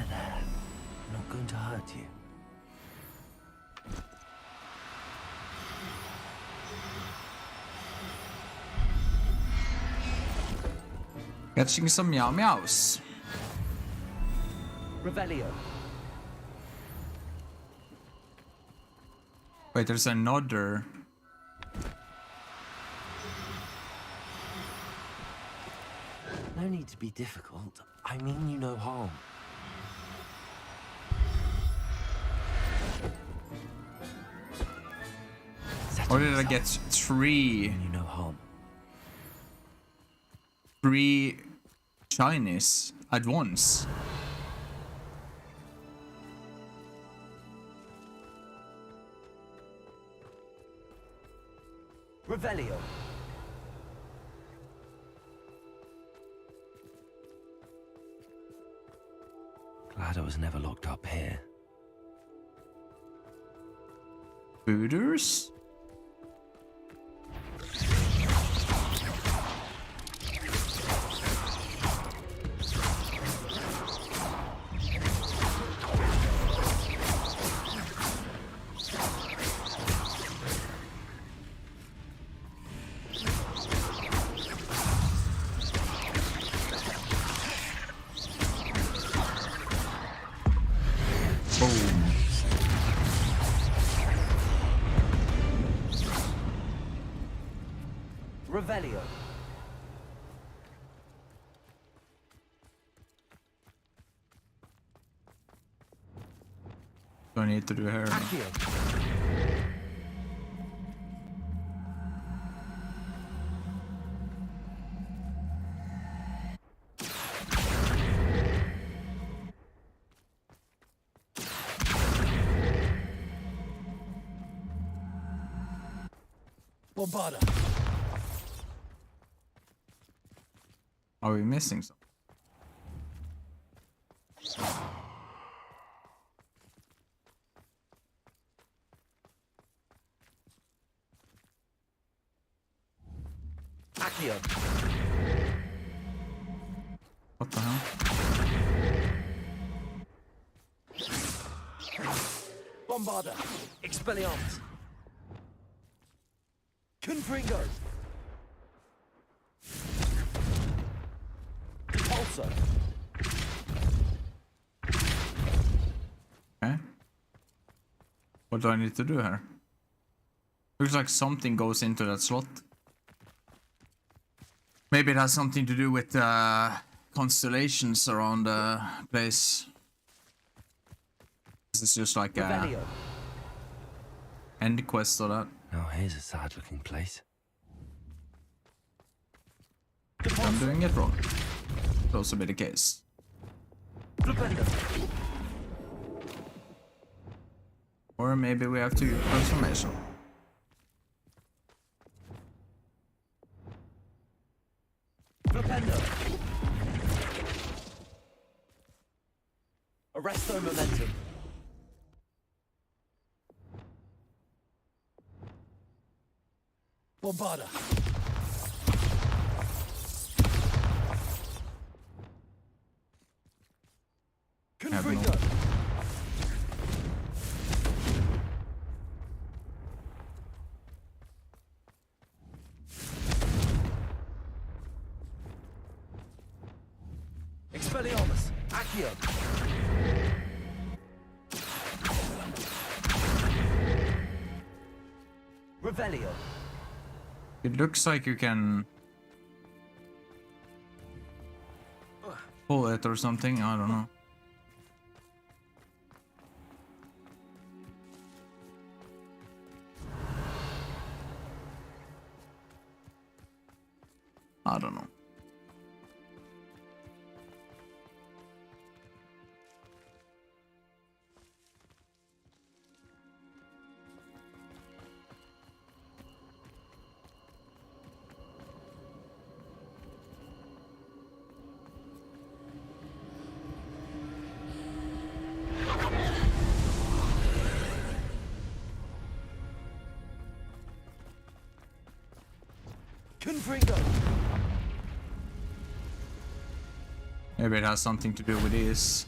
There. Not going to hurt you. Catching some meow meows. Revelio. Wait, there's another. No need to be difficult. I mean you no harm. Or did I get three? You no harm. 3 Chinese at once. Revelio. Glad I was never locked up here. Booters? Revelio. Do I need to do here? Bombarda. Are we missing something? Accio. What the hell? Bombarda. Expelliarmus. Confringo. Repulsor. Okay. What do I need to do here? Looks like something goes into that slot. Maybe it has something to do with constellations around the place. This is just like a end quest or that. Now here's a sad-looking place. I'm doing it wrong. Could also be the case. Or maybe we have to transformation. Flipendo. Arresto momentum. Bombarda. Confringo. Expelliarmus. Accio. Revelio. It looks like you can pull it or something. I don't know. I don't know. Confringo. Maybe it has something to do with this.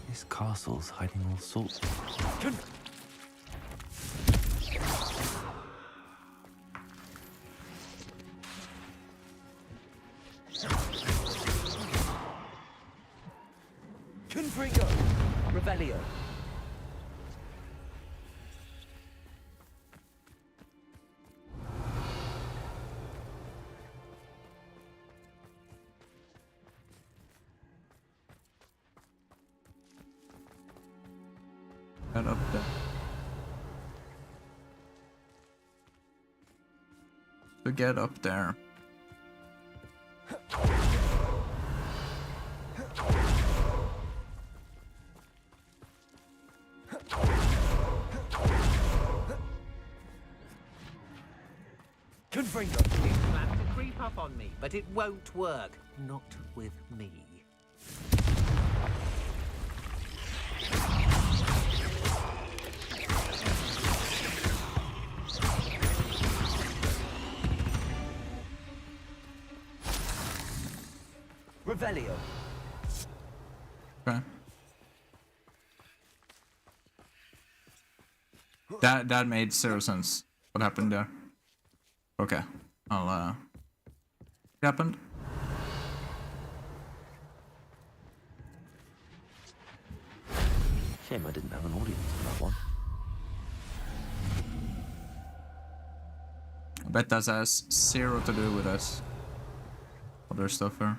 This castle's hiding all sorts. Confringo. Revelio. Get up there. To get up there. Confringo. You plan to creep up on me, but it won't work. Not with me. Revelio. Okay. That made zero sense. What happened there? Okay. What happened? Shame I didn't have an audience for that one. I bet that has zero to do with us. Other stuff here.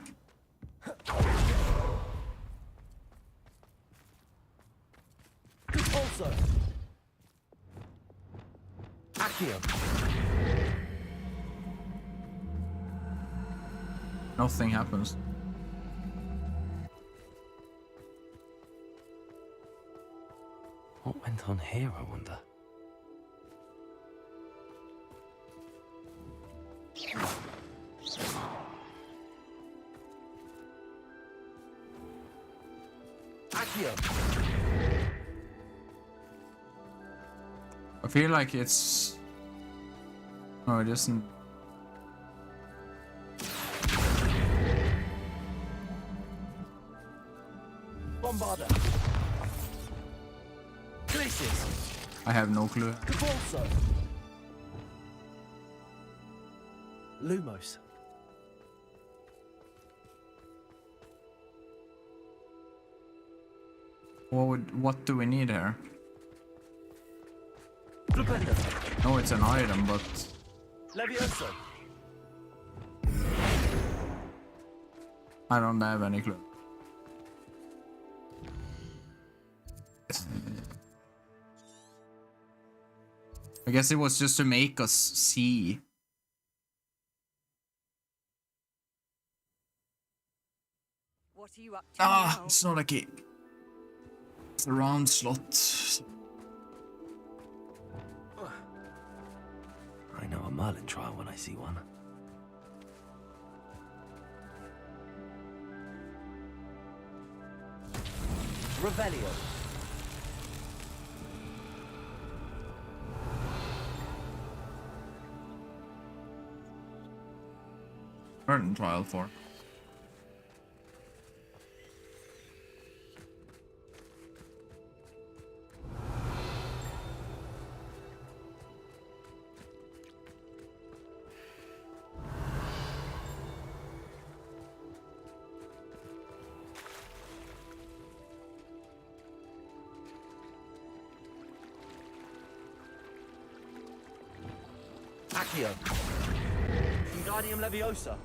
Also. Accio. Nothing happens. What went on here, I wonder? Accio. I feel like it's... Oh, it isn't... Bombarda. Glaciers. I have no clue. Cabalso. Lumos. What do we need here? Flipendo. No, it's an item, but... Levioso. I don't have any clue. I guess it was just to make us see. What are you up to Ah, now? it's not a key. It's a round slot. I know a Merlin trial when I see one. Revelio. Merlin trial for. Accio. Wingardium Leviosa.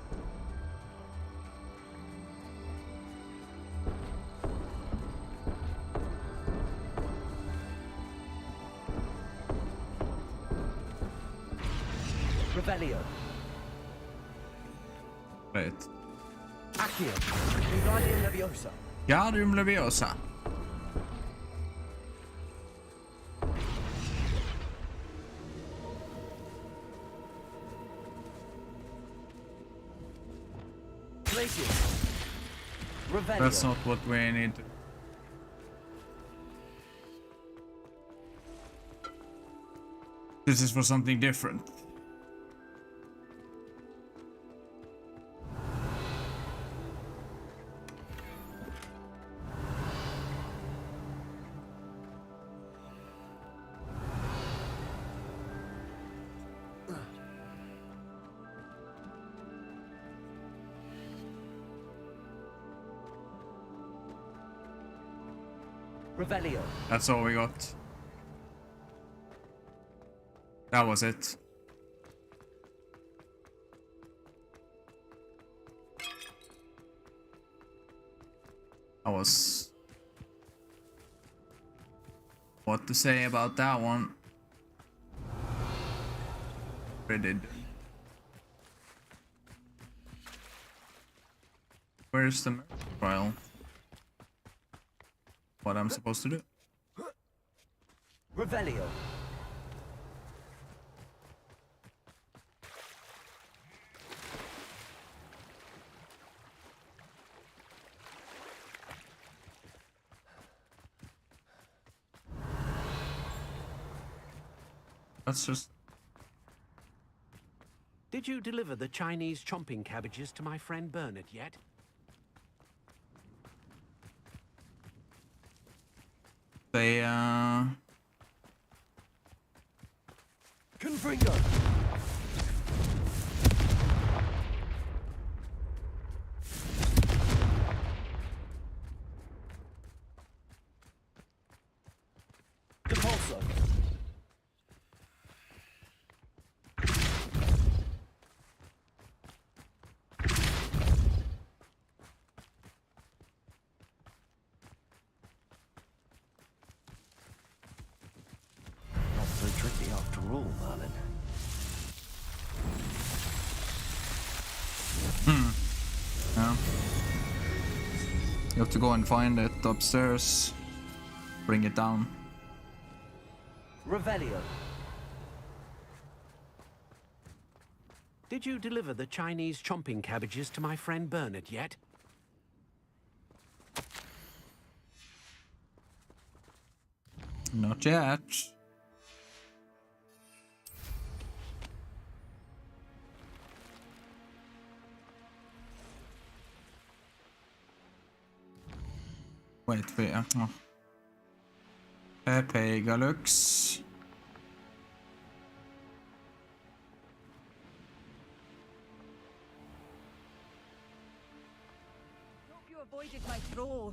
Revelio. Right. Accio. Wingardium Leviosa. Wingardium Leviosa. Glaciers. Revelio. That's not what we need. This is for something different. Revelio. That's all we got. That was it. I was... What to say about that one? Did. Where's the trial? What I'm supposed to do? Revelio. That's just... Did you deliver the Chinese chomping cabbages to my friend Bernard yet? They, Confringo. Compulso. Not so tricky after all, Merlin. Yeah. You have to go and find it upstairs. Bring it down. Revelio. Did you deliver the Chinese chomping cabbages to my friend Bernard yet? Not yet. Wait, oh. Pepe Galux. Hope you avoided my troll.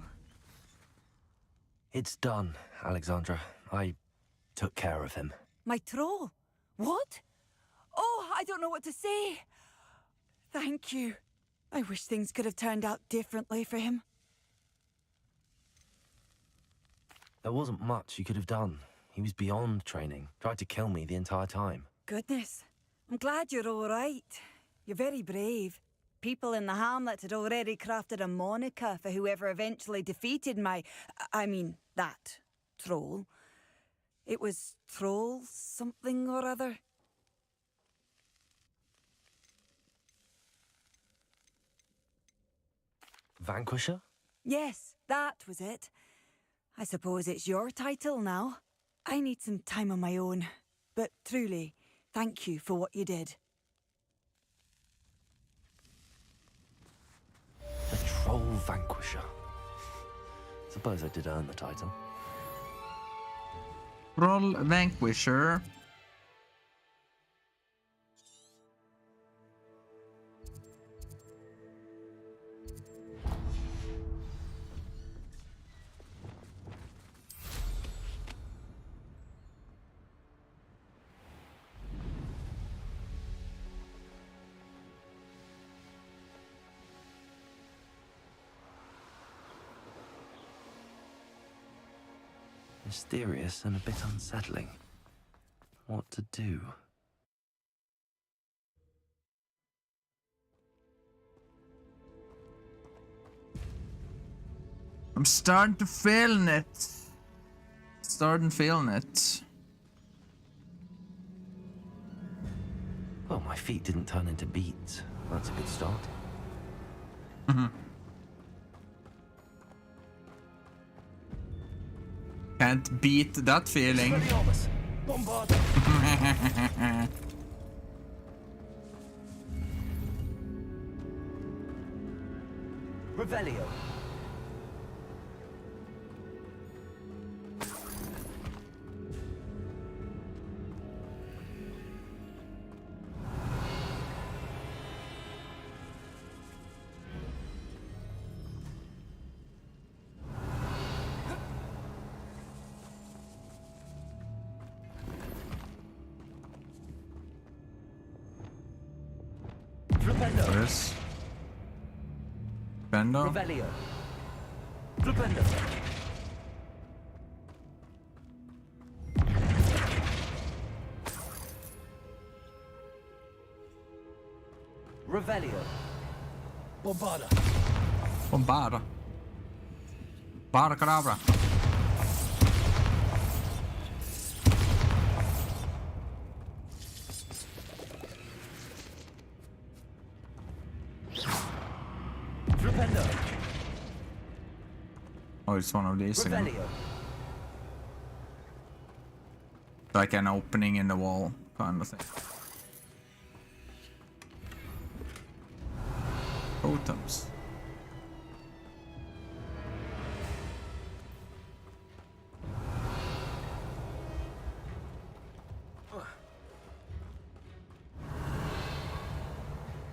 It's done, Alexandra. I took care of him. My troll? What? Oh, I don't know what to say. Thank you. I wish things could have turned out differently for him. There wasn't much you could have done. He was beyond training. Tried to kill me the entire time. Goodness. I'm glad you're all right. You're very brave. People in the hamlet had already crafted a moniker for whoever eventually defeated that troll. It was Troll something or other. Vanquisher? Yes, that was it. I suppose it's your title now. I need some time on my own. But truly, thank you for what you did. The Troll Vanquisher. Suppose I did earn the title. Troll Vanquisher. Mysterious and a bit unsettling. What to do? I'm starting to feel it. Starting feeling it. Well, my feet didn't turn into beets. That's a good start. Can't beat that feeling. Bombarda. Revelio. Chris. Bendo. Revelio. Flipendo. Revelio. Bombarda. Bombarda. Baracadabra. Flipendo. Oh, it's one of these again. Revelio. Like an opening in the wall kind of thing. Totems.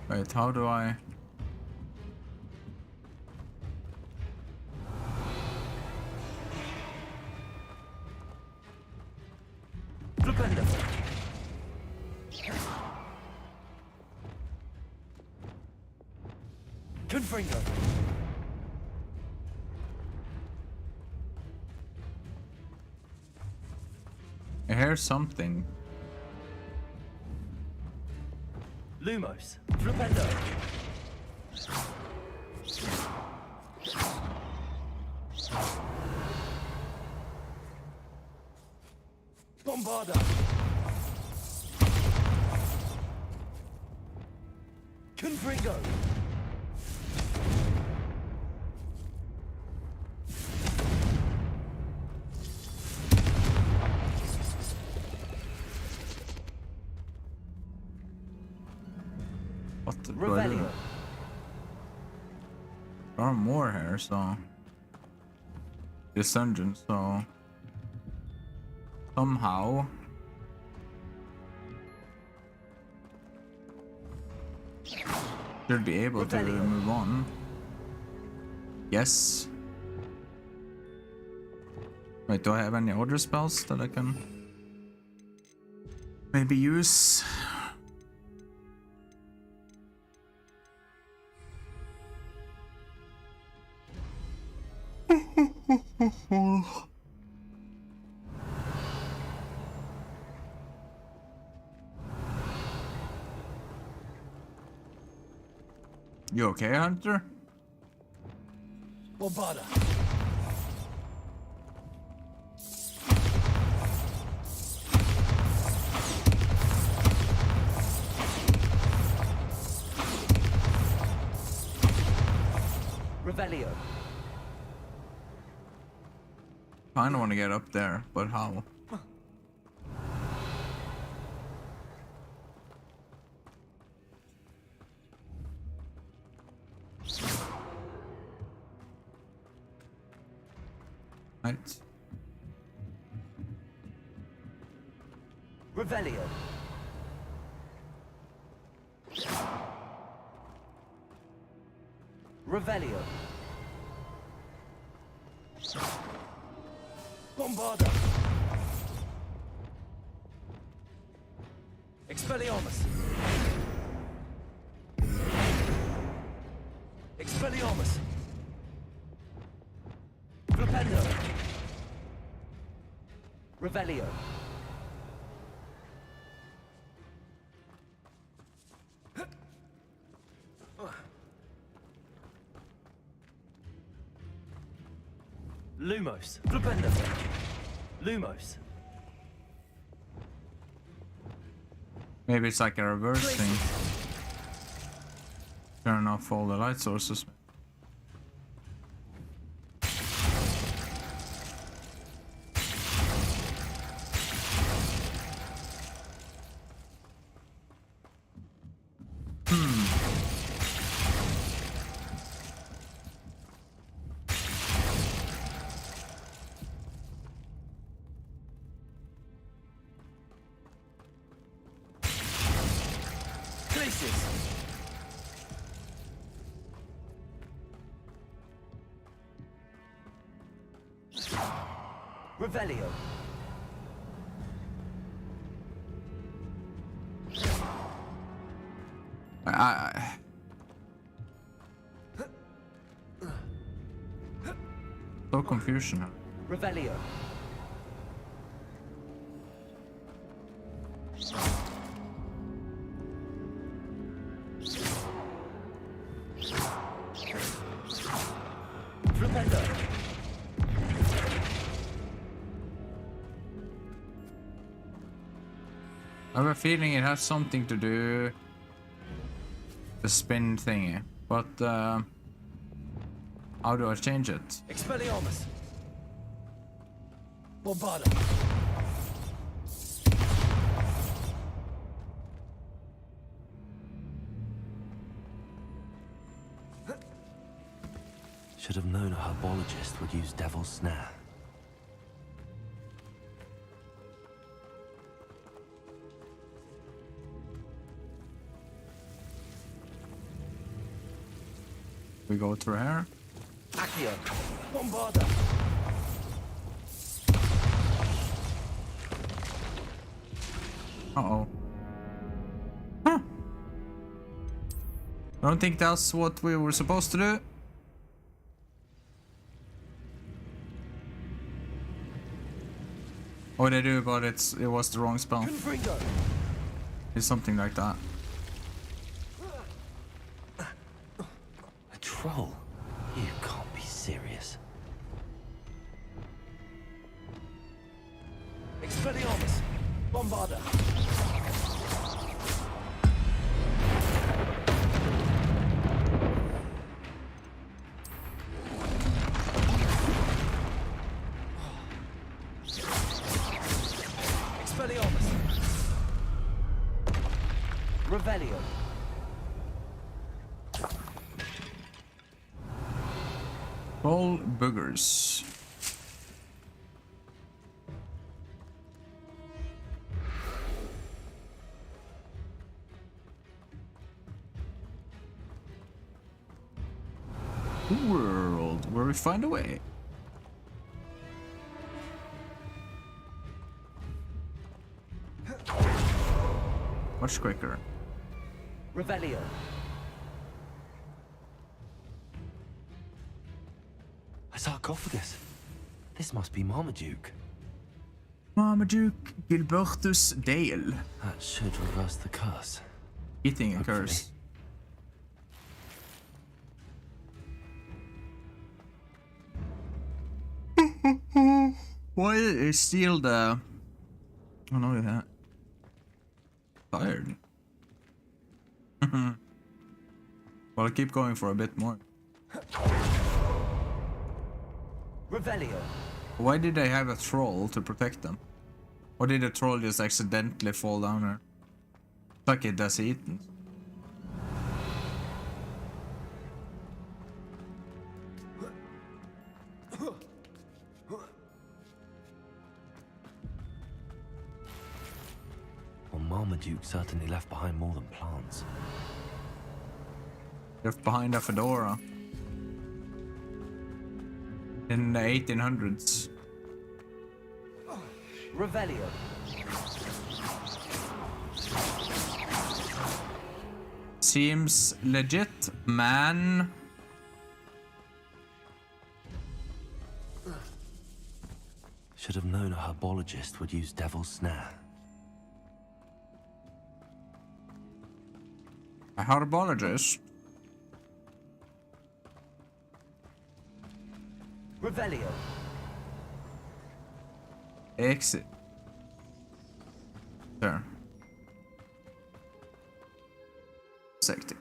Wait, how do I... Flipendo. Confringo. I hear something. Lumos. Flipendo. Bombarda. Confringo. What the... Revelio. There are more here, so... This dungeon, so... Somehow... Should be able to move on. Yes. Wait, do I have any other spells that I can... maybe use? You okay, Hunter? Bombarda. Revelio. Kinda want to get up there, but how? Right. Revelio. Revelio. Bombarda. Expelliarmus. Expelliarmus. Flipendo. Revelio. Lumos. Flipendo. Lumos. Maybe it's like a reverse thing. Turn off all the light sources. forces. Revelio. So confusion. Revelio. Flipendo. I have a feeling it has something to do the spin thingy, but how do I change it? Expelliarmus. Bombarda. Should have known a herbologist would use Devil's Snare. We go through here. Accio. Bombarda. Uh-oh. Huh. I don't think that's what we were supposed to do. Oh, they do, but it was the wrong spell. It's something like that. A troll? You can't be serious. Expelliarmus. Bombarda. Expelliarmus. Revelio. All boogers. World where we find a way. Much quicker. Revelio. A sarcophagus. This must be Marmaduke. Marmaduke Gilbertus Dale. That should reverse the curse. Eating a curse. Why is still the... Oh no, that. Tired. Well, I'll keep going for a bit more. Revelio. Why did they have a troll to protect them? Or did the troll just accidentally fall down there? Like it does eaten. Well, Marmaduke certainly left behind more than plants. Left behind a fedora. In the 1800s. Revelio. Seems legit, man. Should have known a herbologist would use Devil's Snare. A herbologist? Revelio. Exit. There. Exit.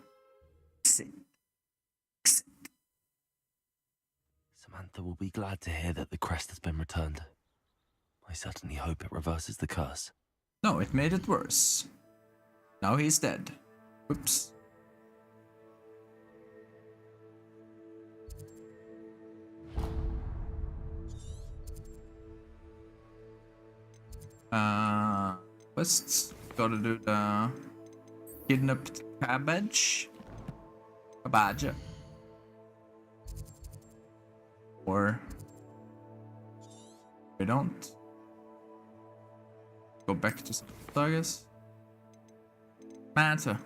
Samantha will be glad to hear that the crest has been returned. I certainly hope it reverses the curse. No, it made it worse. Now he's dead. Oops. Let's gotta do the Kidnapped cabbage. Cabbage. Or we don't. Go back to I guess. Manta.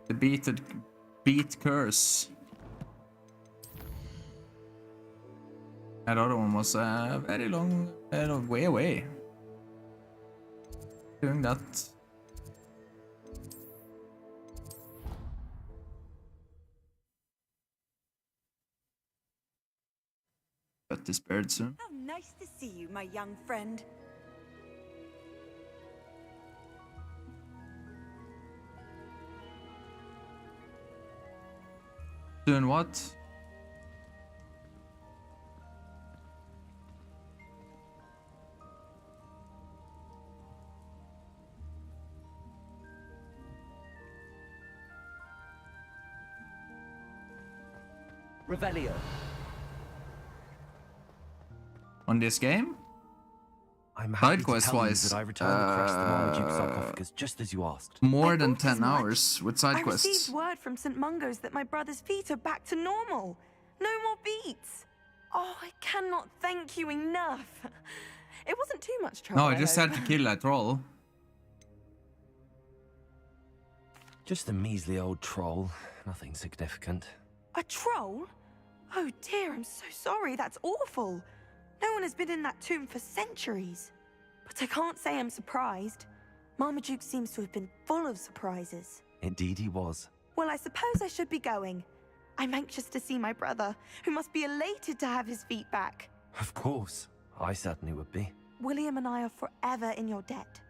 The beat curse. That other one was very long, way away. Doing that. Got this bird soon. How nice to see you, my young friend. Doing what? Revelio. On this game? I'm happy Side quest to tell you wise, that I returned the crest to Marmaduke's sarcophagus just as you asked. More than 10 hours with side I quests. received word from St. Mungo's that my brother's feet are back to normal. No more beats. Oh, I cannot thank you enough. It wasn't too much trouble. No, I just had to kill that troll. Just a measly old troll. Nothing significant. A troll? Oh dear, I'm so sorry. That's awful. No one has been in that tomb for centuries. But I can't say I'm surprised. Marmaduke seems to have been full of surprises. Indeed he was. Well, I suppose I should be going. I'm anxious to see my brother, who must be elated to have his feet back. Of course. I certainly would be. William and I are forever in your debt.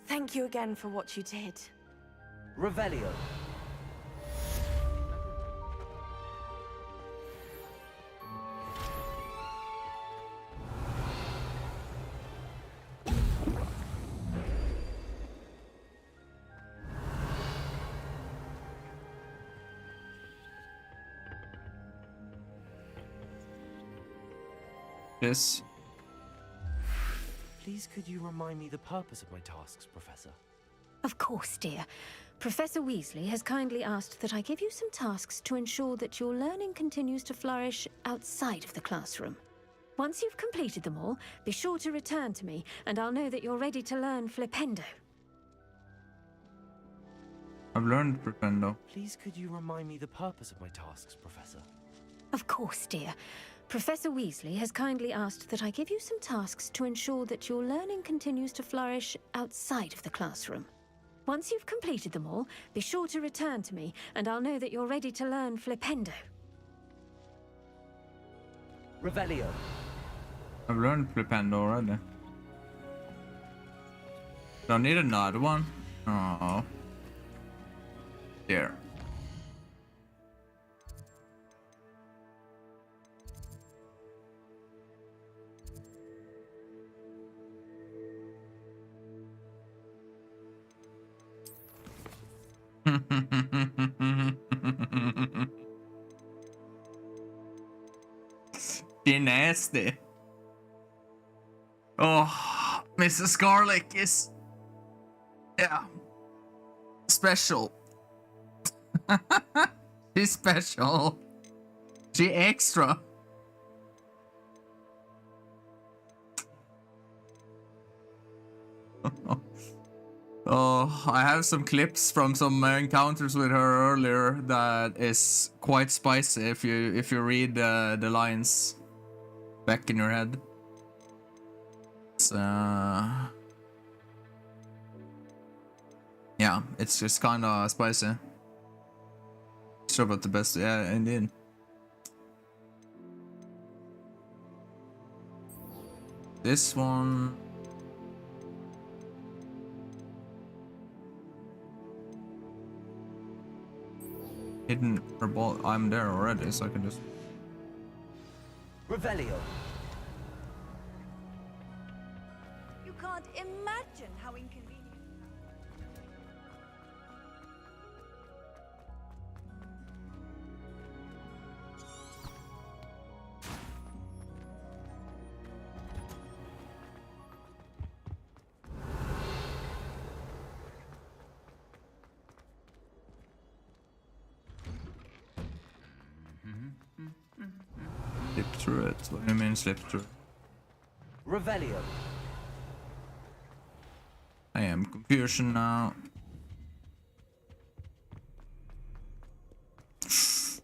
Thank you again for what you did. Revelio. Yes. Please could you remind me the purpose of my tasks, Professor? Of course, dear. Professor Weasley has kindly asked that I give you some tasks to ensure that your learning continues to flourish outside of the classroom. Once you've completed them all, be sure to return to me, and I'll know that you're ready to learn Flipendo. I've learned Flipendo. Please could you remind me the purpose of my tasks, Professor? Of course, dear. Professor Weasley has kindly asked that I give you some tasks to ensure that your learning continues to flourish outside of the classroom. Once you've completed them all, be sure to return to me, and I'll know that you're ready to learn Flipendo. Revelio. I've learned Flipendo already. Don't need another one. Oh. There. You're nasty. Oh, Mrs. Garlic is... yeah. Special. She's special. She extra. Oh, I have some clips from some encounters with her earlier that is quite spicy if you read the lines back in your head. It's, yeah, it's just kind of spicy. Sure about the best, yeah, indeed. This one. Hidden ball. I'm there already, so I can just. Revelio. You can't imagine how inconvenient. through it. What do you mean slip through? Revelio. I am confusion now.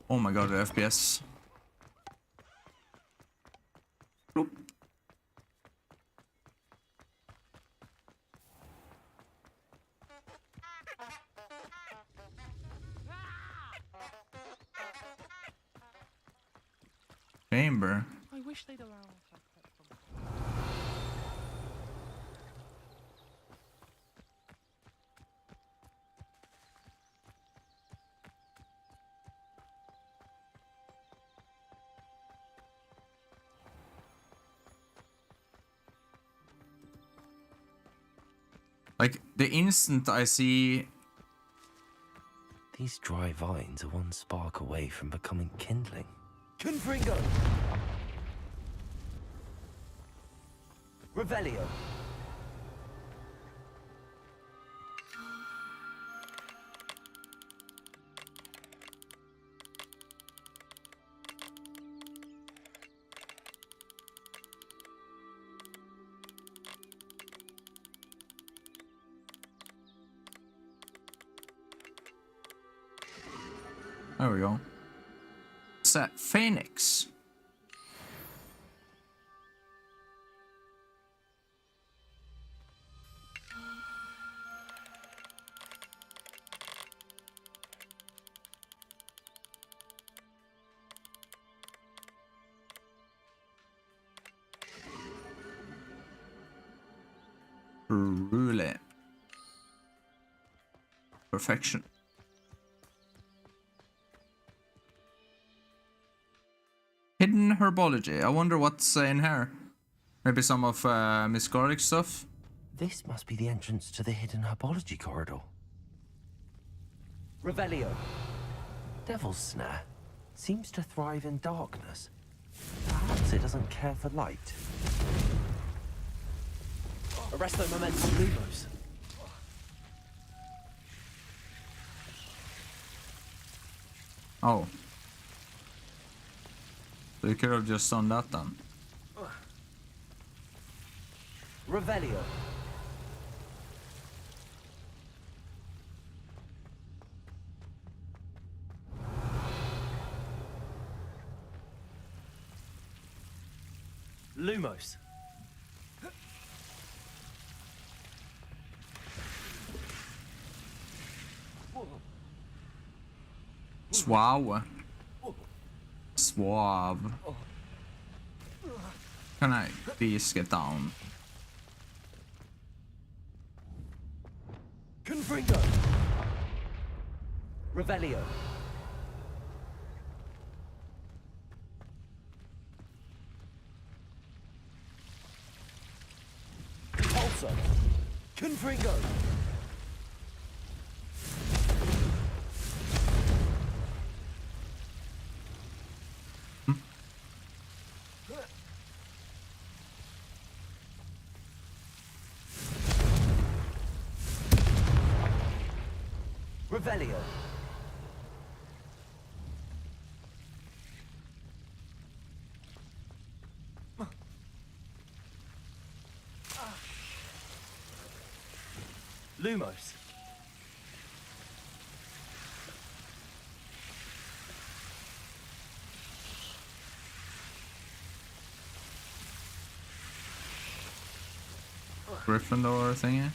Oh my god, the FPS. Bloop. Chamber. I wish they'd allow us access from. Like, the instant I see... These dry vines are one spark away from becoming kindling. Confringo! Revelio. There we go. Set Phoenix. RuluX. Perfection. Hidden herbology. I wonder what's in here. Maybe some of Miss Garlic's stuff. This must be the entrance to the hidden herbology corridor. Revelio. Devil's Snare seems to thrive in darkness. Perhaps it doesn't care for light. Arresto momentum lumos. Oh. So you could have just done that then. Revelio. Lumos. Suave. Suave. Can I please get down? Confringo. Revelio. Pulsar. Confringo. Revelio. Lumos. Gryffindor thingy.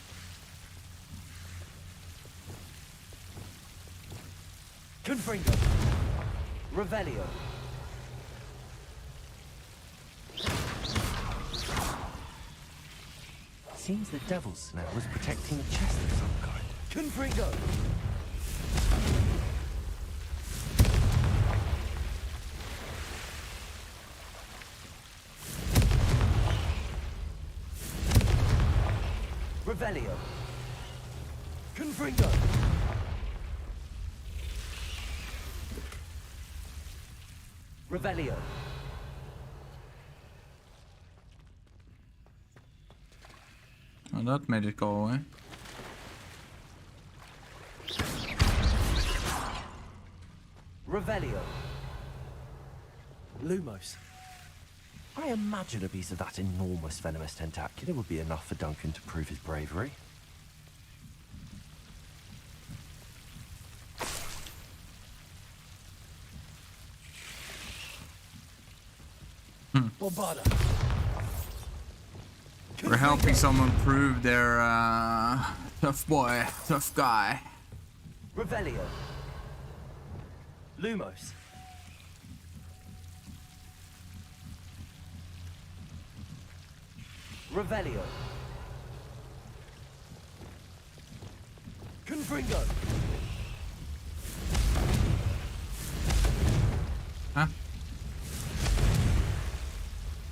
Confringo. Revelio. Seems the Devil's Snare was protecting a chest of some kind. Confringo. Revelio. Confringo. Revelio. Oh, that made it go away. Revelio. Lumos. I imagine a piece of that enormous venomous tentacular would be enough for Duncan to prove his bravery. We're helping someone prove they're tough boy, tough guy. Revelio. Lumos. Revelio. Confringo. Huh?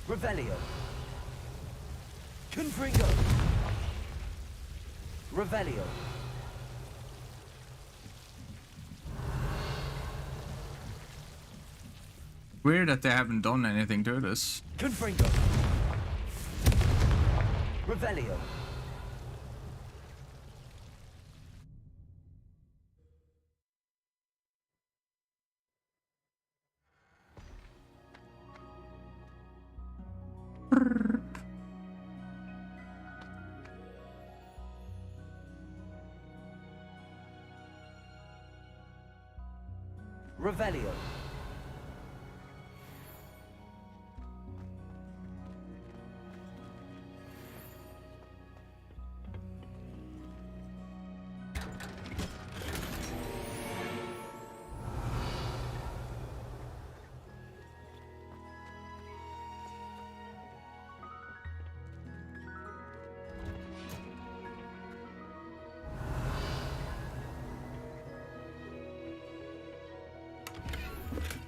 Revelio. Confringo. Revelio. Weird that they haven't done anything to this. Confringo. Revelio. Revelio.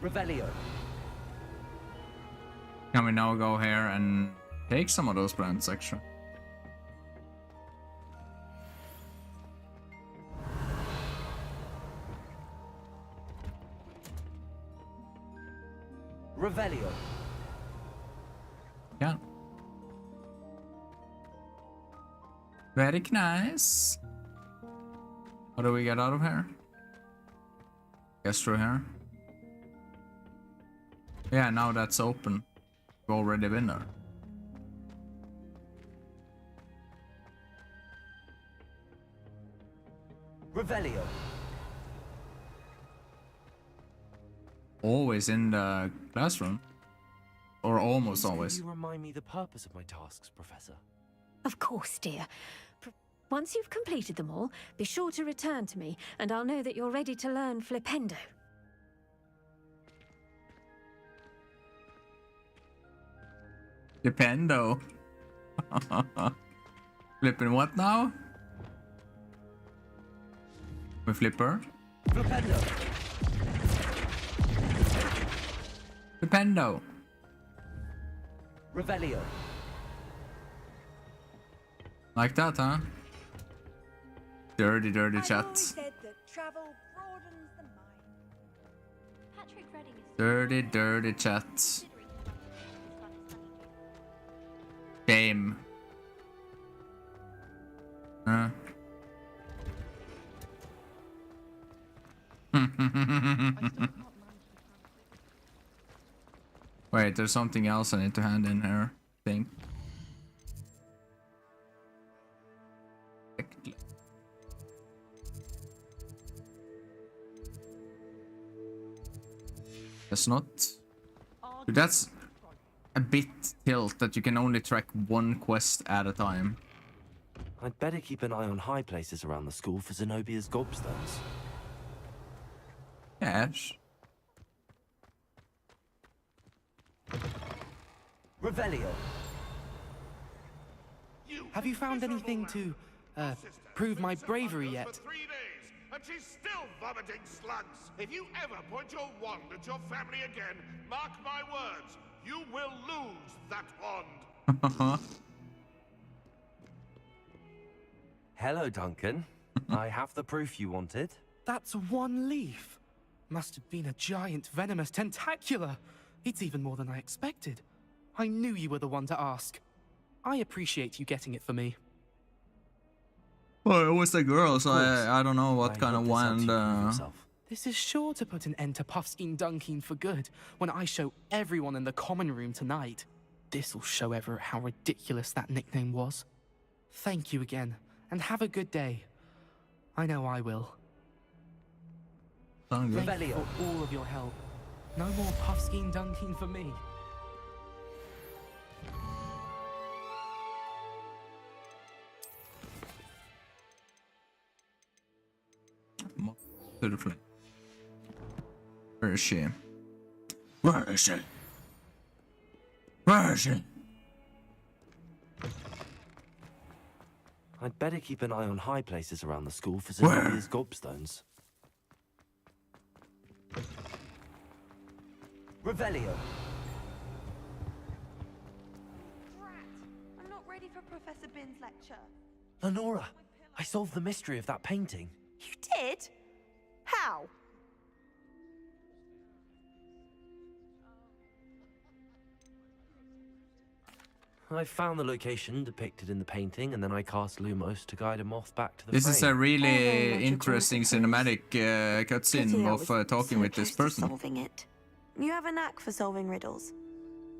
Revelio. Can we now go here and take some of those plants actually? Revelio. Yeah. Very nice. What do we get out of here? Guess through here. Yeah, now that's open. We've already been there. Revelio. Always in the classroom. Or almost always. Can you remind me the purpose of my tasks, Professor? Of course, dear. Once you've completed them all, be sure to return to me, and I'll know that you're ready to learn Flipendo. Dependo. Flipping what now? We flipper? Flipendo. Flipendo. Revelio. Like that, huh? Dirty, dirty chat. Dirty, dirty chat. Game. Huh? Wait, there's something else I need to hand in here, I think. That's not. Dude, that's a bit tilt that you can only track one quest at a time. I'd better keep an eye on high places around the school for Zenobia's gobstones. Yes. Revelio. Have you found anything to prove my bravery yet? And she's still vomiting slugs. If you ever point your wand at your family again, mark my words, you will lose that wand. Hello, Duncan. I have the proof you wanted. That's one leaf. Must have been a giant venomous tentacular. It's even more than I expected. I knew you were the one to ask. I appreciate you getting it for me. Well, it was a girl, so I don't know what kind of wand. This is sure to put an end to Puffskein Dunkeen for good when I show everyone in the common room tonight. This'll show Everett how ridiculous that nickname was. Thank you again, and have a good day. I know I will. Thank you for all of your help. No more Puffskein Dunking for me. Beautifully. Where is she? Where is she? Where is she? I'd better keep an eye on high places around the school for Zenobbia's gobstones. Revelio. I'm not ready for Professor Bin's lecture. Lenora, I solved the mystery of that painting. You did? How? I found the location depicted in the painting, and then I cast Lumos to guide a moth back to the This frame. is a really interesting cinematic cutscene of talking with this person. Solving it. You have a knack for solving riddles.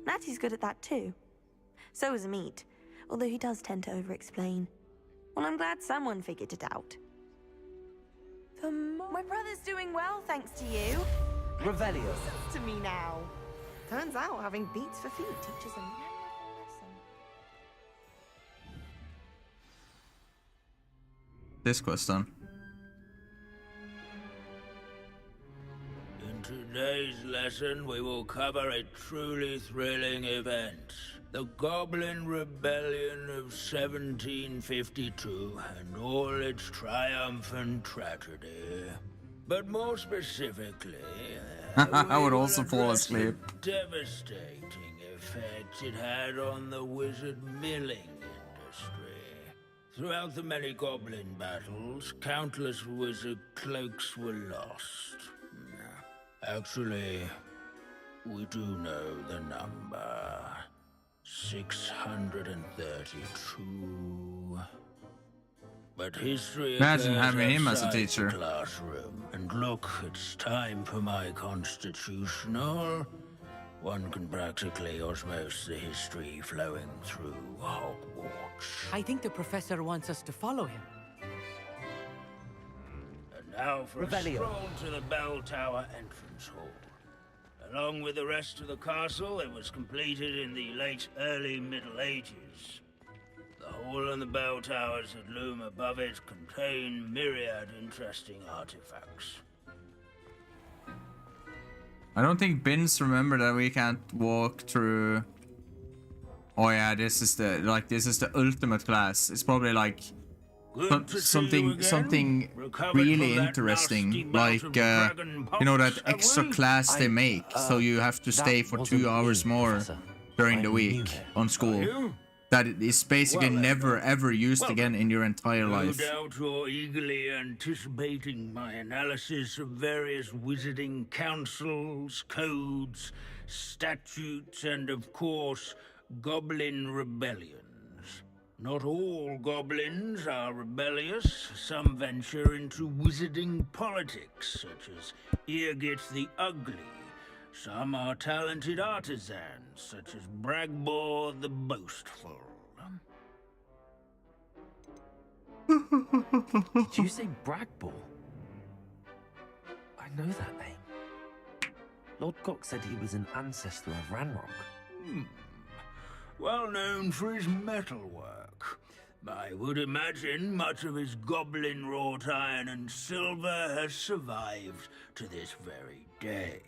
Natty's good at that too. So is Amit, although he does tend to over-explain. Well, I'm glad someone figured it out. My brother's doing well, thanks to you. Revelio. Listens to me now. Turns out having beats for feet teaches a memorable lesson. This question. In today's lesson, we will cover a truly thrilling event. The Goblin Rebellion of 1752 and all its triumphant tragedy. But more specifically, I would also fall asleep. the devastating effect it had on the wizard milling industry. Throughout the many goblin battles, countless wizard cloaks were lost. Actually, we do know the number. 632. But history Imagine occurs having him as a outside the teacher. classroom. And look, it's time for my constitutional. One can practically osmose the history flowing through Hogwarts. I think the professor wants us to follow him. And now for a stroll to the bell tower entrance hall. Along with the rest of the castle, it was completed in the late early Middle Ages. The hall and the bell towers that loom above it contain myriad interesting artifacts. I don't think Bins remember that we can't walk through. Oh yeah, this is the ultimate class. It's probably like something really interesting, like you know, that extra class they make, so you have to stay for 2 hours more during the week on school. That is basically never ever used again in your entire life. No doubt you're eagerly anticipating my analysis of various wizarding councils, codes, statutes, and of course, goblin rebellions. Not all goblins are rebellious. Some venture into wizarding politics, such as Irgit the Ugly. Some are talented artisans, such as Bragbor the Boastful. Did you say Bragbor? I know that name. Lord Gok said he was an ancestor of Ranrock. Well known for his metalwork. I would imagine much of his goblin-wrought iron and silver has survived to this very day.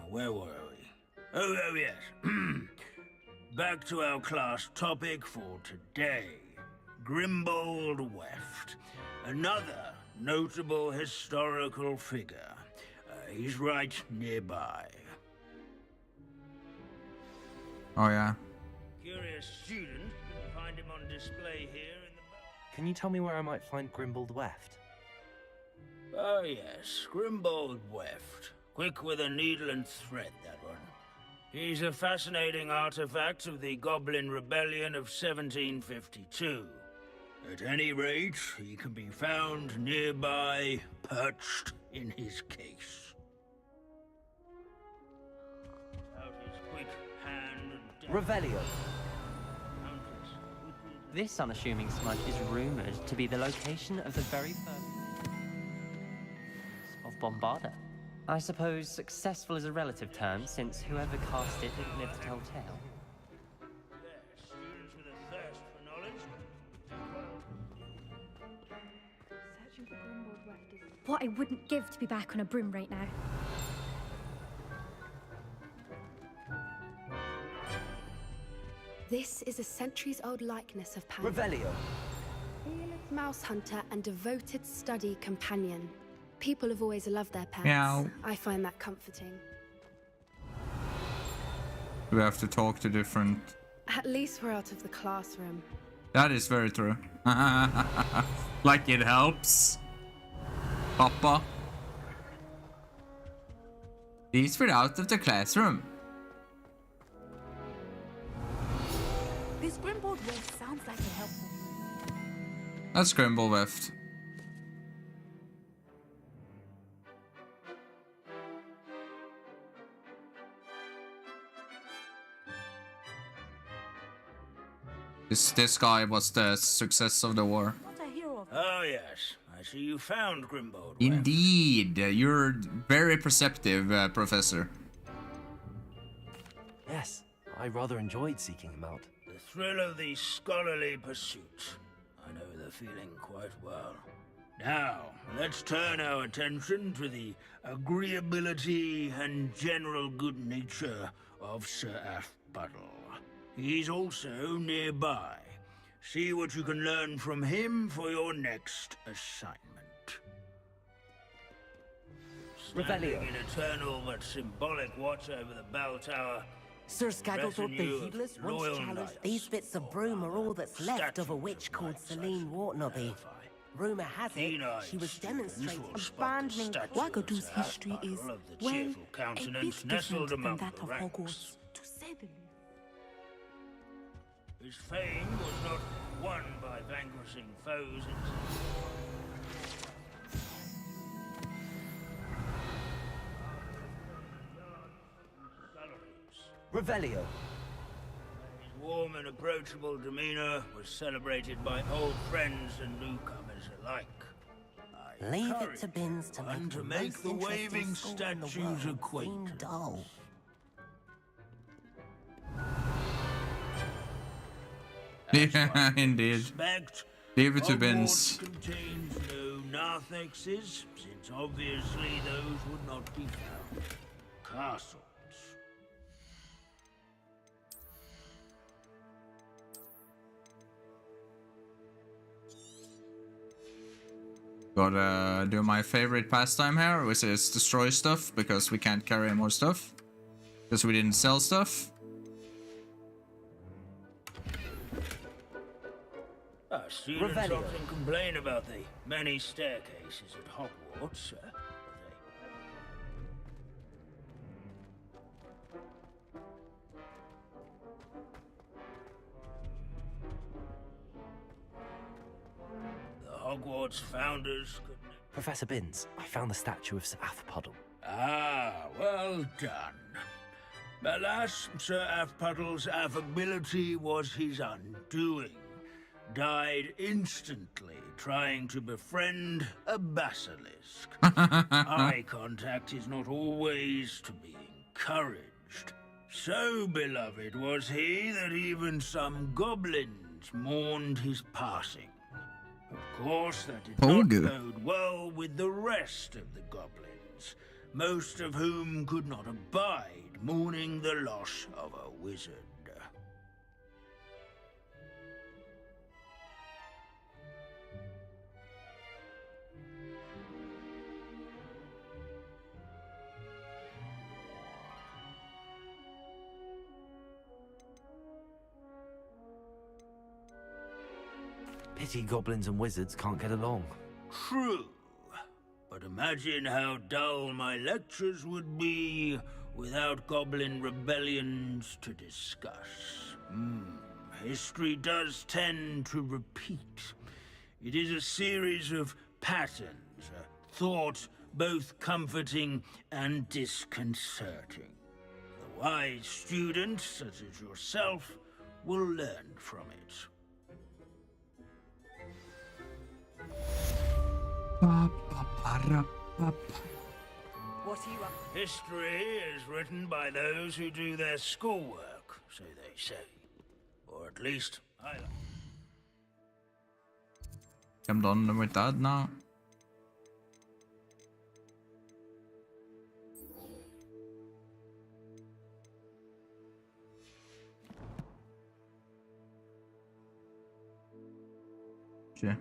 Where were we? Oh yes. Back to our class topic for today. Grimbold Weft. Another notable historical figure. He's right nearby. Oh yeah. Curious student can find him on display here in the... Can you tell me where I might find Grimbold Weft? Oh yes, Grimbold Weft. Quick with a needle and thread, that one. He's a fascinating artifact of the Goblin Rebellion of 1752. At any rate, he can be found nearby, perched in his case. Out his quick hand Revelio. This unassuming smudge is rumored to be the location of the very first of Bombarda. I suppose successful is a relative term, since whoever cast it didn't live to tell tale. Students with a thirst for knowledge. What I wouldn't give to be back on a broom right now. This is a centuries-old likeness of Panda. Revelio. Fearless mouse hunter and devoted study companion. People have always loved their pets. Meow. I find that comforting. We have to talk to different... At least we're out of the classroom. That is very true. Like it helps. Papa. At least we're out of the classroom. This Grimbold West sounds like a helpful. That's Grimble Weft. This guy was the success of the war. Oh yes, I see you found Grimbold. Indeed, you're very perceptive, Professor. Yes, I rather enjoyed seeking him out. The thrill of the scholarly pursuit. I know the feeling quite well. Now, let's turn our attention to the agreeability and general good nature of Sir Aphbuttle. He's also nearby. See what you can learn from him for your next assignment. Standing in eternal but symbolic watch over the bell tower. Sir Skaggle thought the retinue of heedless once loyal challenged. knights. These bits of broom are all that's left of a witch called Celine Wartnaby. Rumour has it she was demonstrating abandoning Wagadu's history is, well, a bit different than that of Hogwarts, to say the least. His fame was not won by vanquishing foes Revelio. His warm and approachable demeanor was celebrated by old friends and newcomers alike. Leave it to Binns to make the waving statue's acquaintance. Dull. Yeah, indeed. Respect. Leave it to Hogwarts Vince. contains no narthexes, since obviously those would not be found. Castles. Gotta do my favorite pastime here, which is destroy stuff, because we can't carry more stuff. Because we didn't sell stuff. Students often complain about the many staircases at Hogwarts. The Hogwarts founders could... Professor Binns, I found the statue of Sir Aphbuttle. Ah, well done. Alas, Sir Aphbuttle's affability was his undoing. Died instantly trying to befriend a basilisk. Eye contact is not always to be encouraged. So beloved was he that even some goblins mourned his passing. Of course, that did not bode well with the rest of the goblins, most of whom could not abide mourning the loss of a wizard. Pity goblins and wizards can't get along. True. But imagine how dull my lectures would be without goblin rebellions to discuss. History does tend to repeat. It is a series of patterns, a thought both comforting and disconcerting. The wise students such as yourself will learn from it. What are you up? History is written by those who do their schoolwork, so they say. Or at least, I like. I'm done with that now. Sure.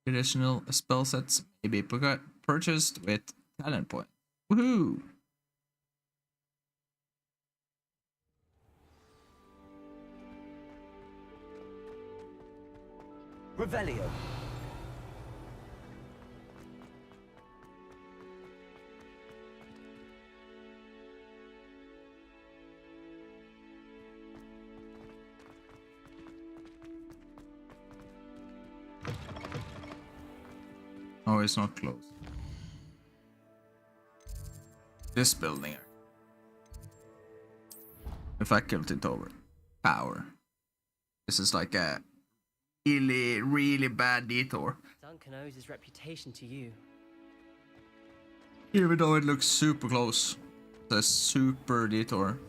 Additional spell sets may be purchased with talent point. Woohoo! Revelio. Oh, it's not close. This building. The faculty tower. Power. This is like a really, really bad detour. Duncan owes his reputation to you. Even though it looks super close. It's a super detour.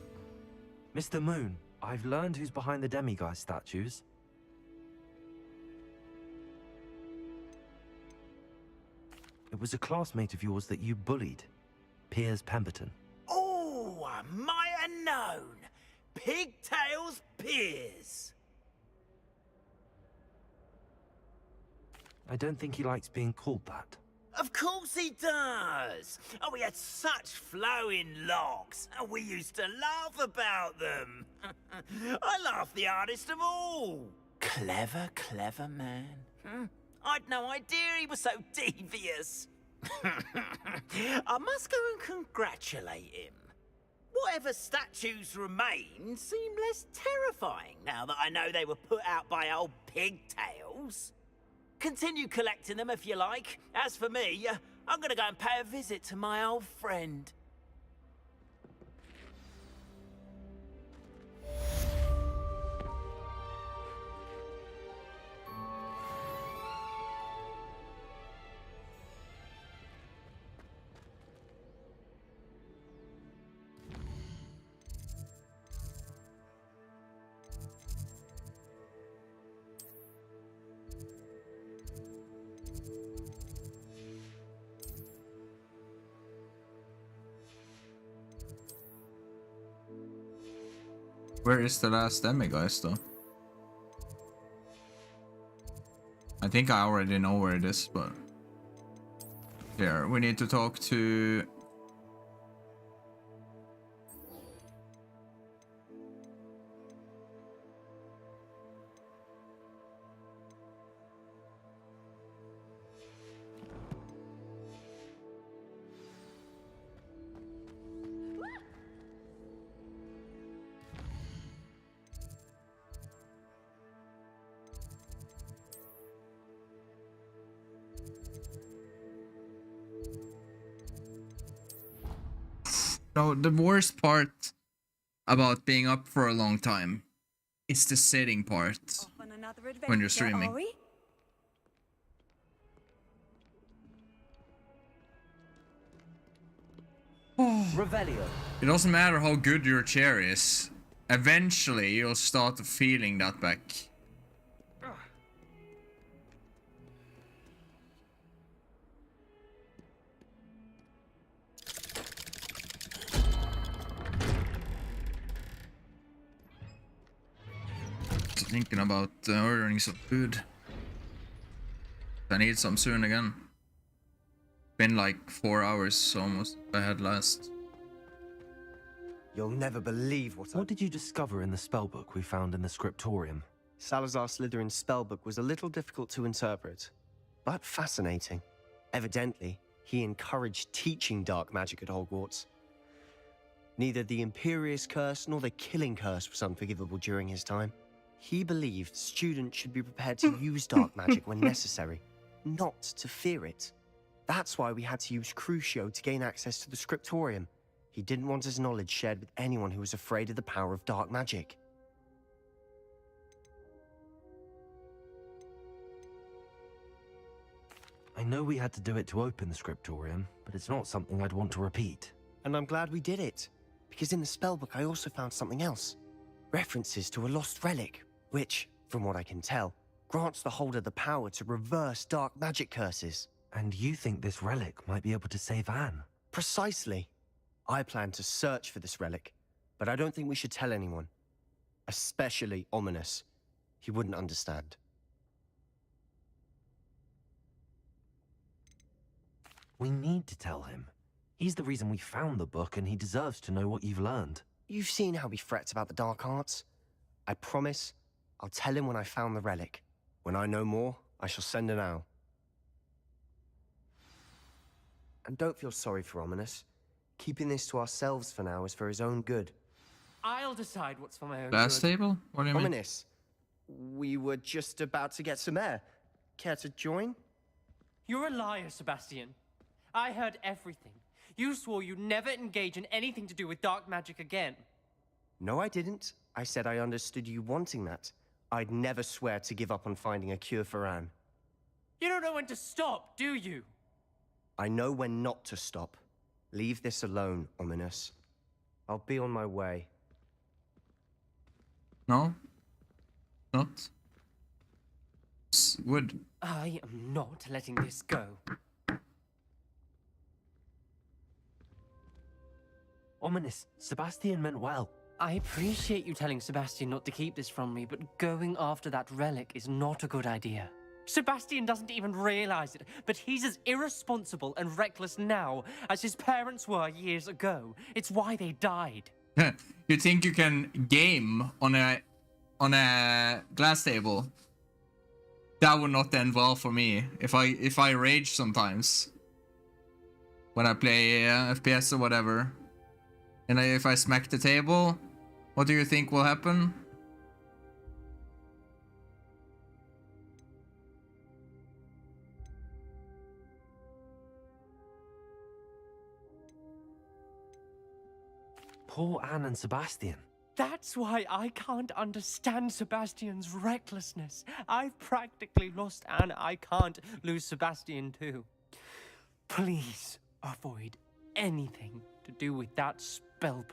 Mr. Moon, I've learned who's behind the demiguise statues. It was a classmate of yours that you bullied, Piers Pemberton. Oh, I might have known. Pigtails Piers. I don't think he likes being called that. Of course he does. Oh, he had such flowing locks, and we used to laugh about them. I laughed the hardest of all. Clever, clever man. I'd no idea he was so devious. I must go and congratulate him. Whatever statues remain seem less terrifying now that I know they were put out by old pigtails. Continue collecting them if you like. As for me, I'm gonna go and pay a visit to my old friend. Where is the last demiguise though? I think I already know where it is, but here we need to talk to No, the worst part about being up for a long time is the sitting part when you're streaming. Revelio. It doesn't matter how good your chair is. Eventually, you'll start feeling that back. Thinking about ordering some food. I need some soon again. been like 4 hours almost I had last. You'll never believe What did you discover in the spellbook we found in the scriptorium? Salazar Slytherin's spellbook was a little difficult to interpret, but fascinating. Evidently, he encouraged teaching dark magic at Hogwarts. Neither the Imperious Curse nor the Killing Curse was unforgivable during his time. He believed students should be prepared to use dark magic when necessary, not to fear it. That's why we had to use Crucio to gain access to the scriptorium. He didn't want his knowledge shared with anyone who was afraid of the power of dark magic. I know we had to do it to open the scriptorium, but it's not something I'd want to repeat. And I'm glad we did it, because in the spellbook I also found something else. References to a lost relic, which, from what I can tell, grants the holder the power to reverse dark magic curses. And you think this relic might be able to save Anne? Precisely. I plan to search for this relic, but I don't think we should tell anyone. Especially Ominous. He wouldn't understand. We need to tell him. He's the reason we found the book, and he deserves to know what you've learned. You've seen how he frets about the dark arts. I promise I'll tell him when I found the relic. When I know more, I shall send an owl. And don't feel sorry for Ominous. Keeping this to ourselves for now is for his own good. I'll decide what's for my own Glass good. table? What do you mean? Ominous, we were just about to get some air. Care to join? You're a liar, Sebastian. I heard everything. You swore you'd never engage in anything to do with dark magic again. No, I didn't. I said I understood you wanting that. I'd never swear to give up on finding a cure for Anne. You don't know when to stop, do you? I know when not to stop. Leave this alone, Ominous. I'll be on my way. No? Not? Wood. I am not letting this go. Ominous, Sebastian meant well. I appreciate you telling Sebastian not to keep this from me, but going after that relic is not a good idea. Sebastian doesn't even realize it, but he's as irresponsible and reckless now as his parents were years ago. It's why they died. You think you can game on a glass table? That would not end well for me. If I rage sometimes when I play FPS or whatever, and if I smack the table, what do you think will happen? Poor Anne and Sebastian. That's why I can't understand Sebastian's recklessness. I've practically lost Anne. I can't lose Sebastian too. Please avoid anything to do with that spellbook.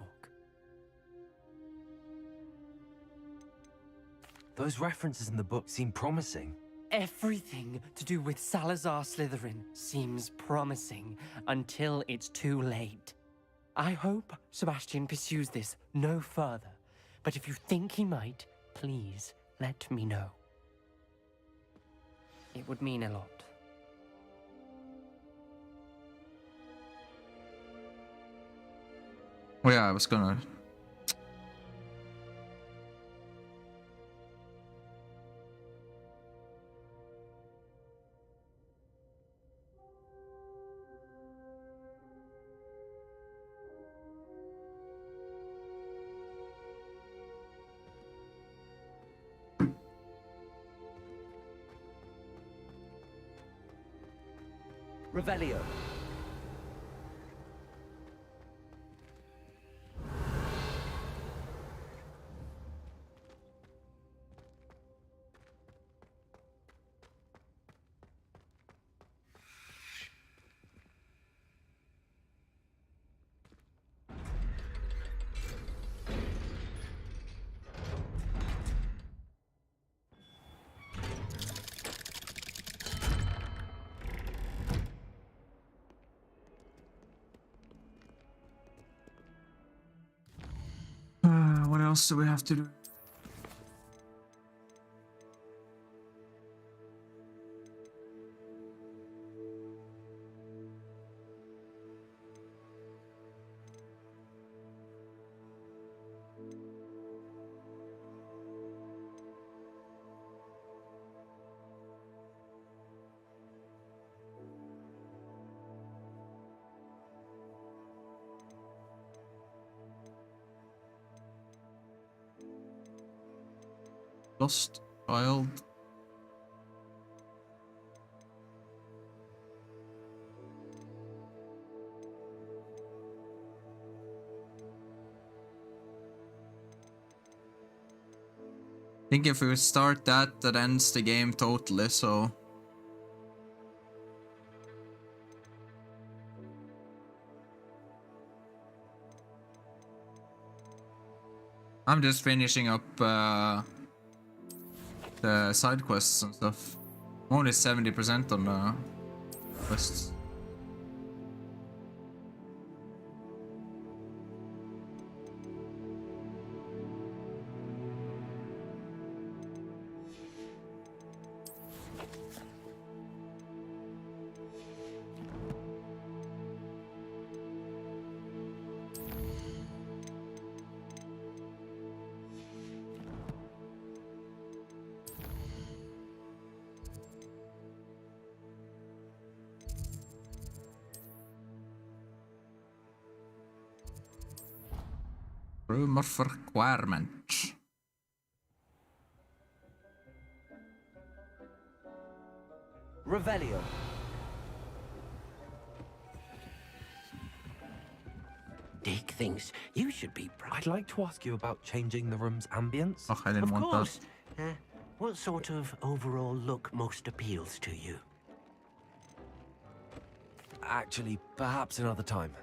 Those references in the book seem promising. Everything to do with Salazar Slytherin seems promising until it's too late. I hope Sebastian pursues this no further, but if you think he might, please let me know. It would mean a lot. Oh yeah, I was gonna... Revelio. What else do we have to do? Lost child. I think if we start that, that ends the game totally, so... I'm just finishing up the side quests and stuff. I'm only 70% on the quests. Room of requirement. Revelio. Dig thinks you should be proud. I'd like to ask you about changing the room's ambience. Oh, I didn't Of want course. What sort of overall look most appeals to you? Actually, perhaps another time.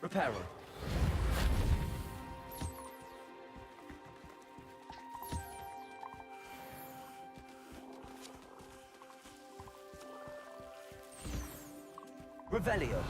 Repairer. Revelio.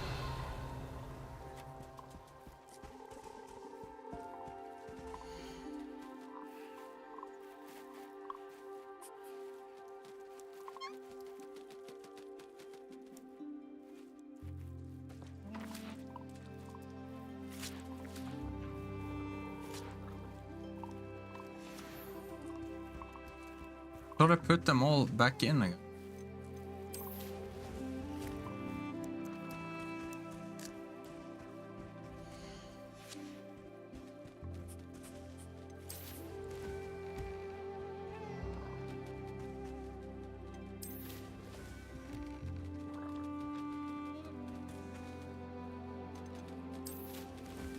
Thought I put them all back in again.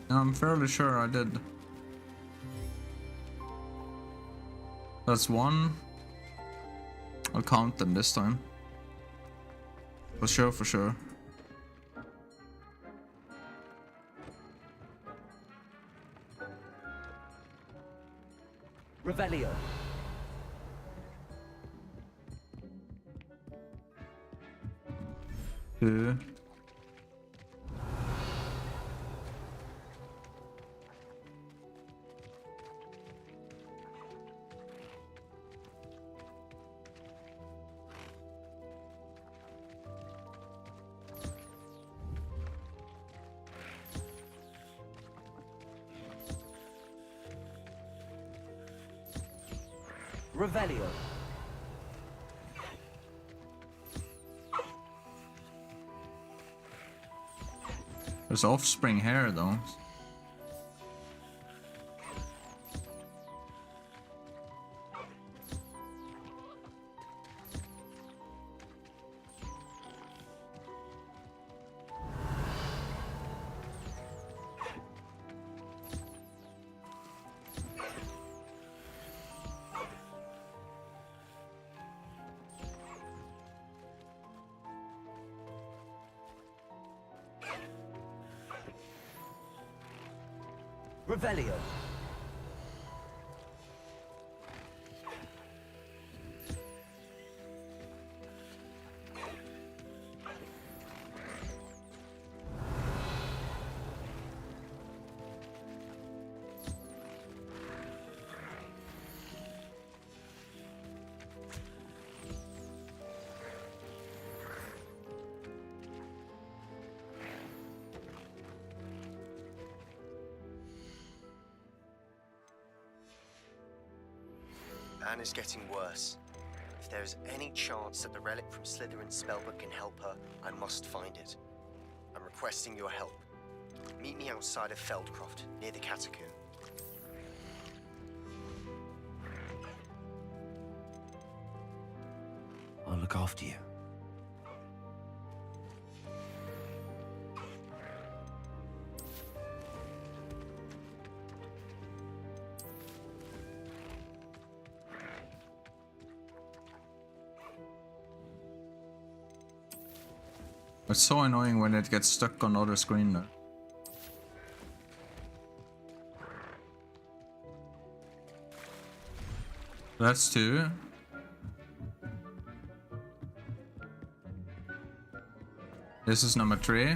I'm fairly sure I did. That's one. I'll count them this time. For sure, for sure. Revelio. Two. Revelio. There's offspring here though. Revelio. Anna's getting worse. If there is any chance that the relic from Slytherin's spellbook can help her, I must find it. I'm requesting your help. Meet me outside of Feldcroft, near the Catacomb. I'll look after you. It's so annoying when it gets stuck on the other screen though. That's 2. This is number 3.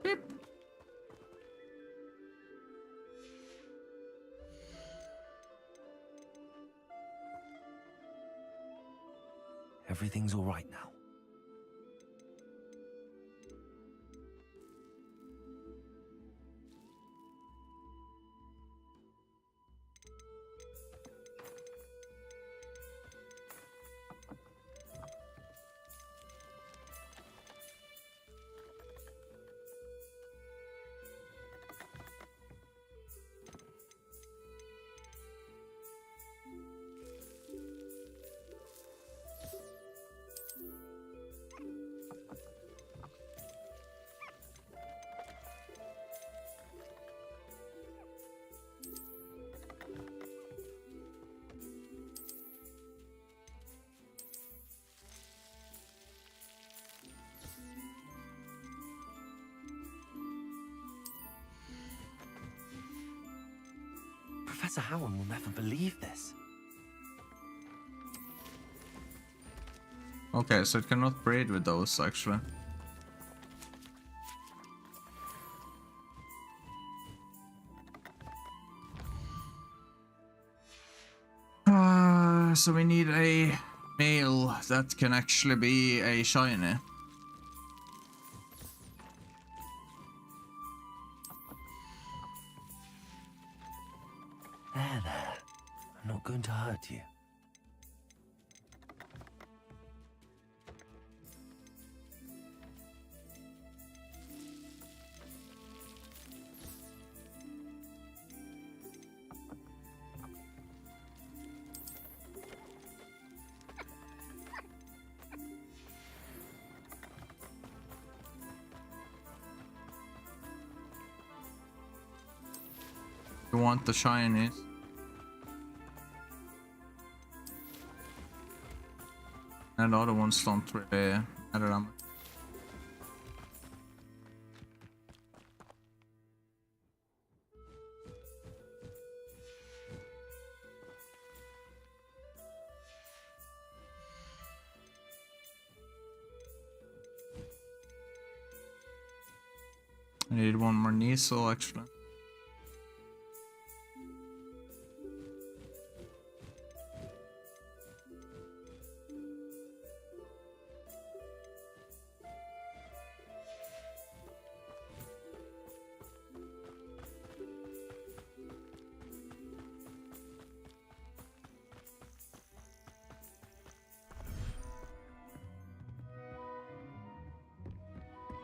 Beep. Everything's all right now. Professor Howard will never believe this. Okay, so it cannot breed with those actually. So we need a male that can actually be a shiny. There. I'm not going to hurt you. You want the shinies? And the other ones don't really matter that much. I need one more Niesel actually.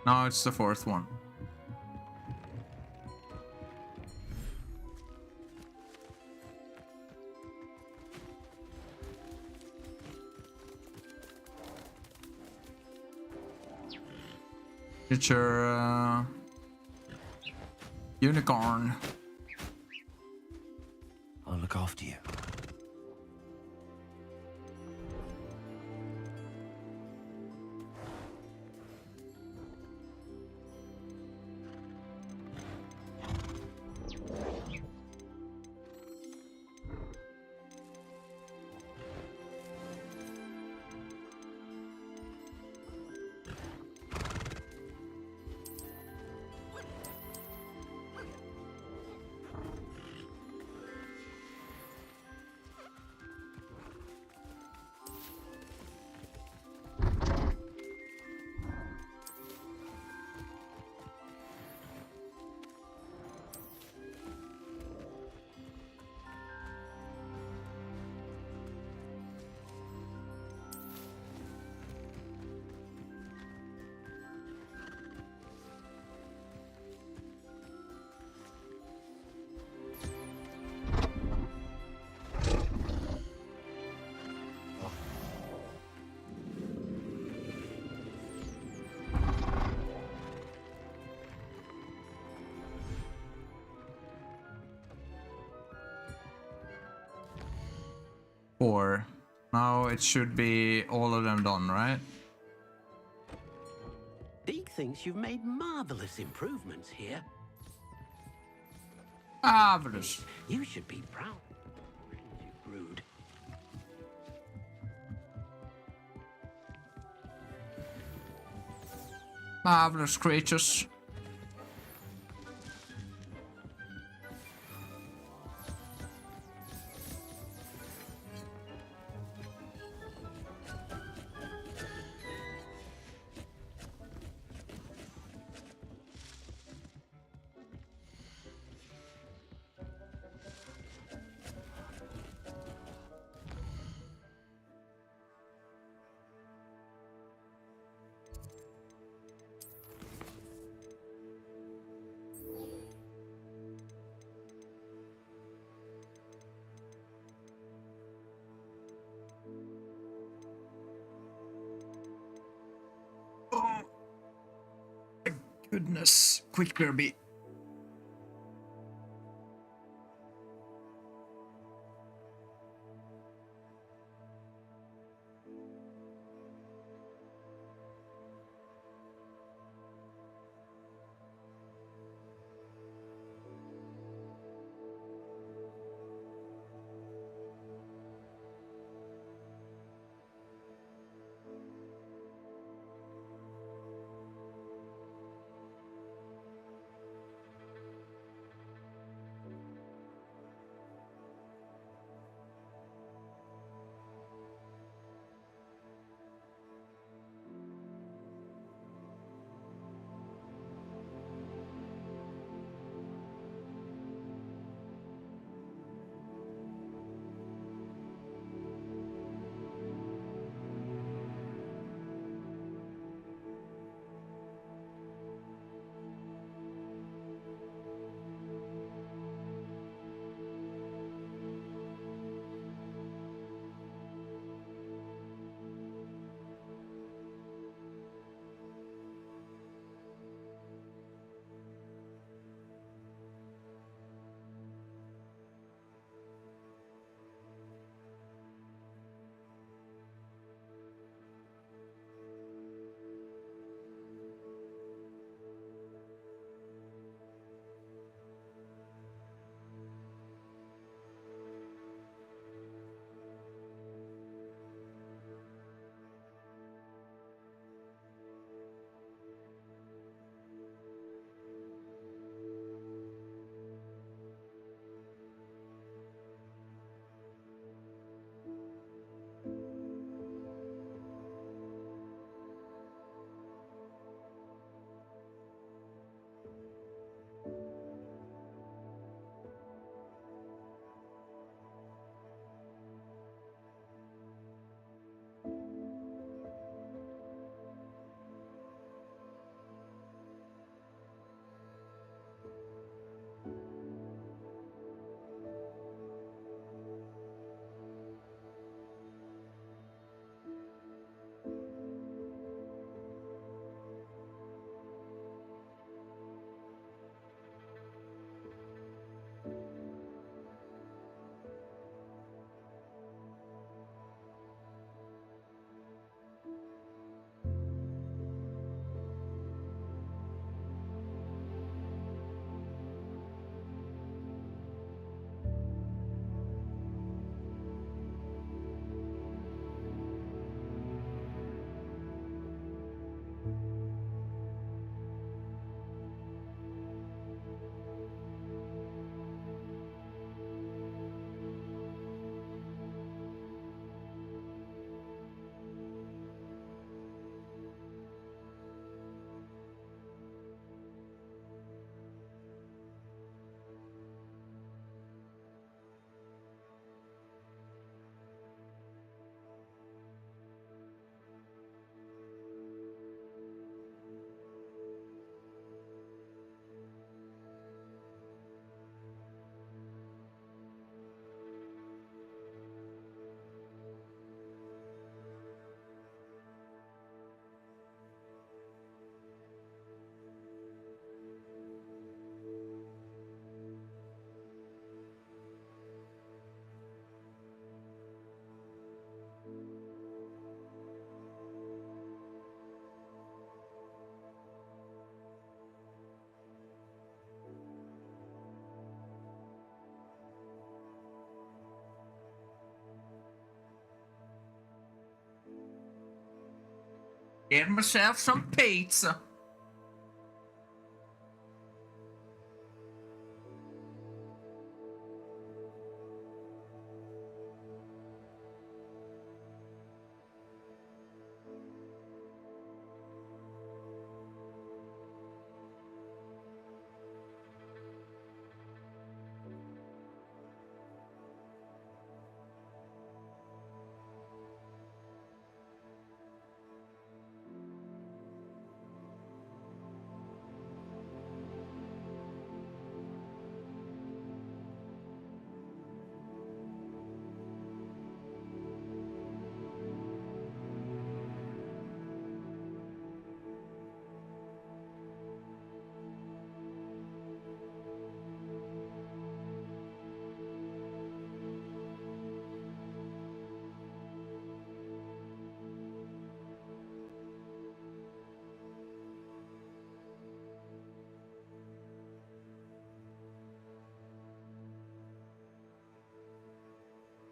No, it's the 4th one. Future unicorn. I'll look after you. 4. Now it should be all of them done, right? Deke thinks you've made marvelous improvements here. Marvelous. You should be proud. Rude. Marvelous creatures. Oh, goodness. Quick, Kirby. Get myself some pizza.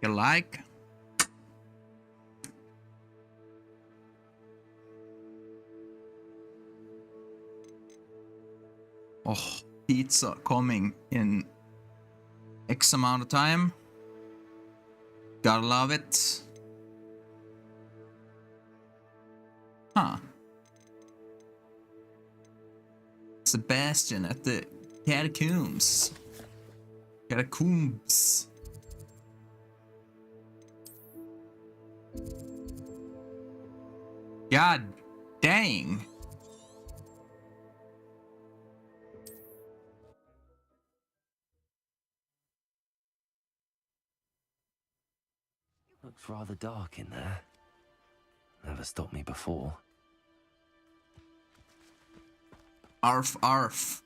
You like? Oh, pizza coming in X amount of time. Gotta love it. Huh. Sebastian at the catacombs. Catacombs. God dang. Looks rather dark in there. Never stopped me before. Arf, arf.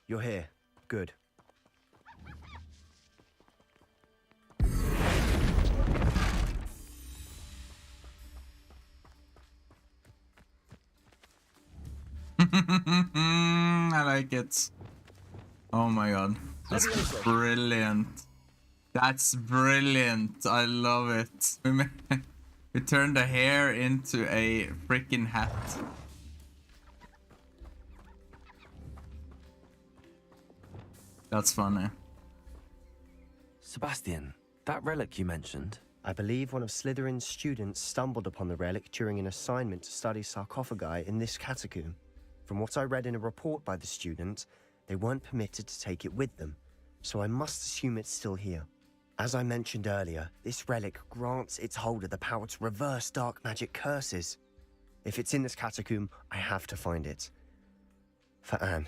You're here. Good. I like it. Oh my god. That's brilliant. That's brilliant. I love it. We turned the hair into a freaking hat. That's funny. Sebastian, that relic you mentioned. I believe one of Slytherin's students stumbled upon the relic during an assignment to study sarcophagi in this catacomb. From what I read in a report by the student, they weren't permitted to take it with them, so I must assume it's still here. As I mentioned earlier, this relic grants its holder the power to reverse dark magic curses. If it's in this catacomb, I have to find it. For Anne.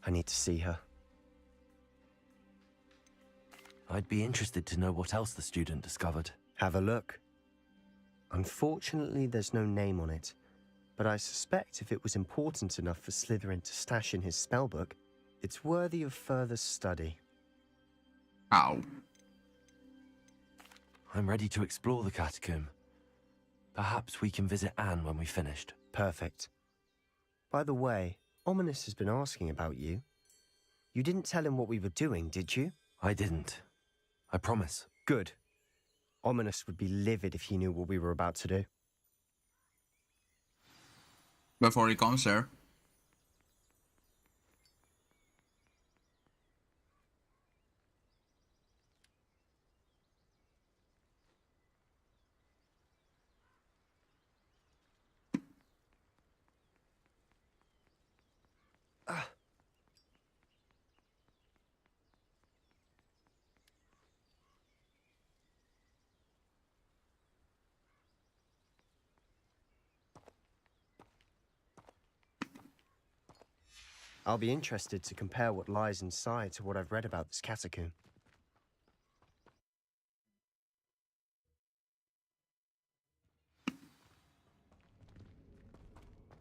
I need to see her. I'd be interested to know what else the student discovered. Have a look. Unfortunately, there's no name on it, but I suspect if it was important enough for Slytherin to stash in his spellbook, it's worthy of further study. Ow. I'm ready to explore the catacomb. Perhaps we can visit Anne when we've finished. Perfect. By the way, Ominous has been asking about you. You didn't tell him what we were doing, did you? I didn't. I promise. Good. Ominous would be livid if he knew what we were about to do. Before he comes there. I'll be interested to compare what lies inside to what I've read about this catacomb.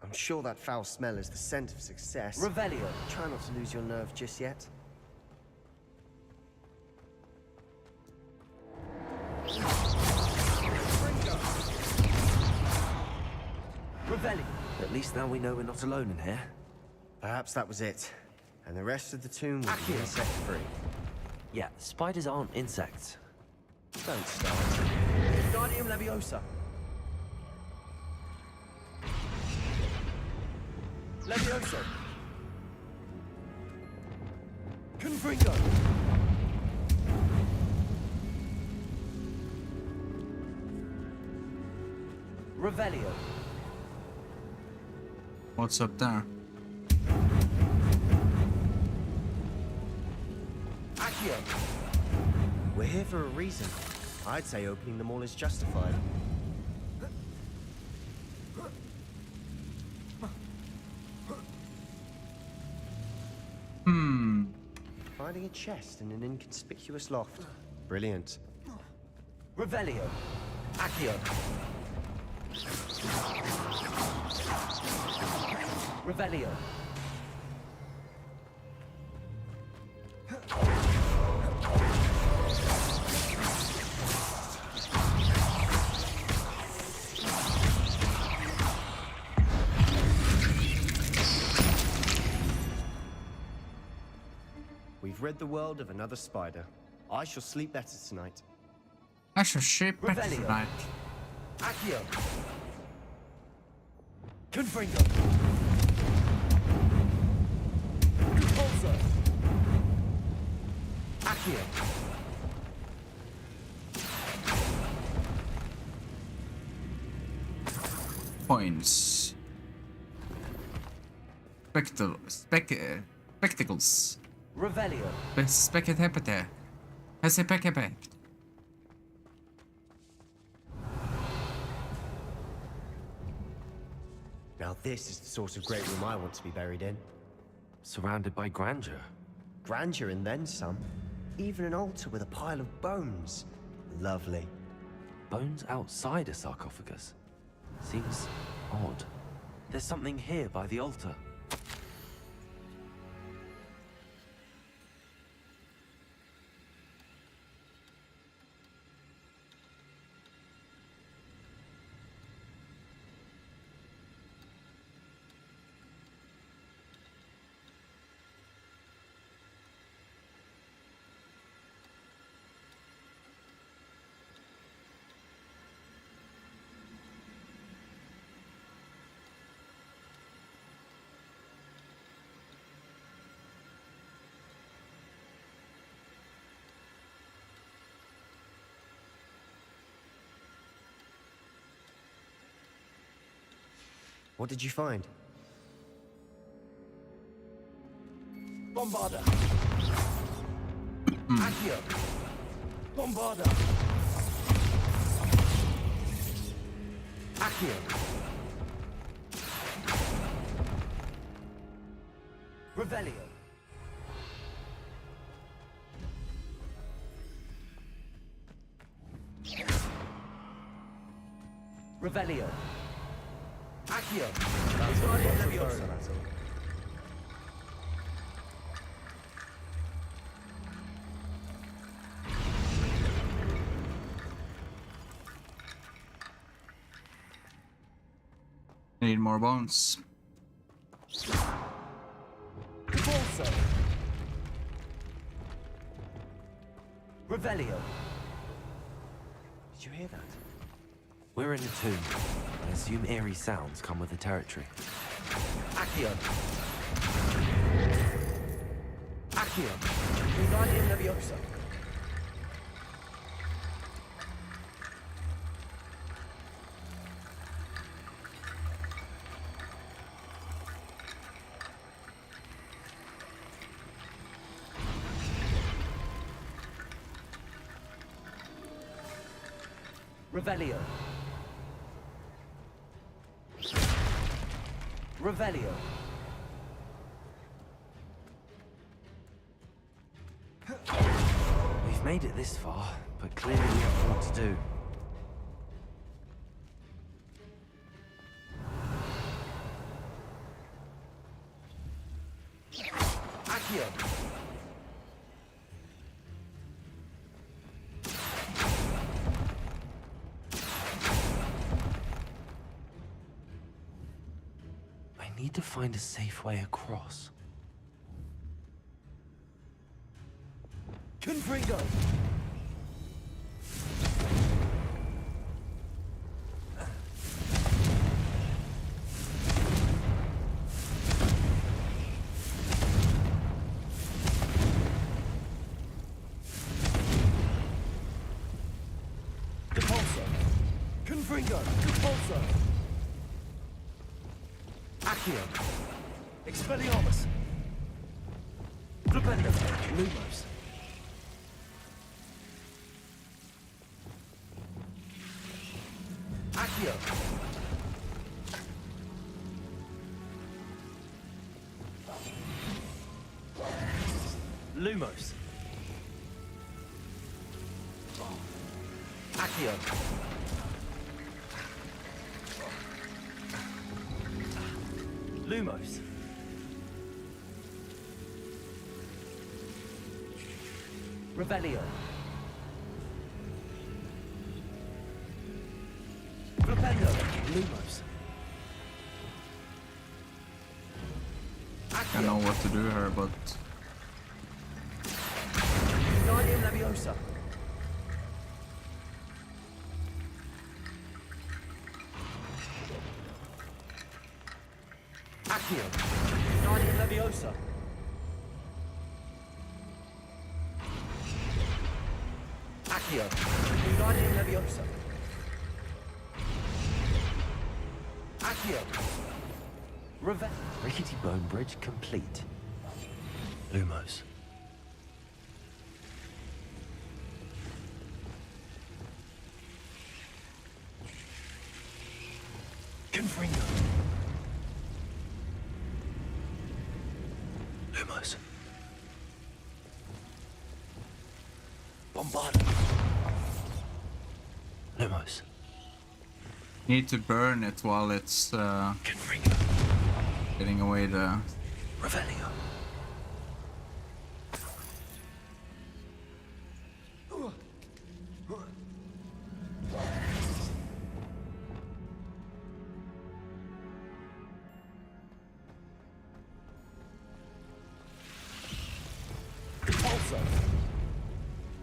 I'm sure that foul smell is the scent of success. Revelio. Try not to lose your nerve just yet. Revelio. At least now we know we're not alone in here. Perhaps that was it. And the rest of the tomb will be insect-free. Yeah, spiders aren't insects. Don't start. Guardium Leviosa. Levioso. Confringo. Revelio. What's up there? Accio. We're here for a reason. I'd say opening them all is justified. Finding a chest in an inconspicuous loft. Brilliant. Revelio. Accio. Revelio. We've rid the world of another spider. I shall sleep better tonight. I shall sleep better tonight. Accio. Confringo. Repulsor. Accio. Points. Spectacles. Revelio. Spectacles. Now this is the sort of great room I want to be buried in. Surrounded by grandeur. Grandeur and then some. Even an altar with a pile of bones. Lovely. Bones outside a sarcophagus? Seems odd. There's something here by the altar. What did you find? Bombarda. Accio. Bombarda. Accio. Revelio. Revelio. Accio. Levioso. Need more bones. Repulsor. Revelio. Did you hear that? We're in a tomb. I assume eerie sounds come with the territory. Accio. Accio. Wingardium Leviosa. Revelio. Revelio. We've made it this far, but clearly we have more to do. Accio. I need to find a safe way across. Confringo! Depulso. Confringo. Depulso. Accio. Expelliarmus. Flipendo. Lumos. Accio. Lumos. Accio. Lumos. Revelio. Flipendo. Lumos. I know what to do here, but Guardian Leviosa. Accio. Guardian Leviosa. Accio. Guardian Leviosa. Accio. Rickety bone bridge complete. Lumos. Confringo. Lumos. Bombarda. Lumos. need to burn it while it's getting away the Revelio.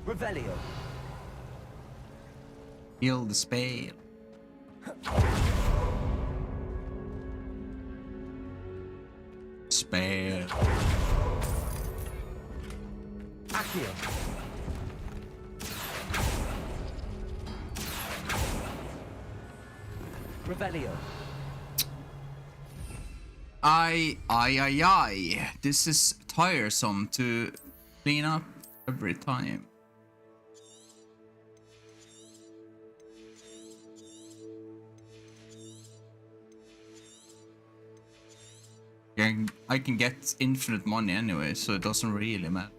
Revelio. Heal the spell. Spell. Accio. Revelio. Aye. This is tiresome to clean up every time. I can get infinite money anyway, so it doesn't really matter.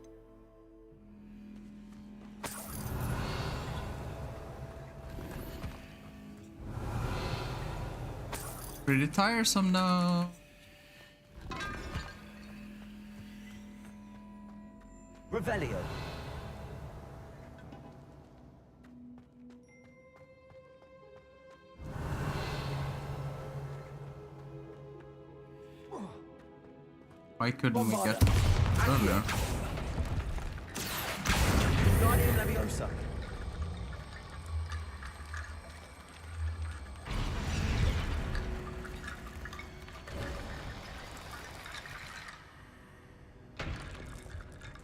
Pretty tiresome though. Revelio. Why couldn't we get earlier? Guardian Leviosa.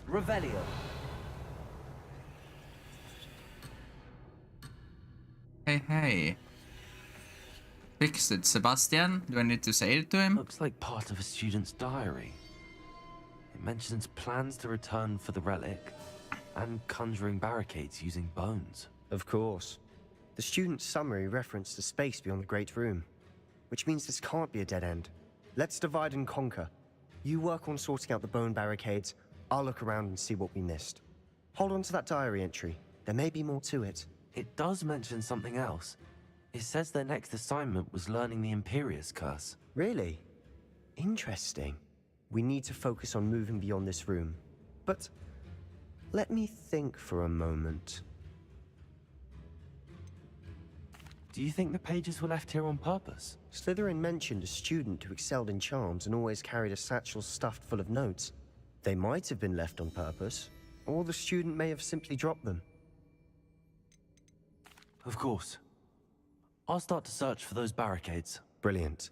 Revelio. Hey. Fixed it, Sebastian. Do I need to say it to him? Looks like part of a student's diary. It mentions plans to return for the relic and conjuring barricades using bones. Of course. The student's summary referenced the space beyond the Great Room, which means this can't be a dead end. Let's divide and conquer. You work on sorting out the bone barricades. I'll look around and see what we missed. Hold on to that diary entry. There may be more to it. It does mention something else. It says their next assignment was learning the Imperius Curse. Really? Interesting. We need to focus on moving beyond this room. But let me think for a moment. Do you think the pages were left here on purpose? Slytherin mentioned a student who excelled in charms and always carried a satchel stuffed full of notes. They might have been left on purpose, or the student may have simply dropped them. Of course. I'll start to search for those barricades. Brilliant.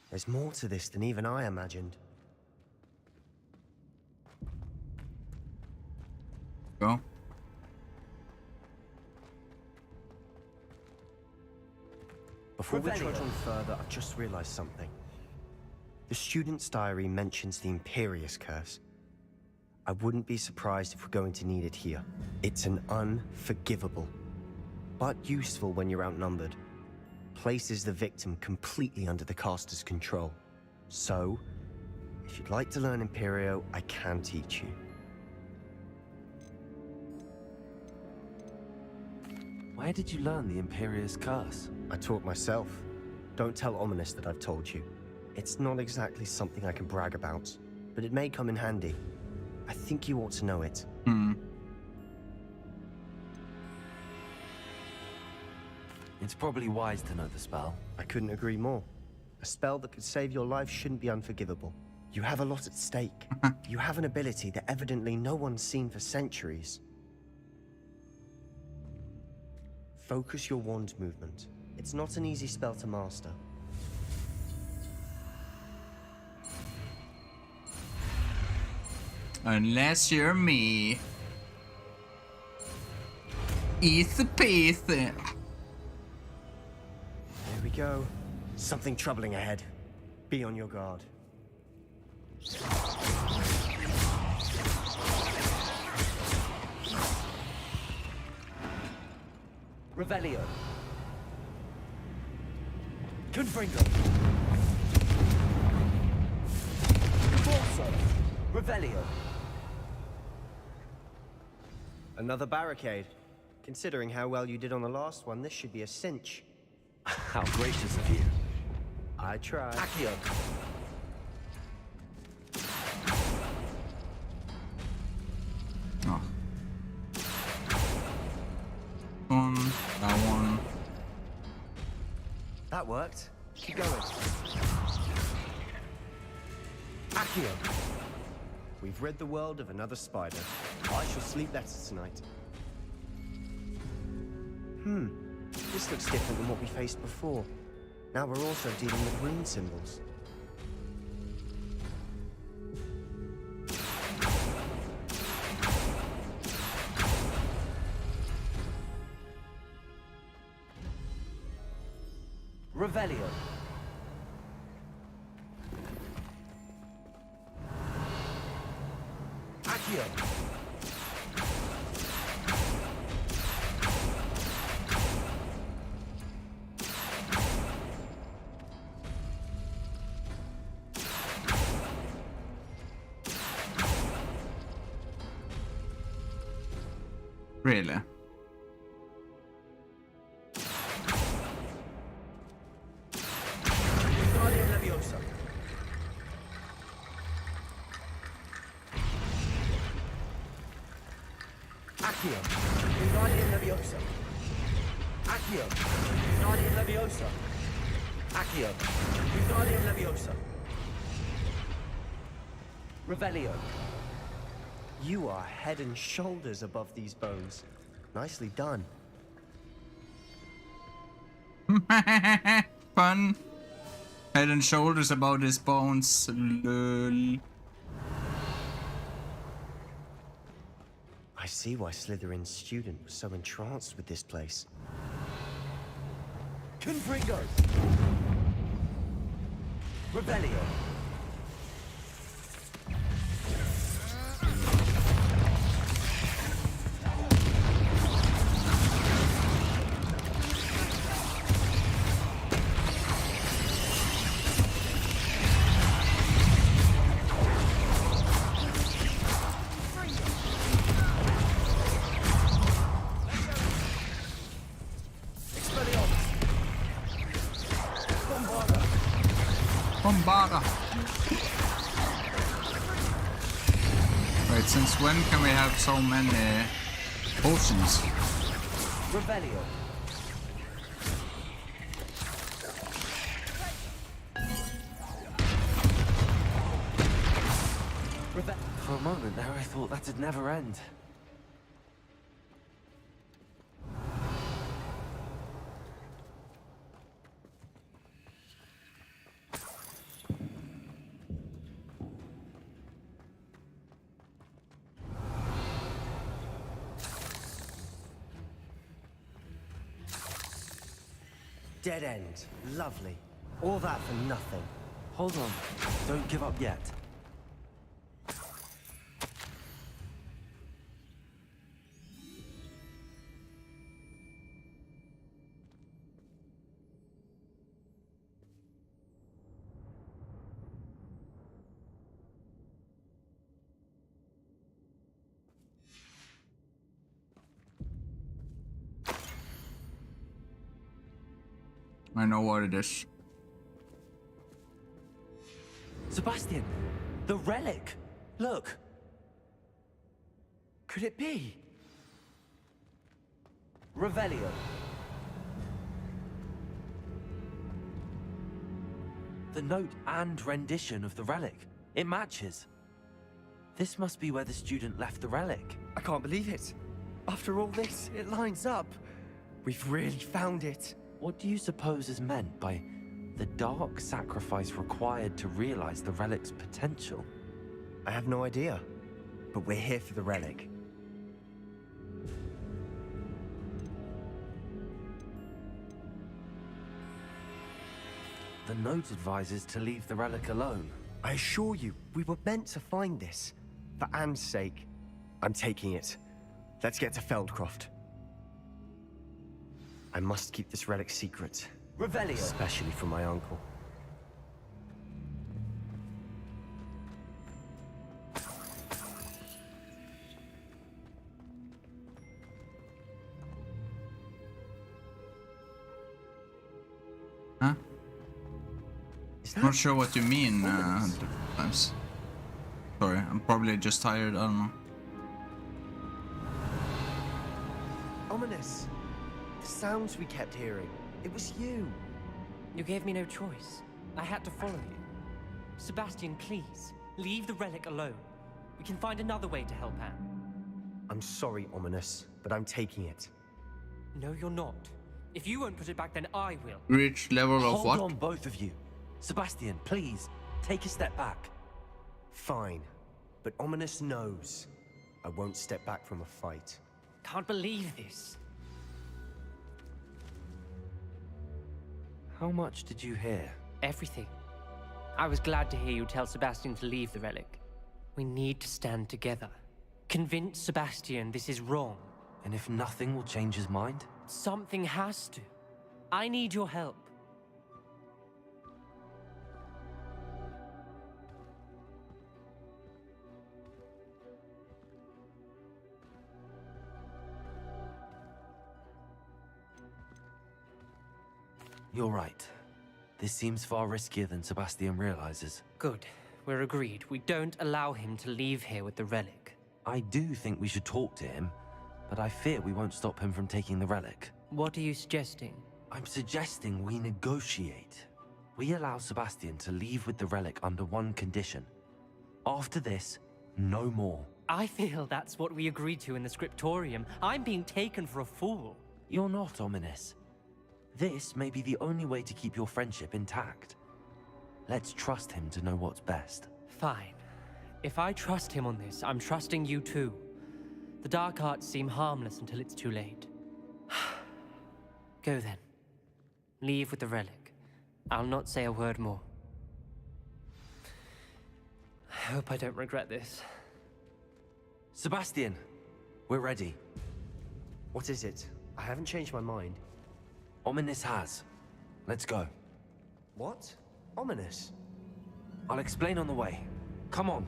There's more to this than even I imagined. Go. Before we trudge on further, I've just realized something. The student's diary mentions the Imperius Curse. I wouldn't be surprised if we're going to need it here. It's an unforgivable, but useful when you're outnumbered. Places the victim completely under the caster's control. So, if you'd like to learn Imperio, I can teach you. Where did you learn the Imperius Curse? I taught myself. Don't tell Ominous that I've told you. It's not exactly something I can brag about, but it may come in handy. I think you ought to know it. It's probably wise to know the spell. I couldn't agree more. A spell that could save your life shouldn't be unforgivable. You have a lot at stake. You have an ability that evidently no one's seen for centuries. Focus your wand movement. It's not an easy spell to master. Unless you're me. Eat the peace. Here we go. Something troubling ahead. Be on your guard. Revelio. Confringo. Corso. Revelio. Another barricade. Considering how well you did on the last one, this should be a cinch. How gracious of you. I tried. Accio. Oh. That one. That worked. Keep going. Accio. We've rid the world of another spider. I shall sleep better tonight. This looks different than what we faced before. Now we're also dealing with rune symbols. Revelio. Accio. Really? Leviosa. Accio. Guardian Leviosa. Accio. Guardian Leviosa. Accio. Guardian Leviosa. Revelio. You are head and shoulders above these bones. Nicely done. Fun. Head and shoulders above his bones. Lol. I see why Slytherin's student was so entranced with this place. Confringo. Revelio. Bombarda. Wait, since when can we have so many potions? Revelio. For a moment there, I thought that'd never end. dead end. Lovely. All that for nothing. Hold on. Don't give up yet. I know what it is. Sebastian, the relic. Look. Could it be? Revelio. The note and rendition of the relic. It matches. This must be where the student left the relic. I can't believe it. After all this, it lines up. We've really found it. What do you suppose is meant by the dark sacrifice required to realize the relic's potential? I have no idea, but we're here for the relic. The note advises to leave the relic alone. I assure you, we were meant to find this. For Anne's sake, I'm taking it. Let's get to Feldcroft. I must keep this relic secret. Revelio. Especially from my uncle. Huh? Not sure what you mean, times. Sorry, I'm probably just tired, I don't know. Ominous. The sounds we kept hearing. It was you. You gave me no choice. I had to follow you. Sebastian, please, leave the relic alone. We can find another way to help Anne. I'm sorry, Ominous, but I'm taking it. No, you're not. If you won't put it back, then I will. Reach level of what? Hold on, both of you. Sebastian, please, take a step back. Fine, but Ominous knows I won't step back from a fight. Can't believe this. How much did you hear? Everything. I was glad to hear you tell Sebastian to leave the relic. We need to stand together. Convince Sebastian this is wrong. And if nothing will change his mind? Something has to. I need your help. You're right. This seems far riskier than Sebastian realizes. Good. We're agreed. We don't allow him to leave here with the relic. I do think we should talk to him, but I fear we won't stop him from taking the relic. What are you suggesting? I'm suggesting we negotiate. We allow Sebastian to leave with the relic under one condition. After this, no more. I feel that's what we agreed to in the scriptorium. I'm being taken for a fool. You're not, Ominous. This may be the only way to keep your friendship intact. Let's trust him to know what's best. Fine. If I trust him on this, I'm trusting you too. The dark arts seem harmless until it's too late. Go then. Leave with the relic. I'll not say a word more. I hope I don't regret this. Sebastian, we're ready. What is it? I haven't changed my mind. Ominous has. Let's go. What? Ominous? I'll explain on the way. Come on.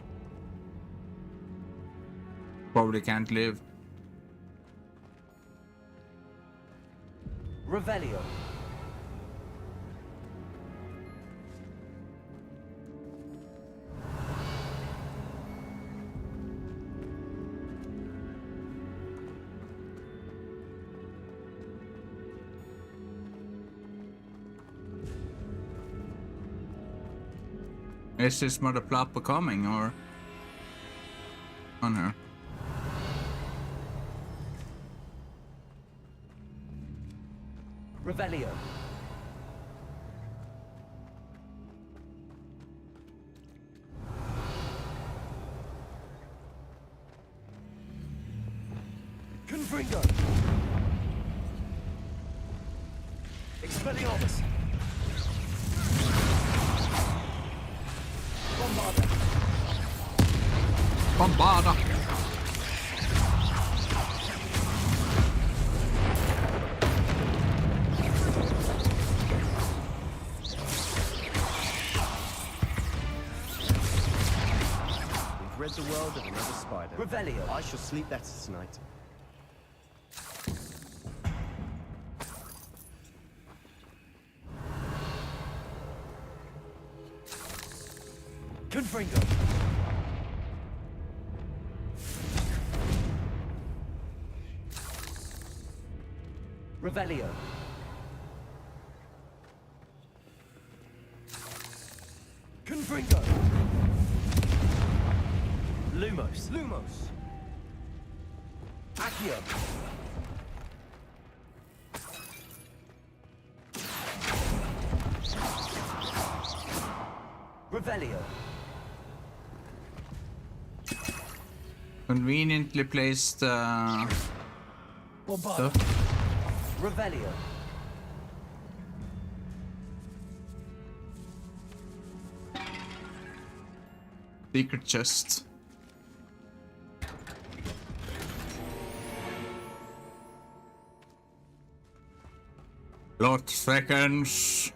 Probably can't live. Revelio. Is this Mother Plopper coming or on her? Revelio. Confringo. Expelliarmus. the world of another spider. Revelio. I shall sleep better tonight. Confringo. Revelio. Confringo. Lumos. Lumos. Accio. Revelio. Conveniently placed stuff. Revelio. Secret chest. Lot seconds.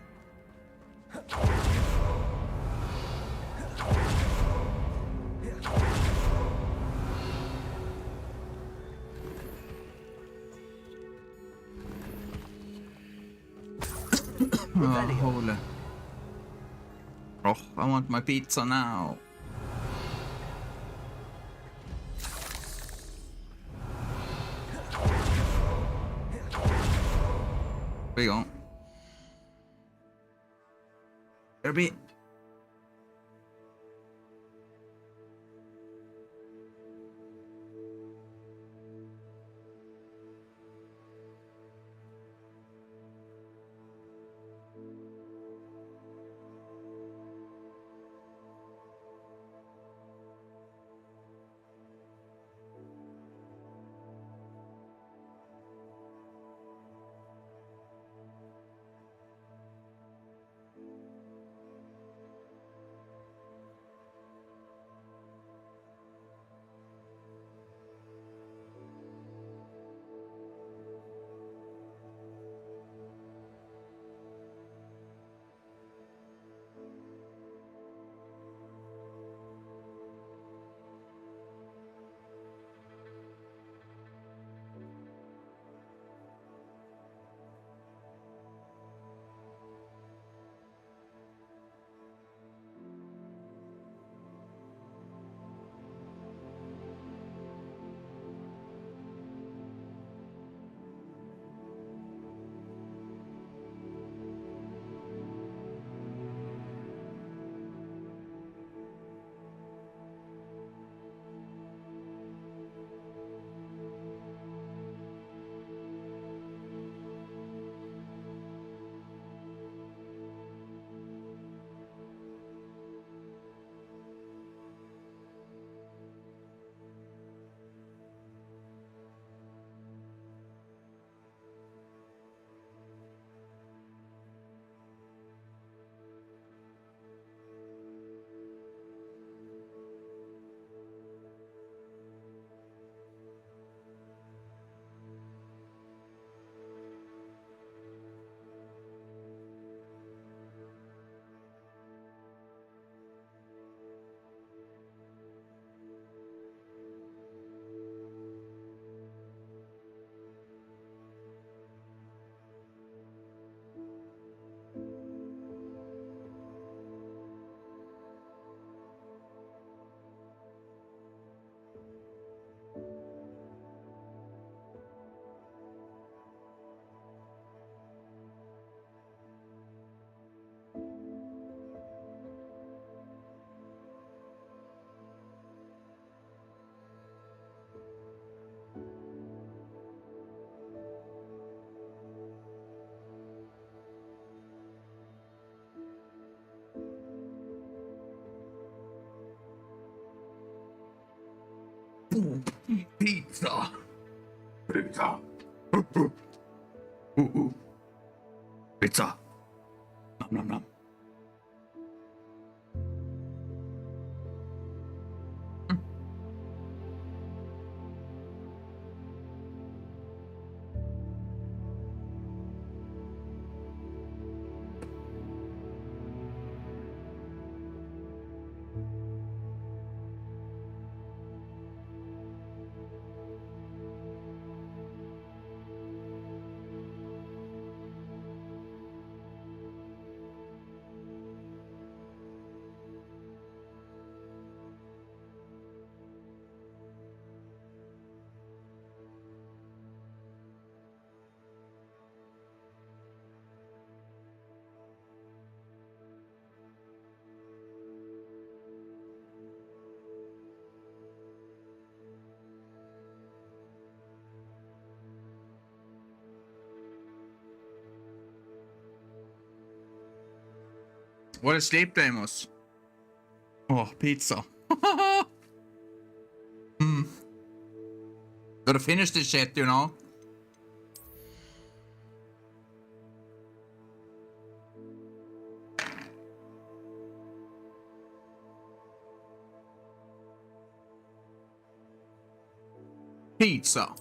Oh, holy. Oh, I want my pizza now. There you go. Kirby. Pizza. Pizza. Pizza. Nom nom nom. What a sleep, Deimos. Oh, pizza. Gotta finish this shit, you know. Pizza.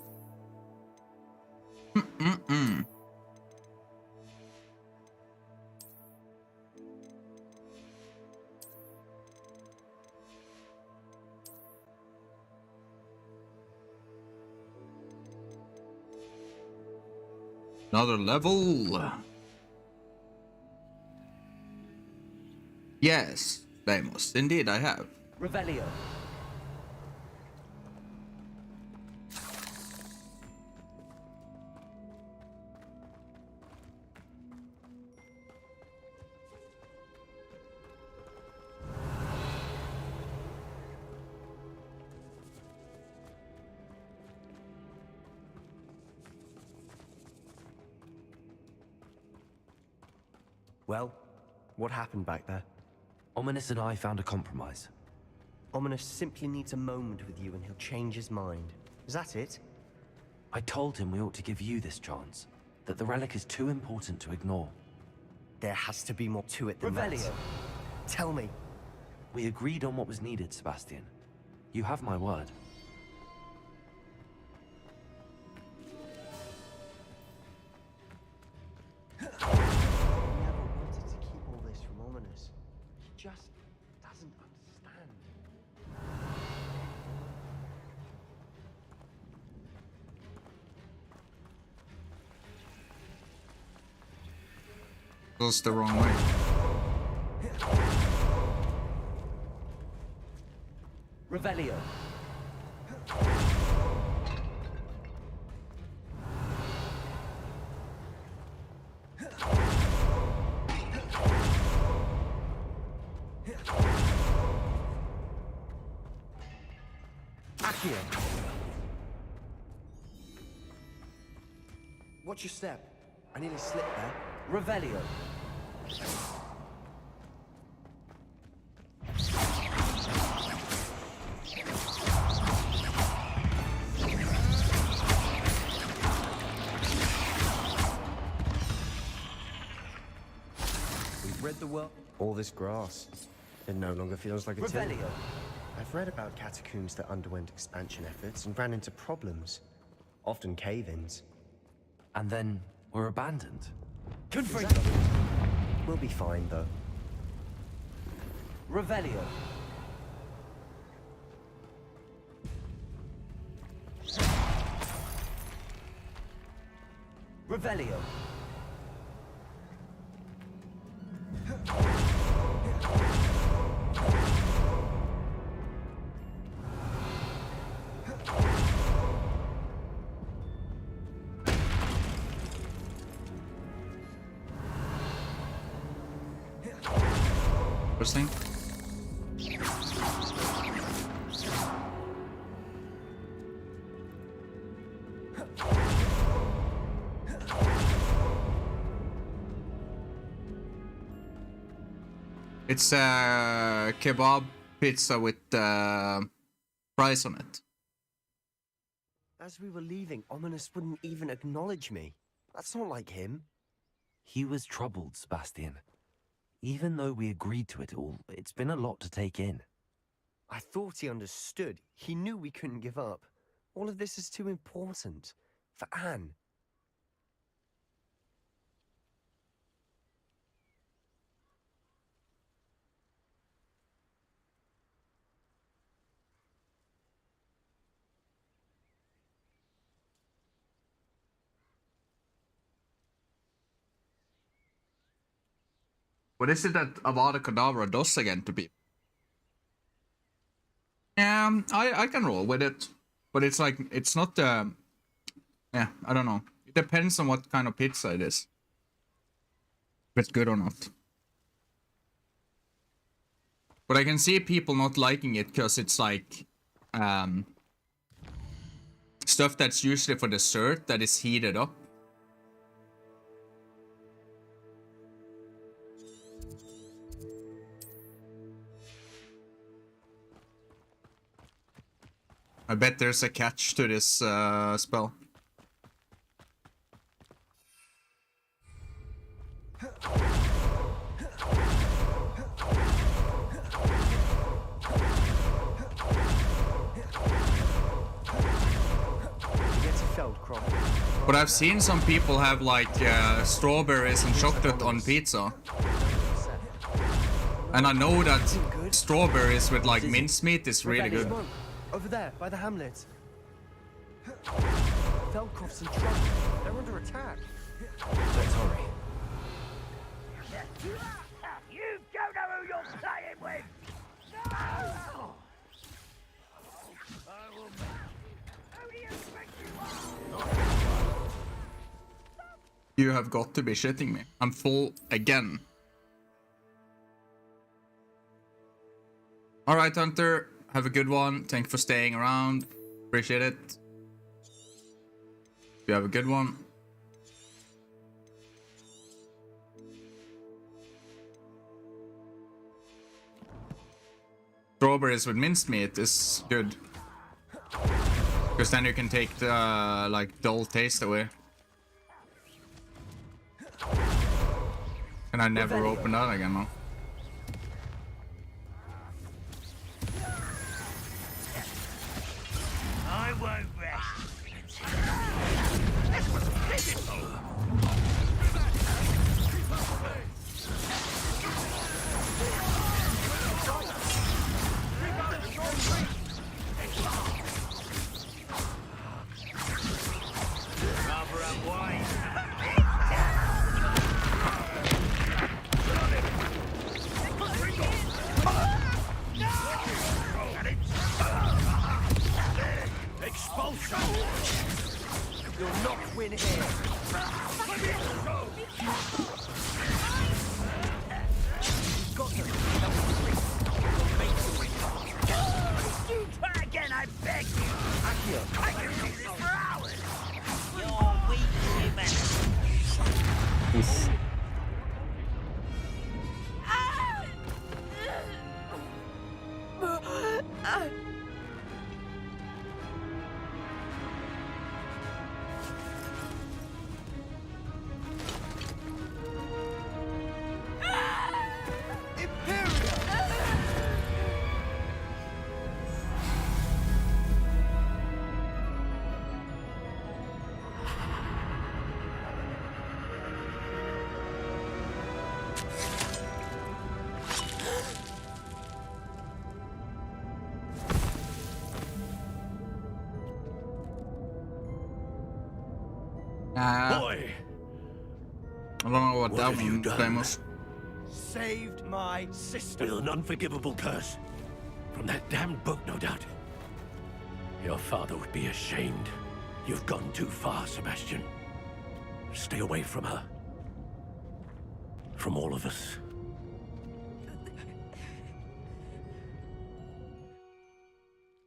Another level. Yes, Deimos. Indeed, I have. Revelio. Well, what happened back there? Ominous and I found a compromise. Ominous simply needs a moment with you and he'll change his mind. Is that it? I told him we ought to give you this chance. That the relic is too important to ignore. There has to be more to it than that. Revelio. Tell me. We agreed on what was needed, Sebastian. You have my word. Just doesn't understand. Goes the wrong way. Revelio. Watch your step. I nearly slipped there. Revelio. We've read the world. All this grass. It no longer feels like a tomb. Revelio. I've read about catacombs that underwent expansion efforts and ran into problems. Often cave-ins. And then were abandoned. Exactly. We'll be fine, though. Revelio. Revelio. Interesting. It's a kebab pizza with fries on it. As we were leaving, Ominous wouldn't even acknowledge me. That's not like him. He was troubled, Sebastian. Even though we agreed to it all, it's been a lot to take in. I thought he understood. He knew we couldn't give up. All of this is too important. For Anne. What is it that Avada Kedavra does again to people? I can roll with it, but it's like it's not yeah, I don't know. It depends on what kind of pizza it is. If it's good or not. But I can see people not liking it because it's like stuff that's usually for dessert that is heated up. I bet there's a catch to this spell. But I've seen some people have like strawberries and chocolate on pizza. And I know that strawberries with like mincemeat is really good. Over there, by the hamlet. Velcroft's in trouble. They're under attack. Let's hurry. You don't know who you're playing with! No! Who do you think you are? You have got to be shitting me. I'm full again. Alright, Hunter. Have a good one. Thank you for staying around. Appreciate it. You have a good one. Strawberries with minced meat is good. Because then you can take the like dull taste away. And I never open that again now. I won't rest. This was pitiful. Rather unwise. Expulsion! You'll not win here. You've got them. You try again, I beg you! I can do this for hours! You're weak, human. Boy, I don't know what that one famous. Saved my sister. With an unforgivable curse. From that damned book, no doubt. Your father would be ashamed. You've gone too far, Sebastian. Stay away from her. From all of us.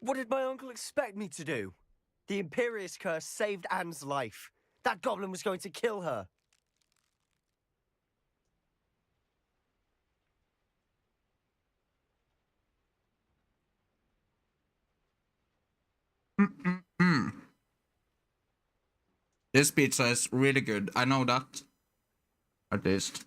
What did my uncle expect me to do? The Imperious curse saved Anne's life. That goblin was going to kill her. This pizza is really good. I know that. At least.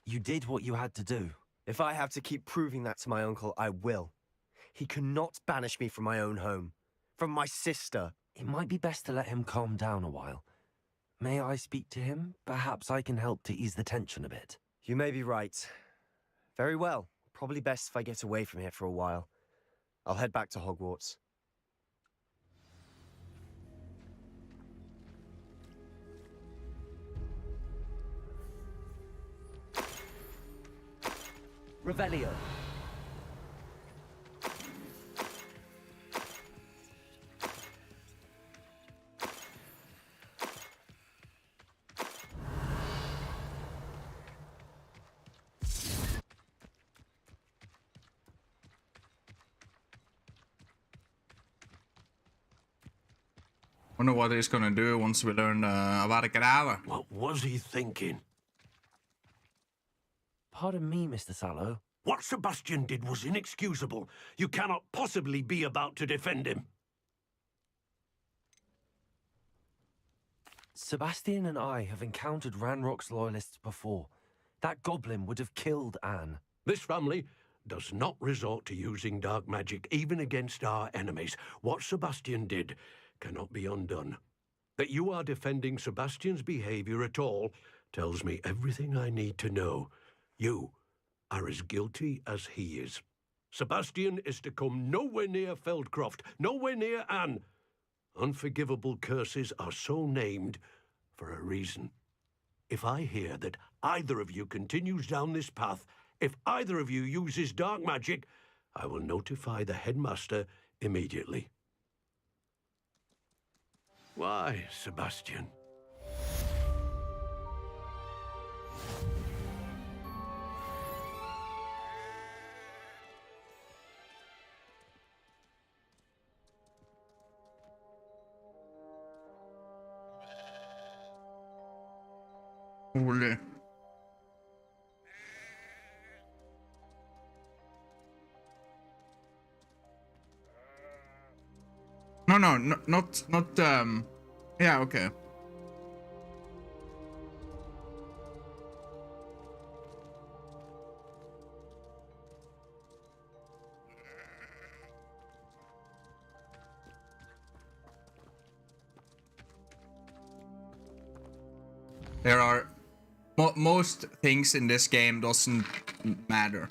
You did what you had to do. If I have to keep proving that to my uncle, I will. He cannot banish me from my own home. From my sister. It might be best to let him calm down a while. May I speak to him? Perhaps I can help to ease the tension a bit. You may be right. Very well. Probably best if I get away from here for a while. I'll head back to Hogwarts. Revelio. Wonder what he's gonna do once we learn about a cadaver. What was he thinking? Pardon me, Mr. Sallow. What Sebastian did was inexcusable. You cannot possibly be about to defend him. Sebastian and I have encountered Ranrock's loyalists before. That goblin would have killed Anne. This family does not resort to using dark magic even against our enemies. What Sebastian did cannot be undone. That you are defending Sebastian's behavior at all tells me everything I need to know. You are as guilty as he is. Sebastian is to come nowhere near Feldcroft, nowhere near Anne. Unforgivable curses are so named for a reason. If I hear that either of you continues down this path, if either of you uses dark magic, I will notify the headmaster immediately. Why, Sebastian? Holy. No, not yeah, okay. There are most things in this game doesn't matter.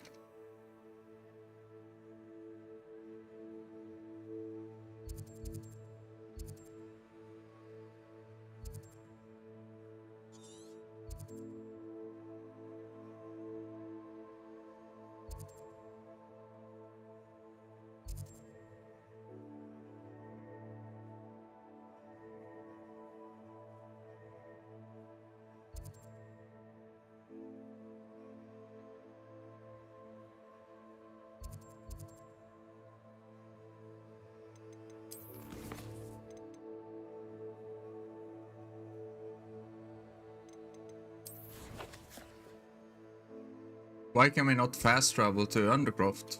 Why can we not fast travel to Undercroft?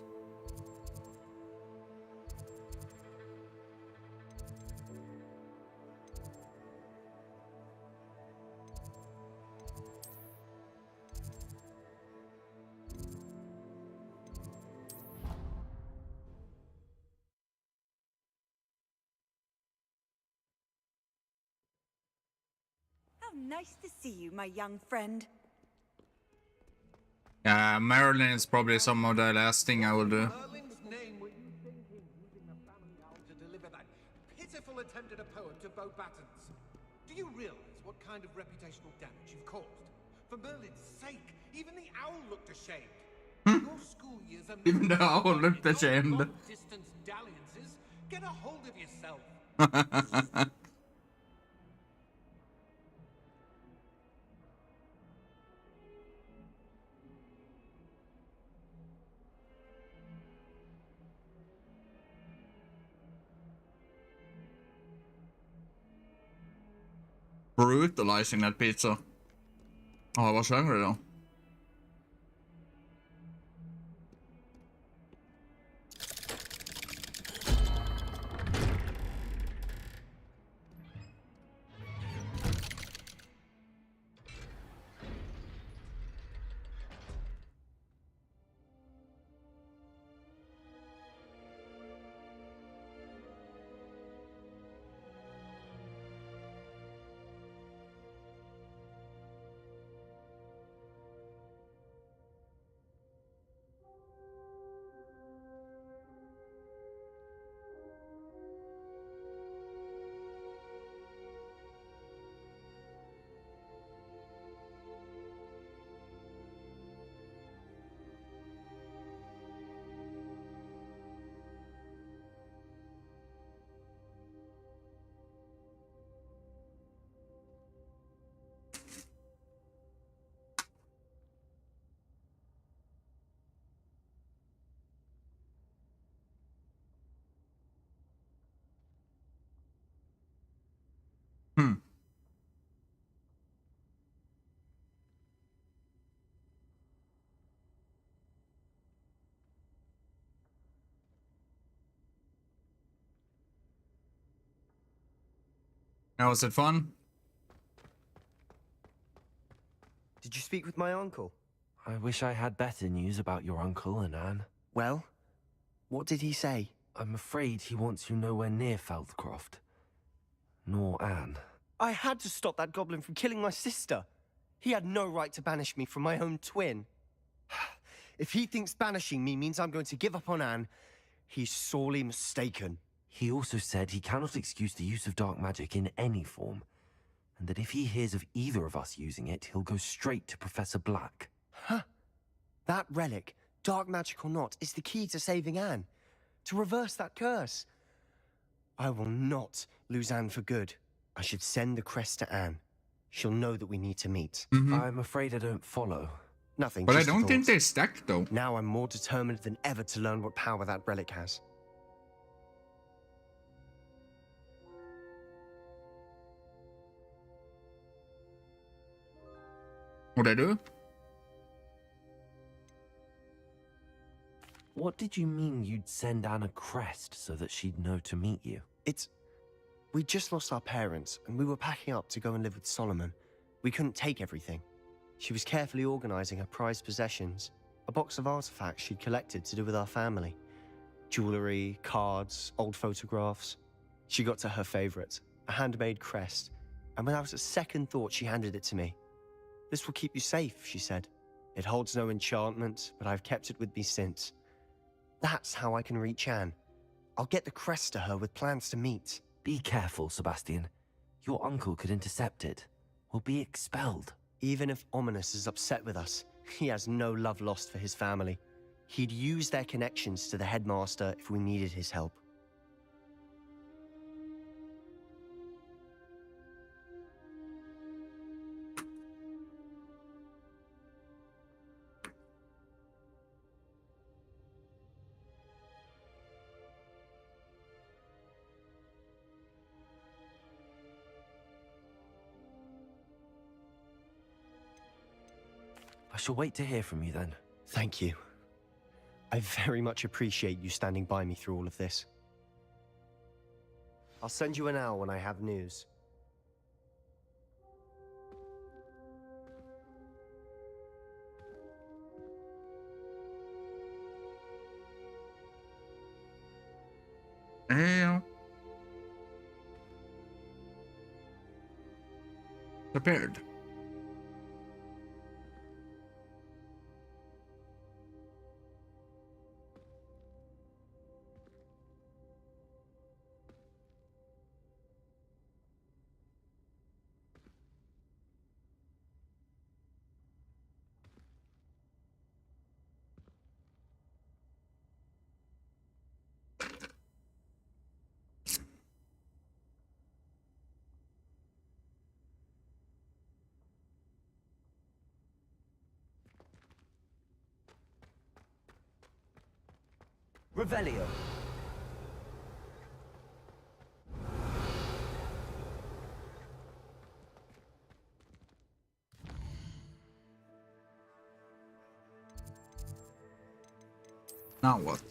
How nice to see you, my young friend. Marilyn is probably some of the last thing I will do. Merlin's name were you thinking, using the family owl to deliver that pitiful attempt at a poem to Beauxbatons? Do you realize what kind of reputational damage you've caused? For Merlin's sake, even the owl looked ashamed. Your school years are Even the owl looked ashamed. long-distance dalliances. Get a hold of yourself. Brutalizing that pizza. Oh, I was hungry though. Now, was it fun? Did you speak with my uncle? I wish I had better news about your uncle and Anne. Well, what did he say? I'm afraid he wants you nowhere near Feldcroft. Nor Anne. I had to stop that goblin from killing my sister. He had no right to banish me from my own twin. If he thinks banishing me means I'm going to give up on Anne, he's sorely mistaken. He also said he cannot excuse the use of dark magic in any form, and that if he hears of either of us using it, he'll go straight to Professor Black. Huh. That relic, dark magic or not, is the key to saving Anne. To reverse that curse. I will not lose Anne for good. I should send the crest to Anne. She'll know that we need to meet. I'm afraid I don't follow. Nothing. But I just a don't think thought. they stack though. Now I'm more determined than ever to learn what power that relic has. What I do? What did you mean you'd send Anne a crest so that she'd know to meet you? We just lost our parents, and we were packing up to go and live with Solomon. We couldn't take everything. She was carefully organizing her prized possessions, a box of artifacts she'd collected to do with our family. Jewelry, cards, old photographs. She got to her favorite, a handmade crest, and without a second thought, she handed it to me. "This will keep you safe," she said. "It holds no enchantment, but I've kept it with me since. That's how I can reach Anne. I'll get the crest to her with plans to meet." Be careful, Sebastian. Your uncle could intercept it. We'll be expelled. Even if Ominous is upset with us, he has no love lost for his family. He'd use their connections to the headmaster if we needed his help. I shall wait to hear from you then. Thank you. I very much appreciate you standing by me through all of this. I'll send you an owl when I have news. Hell. Prepared. Revelio. Now what?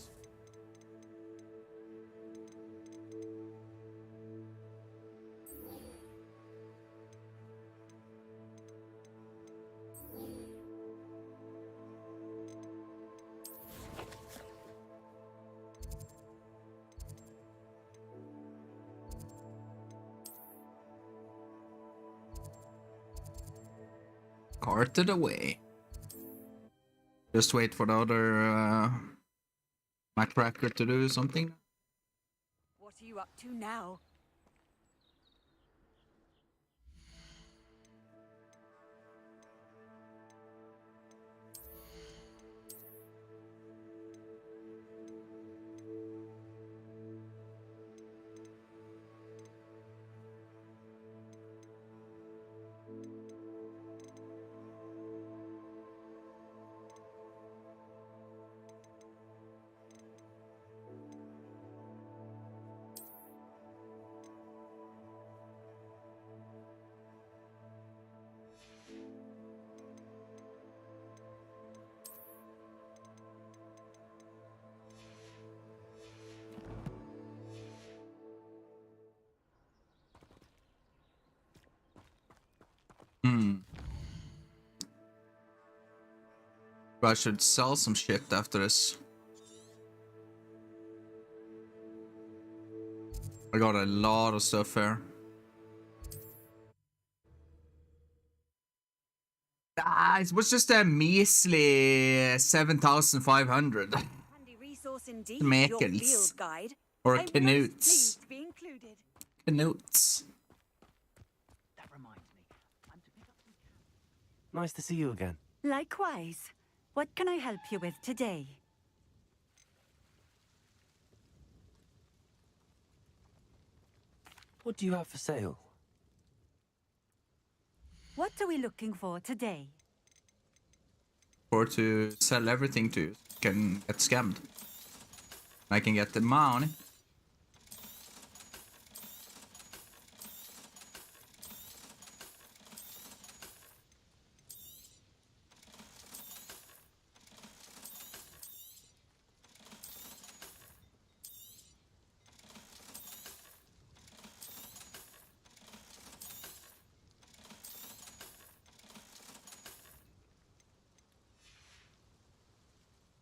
Carted away. Just wait for the other Macracker to do something. What are you up to now? But I should sell some shit after this. I got a lot of stuff here. It was just a measly 7,500. Handy resource indeed, Mäkels. your field guide. Or I'm most Knuts. pleased to be included. Knuts. That reminds me. I'm to pick up some... Nice to see you again. Likewise. What can I help you with today? What do you have for sale? What are we looking for today? Or to sell everything to can get scammed. I can get the money.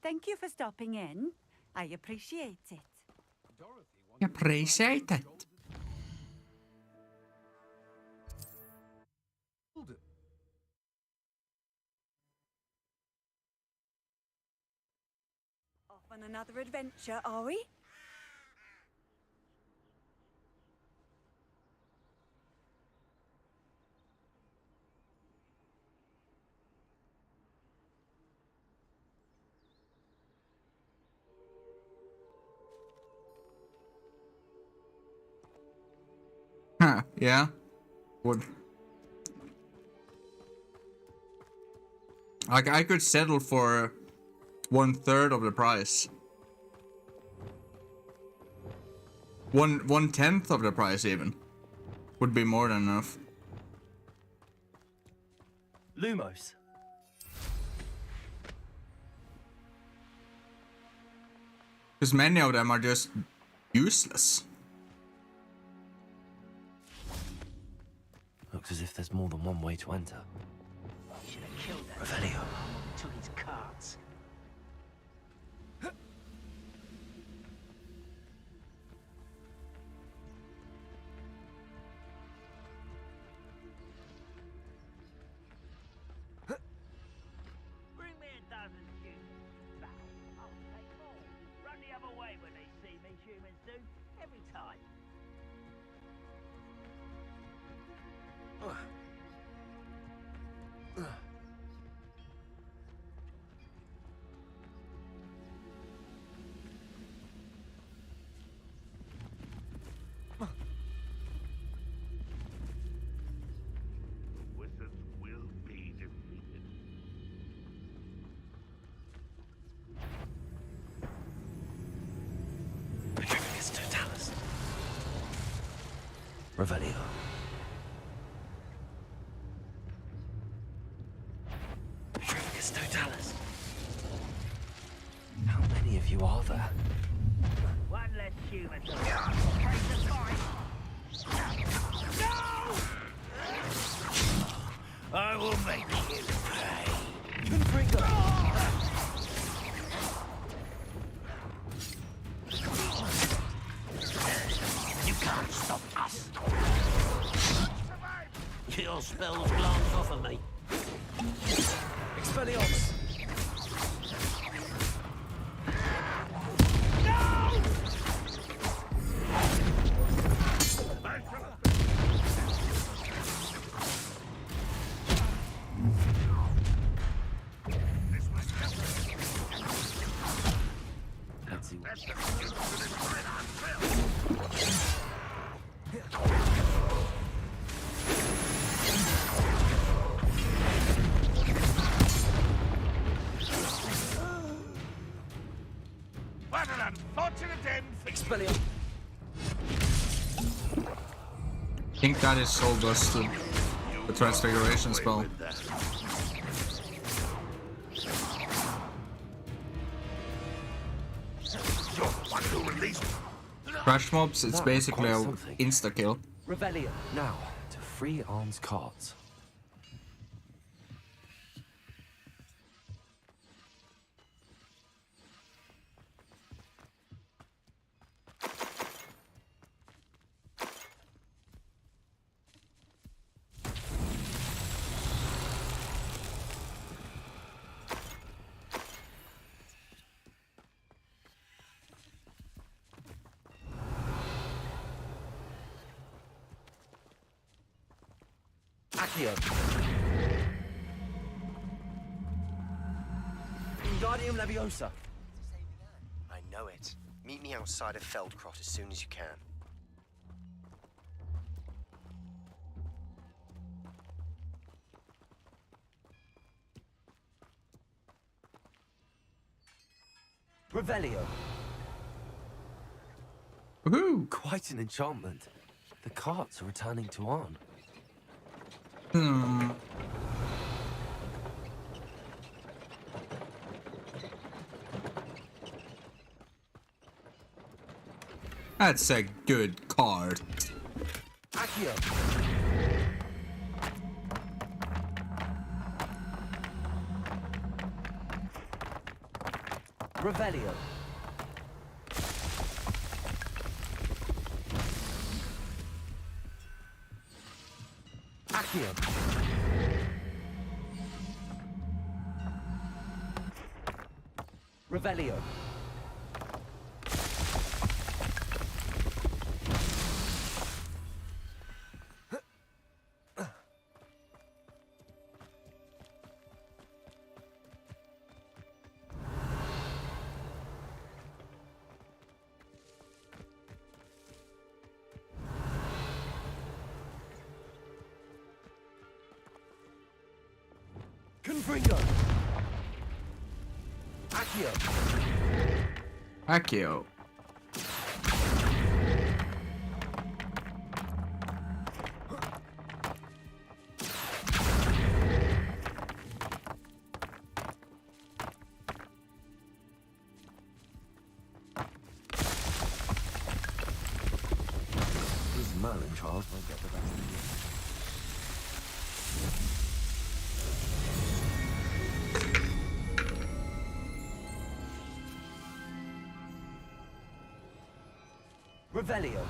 Thank you for stopping in. I appreciate it. Appreciate it. Off on another adventure, are we? Huh, yeah. Would. I could settle for 1/3 of the price. 1/10 of the price even. Would be more than enough. Lumos. Because many of them are just useless. Looks as if there's more than one way to enter. Should have killed that. Revelio. Took his cards. Bring me a dozen humans back. I'll take all. Run the other way when they see me, humans do. Every time. Wizards will be defeated. Petrificus Totalis. Revelio. Petrificus Totalis. How many of you are there? One less human. Case of mine. No! I will make you pay. You can't stop us. Your spells glance off of me. Expelliarmus. Let's see what... What an unfortunate end for Expelliarmus. I think that is so busted. The transfiguration spell. Crash mobs, it's That was basically quite a something. insta kill. Revelio. Now, to free Arn's cards. Accio. Wingardium Leviosa. I know it. Meet me outside of Feldcrot as soon as you can. Revelio. Woohoo! Quite an enchantment. The carts are returning to on. That's a good card. Accio. Revelio. Accio. Revelio. Confringo. Accio. Accio. These Merlin trials won't get the best of you. Revelio.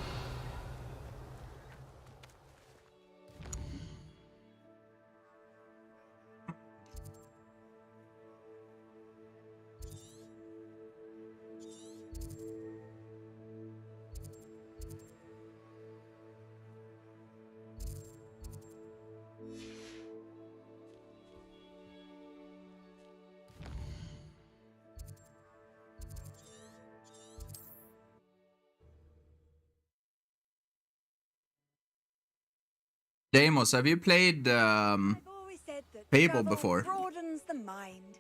Deimos, have you played Fable before? Broadens the mind.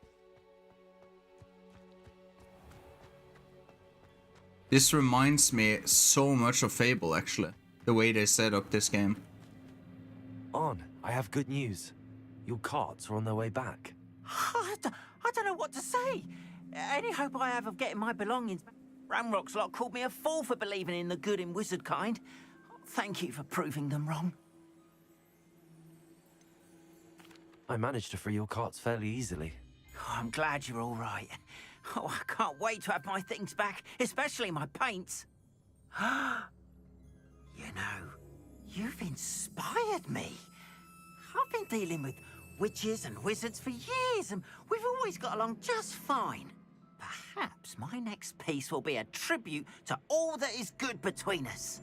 This reminds me so much of Fable, actually. The way they set up this game. On, I have good news. Your carts are on their way back. I don't know what to say. Any hope I have of getting my belongings back? Ramrock's lot called me a fool for believing in the good in wizard kind. Thank you for proving them wrong. I managed to free your carts fairly easily. Oh, I'm glad you're all right. Oh, I can't wait to have my things back, especially my paints. You know, you've inspired me. I've been dealing with witches and wizards for years, and we've always got along just fine. Perhaps my next piece will be a tribute to all that is good between us.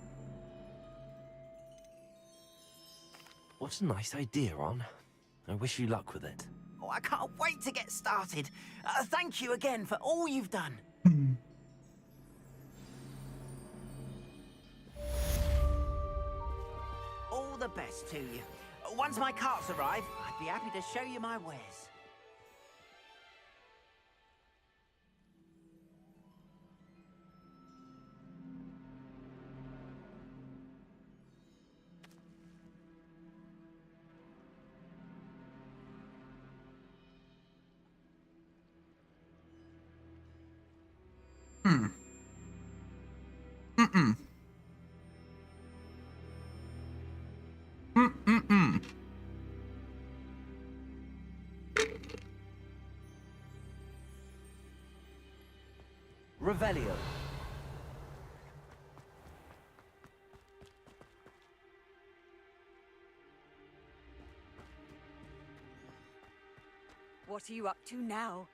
What a nice idea, On. I wish you luck with it. Oh, I can't wait to get started. Thank you again for all you've done. All the best to you. Once my carts arrive, I'd be happy to show you my wares. Revelio. What are you up to now?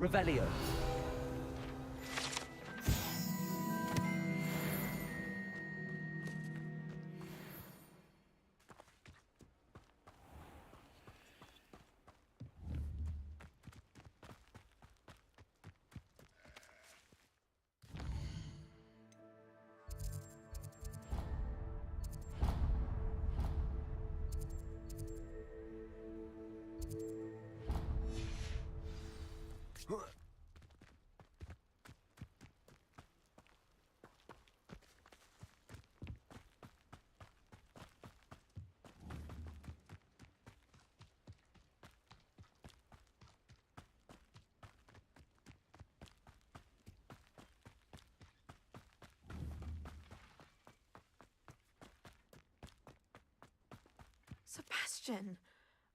Revelio. Sebastian,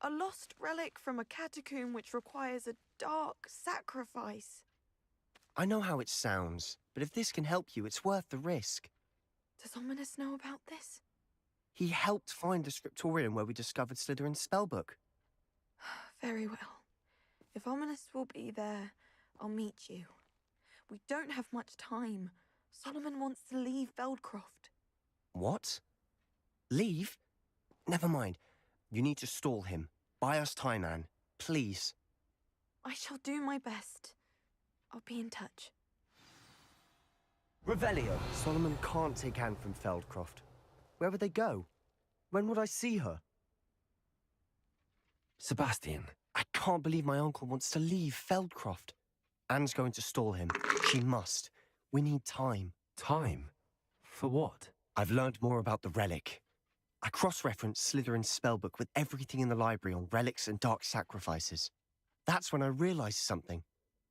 a lost relic from a catacomb which requires a dark sacrifice. I know how it sounds, but if this can help you, it's worth the risk. Does Ominous know about this? He helped find the scriptorium where we discovered Slytherin's spellbook. Very well. If Ominous will be there, I'll meet you. We don't have much time. Solomon wants to leave Feldcroft. What? Leave? Never mind. You need to stall him. Buy us time, Anne. Please. I shall do my best. I'll be in touch. Revelio. Solomon can't take Anne from Feldcroft. Where would they go? When would I see her? Sebastian. I can't believe my uncle wants to leave Feldcroft. Anne's going to stall him. She must. We need time. Time? For what? I've learned more about the relic. I cross-referenced Slytherin's spellbook with everything in the library on relics and dark sacrifices. That's when I realized something.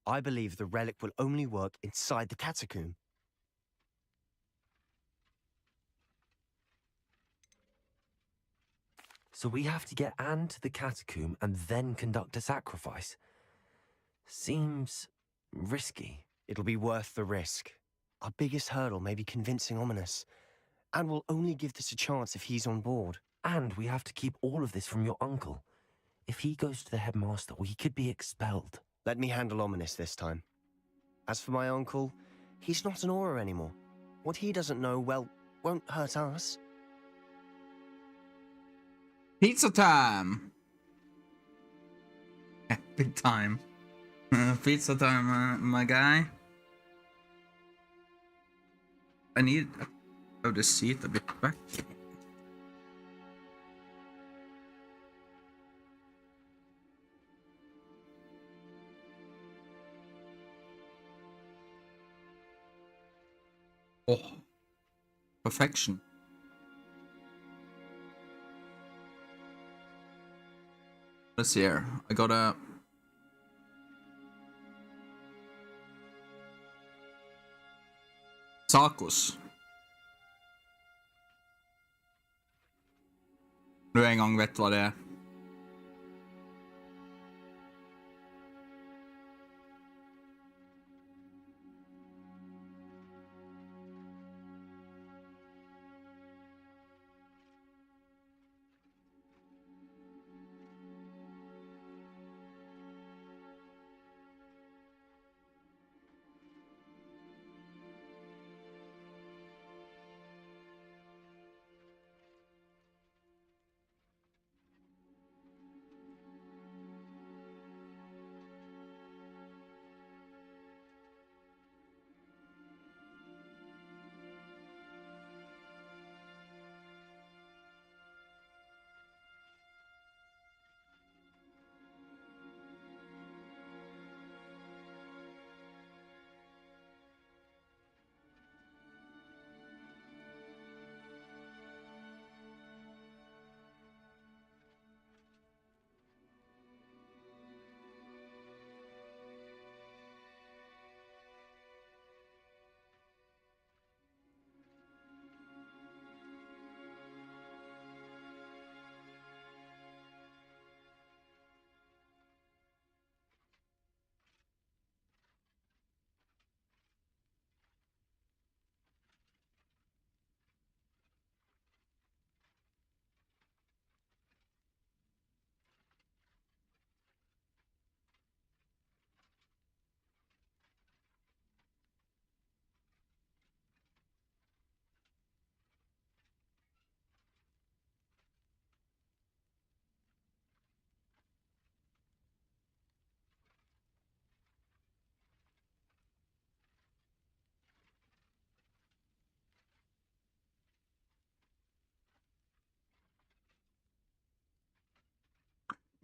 I believe the relic will only work inside the catacomb. So we have to get Anne to the catacomb and then conduct a sacrifice. Seems risky. It'll be worth the risk. Our biggest hurdle may be convincing Ominous. And we'll only give this a chance if he's on board. And we have to keep all of this from your uncle. If he goes to the headmaster, we could be expelled. Let me handle Ominous this time. As for my uncle, he's not an Auror anymore. What he doesn't know, well, won't hurt us. Pizza time! Big time. Pizza time, my guy. I need to move the seat a bit back. Oh, perfection. Let's see here. I got a tacos. Du en gang vet hva det er.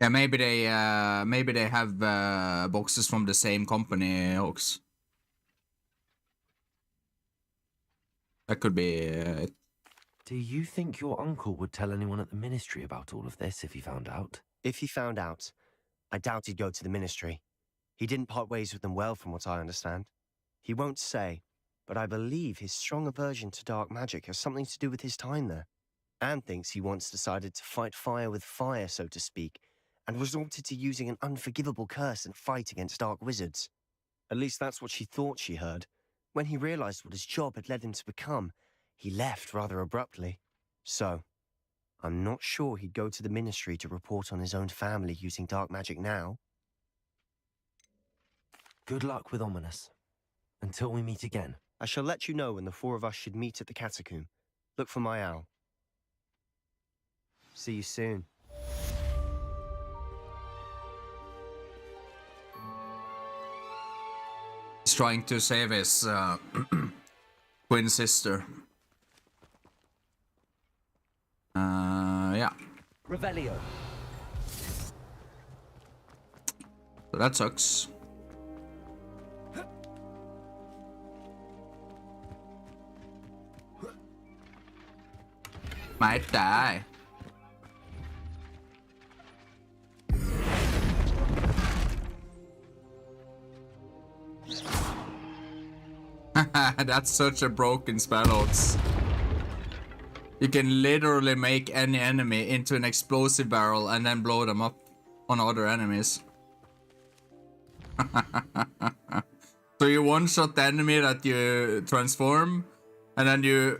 Yeah, maybe they have boxes from the same company, Hawks. That could be it. Do you think your uncle would tell anyone at the ministry about all of this if he found out? If he found out, I doubt he'd go to the ministry. He didn't part ways with them well, from what I understand. He won't say, but I believe his strong aversion to dark magic has something to do with his time there. Anne thinks he once decided to fight fire with fire, so to speak, and resorted to using an unforgivable curse in a fight against dark wizards. At least that's what she thought she heard. When he realized what his job had led him to become, he left rather abruptly. So, I'm not sure he'd go to the ministry to report on his own family using dark magic now. Good luck with Ominous. Until we meet again. I shall let you know when the four of us should meet at the catacomb. Look for my owl. See you soon. He's trying to save his twin sister. Yeah. Revelio. So that sucks. Might die. That's such a broken spell, Ox. You can literally make any enemy into an explosive barrel and then blow them up on other enemies. So you one-shot the enemy that you transform, and then you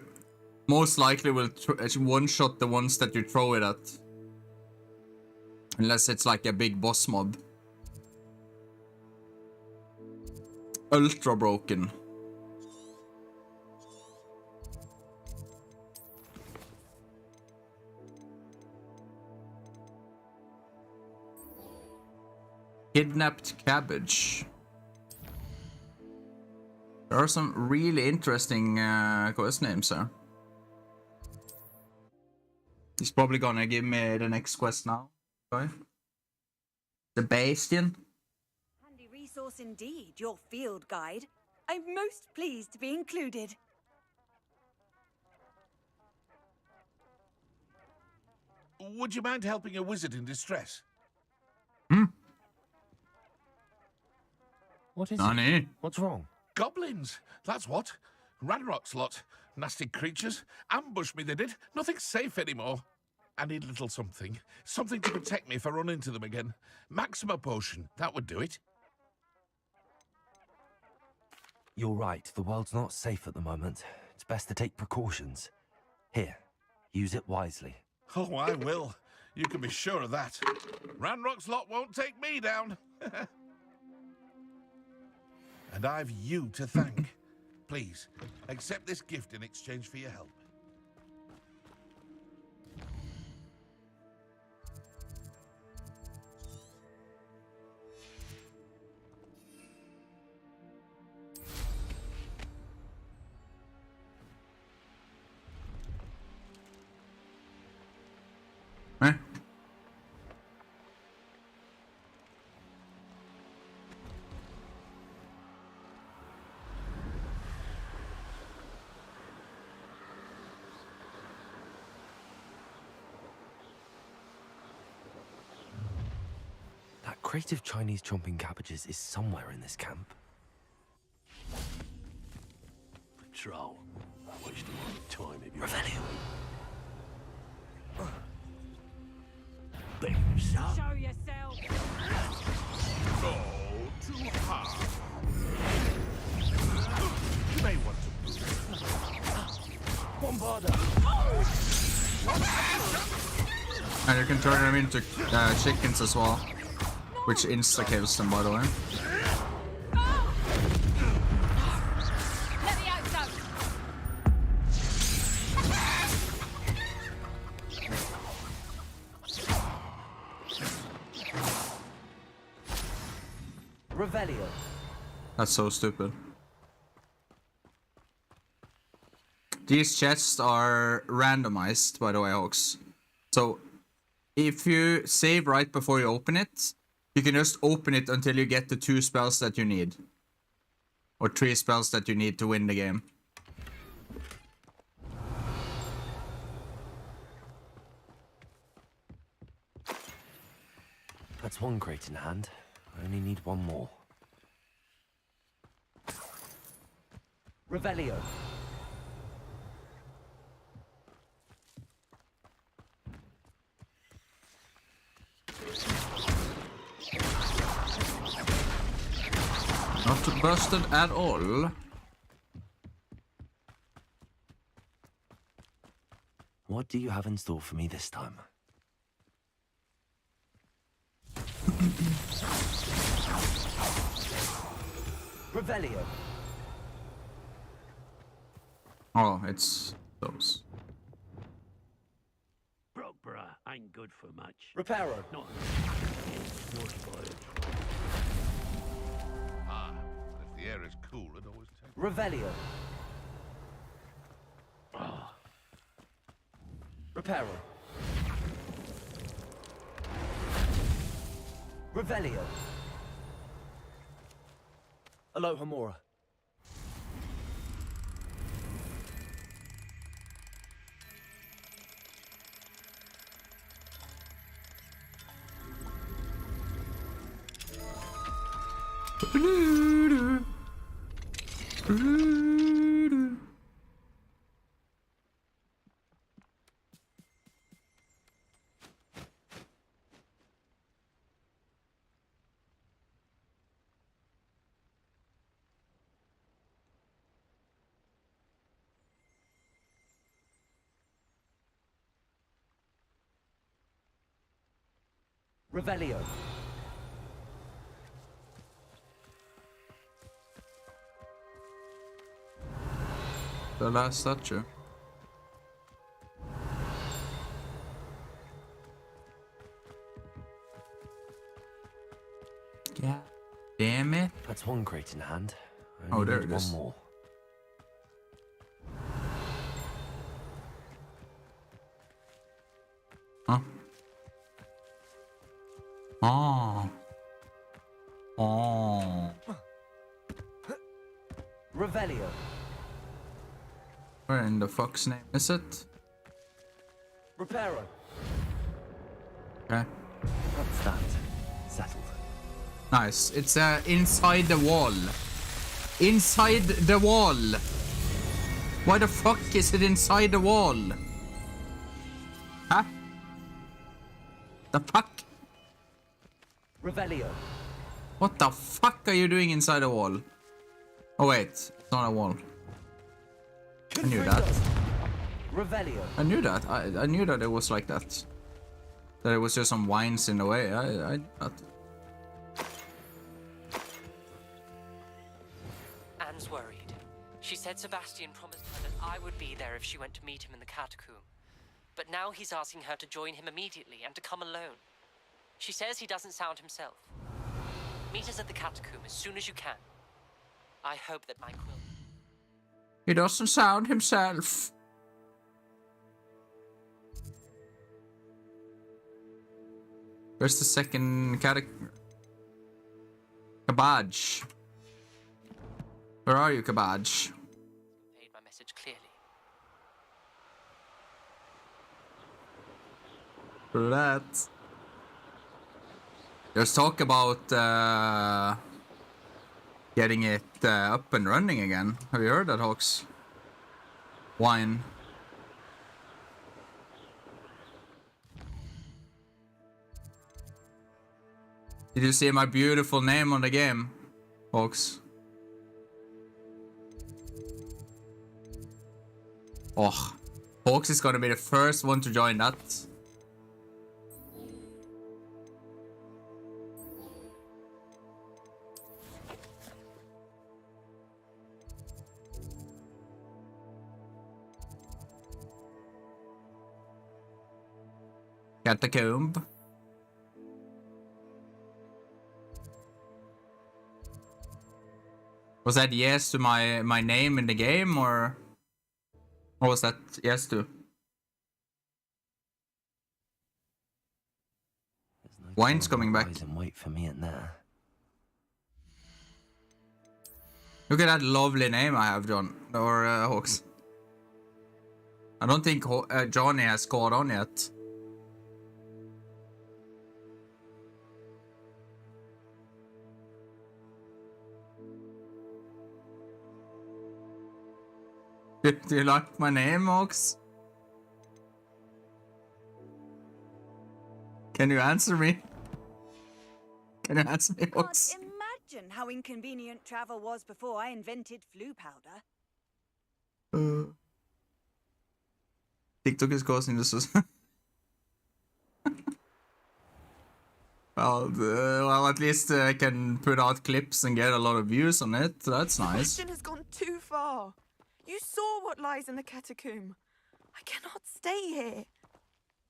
most likely will one-shot the ones that you throw it at. Unless it's like a big boss mob. Ultra broken. Kidnapped cabbage. There are some really interesting quest names there. He's probably gonna give me the next quest now. Okay. The Bastian. Handy resource indeed, your field guide. I'm most pleased to be included. Would you mind helping a wizard in distress? What is Nani? it? What's wrong? Goblins, that's what. Ranrock's lot. Nasty creatures. Ambushed me, they did. Nothing's safe anymore. I need a little something. Something to protect me if I run into them again. Maxima potion, that would do it. You're right, the world's not safe at the moment. It's best to take precautions. Here, use it wisely. Oh, I will. You can be sure of that. Ranrock's lot won't take me down. And I've you to thank. Please, accept this gift in exchange for your help. Eh? That crate of Chinese chomping cabbages is somewhere in this camp. Patrol. Wasting my time if you... Revelio. Show yourself. Go too hard. You may want to move. Bombarder. And you can turn them into chickens as well. Which insta-kills them, by the way. Let me out, son. Revelio. That's so stupid. These chests are randomized, by the way, Hawks. So if you save right before you open it, you can just open it until you get the 2 spells that you need. Or 3 spells that you need to win the game. That's one crate in hand. I only need one more. Revelio. Not busted at all. What do you have in store for me this time? Revelio. Oh, it's those. Brockborough ain't good for much. Reparo. Not spoiled. Ah, if the air is cool, it always takes... Revelio. Reparo. Revelio. Aloha Mora. Revelio. The last statue. Yeah. Damn it. That's one crate in hand. I Oh, only there need it is. one more. Huh? Oh. Oh. Revelio. Where in the fuck's name is it? Reparo. Okay. That's that. Settled. Nice. It's inside the wall. Inside the wall. Why the fuck is it inside the wall? Huh? The fuck? Revelio. What the fuck are you doing inside the wall? Oh wait, it's not a wall. I knew that. Revelio. I knew that. I knew that it was like that. That it was just some vines in the way. I knew that. Anne's worried. She said Sebastian promised her that I would be there if she went to meet him in the catacomb. But now he's asking her to join him immediately and to come alone. She says he doesn't sound himself. Meet us at the catacomb as soon as you can. I hope that my quill... He doesn't sound himself. Where's the second Cabbage? Where are you, Cabbage? Conveyed my message clearly. That. There's talk about getting it up and running again. Have you heard that, Hawks? Wine. Did you see my beautiful name on the game, Hawks? Oh, Hawks is gonna be the first one to join that. Catacomb. Was that yes to my name in the game, or what was that yes to? Wine's coming back. And wait for me in there. Look at that lovely name I have, John. Or Hawks. I don't think Johnny has caught on yet. Do you like my name, Hawks? Can you answer me? Can you answer me, Hawks? Can't imagine how inconvenient travel was before I invented flu powder. TikTok is causing this. Well, at least I can put out clips and get a lot of views on it. That's nice. Sebastian has gone too far. You saw what lies in the catacomb. I cannot stay here.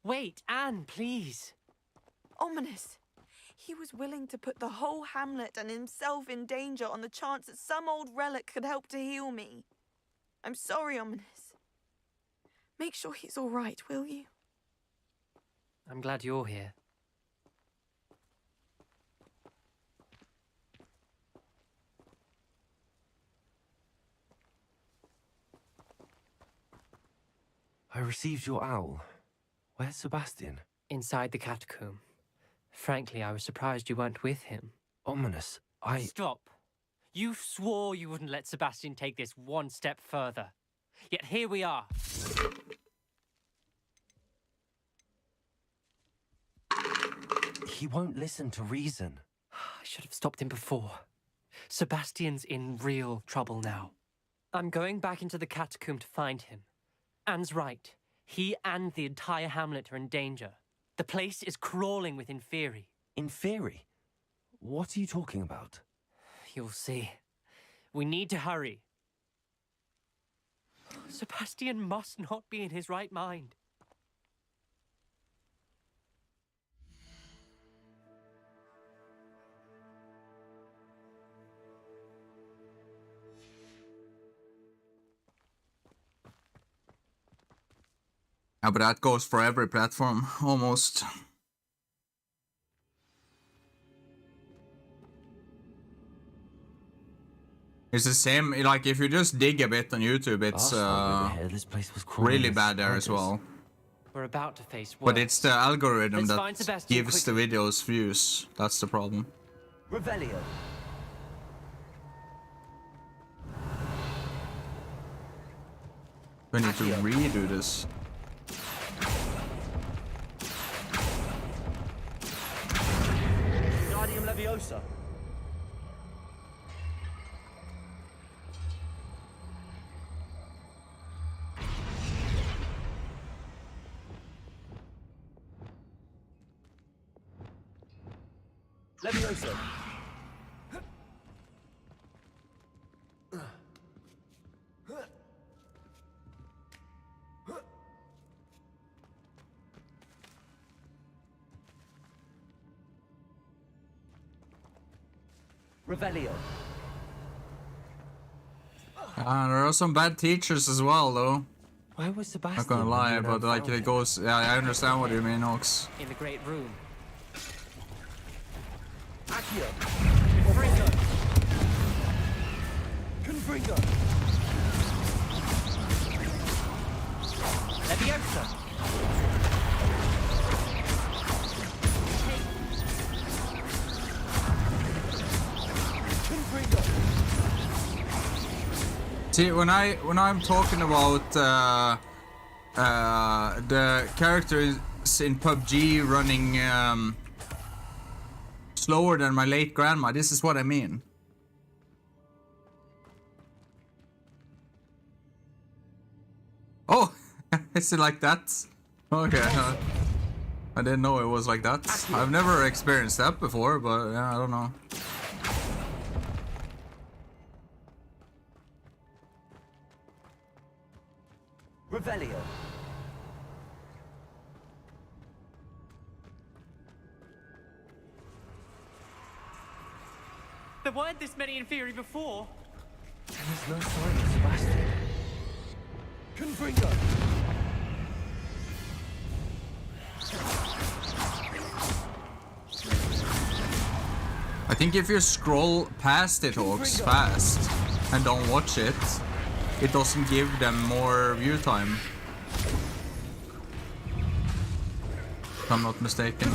Wait, Anne, please. Ominous. He was willing to put the whole hamlet and himself in danger on the chance that some old relic could help to heal me. I'm sorry, Ominous. Make sure he's all right, will you? I'm glad you're here. I received your owl. Where's Sebastian? Inside the catacomb. Frankly, I was surprised you weren't with him. Ominous, Stop. You swore you wouldn't let Sebastian take this one step further. Yet here we are. He won't listen to reason. I should have stopped him before. Sebastian's in real trouble now. I'm going back into the catacomb to find him. Anne's right. He and the entire hamlet are in danger. The place is crawling with Inferi. Inferi? What are you talking about? You'll see. We need to hurry. Sebastian must not be in his right mind. Yeah, but that goes for every platform, almost. It's the same, like if you just dig a bit on YouTube, it's really bad there as well. We're about to face worse. But it's the algorithm Let's find that Sebastian gives the videos views. That's the problem. Revelio. We need to redo this. Guardium Leviosa. Leviosa. Revelio. There are some bad teachers as well, though. Where was Sebastian? Not gonna lie, but like it goes. Yeah, I understand what you mean, Ox. In the great room. Accio. Confringo. Confringo. Leviosa. See, when I'm talking about the characters in PUBG running slower than my late grandma, this is what I mean. Oh, is it like that? Okay, I didn't know it was like that. I've never experienced that before, but yeah, I don't know. Revelio. There weren't this many Inferi before. There's no sign of Sebastian. Confringo. think if you scroll past the talks fast and don't watch it, it doesn't give them more view time. If I'm not mistaken.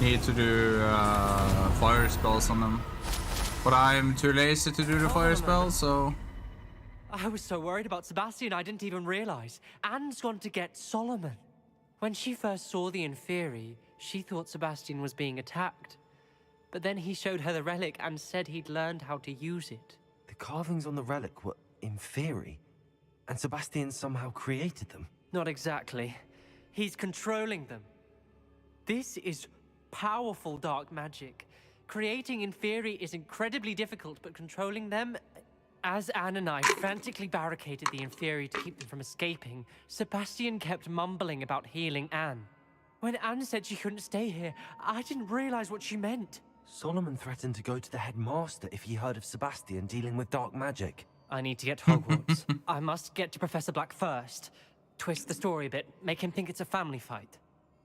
Need to do fire spells on them, but I'm too lazy to do the fire spells, so... I was so worried about Sebastian, I didn't even realize. Anne's gone to get Solomon. When she first saw the Inferi, she thought Sebastian was being attacked. But then he showed her the relic and said he'd learned how to use it. The carvings on the relic were Inferi, and Sebastian somehow created them. Not exactly. He's controlling them. This is powerful dark magic. Creating Inferi is incredibly difficult, but controlling them... As Anne and I frantically barricaded the Inferi to keep them from escaping, Sebastian kept mumbling about healing Anne. When Anne said she couldn't stay here, I didn't realize what she meant. Solomon threatened to go to the headmaster if he heard of Sebastian dealing with dark magic. I need to get to Hogwarts. I must get to Professor Black first. Twist the story a bit, make him think it's a family fight.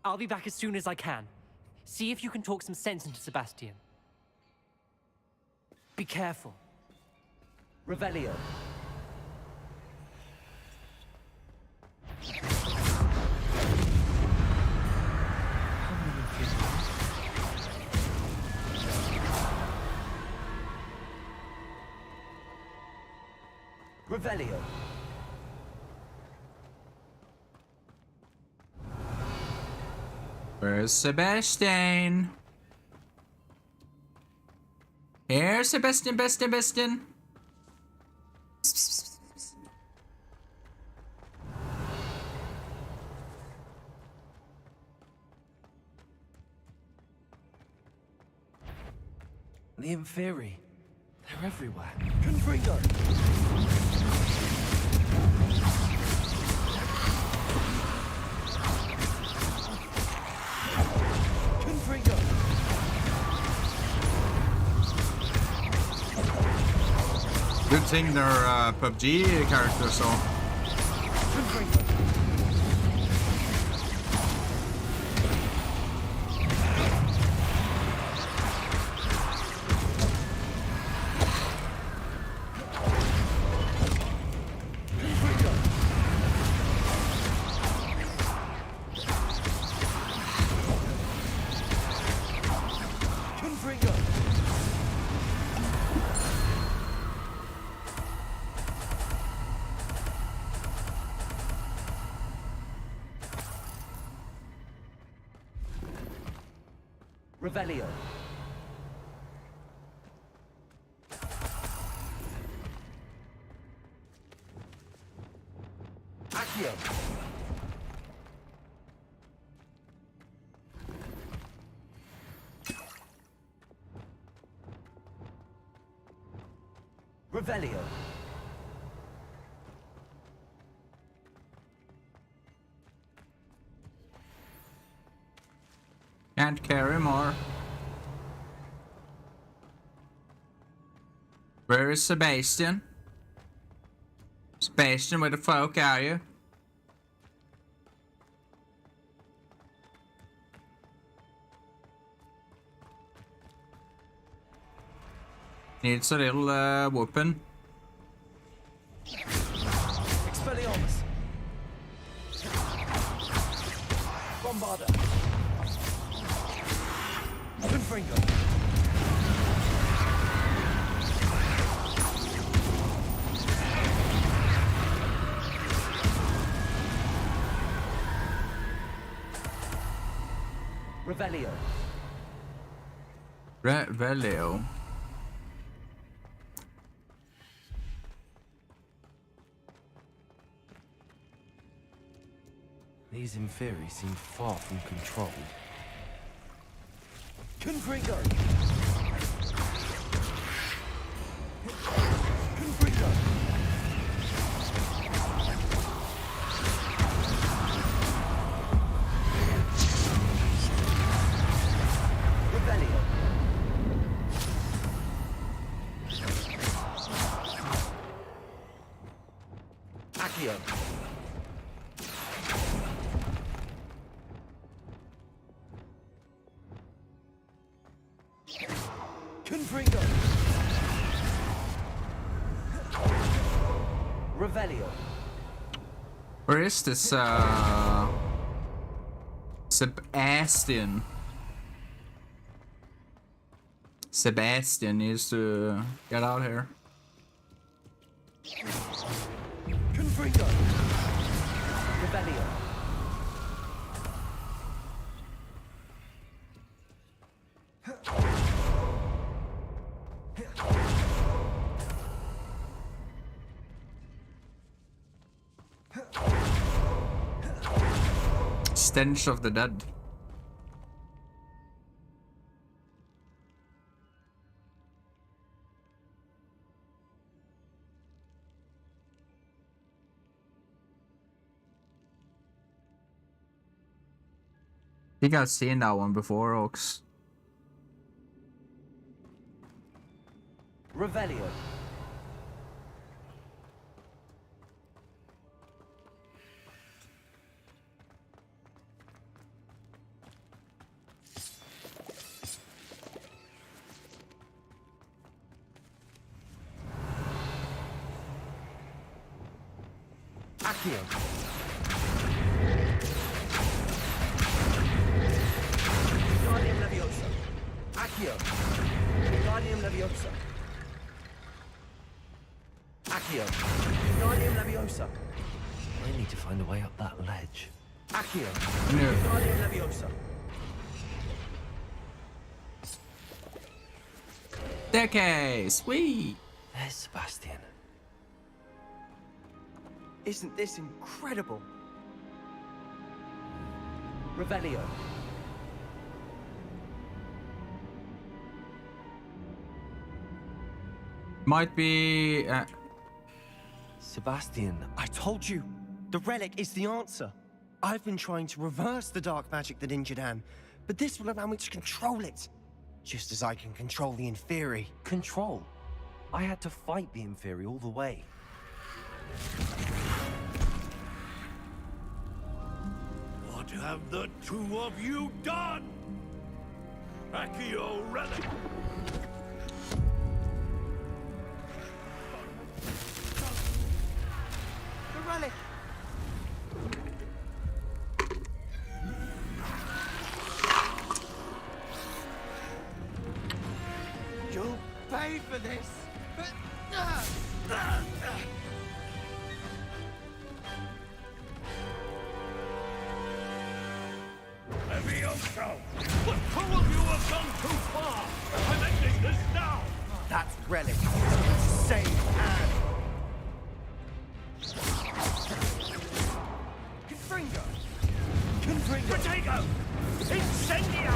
I'll be back as soon as I can. See if you can talk some sense into Sebastian. Be careful. Revelio. Revelio. Where's Sebastian? Here, Sebastian. The Inferi. They're everywhere. Confringo. Confringo. Good thing they're PUBG characters, so... Confringo. Revelio. Accio. Revelio. Can't carry more. Where is Sebastian? Sebastian, where the fuck are you? Needs a little whooping. Expelliarmus. Bombarda. Confringo. Revelio. Revelio. The These Inferi seem far from controlled. Confringo! Confringo! Rebellion! Accio! Confringo! Revelio! Where is this, Sebastian? Sebastian needs to get out here. Confringo! Revelio! Stench of the dead. I think I've seen that one before, Oaks. Revelio! Accio! Guardium Leviosa! Accio! Guardium Leviosa! Accio! Guardium Leviosa! I need to find a way up that ledge. Accio! No. Guardium Leviosa! Decade, sweet. There's Sebastian. Isn't this incredible? Revelio! Might be. Sebastian, I told you! The relic is the answer! I've been trying to reverse the dark magic that injured Anne, but this will allow me to control it! Just as I can control the Inferi. Control? I had to fight the Inferi all the way. What have the two of you done? Accio Relic! The relic! You'll pay for this! Levioso! The two of you have gone too far! I'm ending this now! That relic will save Anne! Confringo! Confringo! Protego! Incendia!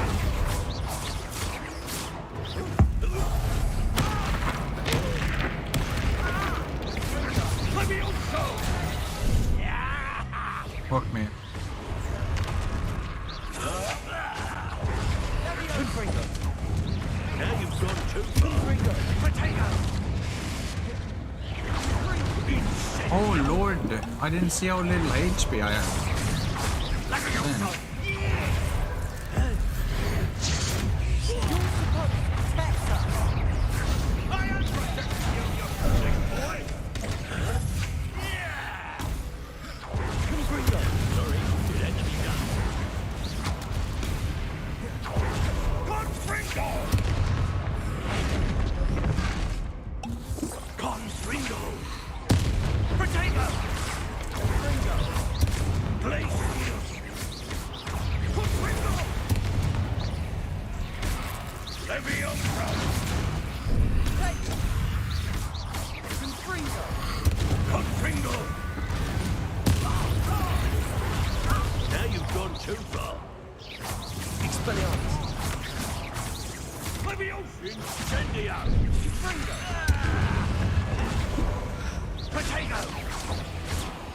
Levioso! Fuck me. Confringo! Now you've gone too far! Confringo! Protego! Oh lord, I didn't see how little HP I have. Man.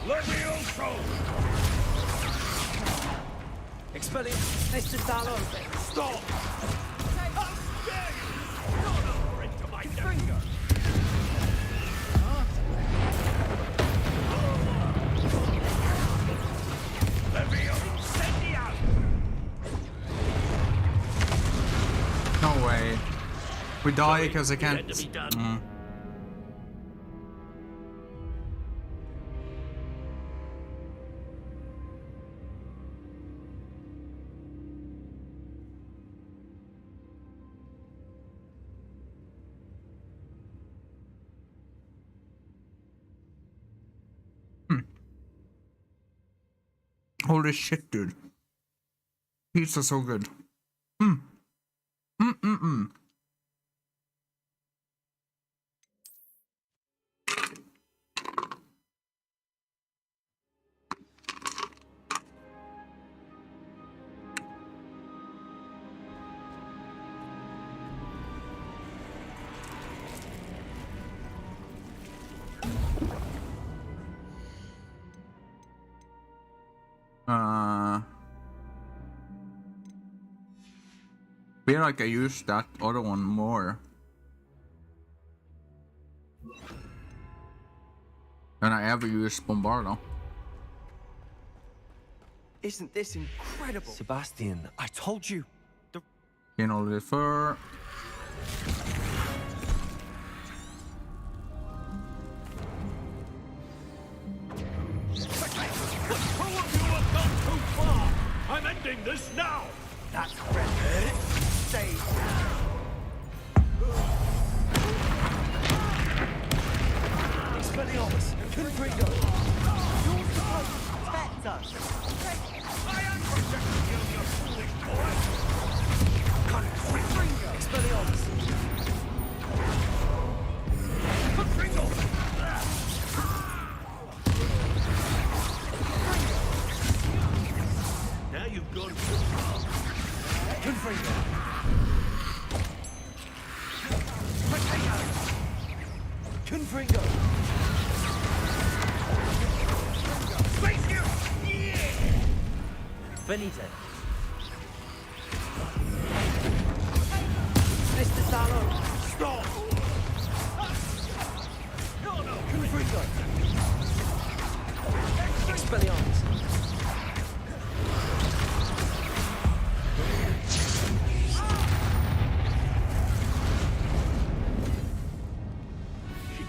Levioso! Expellium! Mr. Talon! Stop! How dare you! Not over into my finger! No way. We die because I can't. Holy shit, dude. Pizza's so good. Mm. Feel like I used that other one more than I ever used Bombardo. Isn't this incredible? Sebastian, I told you. You know, the fur. I'm ending this now! That's red. Save. Expelliarmus! Confringo! You're supposed to protect us! I am protecting you, you foolish boy! Confringo! Expelliarmus! Confringo! Now you've gone too far. Confringo! Confringo! Face you! Yeah! Benito! Mr. Talon! Stop! No! Confringo! Expelliarmus!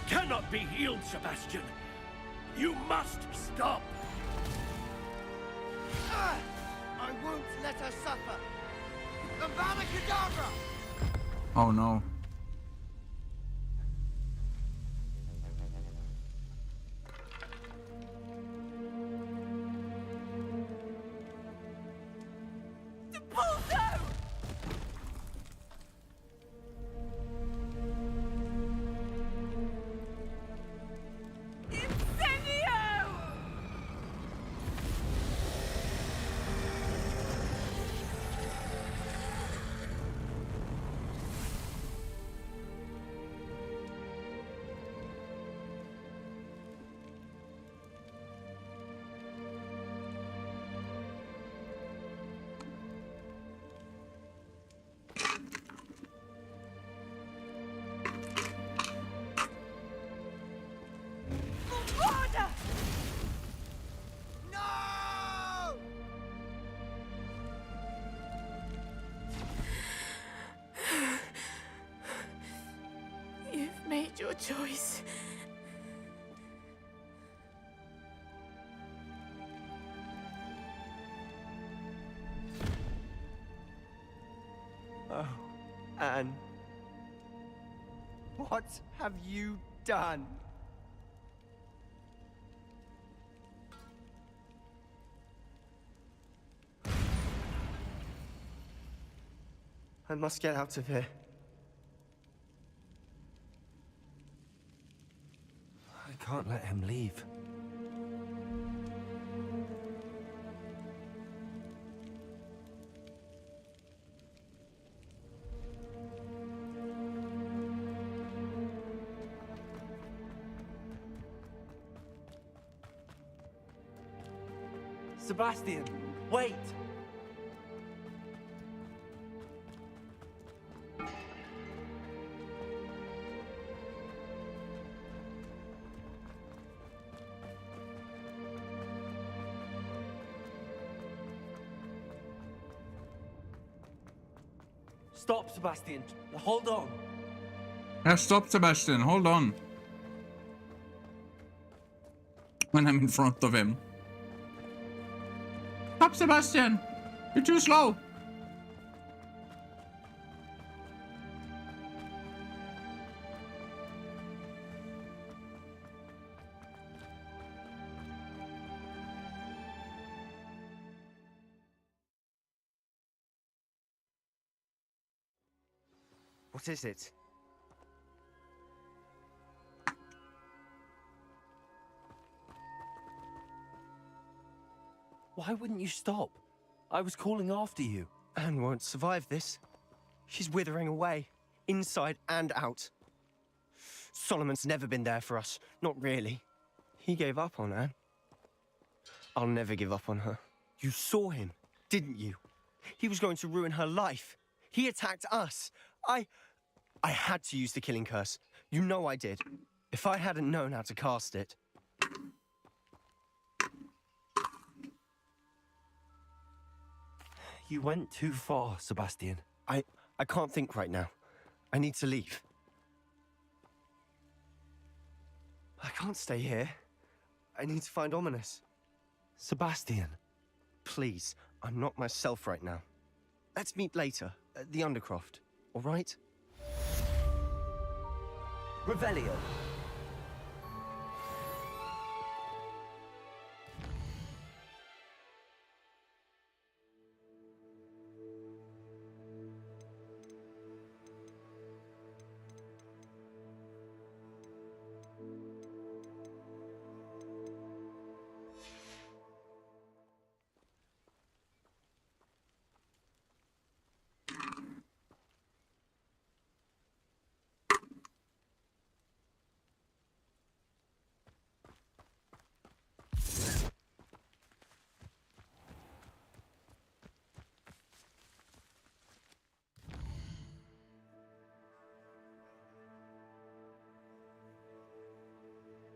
Cannot be healed, Sebastian. You must stop. I won't let her suffer. Avada Kedavra! Oh no. You've made your choice. Oh, Anne. What have you done? I must get out of here. I can't let him leave. Sebastian, wait! Stop, Sebastian. Hold on. Yeah, stop, Sebastian. Hold on. When I'm in front of him. Stop, Sebastian. You're too slow. What is it? Why wouldn't you stop? I was calling after you. Anne won't survive this. She's withering away, inside and out. Solomon's never been there for us. Not really. He gave up on Anne. I'll never give up on her. You saw him, didn't you? He was going to ruin her life. He attacked us. I had to use the killing curse. You know I did. If I hadn't known how to cast it... You went too far, Sebastian. I can't think right now. I need to leave. I can't stay here. I need to find Ominous. Sebastian. Please, I'm not myself right now. Let's meet later at the Undercroft, all right? Revelio.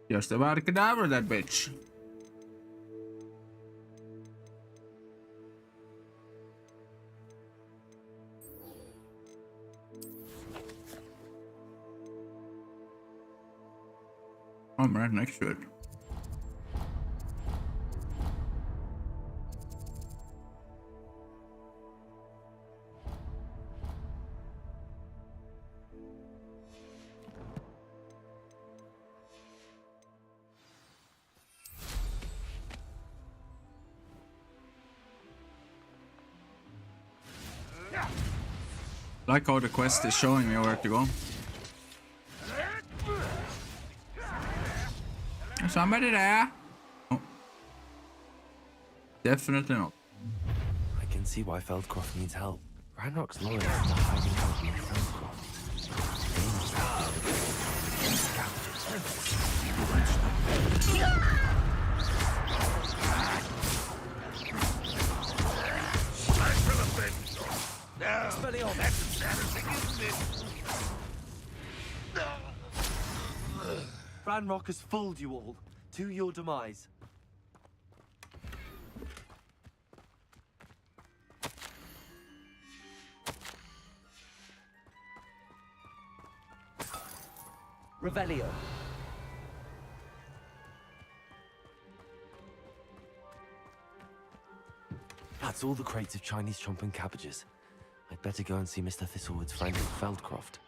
Just about to cadaver that bitch. I'm right next to it. Like how the quest is showing me where to go. There's somebody there. Oh. Definitely not. I can see why Feldcroft needs help. Ranrock's loyalists are hiding out near Feldcroft. Ranrock has fooled you all, to your demise. Revelio. That's all the crates of Chinese chomp and cabbages. I'd better go and see Mr. Thistlewood's friend at Feldcroft.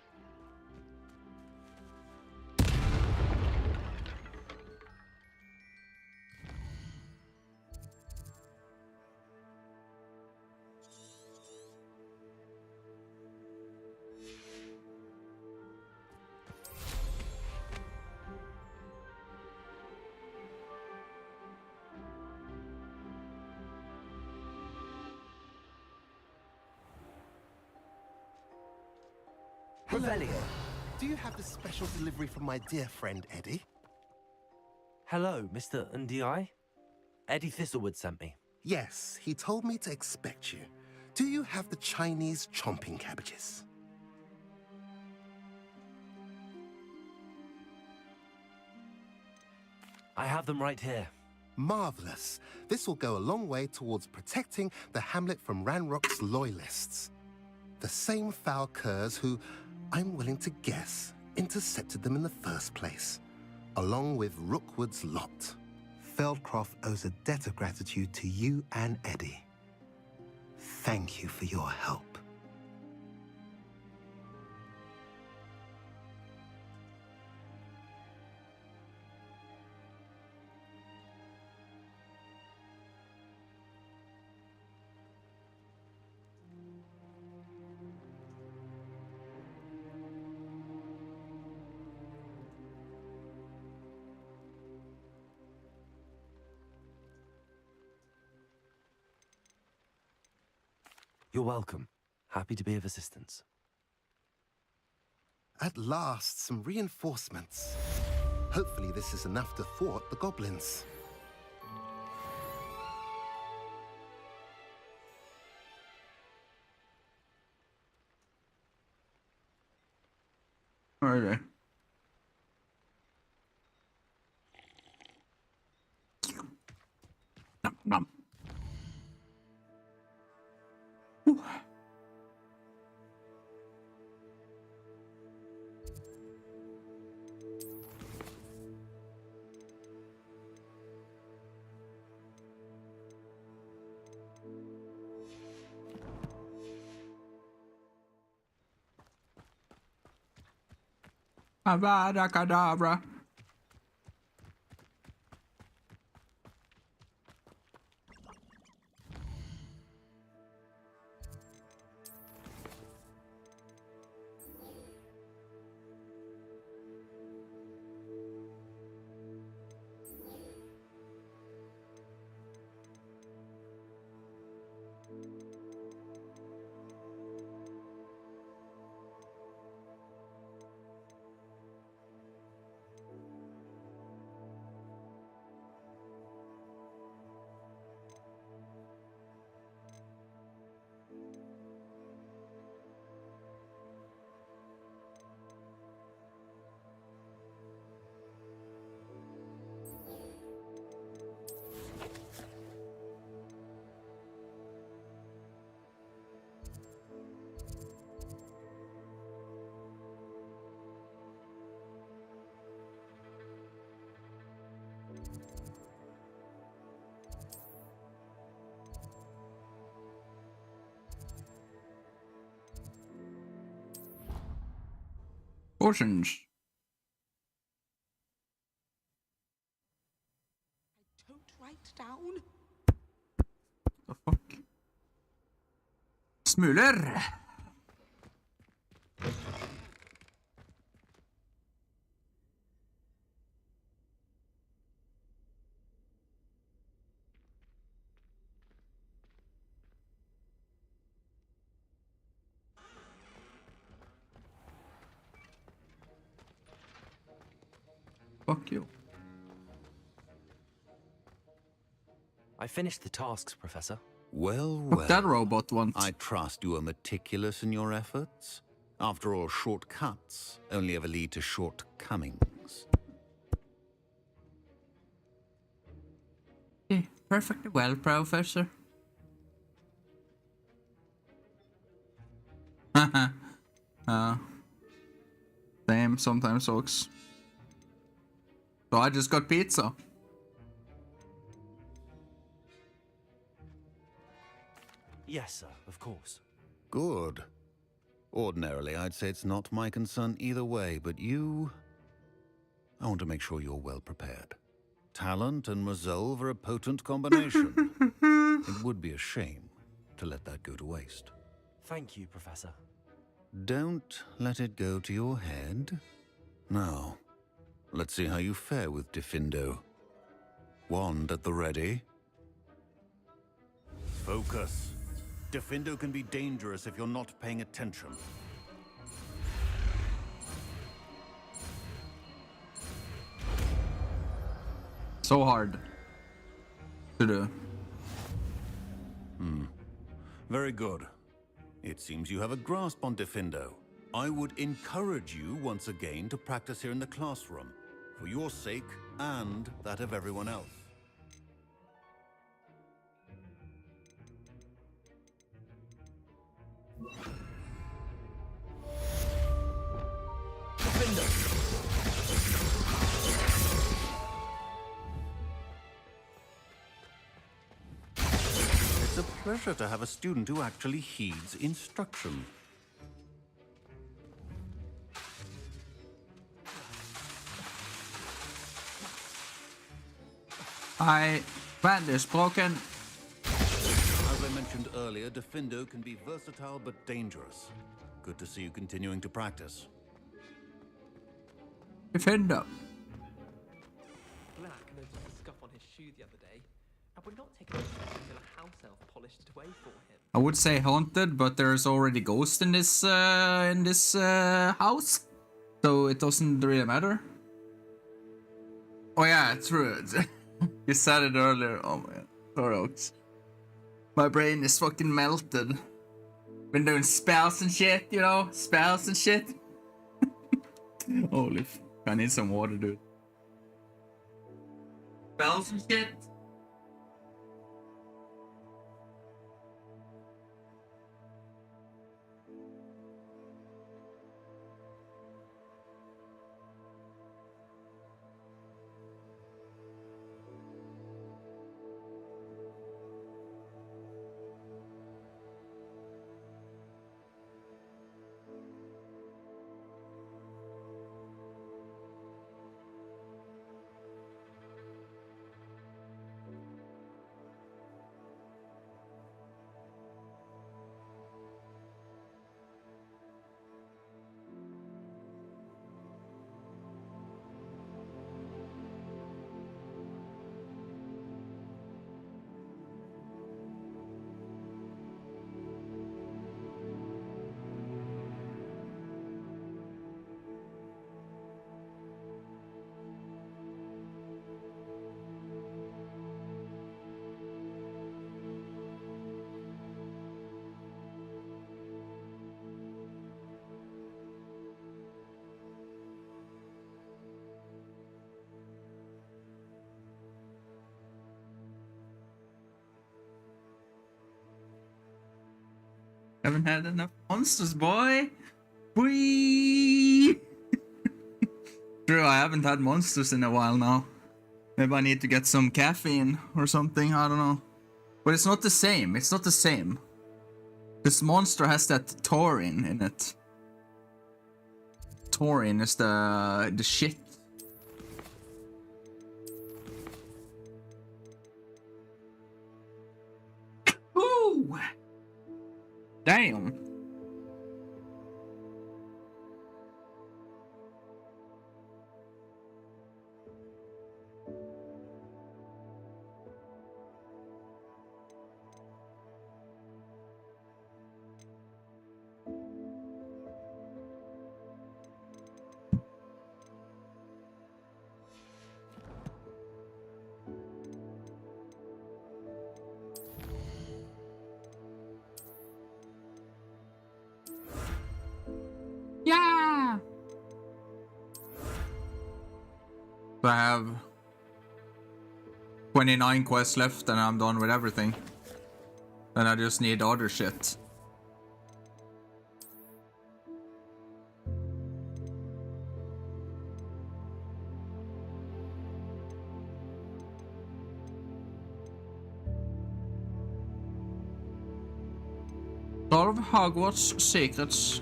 Revelio, do you have the special delivery from my dear friend Eddie? Hello, Mr. Ndi? Eddie Thistlewood sent me. Yes, he told me to expect you. Do you have the Chinese chomping cabbages? I have them right here. Marvelous. This will go a long way towards protecting the hamlet from Ranrock's loyalists. The same foul curs who, I'm willing to guess, intercepted them in the first place, along with Rookwood's lot. Feldcroft owes a debt of gratitude to you and Eddie. Thank you for your help. You're welcome. Happy to be of assistance. At last, some reinforcements. Hopefully this is enough to thwart the goblins. Okay. Nom, nom. Whew. Avada Kedavra. Potions. Don't write down. The fuck? Smuler. Fuck you. I finished the tasks, Professor. Well, What well. that robot wants. I trust you are meticulous in your efforts. After all, shortcuts only ever lead to shortcomings. Okay, perfectly well, Professor. Haha. Same, sometimes sucks. So I just got pizza. Yes, sir, of course. Good. Ordinarily, I'd say it's not my concern either way, but you... I want to make sure you're well prepared. Talent and resolve are a potent combination. It would be a shame to let that go to waste. Thank you, Professor. Don't let it go to your head. Now, let's see how you fare with Diffindo. Wand at the ready. Focus. Diffindo can be dangerous if you're not paying attention. So hard to do. Very good. It seems you have a grasp on Diffindo. I would encourage you once again to practice here in the classroom, for your sake and that of everyone else. It's a pleasure to have a student who actually heeds instruction. Band is broken. As I mentioned earlier, Diffindo can be versatile but dangerous. Good to see you continuing to practice. Diffindo. Black noticed a scuff on his shoe the other day. I would not take it until a house elf polished it away for him. I would say haunted, but there's already ghost in this house, so it doesn't really matter. Oh yeah, true. You said it earlier. Oh man, RuluX. My brain is fucking melted. Been doing spells and shit, you know, spells and shit. Holy f! I need some water, dude. Spells and shit. Haven't had enough monsters, boy. Whee! True, I haven't had monsters in a while now. Maybe I need to get some caffeine or something, I don't know. But it's not the same, it's not the same. This monster has that taurine in it. Taurine is the shit. Ooh! Damn. Yeah. So I have 29 quests left and I'm done with everything. Then I just need other shit. Solve Hogwarts secrets.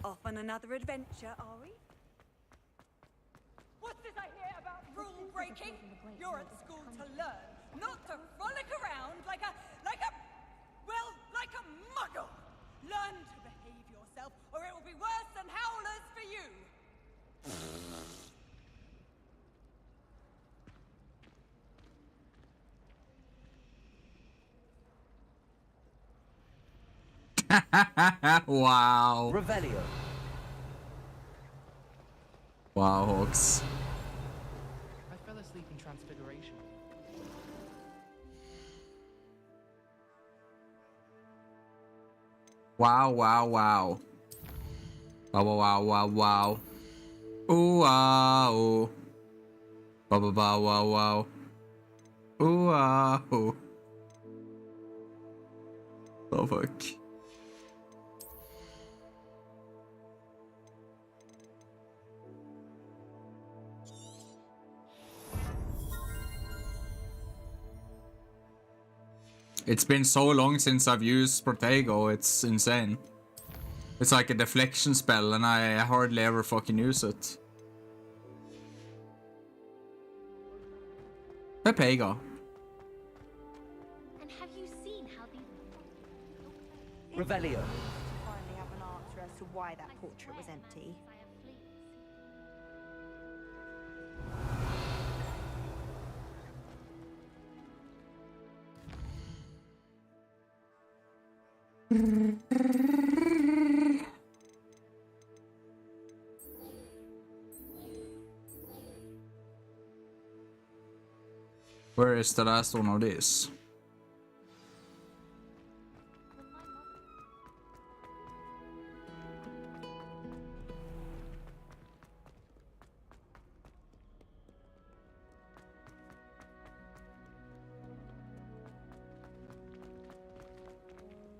Off on another adventure, are we? What's this I hear about rule breaking? You're at school to learn, not to frolic around like a muggle. Learn to behave yourself, or it will be worse than howlers for you. Wow. Revelio. Wow, Hawks. Transfiguration. Wow, wow, wow. Wow, wow, wow, wow. Ooh, wow. Wow, wow, wow, wow, wow. Ooh, wow. Oh, fuck. It's been so long since I've used Protego, it's insane. It's like a deflection spell and I hardly ever fucking use it. Protego. And have you seen how these... Revelio. Finally have an answer as to why that portrait was empty. Where is the last one of these?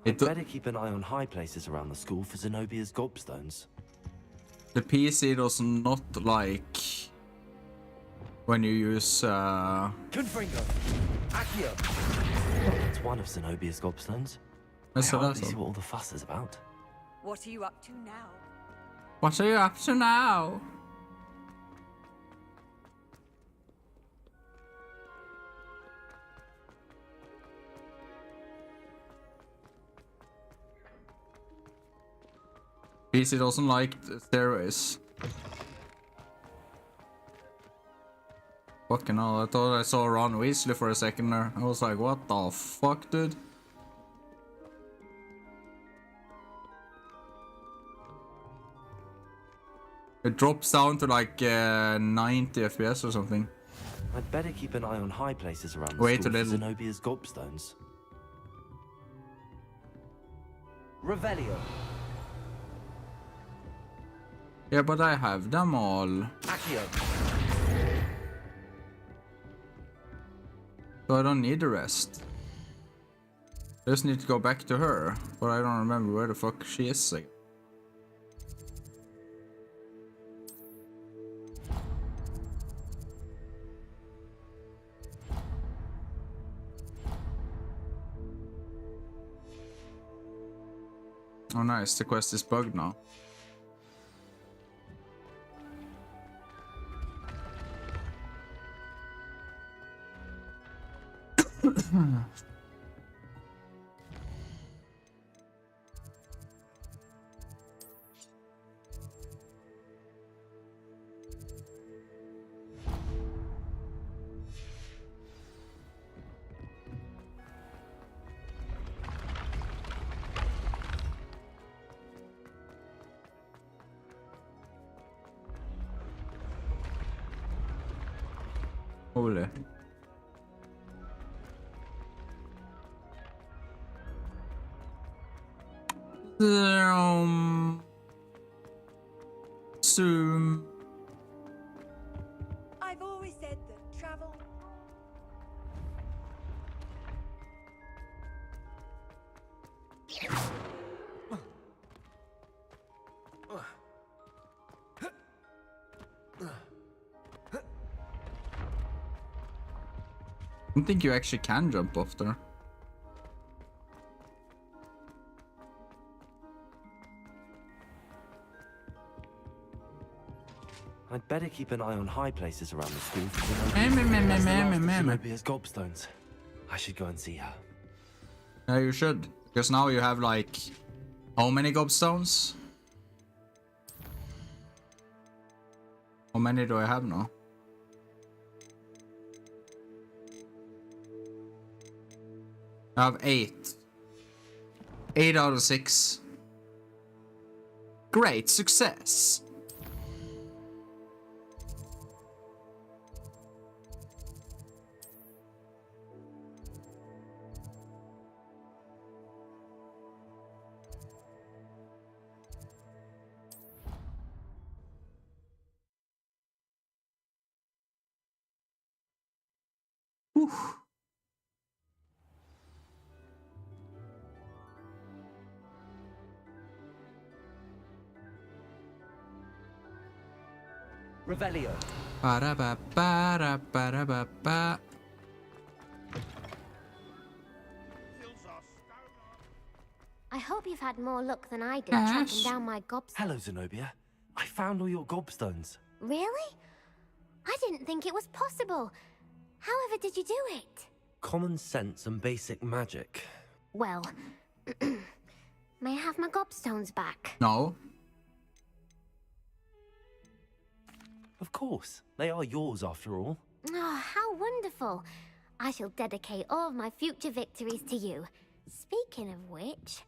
I'd better keep an eye on high places around the school for Zenobia's gobstones. The PC does not like when you use Confringo! Accio! That's one of Zenobia's gobstones. That's I the hardly last see one. what all the fuss is about. What are you up to now? What are you up to now? PC doesn't like stairways. Fucking hell, I thought I saw Ron Weasley for a second there. I was like, what the fuck, dude? It drops down to like 90 FPS or something. I'd better keep an eye on high places around the Wait school a for little. Zenobia's gobstones. Revelio. Yeah, but I have them all. Accio. So I don't need the rest. I just need to go back to her, but I don't remember where the fuck she is. Like. Oh nice, the quest is bugged now. Holy. Zoom. I've always said that travel. I don't think you actually can jump off there. I'd better keep an eye on high places around the school for Zenobia's gobstones. I should go and see her. Yeah, you should. Because now you have like... How many gobstones? How many do I have now? I have 8. 8 out of 6. Great success. Whew. Revelio. Ba-da-ba-ba-da-ba-da-ba-ba. I hope you've had more luck than I did Ash? tracking down my gobstones. Hello, Zenobia. I found all your gobstones. Really? I didn't think it was possible. However did you do it? Common sense and basic magic. Well, may I have my gobstones back? No. Of course. They are yours after all. Oh, how wonderful. I shall dedicate all of my future victories to you. Speaking of which,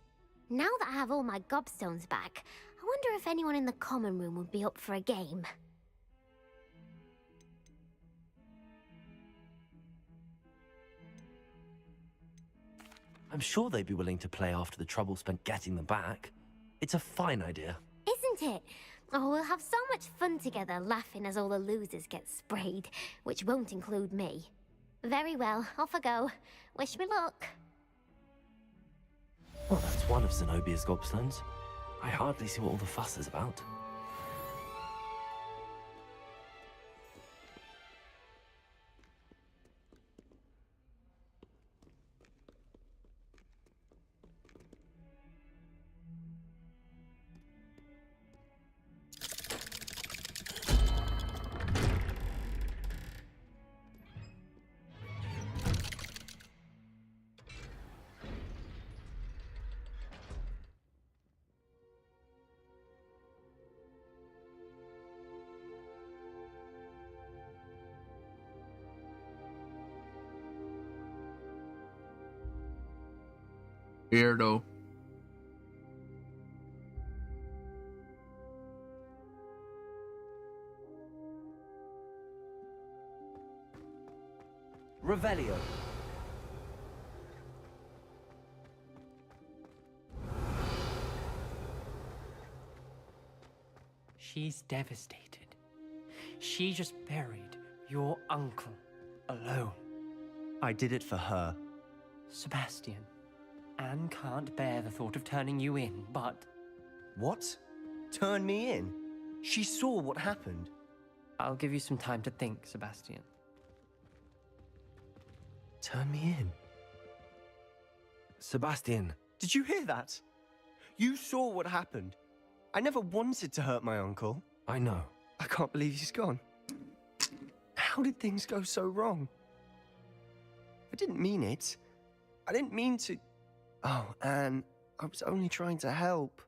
now that I have all my gobstones back, I wonder if anyone in the common room would be up for a game. I'm sure they'd be willing to play after the trouble spent getting them back. It's a fine idea. Isn't it? Oh, we'll have so much fun together, laughing as all the losers get sprayed, which won't include me. Very well, off I go. Wish me luck. Well, that's one of Zenobia's gobstones. I hardly see what all the fuss is about. Weirdo. Revelio. She's devastated. She just buried your uncle alone. I did it for her. Sebastian, Anne can't bear the thought of turning you in, but... What? Turn me in? She saw what happened. I'll give you some time to think, Sebastian. Turn me in? Sebastian. Did you hear that? You saw what happened. I never wanted to hurt my uncle. I know. I can't believe he's gone. How did things go so wrong? I didn't mean it. I didn't mean to... Oh, Anne, I was only trying to help.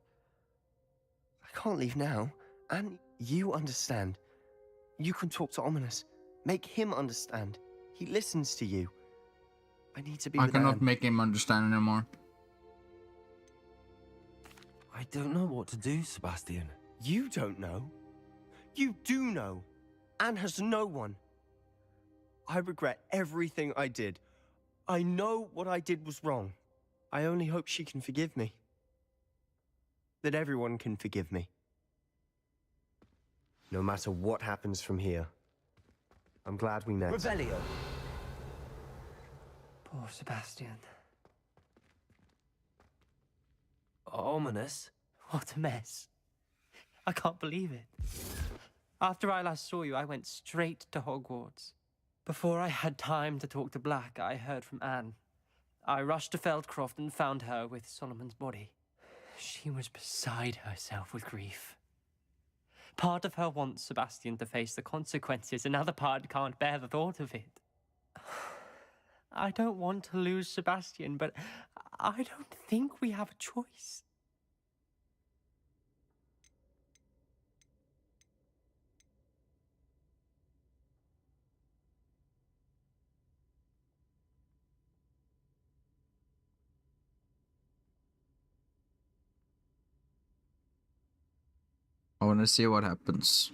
I can't leave now. Anne, you understand. You can talk to Ominous. Make him understand. He listens to you. I need to be I with cannot Anne. make him understand anymore. I don't know what to do, Sebastian. You don't know. You do know. Anne has no one. I regret everything I did. I know what I did was wrong. I only hope she can forgive me. That everyone can forgive me. No matter what happens from here. I'm glad we met. Revelio. Poor Sebastian. Ominous? What a mess. I can't believe it. After I last saw you, I went straight to Hogwarts. Before I had time to talk to Black, I heard from Anne. I rushed to Feldcroft and found her with Solomon's body. She was beside herself with grief. Part of her wants Sebastian to face the consequences, another part can't bear the thought of it. I don't want to lose Sebastian, but I don't think we have a choice. I want to see what happens.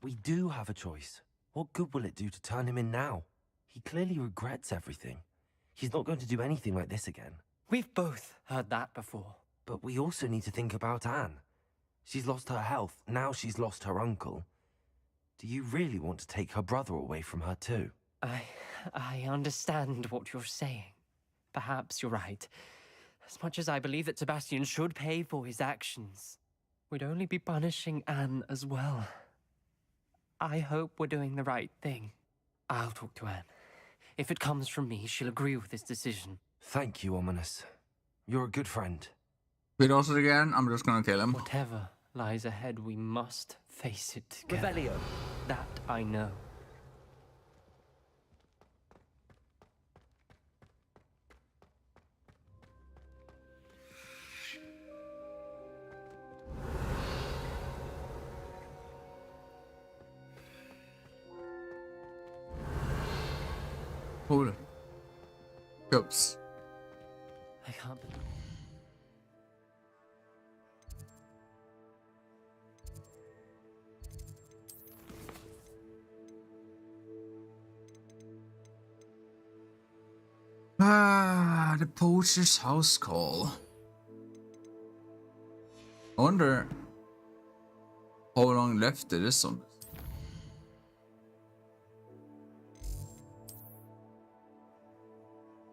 We do have a choice. What good will it do to turn him in now? He clearly regrets everything. He's not going to do anything like this again. We've both heard that before. But we also need to think about Anne. She's lost her health, now she's lost her uncle. Do you really want to take her brother away from her too? I understand what you're saying. Perhaps you're right. As much as I believe that Sebastian should pay for his actions, we'd only be punishing Anne as well. I hope we're doing the right thing. I'll talk to Anne. If it comes from me, she'll agree with this decision. Thank you, Ominous. You're a good friend. He does it again, I'm just gonna kill him. Whatever lies ahead, we must face it together. Revelio. That I know. Hold it. Oops. I can't believe. The poacher's house call. I wonder how long left it is on this.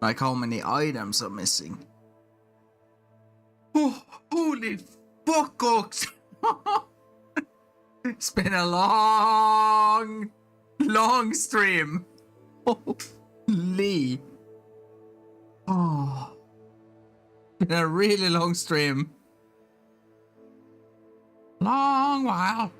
Like how many items are missing. Oh, holy fuck, Ox! It's been a long stream. Holy. Oh. Been a really long stream. Long while.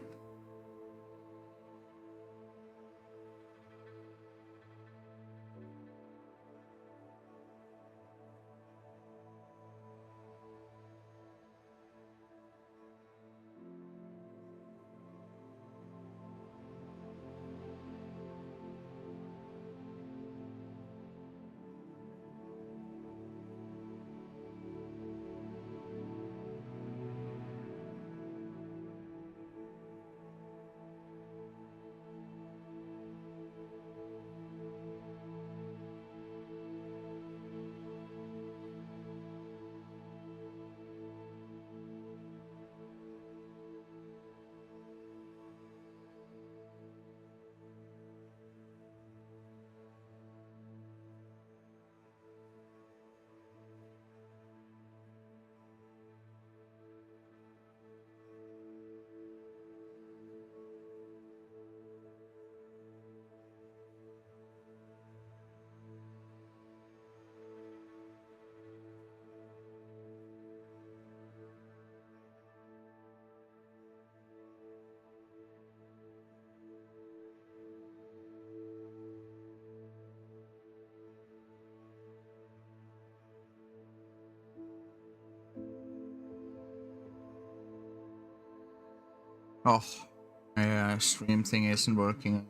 Oh, my stream thing isn't working.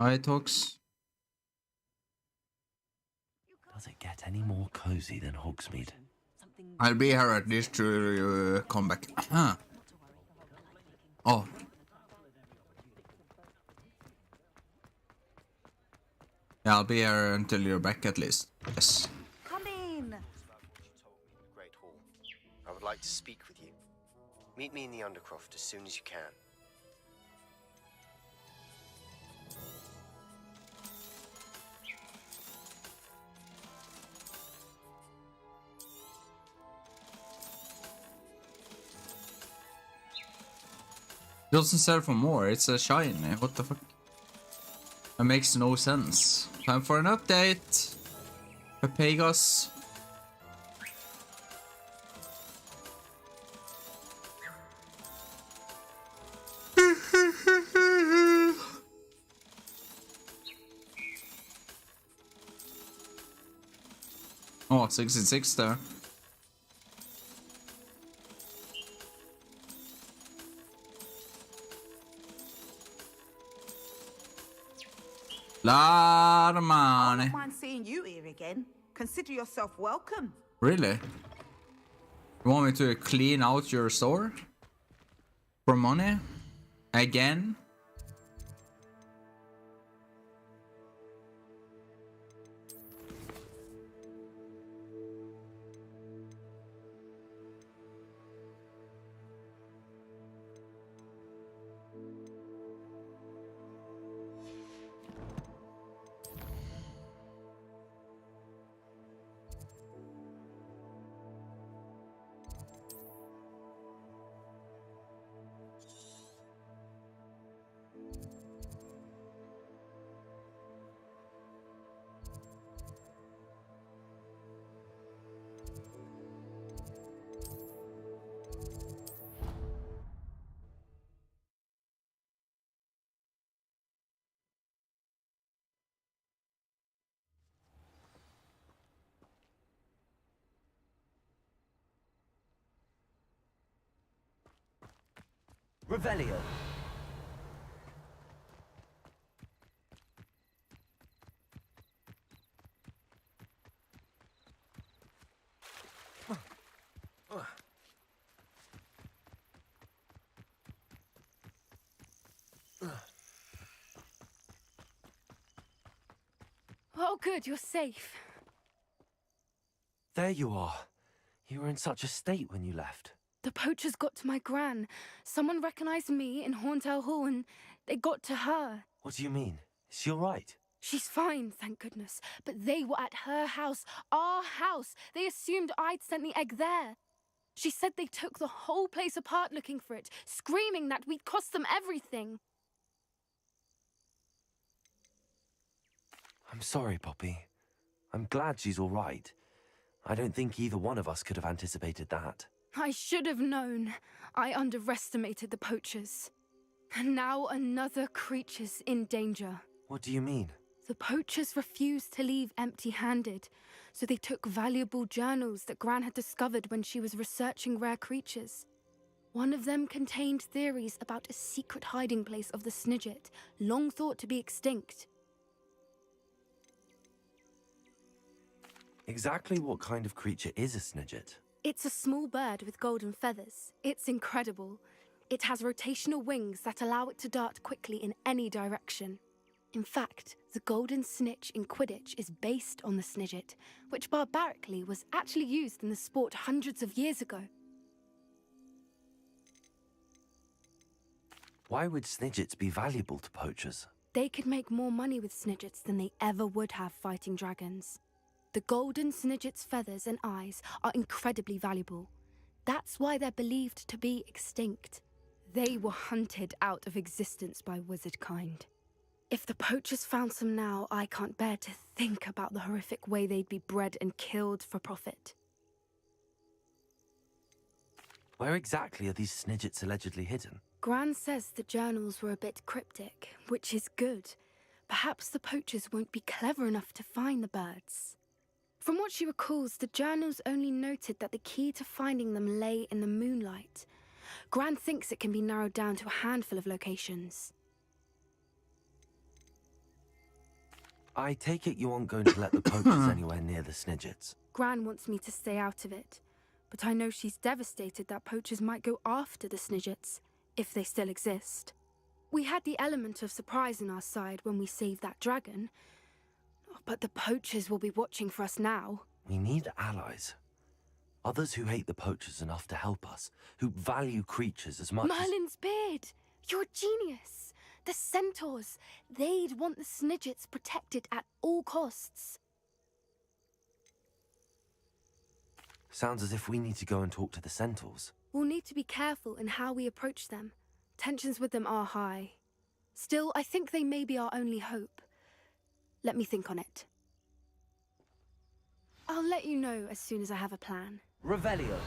Hi, Tox. Does it get any more cozy than Hogsmeade? I'll be here at least to come back. Huh. Oh. Yeah, I'll be here until you're back at least. Yes. Come in. Great Hall. I would like to speak with you. Meet me in the Undercroft as soon as you can. It doesn't sell for more, it's a shiny. What the fuck? That makes no sense. Time for an update. Pegasus. Oh, 66 there. Lot of I money. don't mind seeing you here again. Consider yourself welcome. Really? You want me to clean out your store? For money? Again? Revelio. Oh, good, you're safe. There you are. You were in such a state when you left. The poachers got to my gran. Someone recognized me in Horntail Hall and they got to her. What do you mean? Is she all right? She's fine, thank goodness. But they were at her house, our house. They assumed I'd sent the egg there. She said they took the whole place apart looking for it, screaming that we'd cost them everything. I'm sorry, Poppy. I'm glad she's all right. I don't think either one of us could have anticipated that. I should have known. I underestimated the poachers. And now another creature's in danger. What do you mean? The poachers refused to leave empty-handed, so they took valuable journals that Gran had discovered when she was researching rare creatures. One of them contained theories about a secret hiding place of the Snidget, long thought to be extinct. Exactly what kind of creature is a Snidget? It's a small bird with golden feathers. It's incredible. It has rotational wings that allow it to dart quickly in any direction. In fact, the golden snitch in Quidditch is based on the Snidget, which barbarically was actually used in the sport hundreds of years ago. Why would Snidgets be valuable to poachers? They could make more money with Snidgets than they ever would have fighting dragons. The golden Snidget's feathers and eyes are incredibly valuable. That's why they're believed to be extinct. They were hunted out of existence by wizard kind. If the poachers found some now, I can't bear to think about the horrific way they'd be bred and killed for profit. Where exactly are these Snidgets allegedly hidden? Gran says the journals were a bit cryptic, which is good. Perhaps the poachers won't be clever enough to find the birds. From what she recalls, the journals only noted that the key to finding them lay in the moonlight. Gran thinks it can be narrowed down to a handful of locations. I take it you aren't going to let the poachers anywhere near the Snidgets. Gran wants me to stay out of it, but I know she's devastated that poachers might go after the Snidgets, if they still exist. We had the element of surprise on our side when we saved that dragon, but the poachers will be watching for us now. We need allies. Others who hate the poachers enough to help us, who value creatures as much as... Merlin's beard! You're a genius! The centaurs! They'd want the Snidgets protected at all costs. Sounds as if we need to go and talk to the centaurs. We'll need to be careful in how we approach them. Tensions with them are high. Still, I think they may be our only hope. Let me think on it. I'll let you know as soon as I have a plan. Revelio.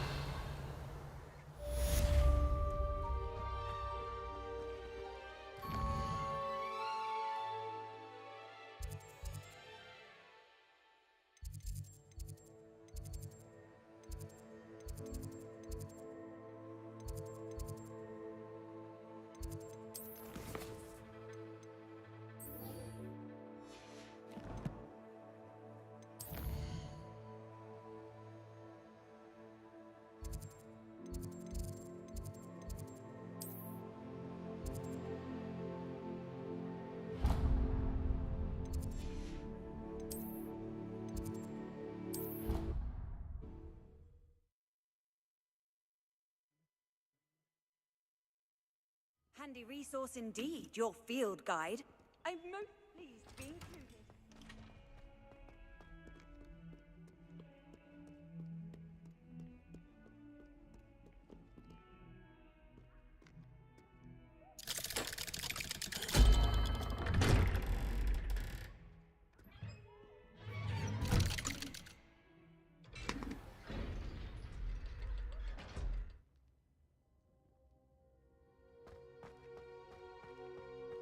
Handy resource indeed, your field guide. I'm most pleased to be included.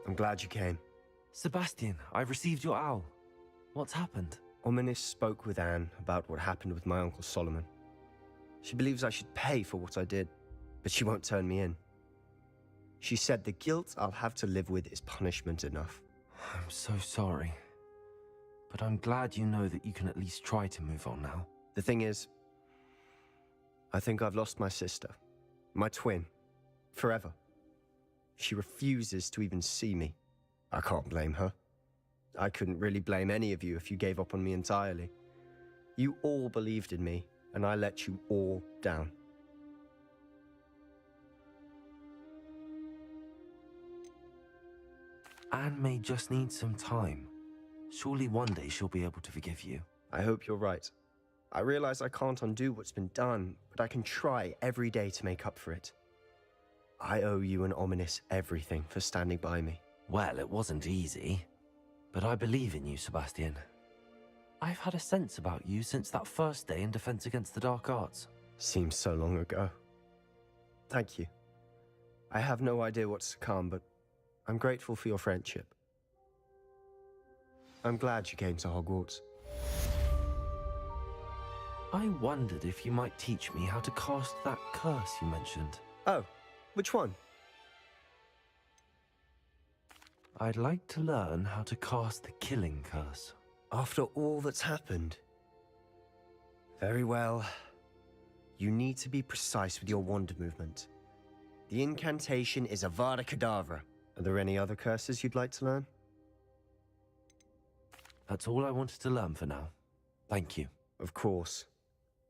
I'm glad you came. Sebastian, I've received your owl. What's happened? Ominis spoke with Anne about what happened with my Uncle Solomon. She believes I should pay for what I did, but she won't turn me in. She said the guilt I'll have to live with is punishment enough. I'm so sorry. But I'm glad you know that you can at least try to move on now. The thing is, I think I've lost my sister, my twin, forever. She refuses to even see me. I can't blame her. I couldn't really blame any of you if you gave up on me entirely. You all believed in me, and I let you all down. Anne may just need some time. Surely one day she'll be able to forgive you. I hope you're right. I realize I can't undo what's been done, but I can try every day to make up for it. I owe you and Ominis everything for standing by me. Well, it wasn't easy, but I believe in you, Sebastian. I've had a sense about you since that first day in Defense Against the Dark Arts. Seems so long ago. Thank you. I have no idea what's to come, but I'm grateful for your friendship. I'm glad you came to Hogwarts. I wondered if you might teach me how to cast that curse you mentioned. Oh, which one? I'd like to learn how to cast the killing curse. After all that's happened? Very well. You need to be precise with your wand movement. The incantation is Avada Kedavra. Are there any other curses you'd like to learn? That's all I wanted to learn for now. Thank you. Of course.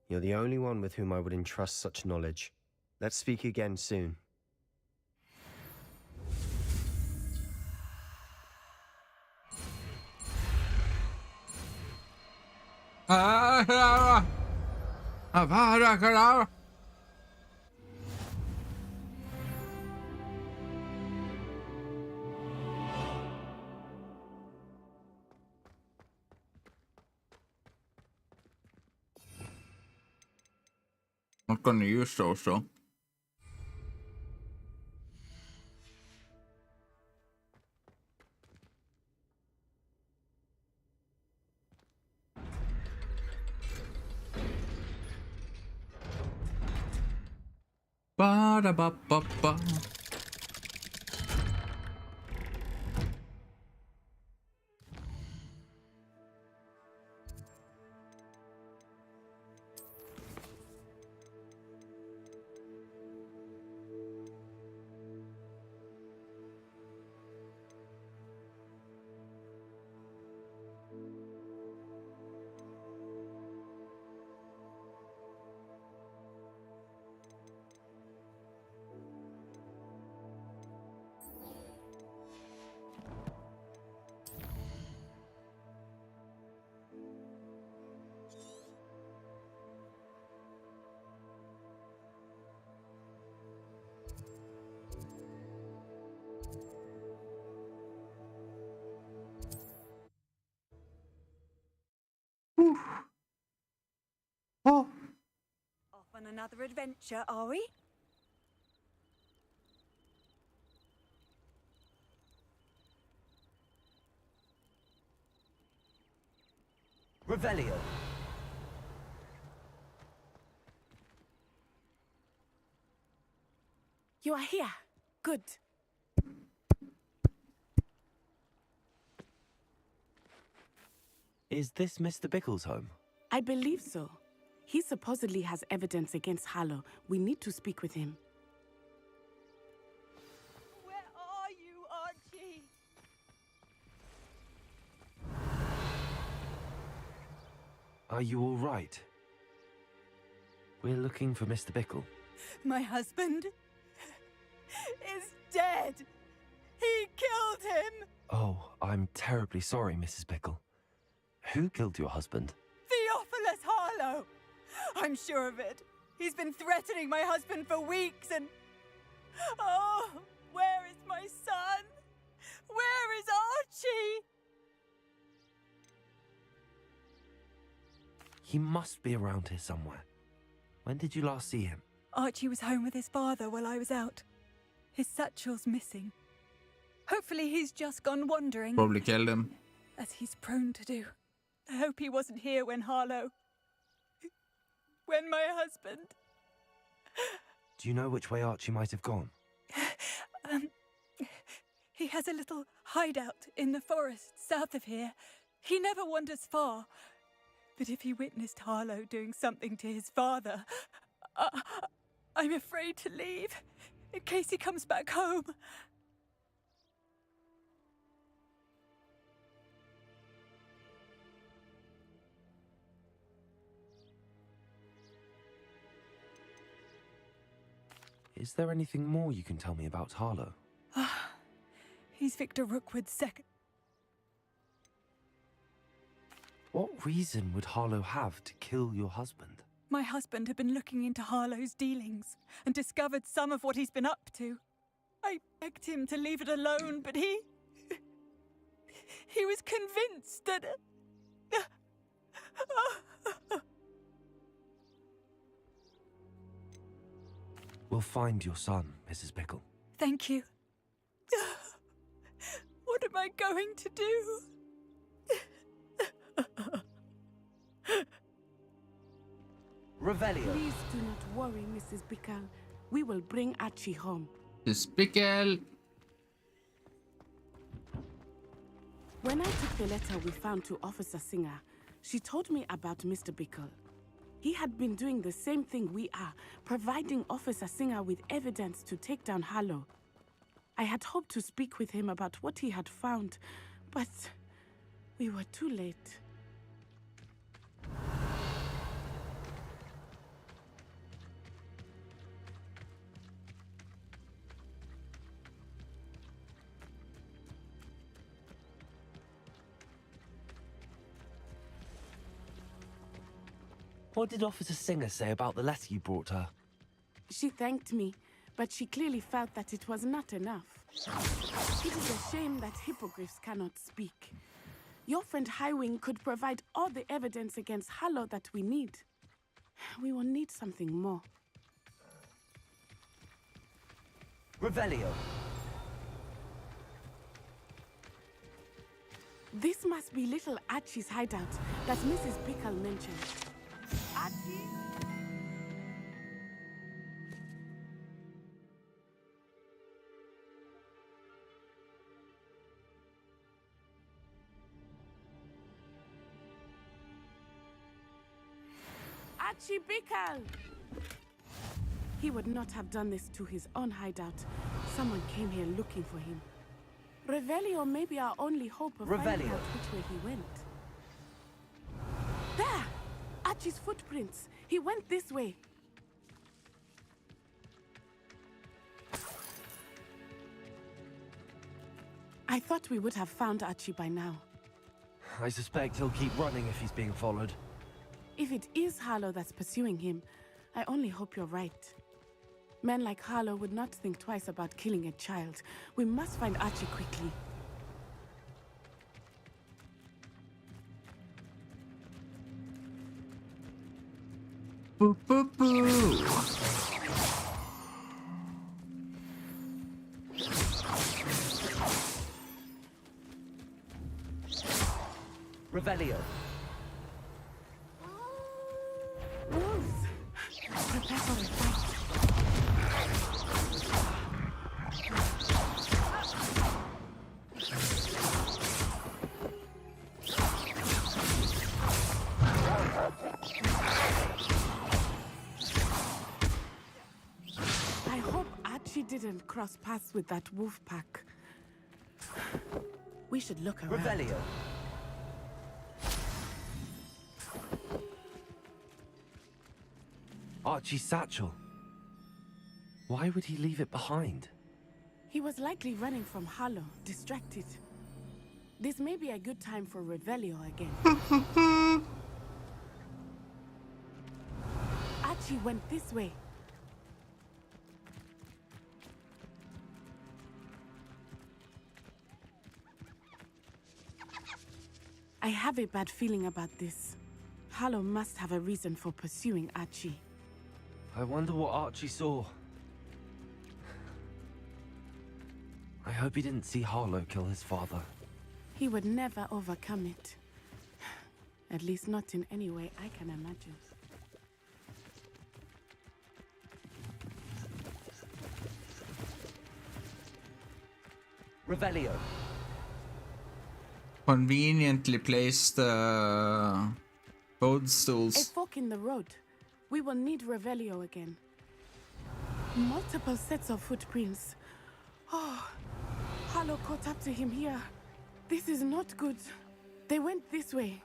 You're the only one with whom I would entrust such knowledge. Let's speak again soon. Avada Kedavra. Not gonna use those though. Ba da ba ba ba. another adventure, are we? Revelio. You are here. Good. Is this Mr. Bickle's home? I believe so. He supposedly has evidence against Harlow. We need to speak with him. Where are you, Archie? Are you all right? We're looking for Mr. Bickle. My husband is dead. He killed him. Oh, I'm terribly sorry, Mrs. Bickle. Who killed your husband? Theophilus Harlow. I'm sure of it. He's been threatening my husband for weeks and... Oh, where is my son? Where is Archie? He must be around here somewhere. When did you last see him? Archie was home with his father while I was out. His satchel's missing. Hopefully he's just gone wandering. Probably killed him. As he's prone to do. I hope he wasn't here when Harlow... when my husband... Do you know which way Archie might have gone? He has a little hideout in the forest south of here. He never wanders far. But if he witnessed Harlow doing something to his father, I'm afraid to leave, in case he comes back home. Is there anything more you can tell me about Harlow? He's Victor Rookwood's second. What reason would Harlow have to kill your husband? My husband had been looking into Harlow's dealings and discovered some of what he's been up to. I begged him to leave it alone, but he was convinced that... We'll find your son, Mrs. Bickle. Thank you. What am I going to do? Revelio. Please do not worry, Mrs. Bickle. We will bring Archie home. Miss Bickle. When I took the letter we found to Officer Singer, she told me about Mr. Bickle. He had been doing the same thing we are, providing Officer Singer with evidence to take down Harlow. I had hoped to speak with him about what he had found, but we were too late. What did Officer Singer say about the letter you brought her? She thanked me, but she clearly felt that it was not enough. It is a shame that hippogriffs cannot speak. Your friend Highwing could provide all the evidence against Harlow that we need. We will need something more. Revelio. This must be little Archie's hideout that Mrs. Bickle mentioned. Archie? Archie Bickle! He would not have done this to his own hideout. Someone came here looking for him. Revelio may be our only hope of finding out which way he went. There! Archie's footprints. He went this way. I thought we would have found Archie by now. I suspect he'll keep running if he's being followed. If it is Harlow that's pursuing him, I only hope you're right. Men like Harlow would not think twice about killing a child. We must find Archie quickly. boo, boo, boo. Revelio. Wolves! Prepare for a fight. I hope Archie didn't cross paths with that wolf pack. We should look around. Revelio. Archie's satchel. Why would he leave it behind? He was likely running from Harlow, distracted. This may be a good time for Revelio again. Archie went this way. I have a bad feeling about this. Harlow must have a reason for pursuing Archie. I wonder what Archie saw. I hope he didn't see Harlow kill his father. He would never overcome it. At least not in any way I can imagine. Revelio. Conveniently placed boat A stools. fork in the road. We will need Revelio again. Multiple sets of footprints. Oh, Harlow caught up to him here. This is not good. They went this way.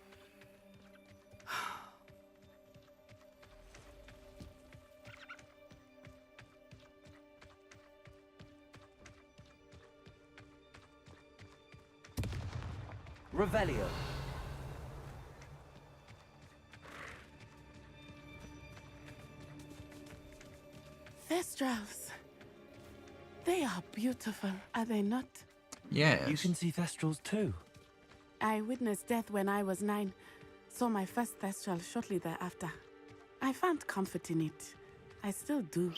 Revelio. Thestrals. They are beautiful, are they not? Yes. You can see Thestrals too. I witnessed death when I was 9. Saw my first Thestral shortly thereafter. I found comfort in it. I still do.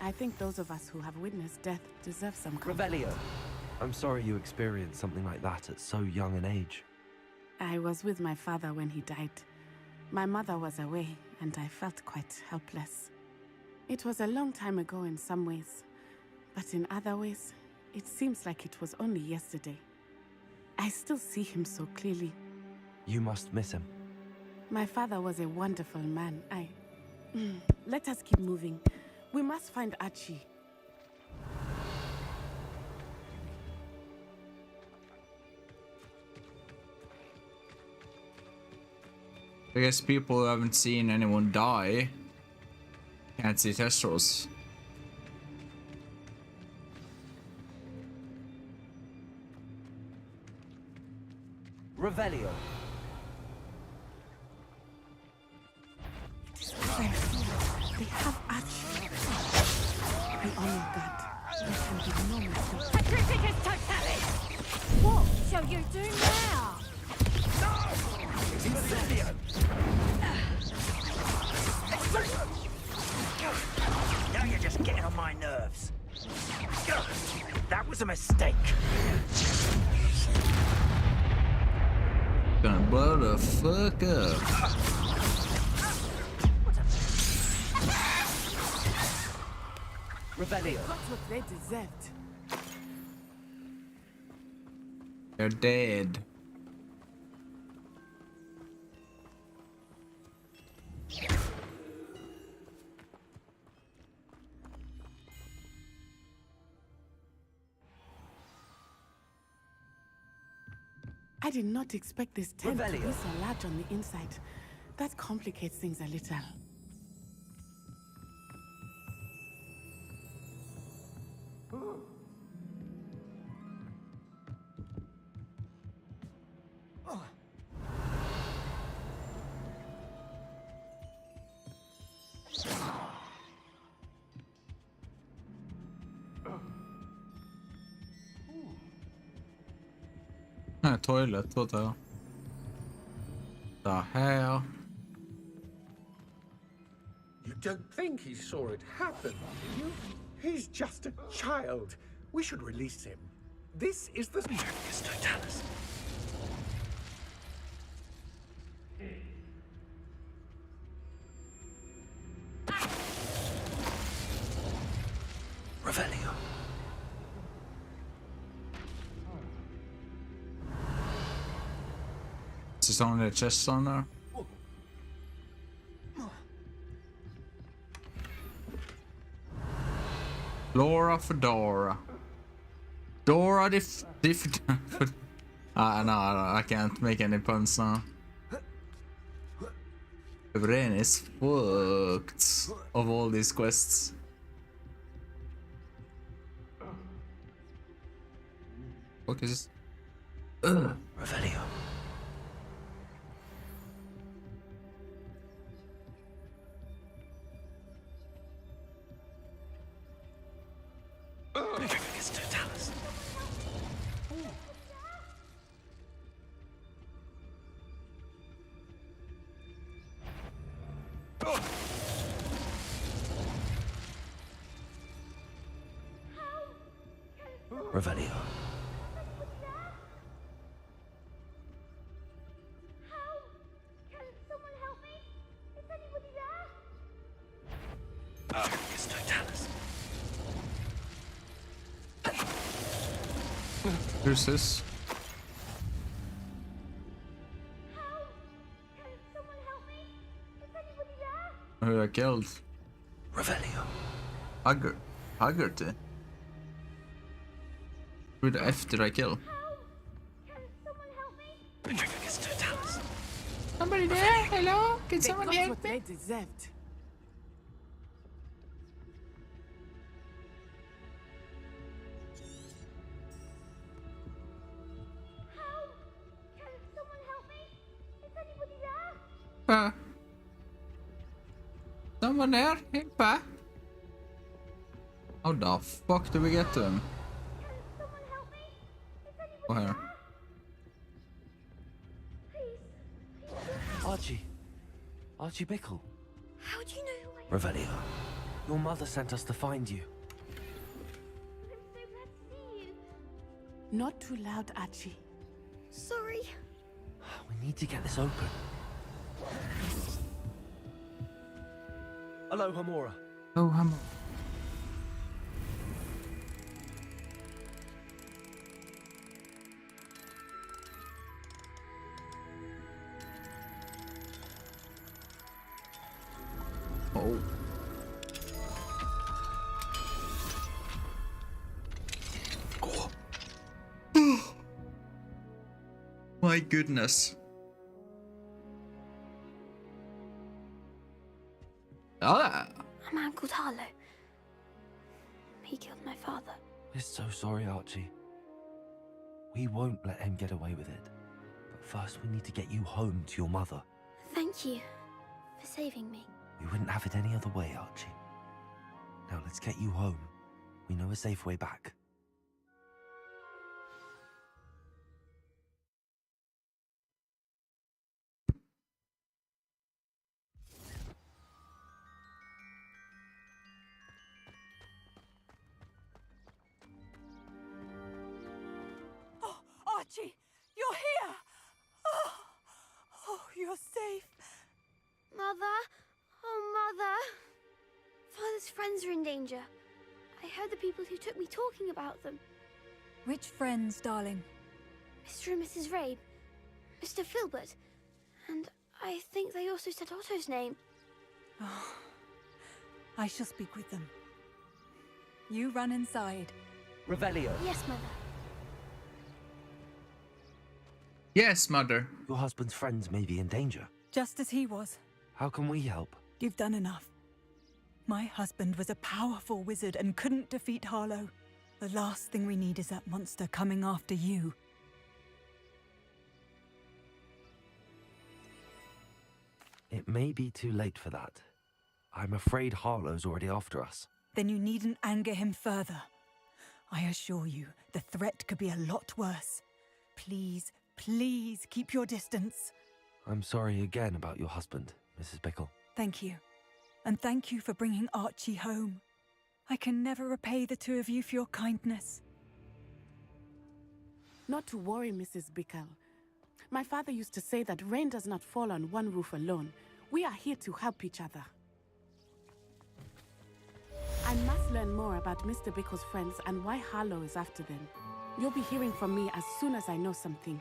I think those of us who have witnessed death deserve some comfort. Revelio. I'm sorry you experienced something like that at so young an age. I was with my father when he died. My mother was away, and I felt quite helpless. It was a long time ago in some ways, but in other ways, it seems like it was only yesterday. I still see him so clearly. You must miss him. My father was a wonderful man. Let us keep moving. We must find Archie. I guess people who haven't seen anyone die can't see Thestrals. Revelio. They have Archie. Be on your guard. There can be no mistake. Sacrificus totalis! What shall you do now? It's Incendio! Now you're just getting on my nerves. That was a mistake. Gonna blow the fuck up. Revelio. Got what they deserved. They're dead. I did not expect this tent to be Revelio. so large on the inside. That complicates things a little. Toilet, what the hell? You don't think he saw it happen, do you? He's just a child. We should release him. This is the... Totalis. Revelio. Is this only the chest on there? Flora Fedora. Dora no, I can't make any puns now. The brain is fucked of all these quests. What is this? Revelio. Totalis. Revelio. Who's this? Who I killed? Revelio. Haggerty. Who the F did I kill? Totalis. Somebody there? Hello? Can They someone got help what me? they deserved. Someone there? Help! How the fuck do we get to him? Oh, here. Archie Bickle. How do you know who I am? Revelio. Your mother sent us to find you. I'm so glad to see you. Not too loud, Archie. Sorry. We need to get this open. Hello, Hamora. Oh, Oh. My goodness. Ah. A man called Harlow. He killed my father. We're so sorry, Archie. We won't let him get away with it. But first, we need to get you home to your mother. Thank you for saving me. We wouldn't have it any other way, Archie. Now let's get you home. We know a safe way back. Oh, Archie, you're here! Oh, you're safe. Mother? Oh, Mother. Father's friends are in danger. I heard the people who took me talking about them. Which friends, darling? Mr. and Mrs. Rabe, Mr. Filbert, and I think they also said Otto's name. Oh, I shall speak with them. You run inside. Revelio. Yes, Mother. Yes, Mother. Your husband's friends may be in danger. Just as he was. How can we help? You've done enough. My husband was a powerful wizard and couldn't defeat Harlow. The last thing we need is that monster coming after you. It may be too late for that. I'm afraid Harlow's already after us. Then you needn't anger him further. I assure you, the threat could be a lot worse. Please, please keep your distance. I'm sorry again about your husband, Mrs. Bickle. Thank you. And thank you for bringing Archie home. I can never repay the two of you for your kindness. Not to worry, Mrs. Bickle. My father used to say that rain does not fall on one roof alone. We are here to help each other. I must learn more about Mr. Bickle's friends and why Harlow is after them. You'll be hearing from me as soon as I know something.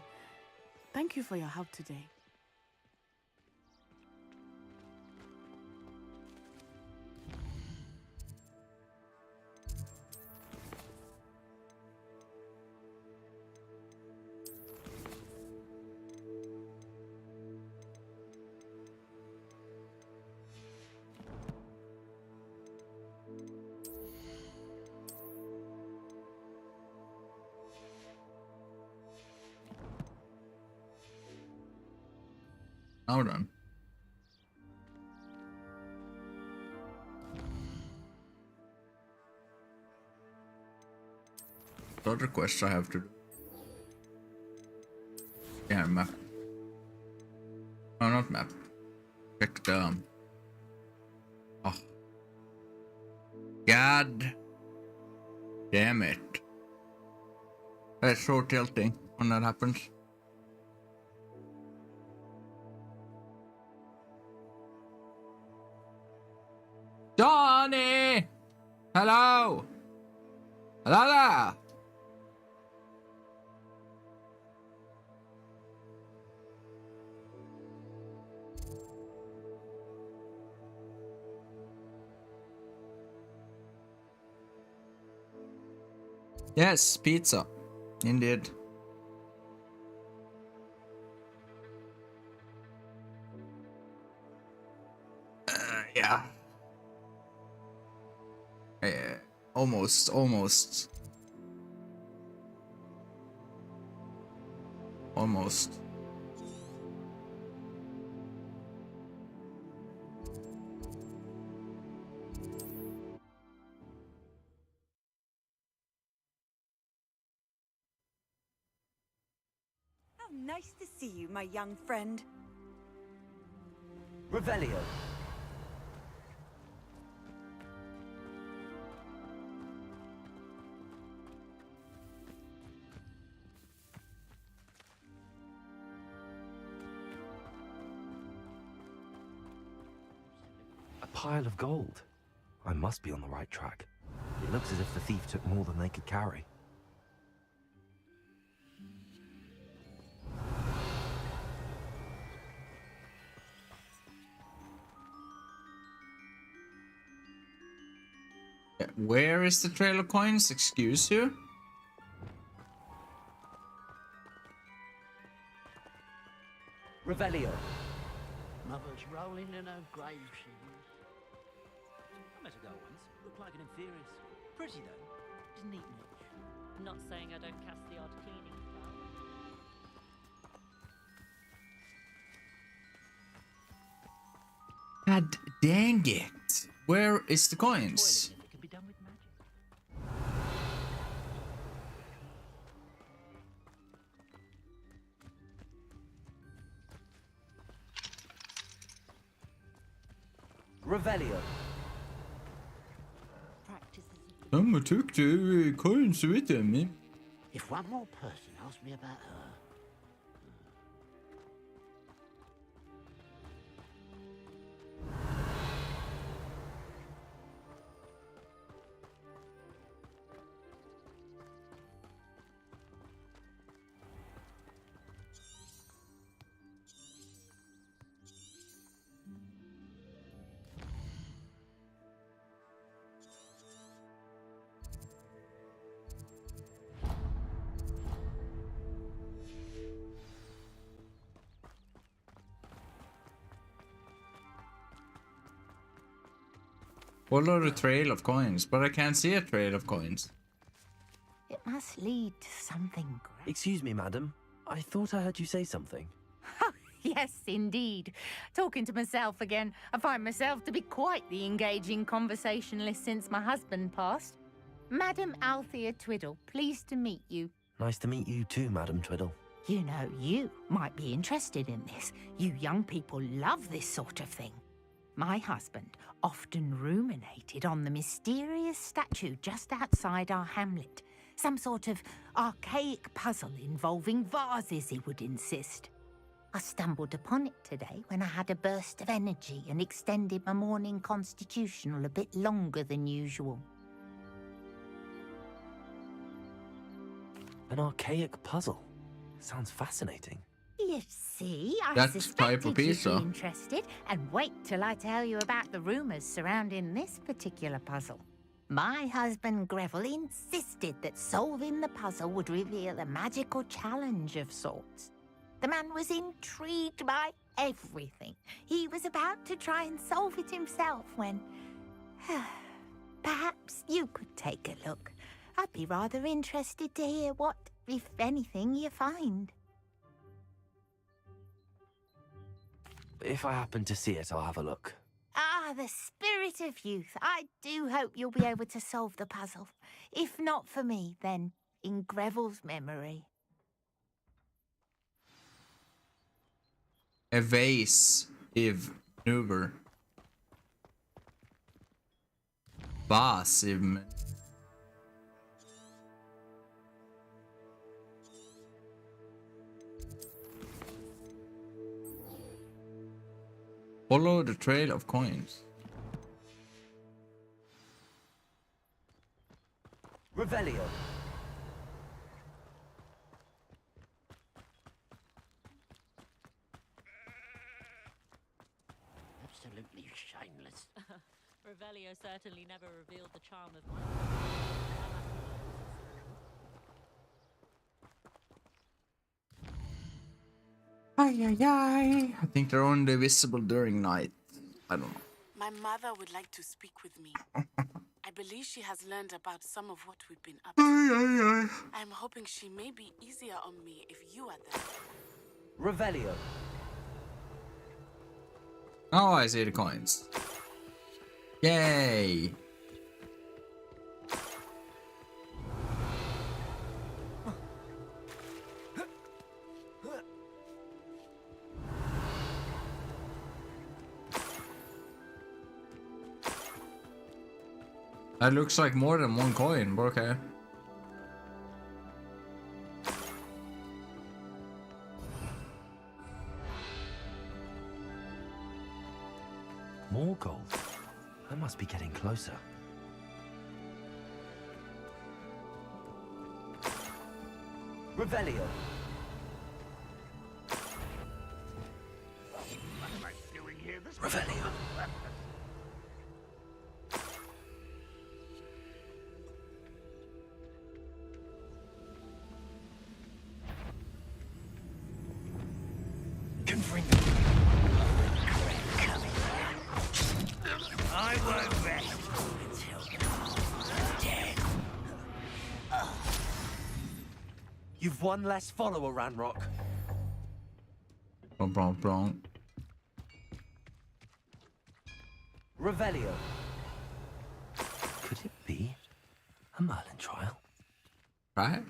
Thank you for your help today. Now done. The other quest I have to do. Yeah, map. No, not map. Check the. Oh. God. Damn it. That's so tilting when that happens. Johnny! Hello! Hello there! Yes, pizza. Indeed. Yeah. Almost. Almost. How nice to see you, my young friend. Revelio. A pile of gold. I must be on the right track. It looks as if the thief took more than they could carry. Where is the trail of coins? Excuse you? Revelio. Mother's rolling in her grave, she is. I met a girl once. Looked like an inferior. Pretty though. Just neat much. Not saying I don't cast the odd cleaning spell. God dang it. Where is the coins? It can be done with magic. Revelio. I took the coins with them. If one more person asks me about her, Follow the trail of coins, but I can't see a trail of coins. It must lead to something great. Excuse me, madam. I thought I heard you say something. Yes, indeed. Talking to myself again. I find myself to be quite the engaging conversationalist since my husband passed. Madam Althea Twiddle, pleased to meet you. Nice to meet you too, Madam Twiddle. You know, you might be interested in this. You young people love this sort of thing. My husband often ruminated on the mysterious statue just outside our hamlet. Some sort of archaic puzzle involving vases, he would insist. I stumbled upon it today when I had a burst of energy and extended my morning constitutional a bit longer than usual. An archaic puzzle. Sounds fascinating. You see, I That type of suspected you'd pizza. be interested, and wait till I tell you about the rumours surrounding this particular puzzle. My husband Greville insisted that solving the puzzle would reveal a magical challenge of sorts. The man was intrigued by everything. He was about to try and solve it himself when... Perhaps you could take a look. I'd be rather interested to hear what, if anything, you find. If I happen to see it, I'll have a look. Ah, the spirit of youth. I do hope you'll be able to solve the puzzle. If not for me, then in Greville's memory. Evasive maneuver. Evasive man- Follow the trail of coins. Revelio. Absolutely shameless. Revelio certainly never revealed the charm of my... I think they're only visible during night. I don't know. My mother would like to speak with me. I believe she has learned about some of what we've been up to. I'm hoping she may be easier on me if you are there. Revelio. Oh, I see the coins. Yay! That looks like more than one coin, but okay. More gold. I must be getting closer. Revelio. What am I doing here? This Revelio. I won't rest until you're dead. You've one less follower, Ranrock. Wrong. Revelio. Could it be a Merlin trial? Right?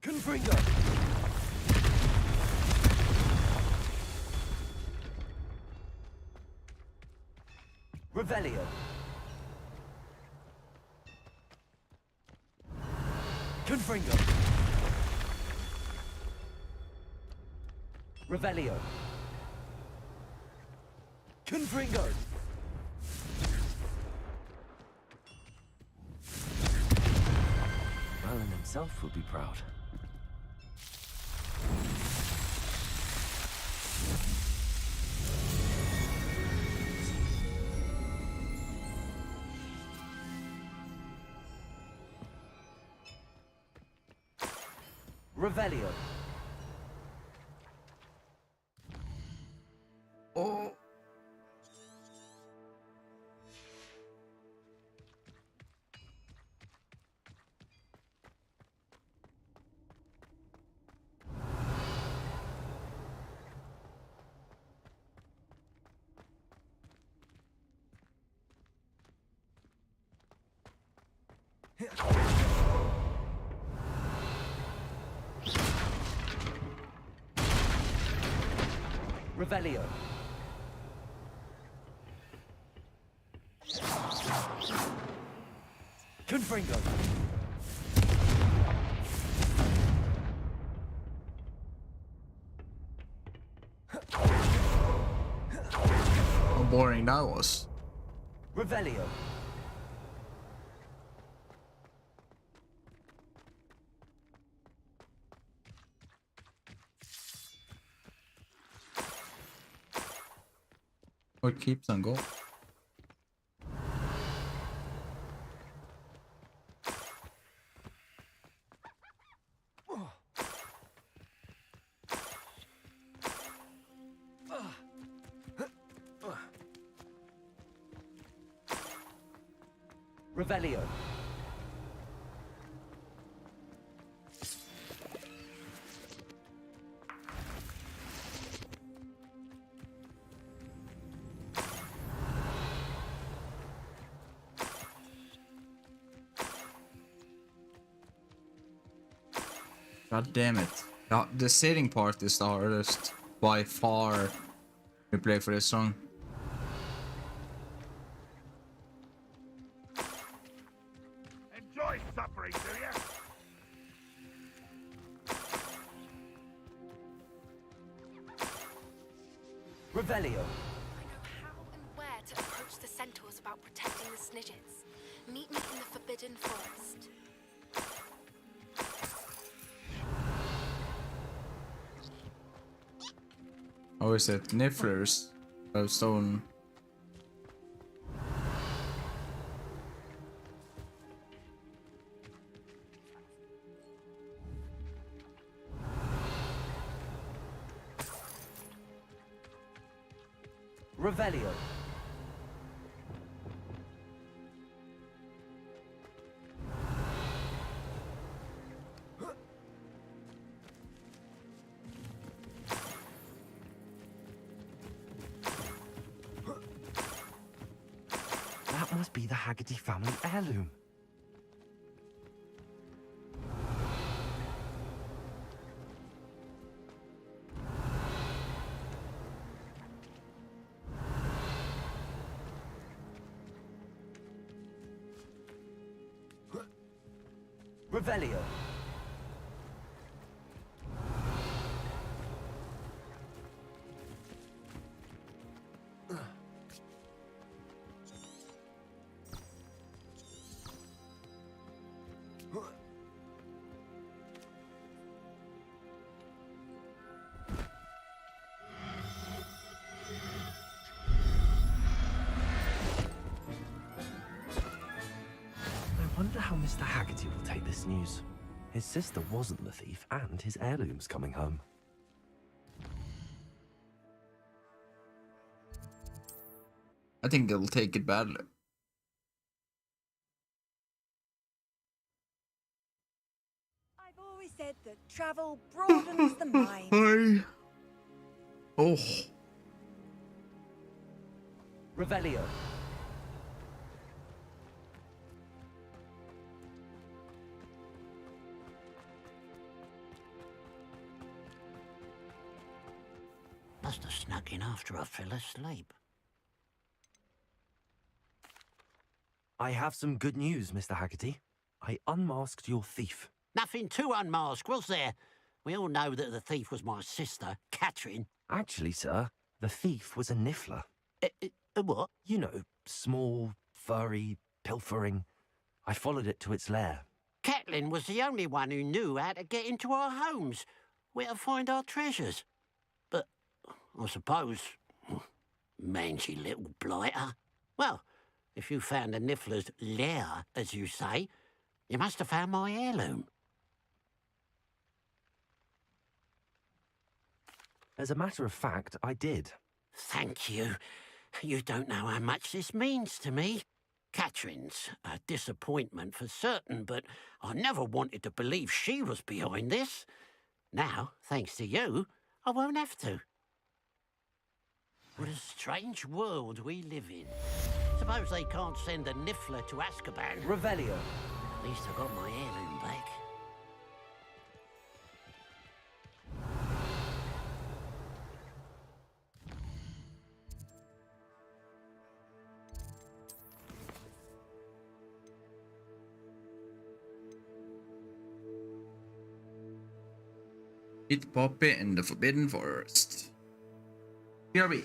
Confringo. Revelio. Confringo. Revelio. Confringo. Merlin himself would be proud. Revelio. Oh. Revelio. Confringo. How boring that was. Revelio. What keeps on going? Revelio. God damn it. The sitting part is the hardest by far to play for this song. Enjoy suffering, do you? Revelio. I know how and where to approach the centaurs about protecting the Snidgets. Meet me in the Forbidden Forest. Oh, is it Nifflers? Oh, stone. Revelio. That must be the Haggerty family heirloom. Revelio. I wonder how Mr. Haggerty will take this news. His sister wasn't the thief, and his heirloom's coming home. I think they'll take it badly. I've always said that travel broadens the mind. Oh. Revelio. Must have snuck in after I fell asleep. I have some good news, Mr. Haggerty. I unmasked your thief. Nothing to unmask, was there? We all know that the thief was my sister, Catherine. Actually, sir, the thief was a niffler. A what? You know, small, furry, pilfering. I followed it to its lair. Catelyn was the only one who knew how to get into our homes, where to find our treasures. But I suppose, mangy little blighter. Well, if you found the niffler's lair, as you say, you must have found my heirloom. As a matter of fact, I did. Thank you. You don't know how much this means to me. Catherine's a disappointment for certain, but I never wanted to believe she was behind this. Now, thanks to you, I won't have to. What a strange world we live in. Suppose they can't send a niffler to Azkaban. Revelio. At least I got my heirloom back. Meet Poppy in the Forbidden Forest. BRB.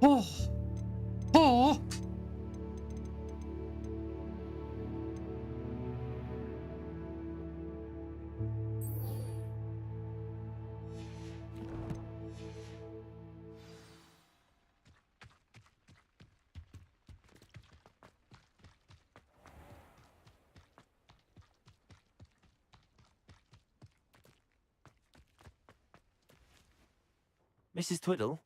Oh. Oh. Mrs. Twiddle,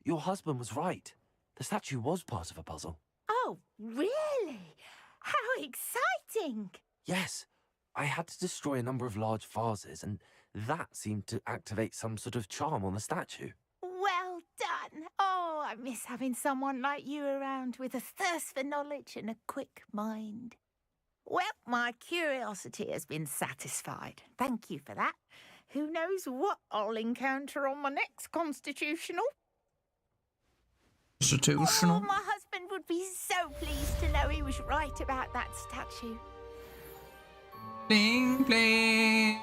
your husband was right. The statue was part of a puzzle. Oh, really? How exciting! Yes, I had to destroy a number of large vases, and that seemed to activate some sort of charm on the statue. Well done. Oh, I miss having someone like you around with a thirst for knowledge and a quick mind. Well, my curiosity has been satisfied. Thank you for that. Who knows what I'll encounter on my next constitutional? Constitutional? Oh, my husband would be so pleased to know he was right about that statue. Bling, bling.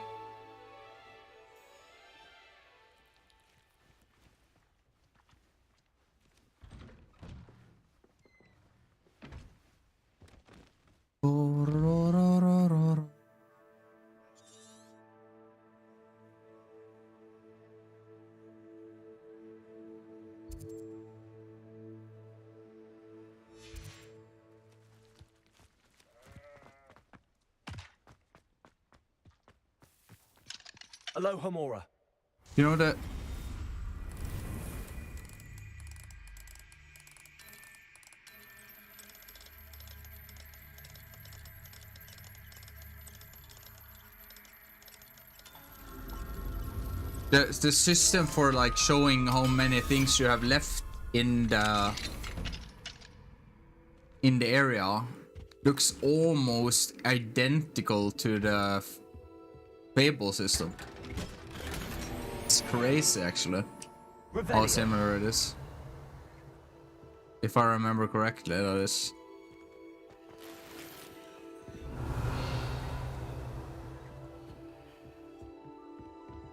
Aloha, Mora. You know that. The system for like showing how many things you have left in the area looks almost identical to the Fable system. It's crazy actually how similar it is. If I remember correctly, that is.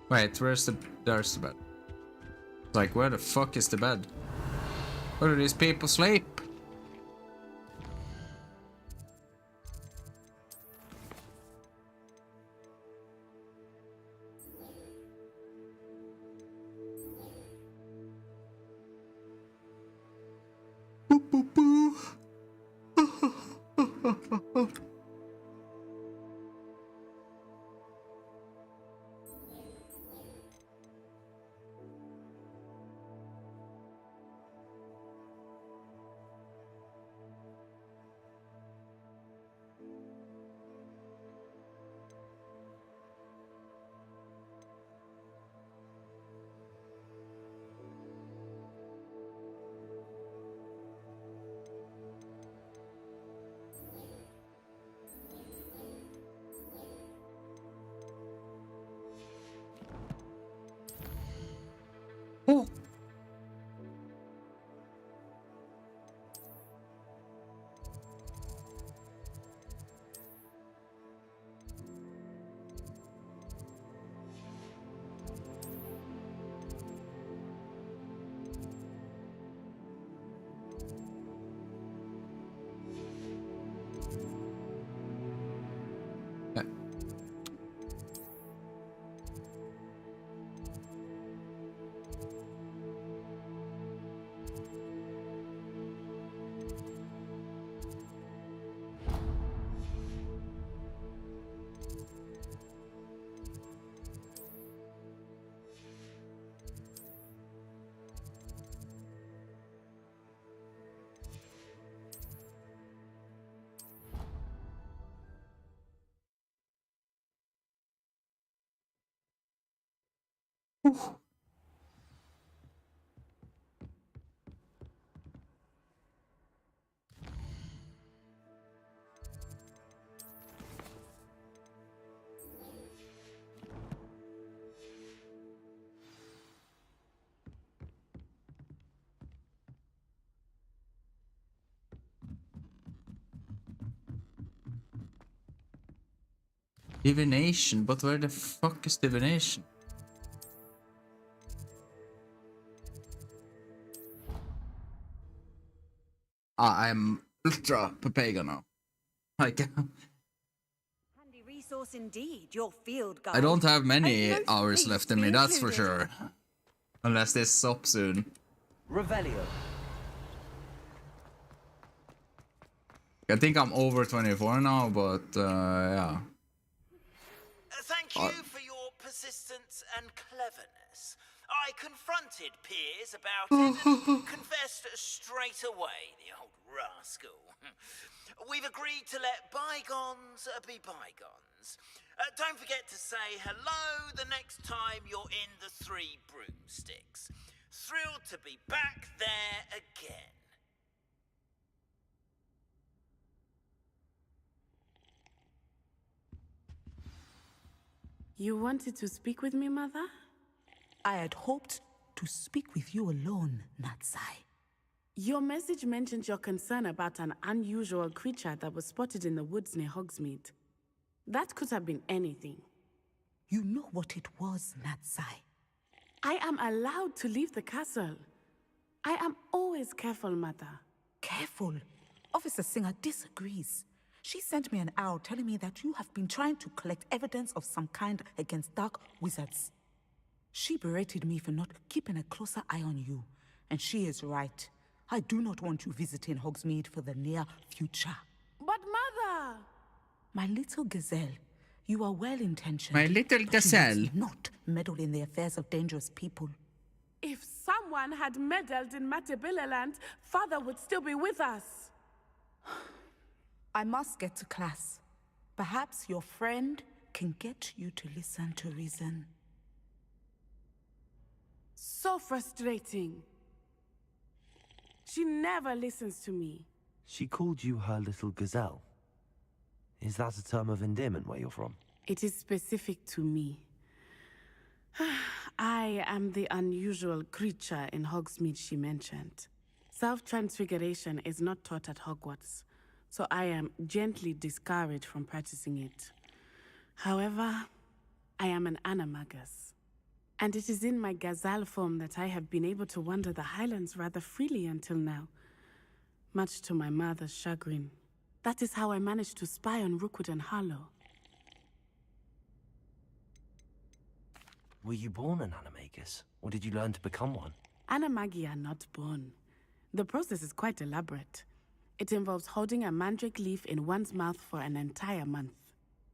Wait, there's the bed. Like, where the fuck is the bed? Where do these people sleep? Boo, boo, boo. Oh. Divination, but where the fuck is divination? I'm ultra Papega now. Like, Handy resource indeed, your field guide. I don't have many And most hours priests left in me, that's for included. sure. Unless this stops soon. Revelio. I think I'm over 24 now, but yeah. Thank you for your persistence and cleverness. I confronted Piers about it and confessed straight away, the old rascal. We've agreed to let bygones be bygones. Don't forget to say hello the next time you're in the Three Broomsticks. Thrilled to be back there again. You wanted to speak with me, Mother? I had hoped to speak with you alone, Natsai. Your message mentioned your concern about an unusual creature that was spotted in the woods near Hogsmeade. That could have been anything. You know what it was, Natsai. I am allowed to leave the castle. I am always careful, Mother. Careful. Officer Singer disagrees. She sent me an owl telling me that you have been trying to collect evidence of some kind against dark wizards. She berated me for not keeping a closer eye on you, and she is right. I do not want you visiting Hogsmeade for the near future. But Mother! My little gazelle, you are well-intentioned. My little but you gazelle. must not meddle in the affairs of dangerous people. If someone had meddled in Matabeleland, Father would still be with us. I must get to class. Perhaps your friend can get you to listen to reason. So frustrating. She never listens to me. She called you her little gazelle. Is that a term of endearment where you're from? It is specific to me. I am the unusual creature in Hogsmeade she mentioned. Self-transfiguration is not taught at Hogwarts, so I am gently discouraged from practicing it. However, I am an animagus, and it is in my gazelle form that I have been able to wander the Highlands rather freely until now, much to my mother's chagrin. That is how I managed to spy on Rookwood and Harlow. Were you born an animagus, or did you learn to become one? Animagi are not born. The process is quite elaborate. It involves holding a mandrake leaf in one's mouth for an entire month,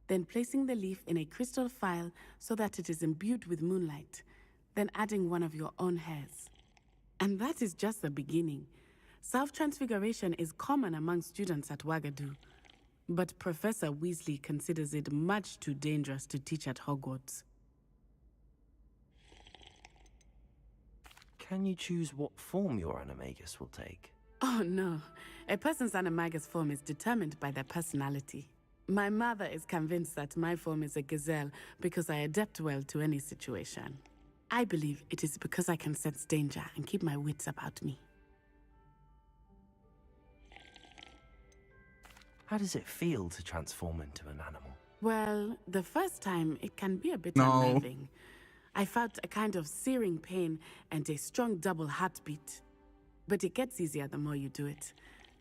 then placing the leaf in a crystal phial so that it is imbued with moonlight, then adding one of your own hairs. And that is just the beginning. Self-transfiguration is common among students at Wagadu, but Professor Weasley considers it much too dangerous to teach at Hogwarts. Can you choose what form your animagus will take? Oh no, a person's animagus form is determined by their personality. My mother is convinced that my form is a gazelle because I adapt well to any situation. I believe it is because I can sense danger and keep my wits about me. How does it feel to transform into an animal? Well, the first time it can be a bit No. unnerving. I felt a kind of searing pain and a strong double heartbeat. But it gets easier the more you do it.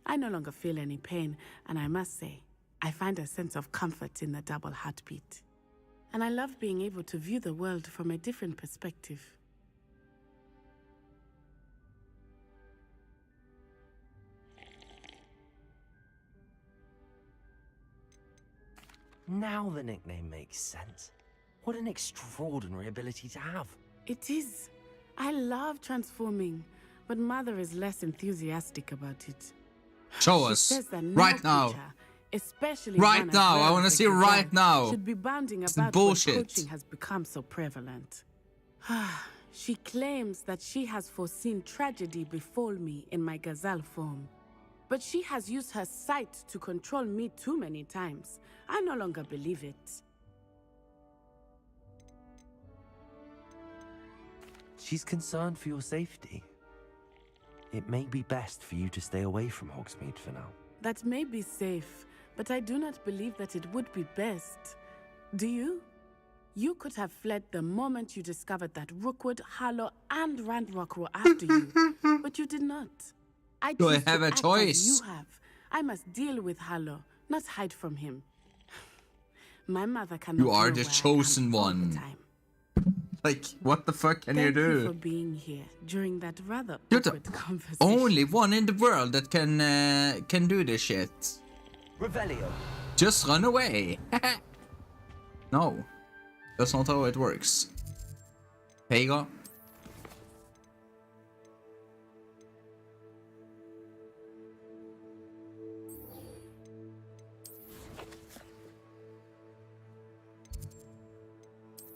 I no longer feel any pain, and I must say, I find a sense of comfort in the double heartbeat. And I love being able to view the world from a different perspective. Now the nickname makes sense. What an extraordinary ability to have. It is. I love transforming, but Mother is less enthusiastic about it. Show She us. says that no Right now. creature, especially Right one as now. I rare want to as a see gazelle, right now. should be bounding It's about bullshit. when poaching has become so prevalent. She claims that she has foreseen tragedy befall me in my gazelle form. But she has used her sight to control me too many times. I no longer believe it. She's concerned for your safety. It may be best for you to stay away from Hogsmeade for now. That may be safe, but I do not believe that it would be best. Do you? You could have fled the moment you discovered that Rookwood, Harlow, and Randrock were after you, but you did not. I Do I choose to have a act as choice? you have. I must deal with Harlow, not hide from him. My mother cannot. You are know the where I am chosen all the one. time. Like, what the fuck can Thank you you do? for being here during that rather You're the awkward conversation. only one in the world that can do this shit. Revelio. Just run away. No, that's not how it works. Vega.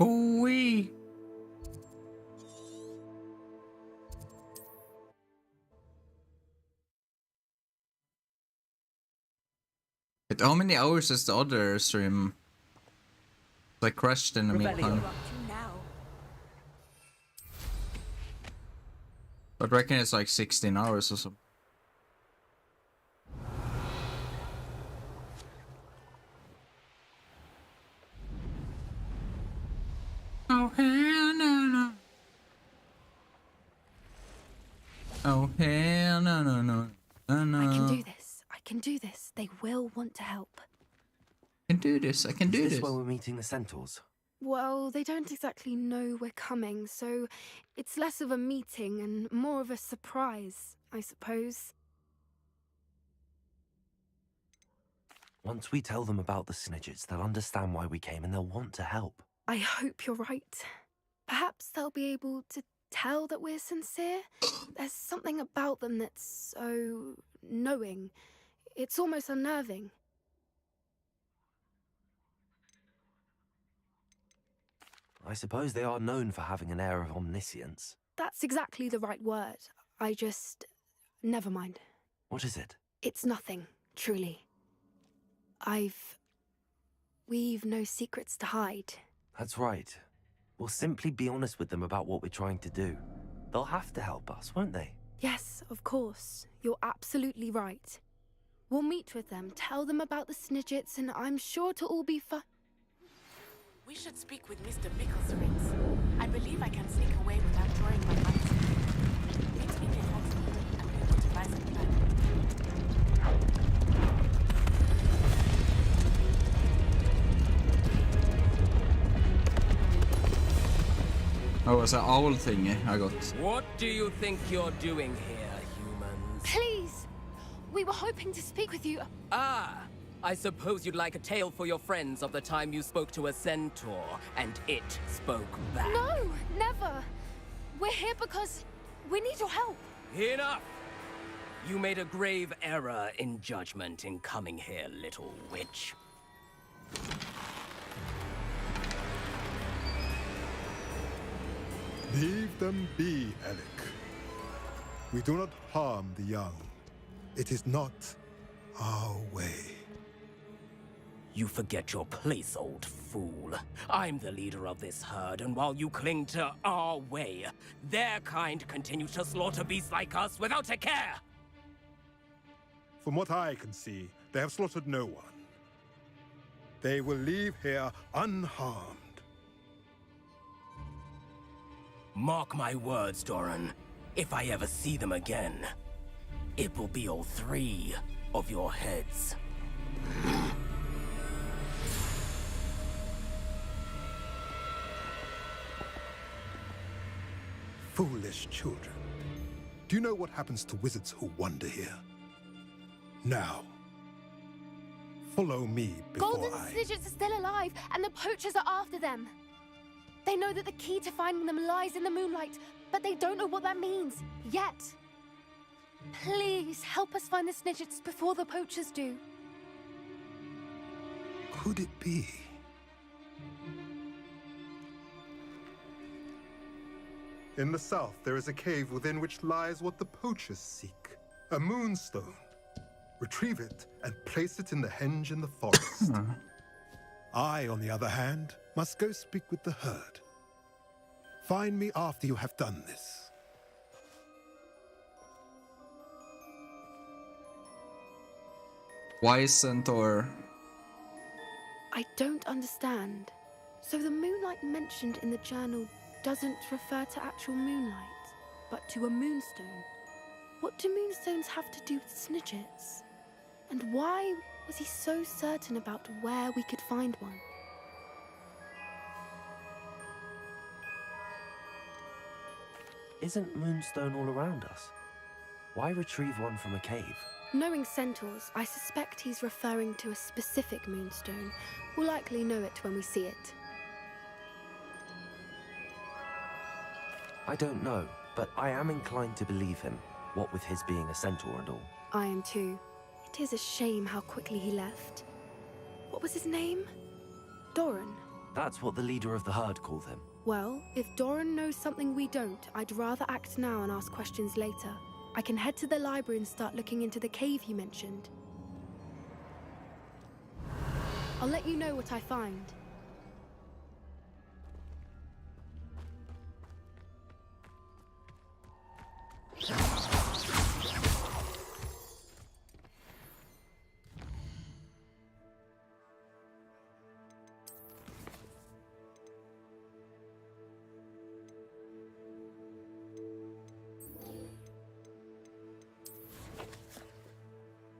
Ooh-wee. But how many hours is the other stream? Like crashed in the meantime. I reckon it's like 16 hours or so. Oh hell no. Oh hell no. I can do this. I can do this. They will want to help. I can do this. I can do Is this. this where we're meeting the centaurs? Well, they don't exactly know we're coming, so it's less of a meeting and more of a surprise, I suppose. Once we tell them about the Snidgets, they'll understand why we came and they'll want to help. I hope you're right. Perhaps they'll be able to tell that we're sincere. There's something about them that's so knowing. It's almost unnerving. I suppose they are known for having an air of omniscience. That's exactly the right word. I just... Never mind. What is it? It's nothing, truly. We've no secrets to hide. That's right. We'll simply be honest with them about what we're trying to do. They'll have to help us, won't they? Yes, of course. You're absolutely right. We'll meet with them, tell them about the Snidgets, and I'm sure it'll all be fun. We should speak with Mr. Bickle's friends. I believe I can sneak away without drawing my eyes. Meet me in Oxford, and we will devise a plan. Oh, it's an owl thingy I got. What do you think you're doing here, humans? Please! We were hoping to speak with you. Ah! I suppose you'd like a tale for your friends of the time you spoke to a centaur, and it spoke back. No! Never! We're here because we need your help. Enough! You made a grave error in judgment in coming here, little witch. Leave them be, Alec. We do not harm the young. It is not our way. You forget your place, old fool. I'm the leader of this herd, and while you cling to our way, their kind continue to slaughter beasts like us without a care! From what I can see, they have slaughtered no one. They will leave here unharmed. Mark my words, Doran. If I ever see them again, it will be all 3 of your heads. Foolish children. Do you know what happens to wizards who wander here? Now, follow me before Golden Snidgets are still alive, and the poachers are after them. They know that the key to finding them lies in the moonlight, but they don't know what that means, yet. Please, help us find the Snidgets before the poachers do. Could it be? In the south, there is a cave within which lies what the poachers seek. A moonstone. Retrieve it and place it in the henge in the forest. I, on the other hand, must go speak with the herd. Find me after you have done this. Why centaur? I don't understand. So the moonlight mentioned in the journal doesn't refer to actual moonlight, but to a moonstone. What do moonstones have to do with Snidgets? And why was he so certain about where we could find one? Isn't Moonstone all around us? Why retrieve one from a cave? Knowing centaurs, I suspect he's referring to a specific moonstone. We'll likely know it when we see it. I don't know, but I am inclined to believe him, what with his being a centaur and all. I am too. It is a shame how quickly he left. What was his name? Doran. That's what the leader of the herd called him. Well, if Doran knows something we don't, I'd rather act now and ask questions later. I can head to the library and start looking into the cave you mentioned. I'll let you know what I find.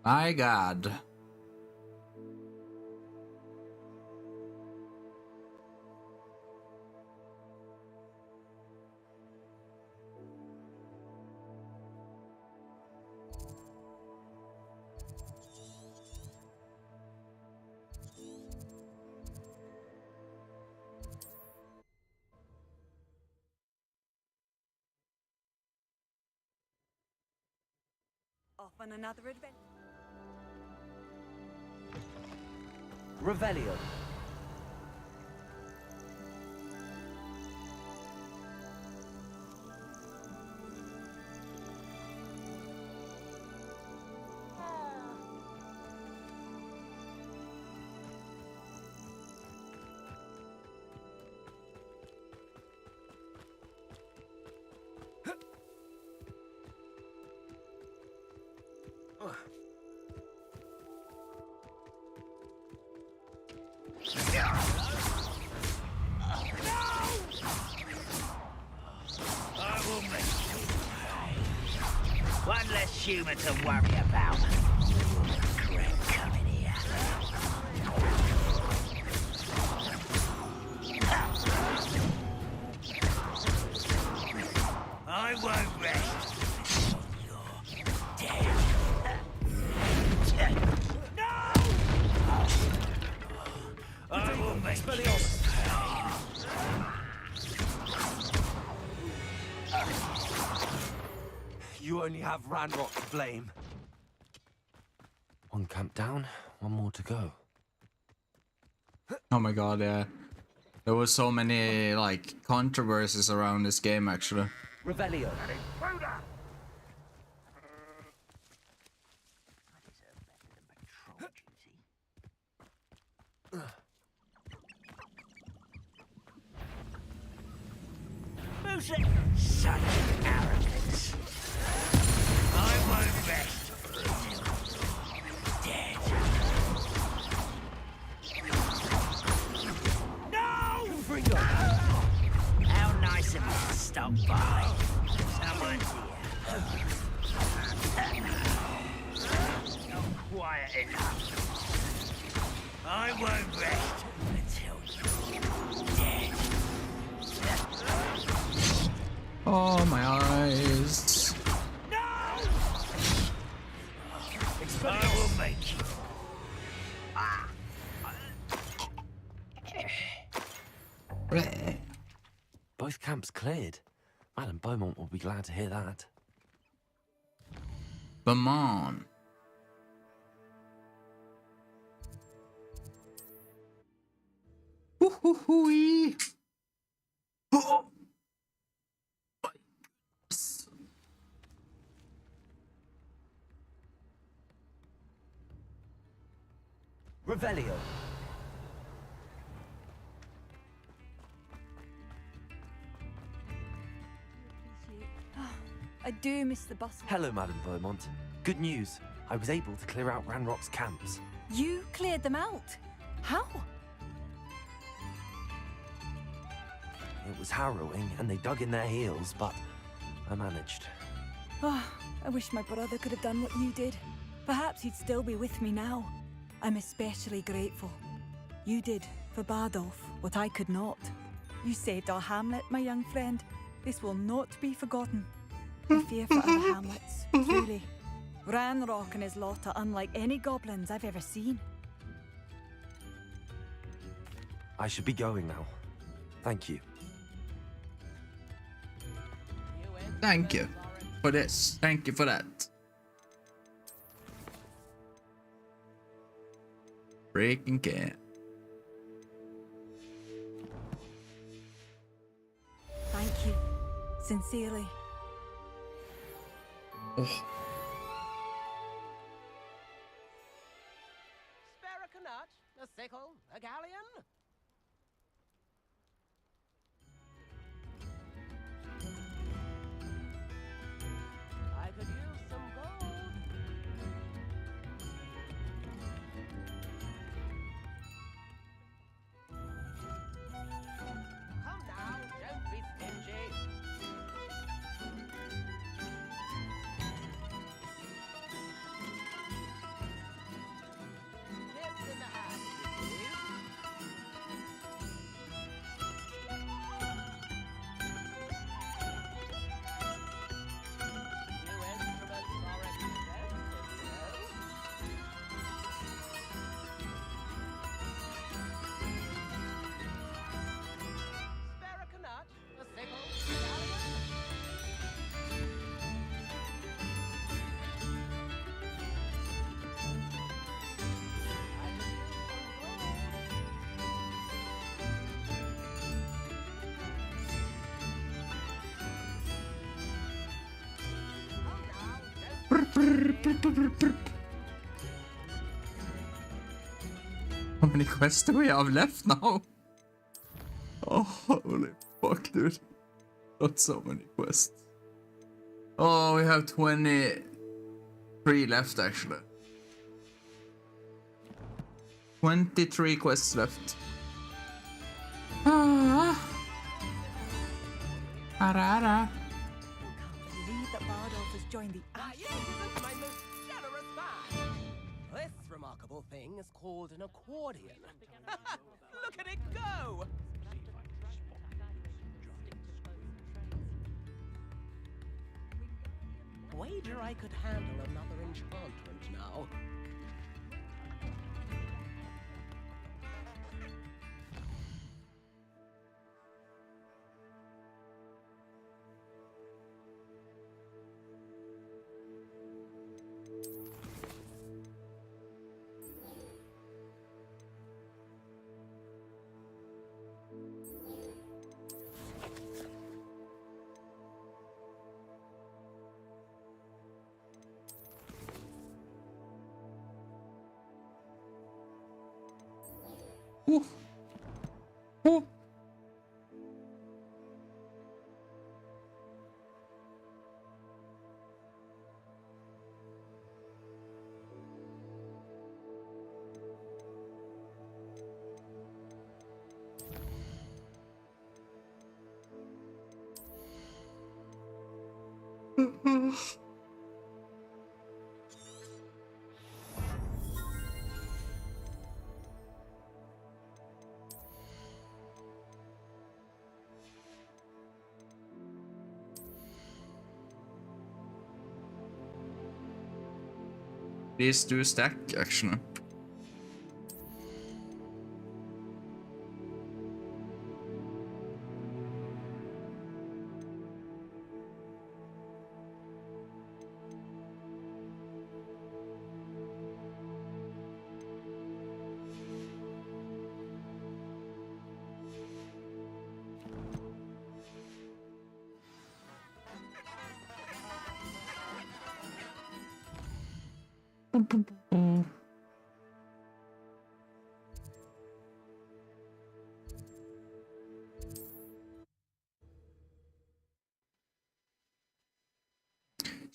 My God. off on another adventure. Revelio. I will make you pay. One less human to worry about. Regret coming here. I won't rest until you're dead. I will make you pay. You only have Ranrock to blame. One camp down, one more to go. Oh my god, yeah. There was so many, like, controversies around this game, actually. Revelio. Who's it? Such arrogance. I won't rest until you're dead. No! Bring up. How nice of you to stop by. Someone's here. Not quiet enough. I won't rest until you're dead. Oh, my eyes. I will make you. Both camps cleared. Madam Beaumont will be glad to hear that. Beaumont. Woo-hoo-hoo-wee. Oh. Revelio. I do miss the bustle. Hello, Madam Beaumont. Good news. I was able to clear out Ranrock's camps. You cleared them out? How? It was harrowing, and they dug in their heels, but I managed. Oh, I wish my brother could have done what you did. Perhaps he'd still be with me now. I'm especially grateful. You did, for Bardolph, what I could not. You saved our hamlet, my young friend. This will not be forgotten. I fear for other hamlets, truly. Ranrock and his lot are unlike any goblins I've ever seen. I should be going now. Thank you. Thank you for this. Thank you for that. Breaking cat. Thank you. Sincerely. Oh. Spare a canut, a sickle, a galleon. I could use some gold. Come now, don't be stingy. How many quests do we have left now? Oh, holy fuck, dude. Got so many quests. Oh, we have 23 left, actually. 23 quests left. Arara. Believe that Bardolph has joined the Yes, this is my most generous man. This remarkable thing is called an accordion. Look at it go! Wager I could handle another enchantment now. Ooh. Ooh. These do stack, actually.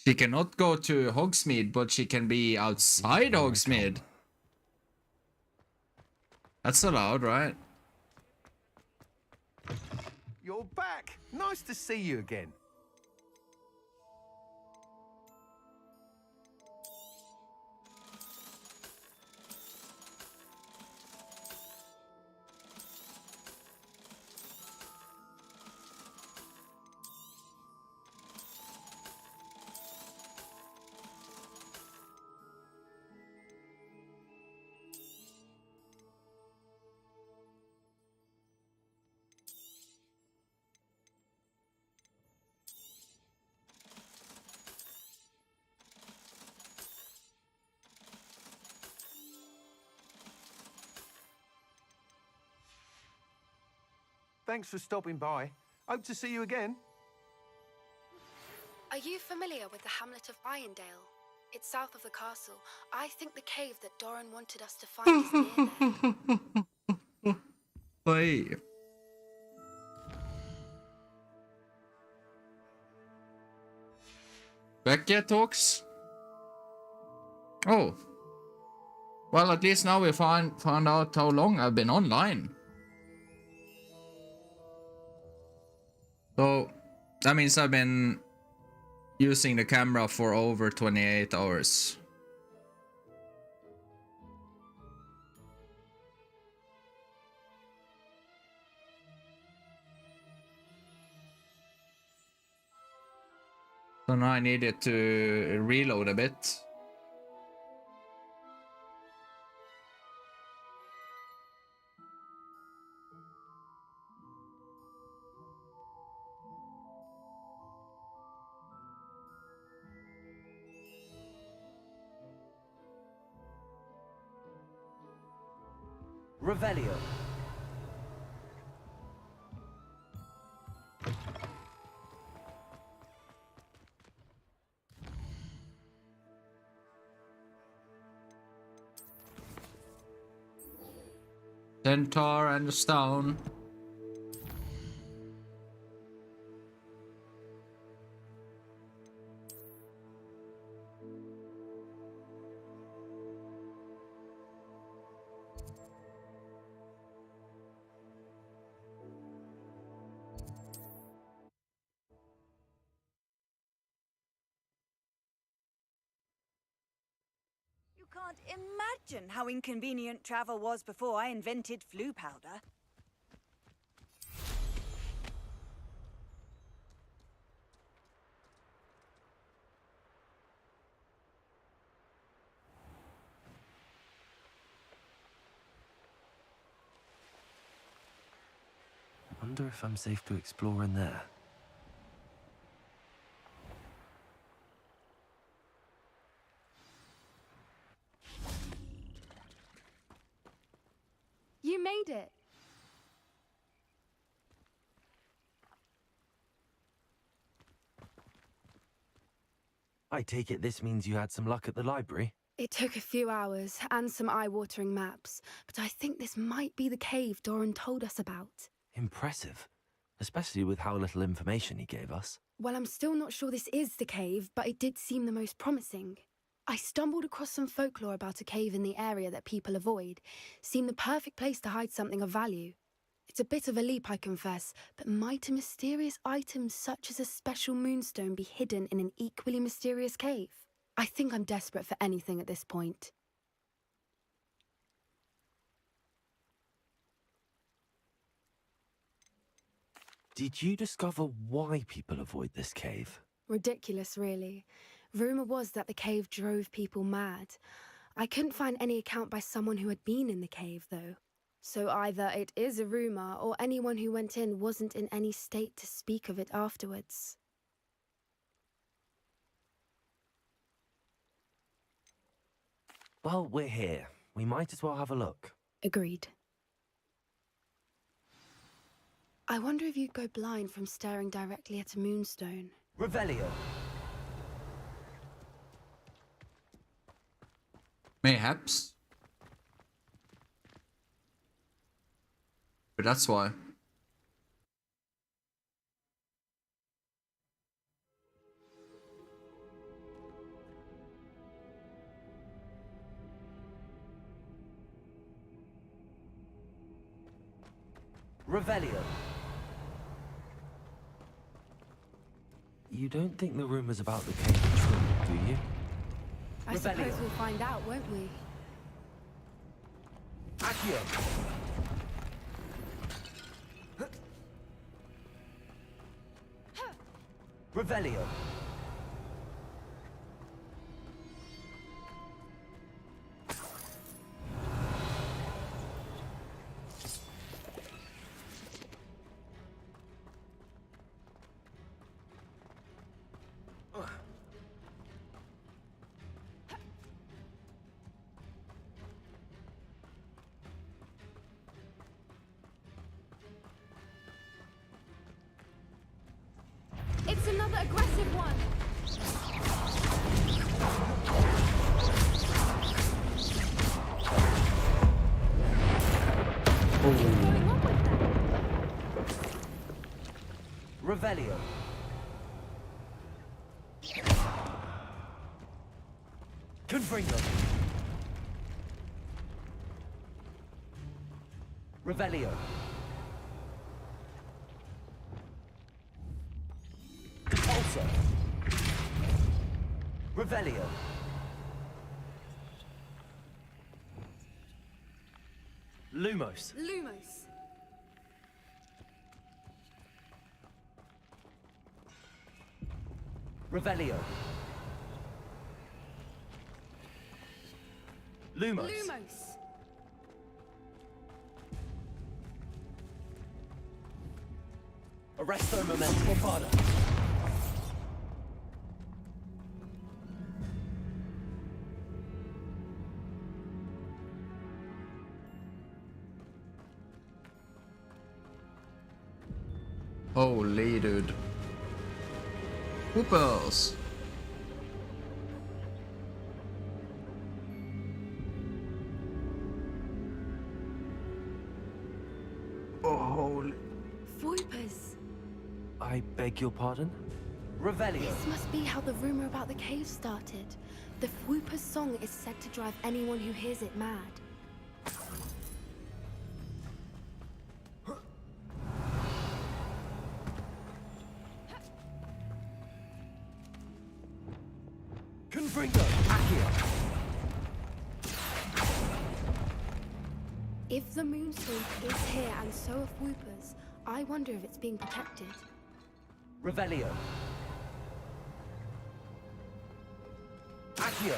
She cannot go to Hogsmeade, but she can be outside Hogsmeade. That's allowed, right? You're back. Nice to see you again. Thanks for stopping by. Hope to see you again. Are you familiar with the hamlet of Irondale? It's south of the castle. I think the cave that Doran wanted us to find is near there. Oi. Back yet, talks? Oh. Well, at least now we found out how long I've been online. So, that means I've been using the camera for over 28 hours. So now I needed to reload a bit. Revelio. centaur and the stone. You can't imagine how inconvenient travel was before I invented flu powder. I wonder if I'm safe to explore in there. You made it. I take it this means you had some luck at the library? It took a few hours and some eye-watering maps, but I think this might be the cave Doran told us about. Impressive. Especially with how little information he gave us. Well, I'm still not sure this is the cave, but it did seem the most promising. I stumbled across some folklore about a cave in the area that people avoid. Seemed the perfect place to hide something of value. It's a bit of a leap, I confess, but might a mysterious item such as a special moonstone be hidden in an equally mysterious cave? I think I'm desperate for anything at this point. Did you discover why people avoid this cave? Ridiculous, really. Rumour was that the cave drove people mad. I couldn't find any account by someone who had been in the cave, though. So either it is a rumour, or anyone who went in wasn't in any state to speak of it afterwards. Well, we're here. We might as well have a look. Agreed. I wonder if you'd go blind from staring directly at a moonstone. Revelio. Mayhaps. But that's why. Revelio. You don't think the rumors about the cave are true, do you? I suppose we'll find out, won't we? Accio. Revelio. It's another aggressive one! Revelio. Confringo. Revelio. Also. Revelio. Lumos. Lumos. Revelio. Lumos. Lumos. Arresto momento pada. Holy dude. Whoopers. I beg your pardon? Revelio. This must be how the rumor about the cave started. The Whooper's song is said to drive anyone who hears it mad. Confringo, Accio. If the Moonstone is here and so are Whoopers, I wonder if it's being protected. Revelio. Accio.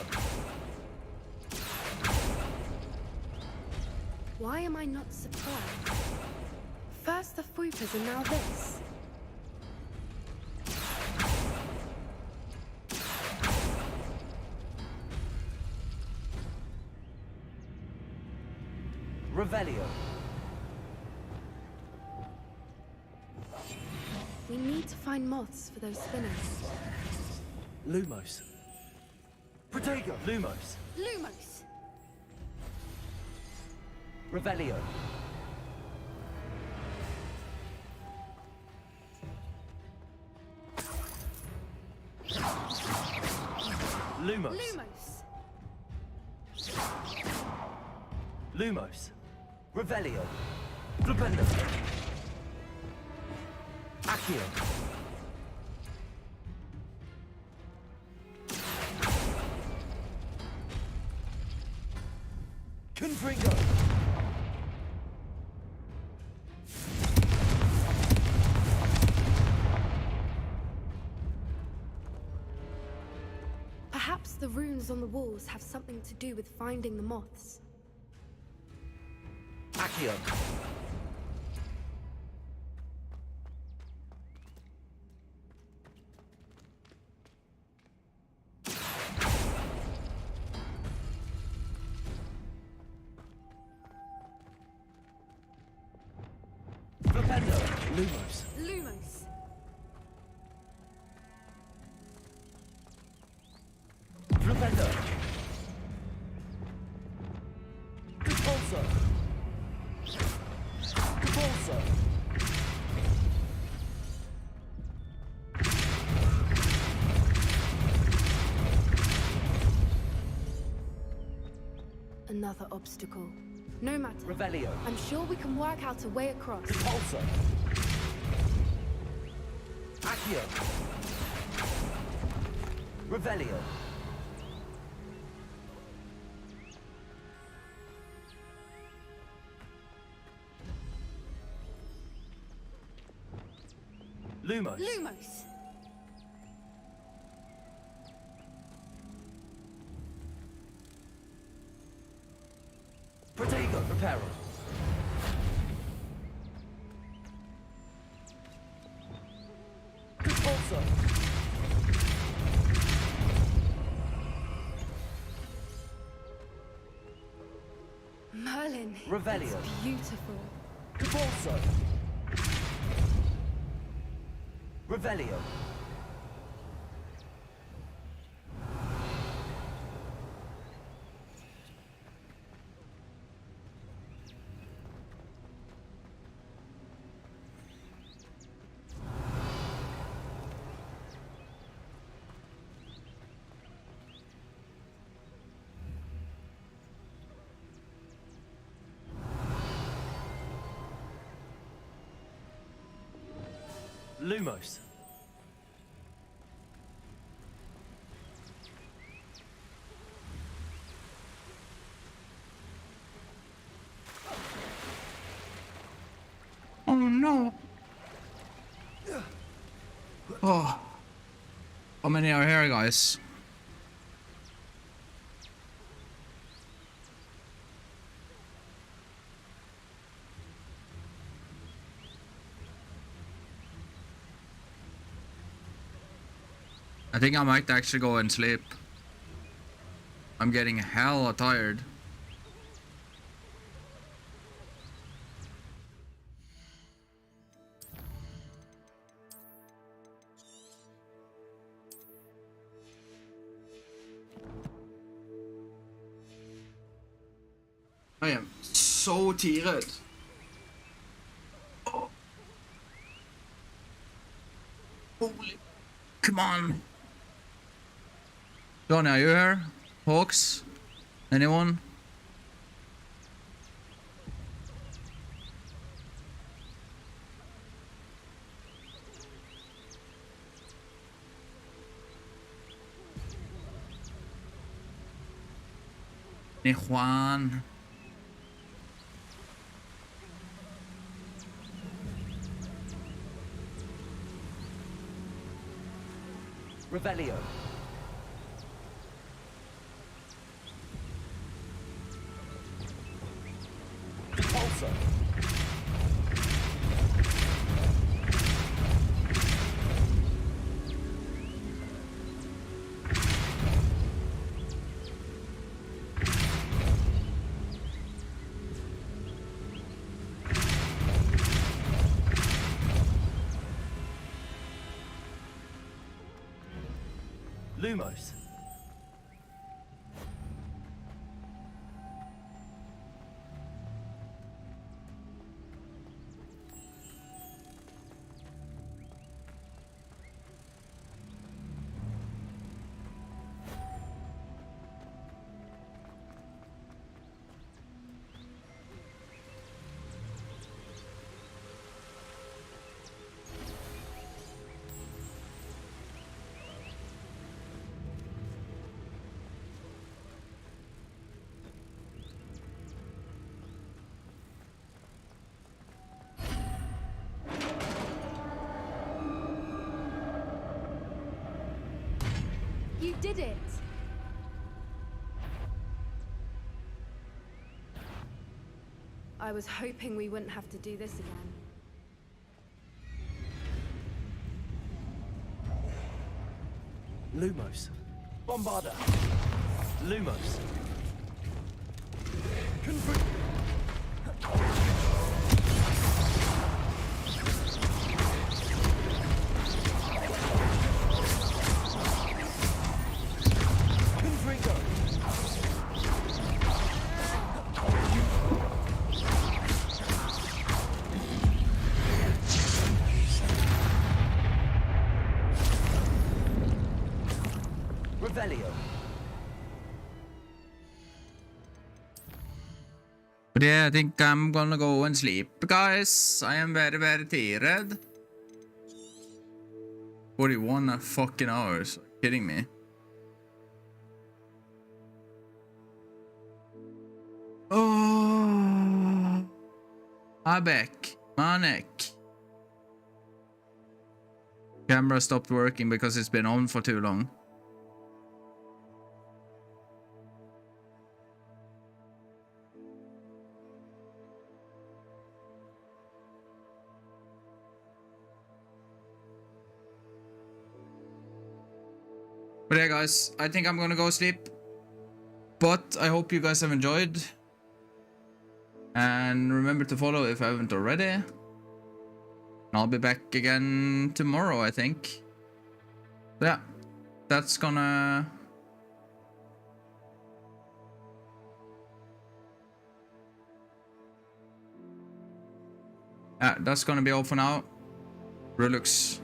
Why am I not surprised? First the Whoopers and now this. Revelio. We need to find moths for those spinners. Lumos. Protego. Lumos. Lumos! Revelio. Lumos. Lumos! Lumos. Revelio. Flipendo. Accio. Confringo. Perhaps the runes on the walls have something to do with finding the moths. Accio. Flipendo. Lumos. Lumos! Flipendo. Repulsor. Repulsor. Another obstacle. No matter. Revelio. I'm sure we can work out a way across. Repulsor. Accio. Revelio. Lumos. Lumos! Protego. Reparo. Repulsor. Merlin. Revelio. It's beautiful. Repulsor. Revelio. Lumos. Oh no. Oh. How many are here, guys? I think I might actually go and sleep. I'm getting hella tired. I am so tired. Oh. Holy... Come on. Johnny, are you here? Hawks? Anyone? Hey, Juan. Revelio. Pulsar. Lumos. You did it! I was hoping we wouldn't have to do this again. Lumos. Bombarda. Lumos. Revelio. But yeah, I think I'm gonna go and sleep, guys. I am very, very tired. 41 fucking hours. Are you kidding me? Oh, my back, my neck. Camera stopped working because it's been on for too long. But yeah, guys, I think I'm gonna go sleep. But I hope you guys have enjoyed. And remember to follow if I haven't already. And I'll be back again tomorrow, I think. But yeah, that's gonna... that's gonna be all for now. RuluX.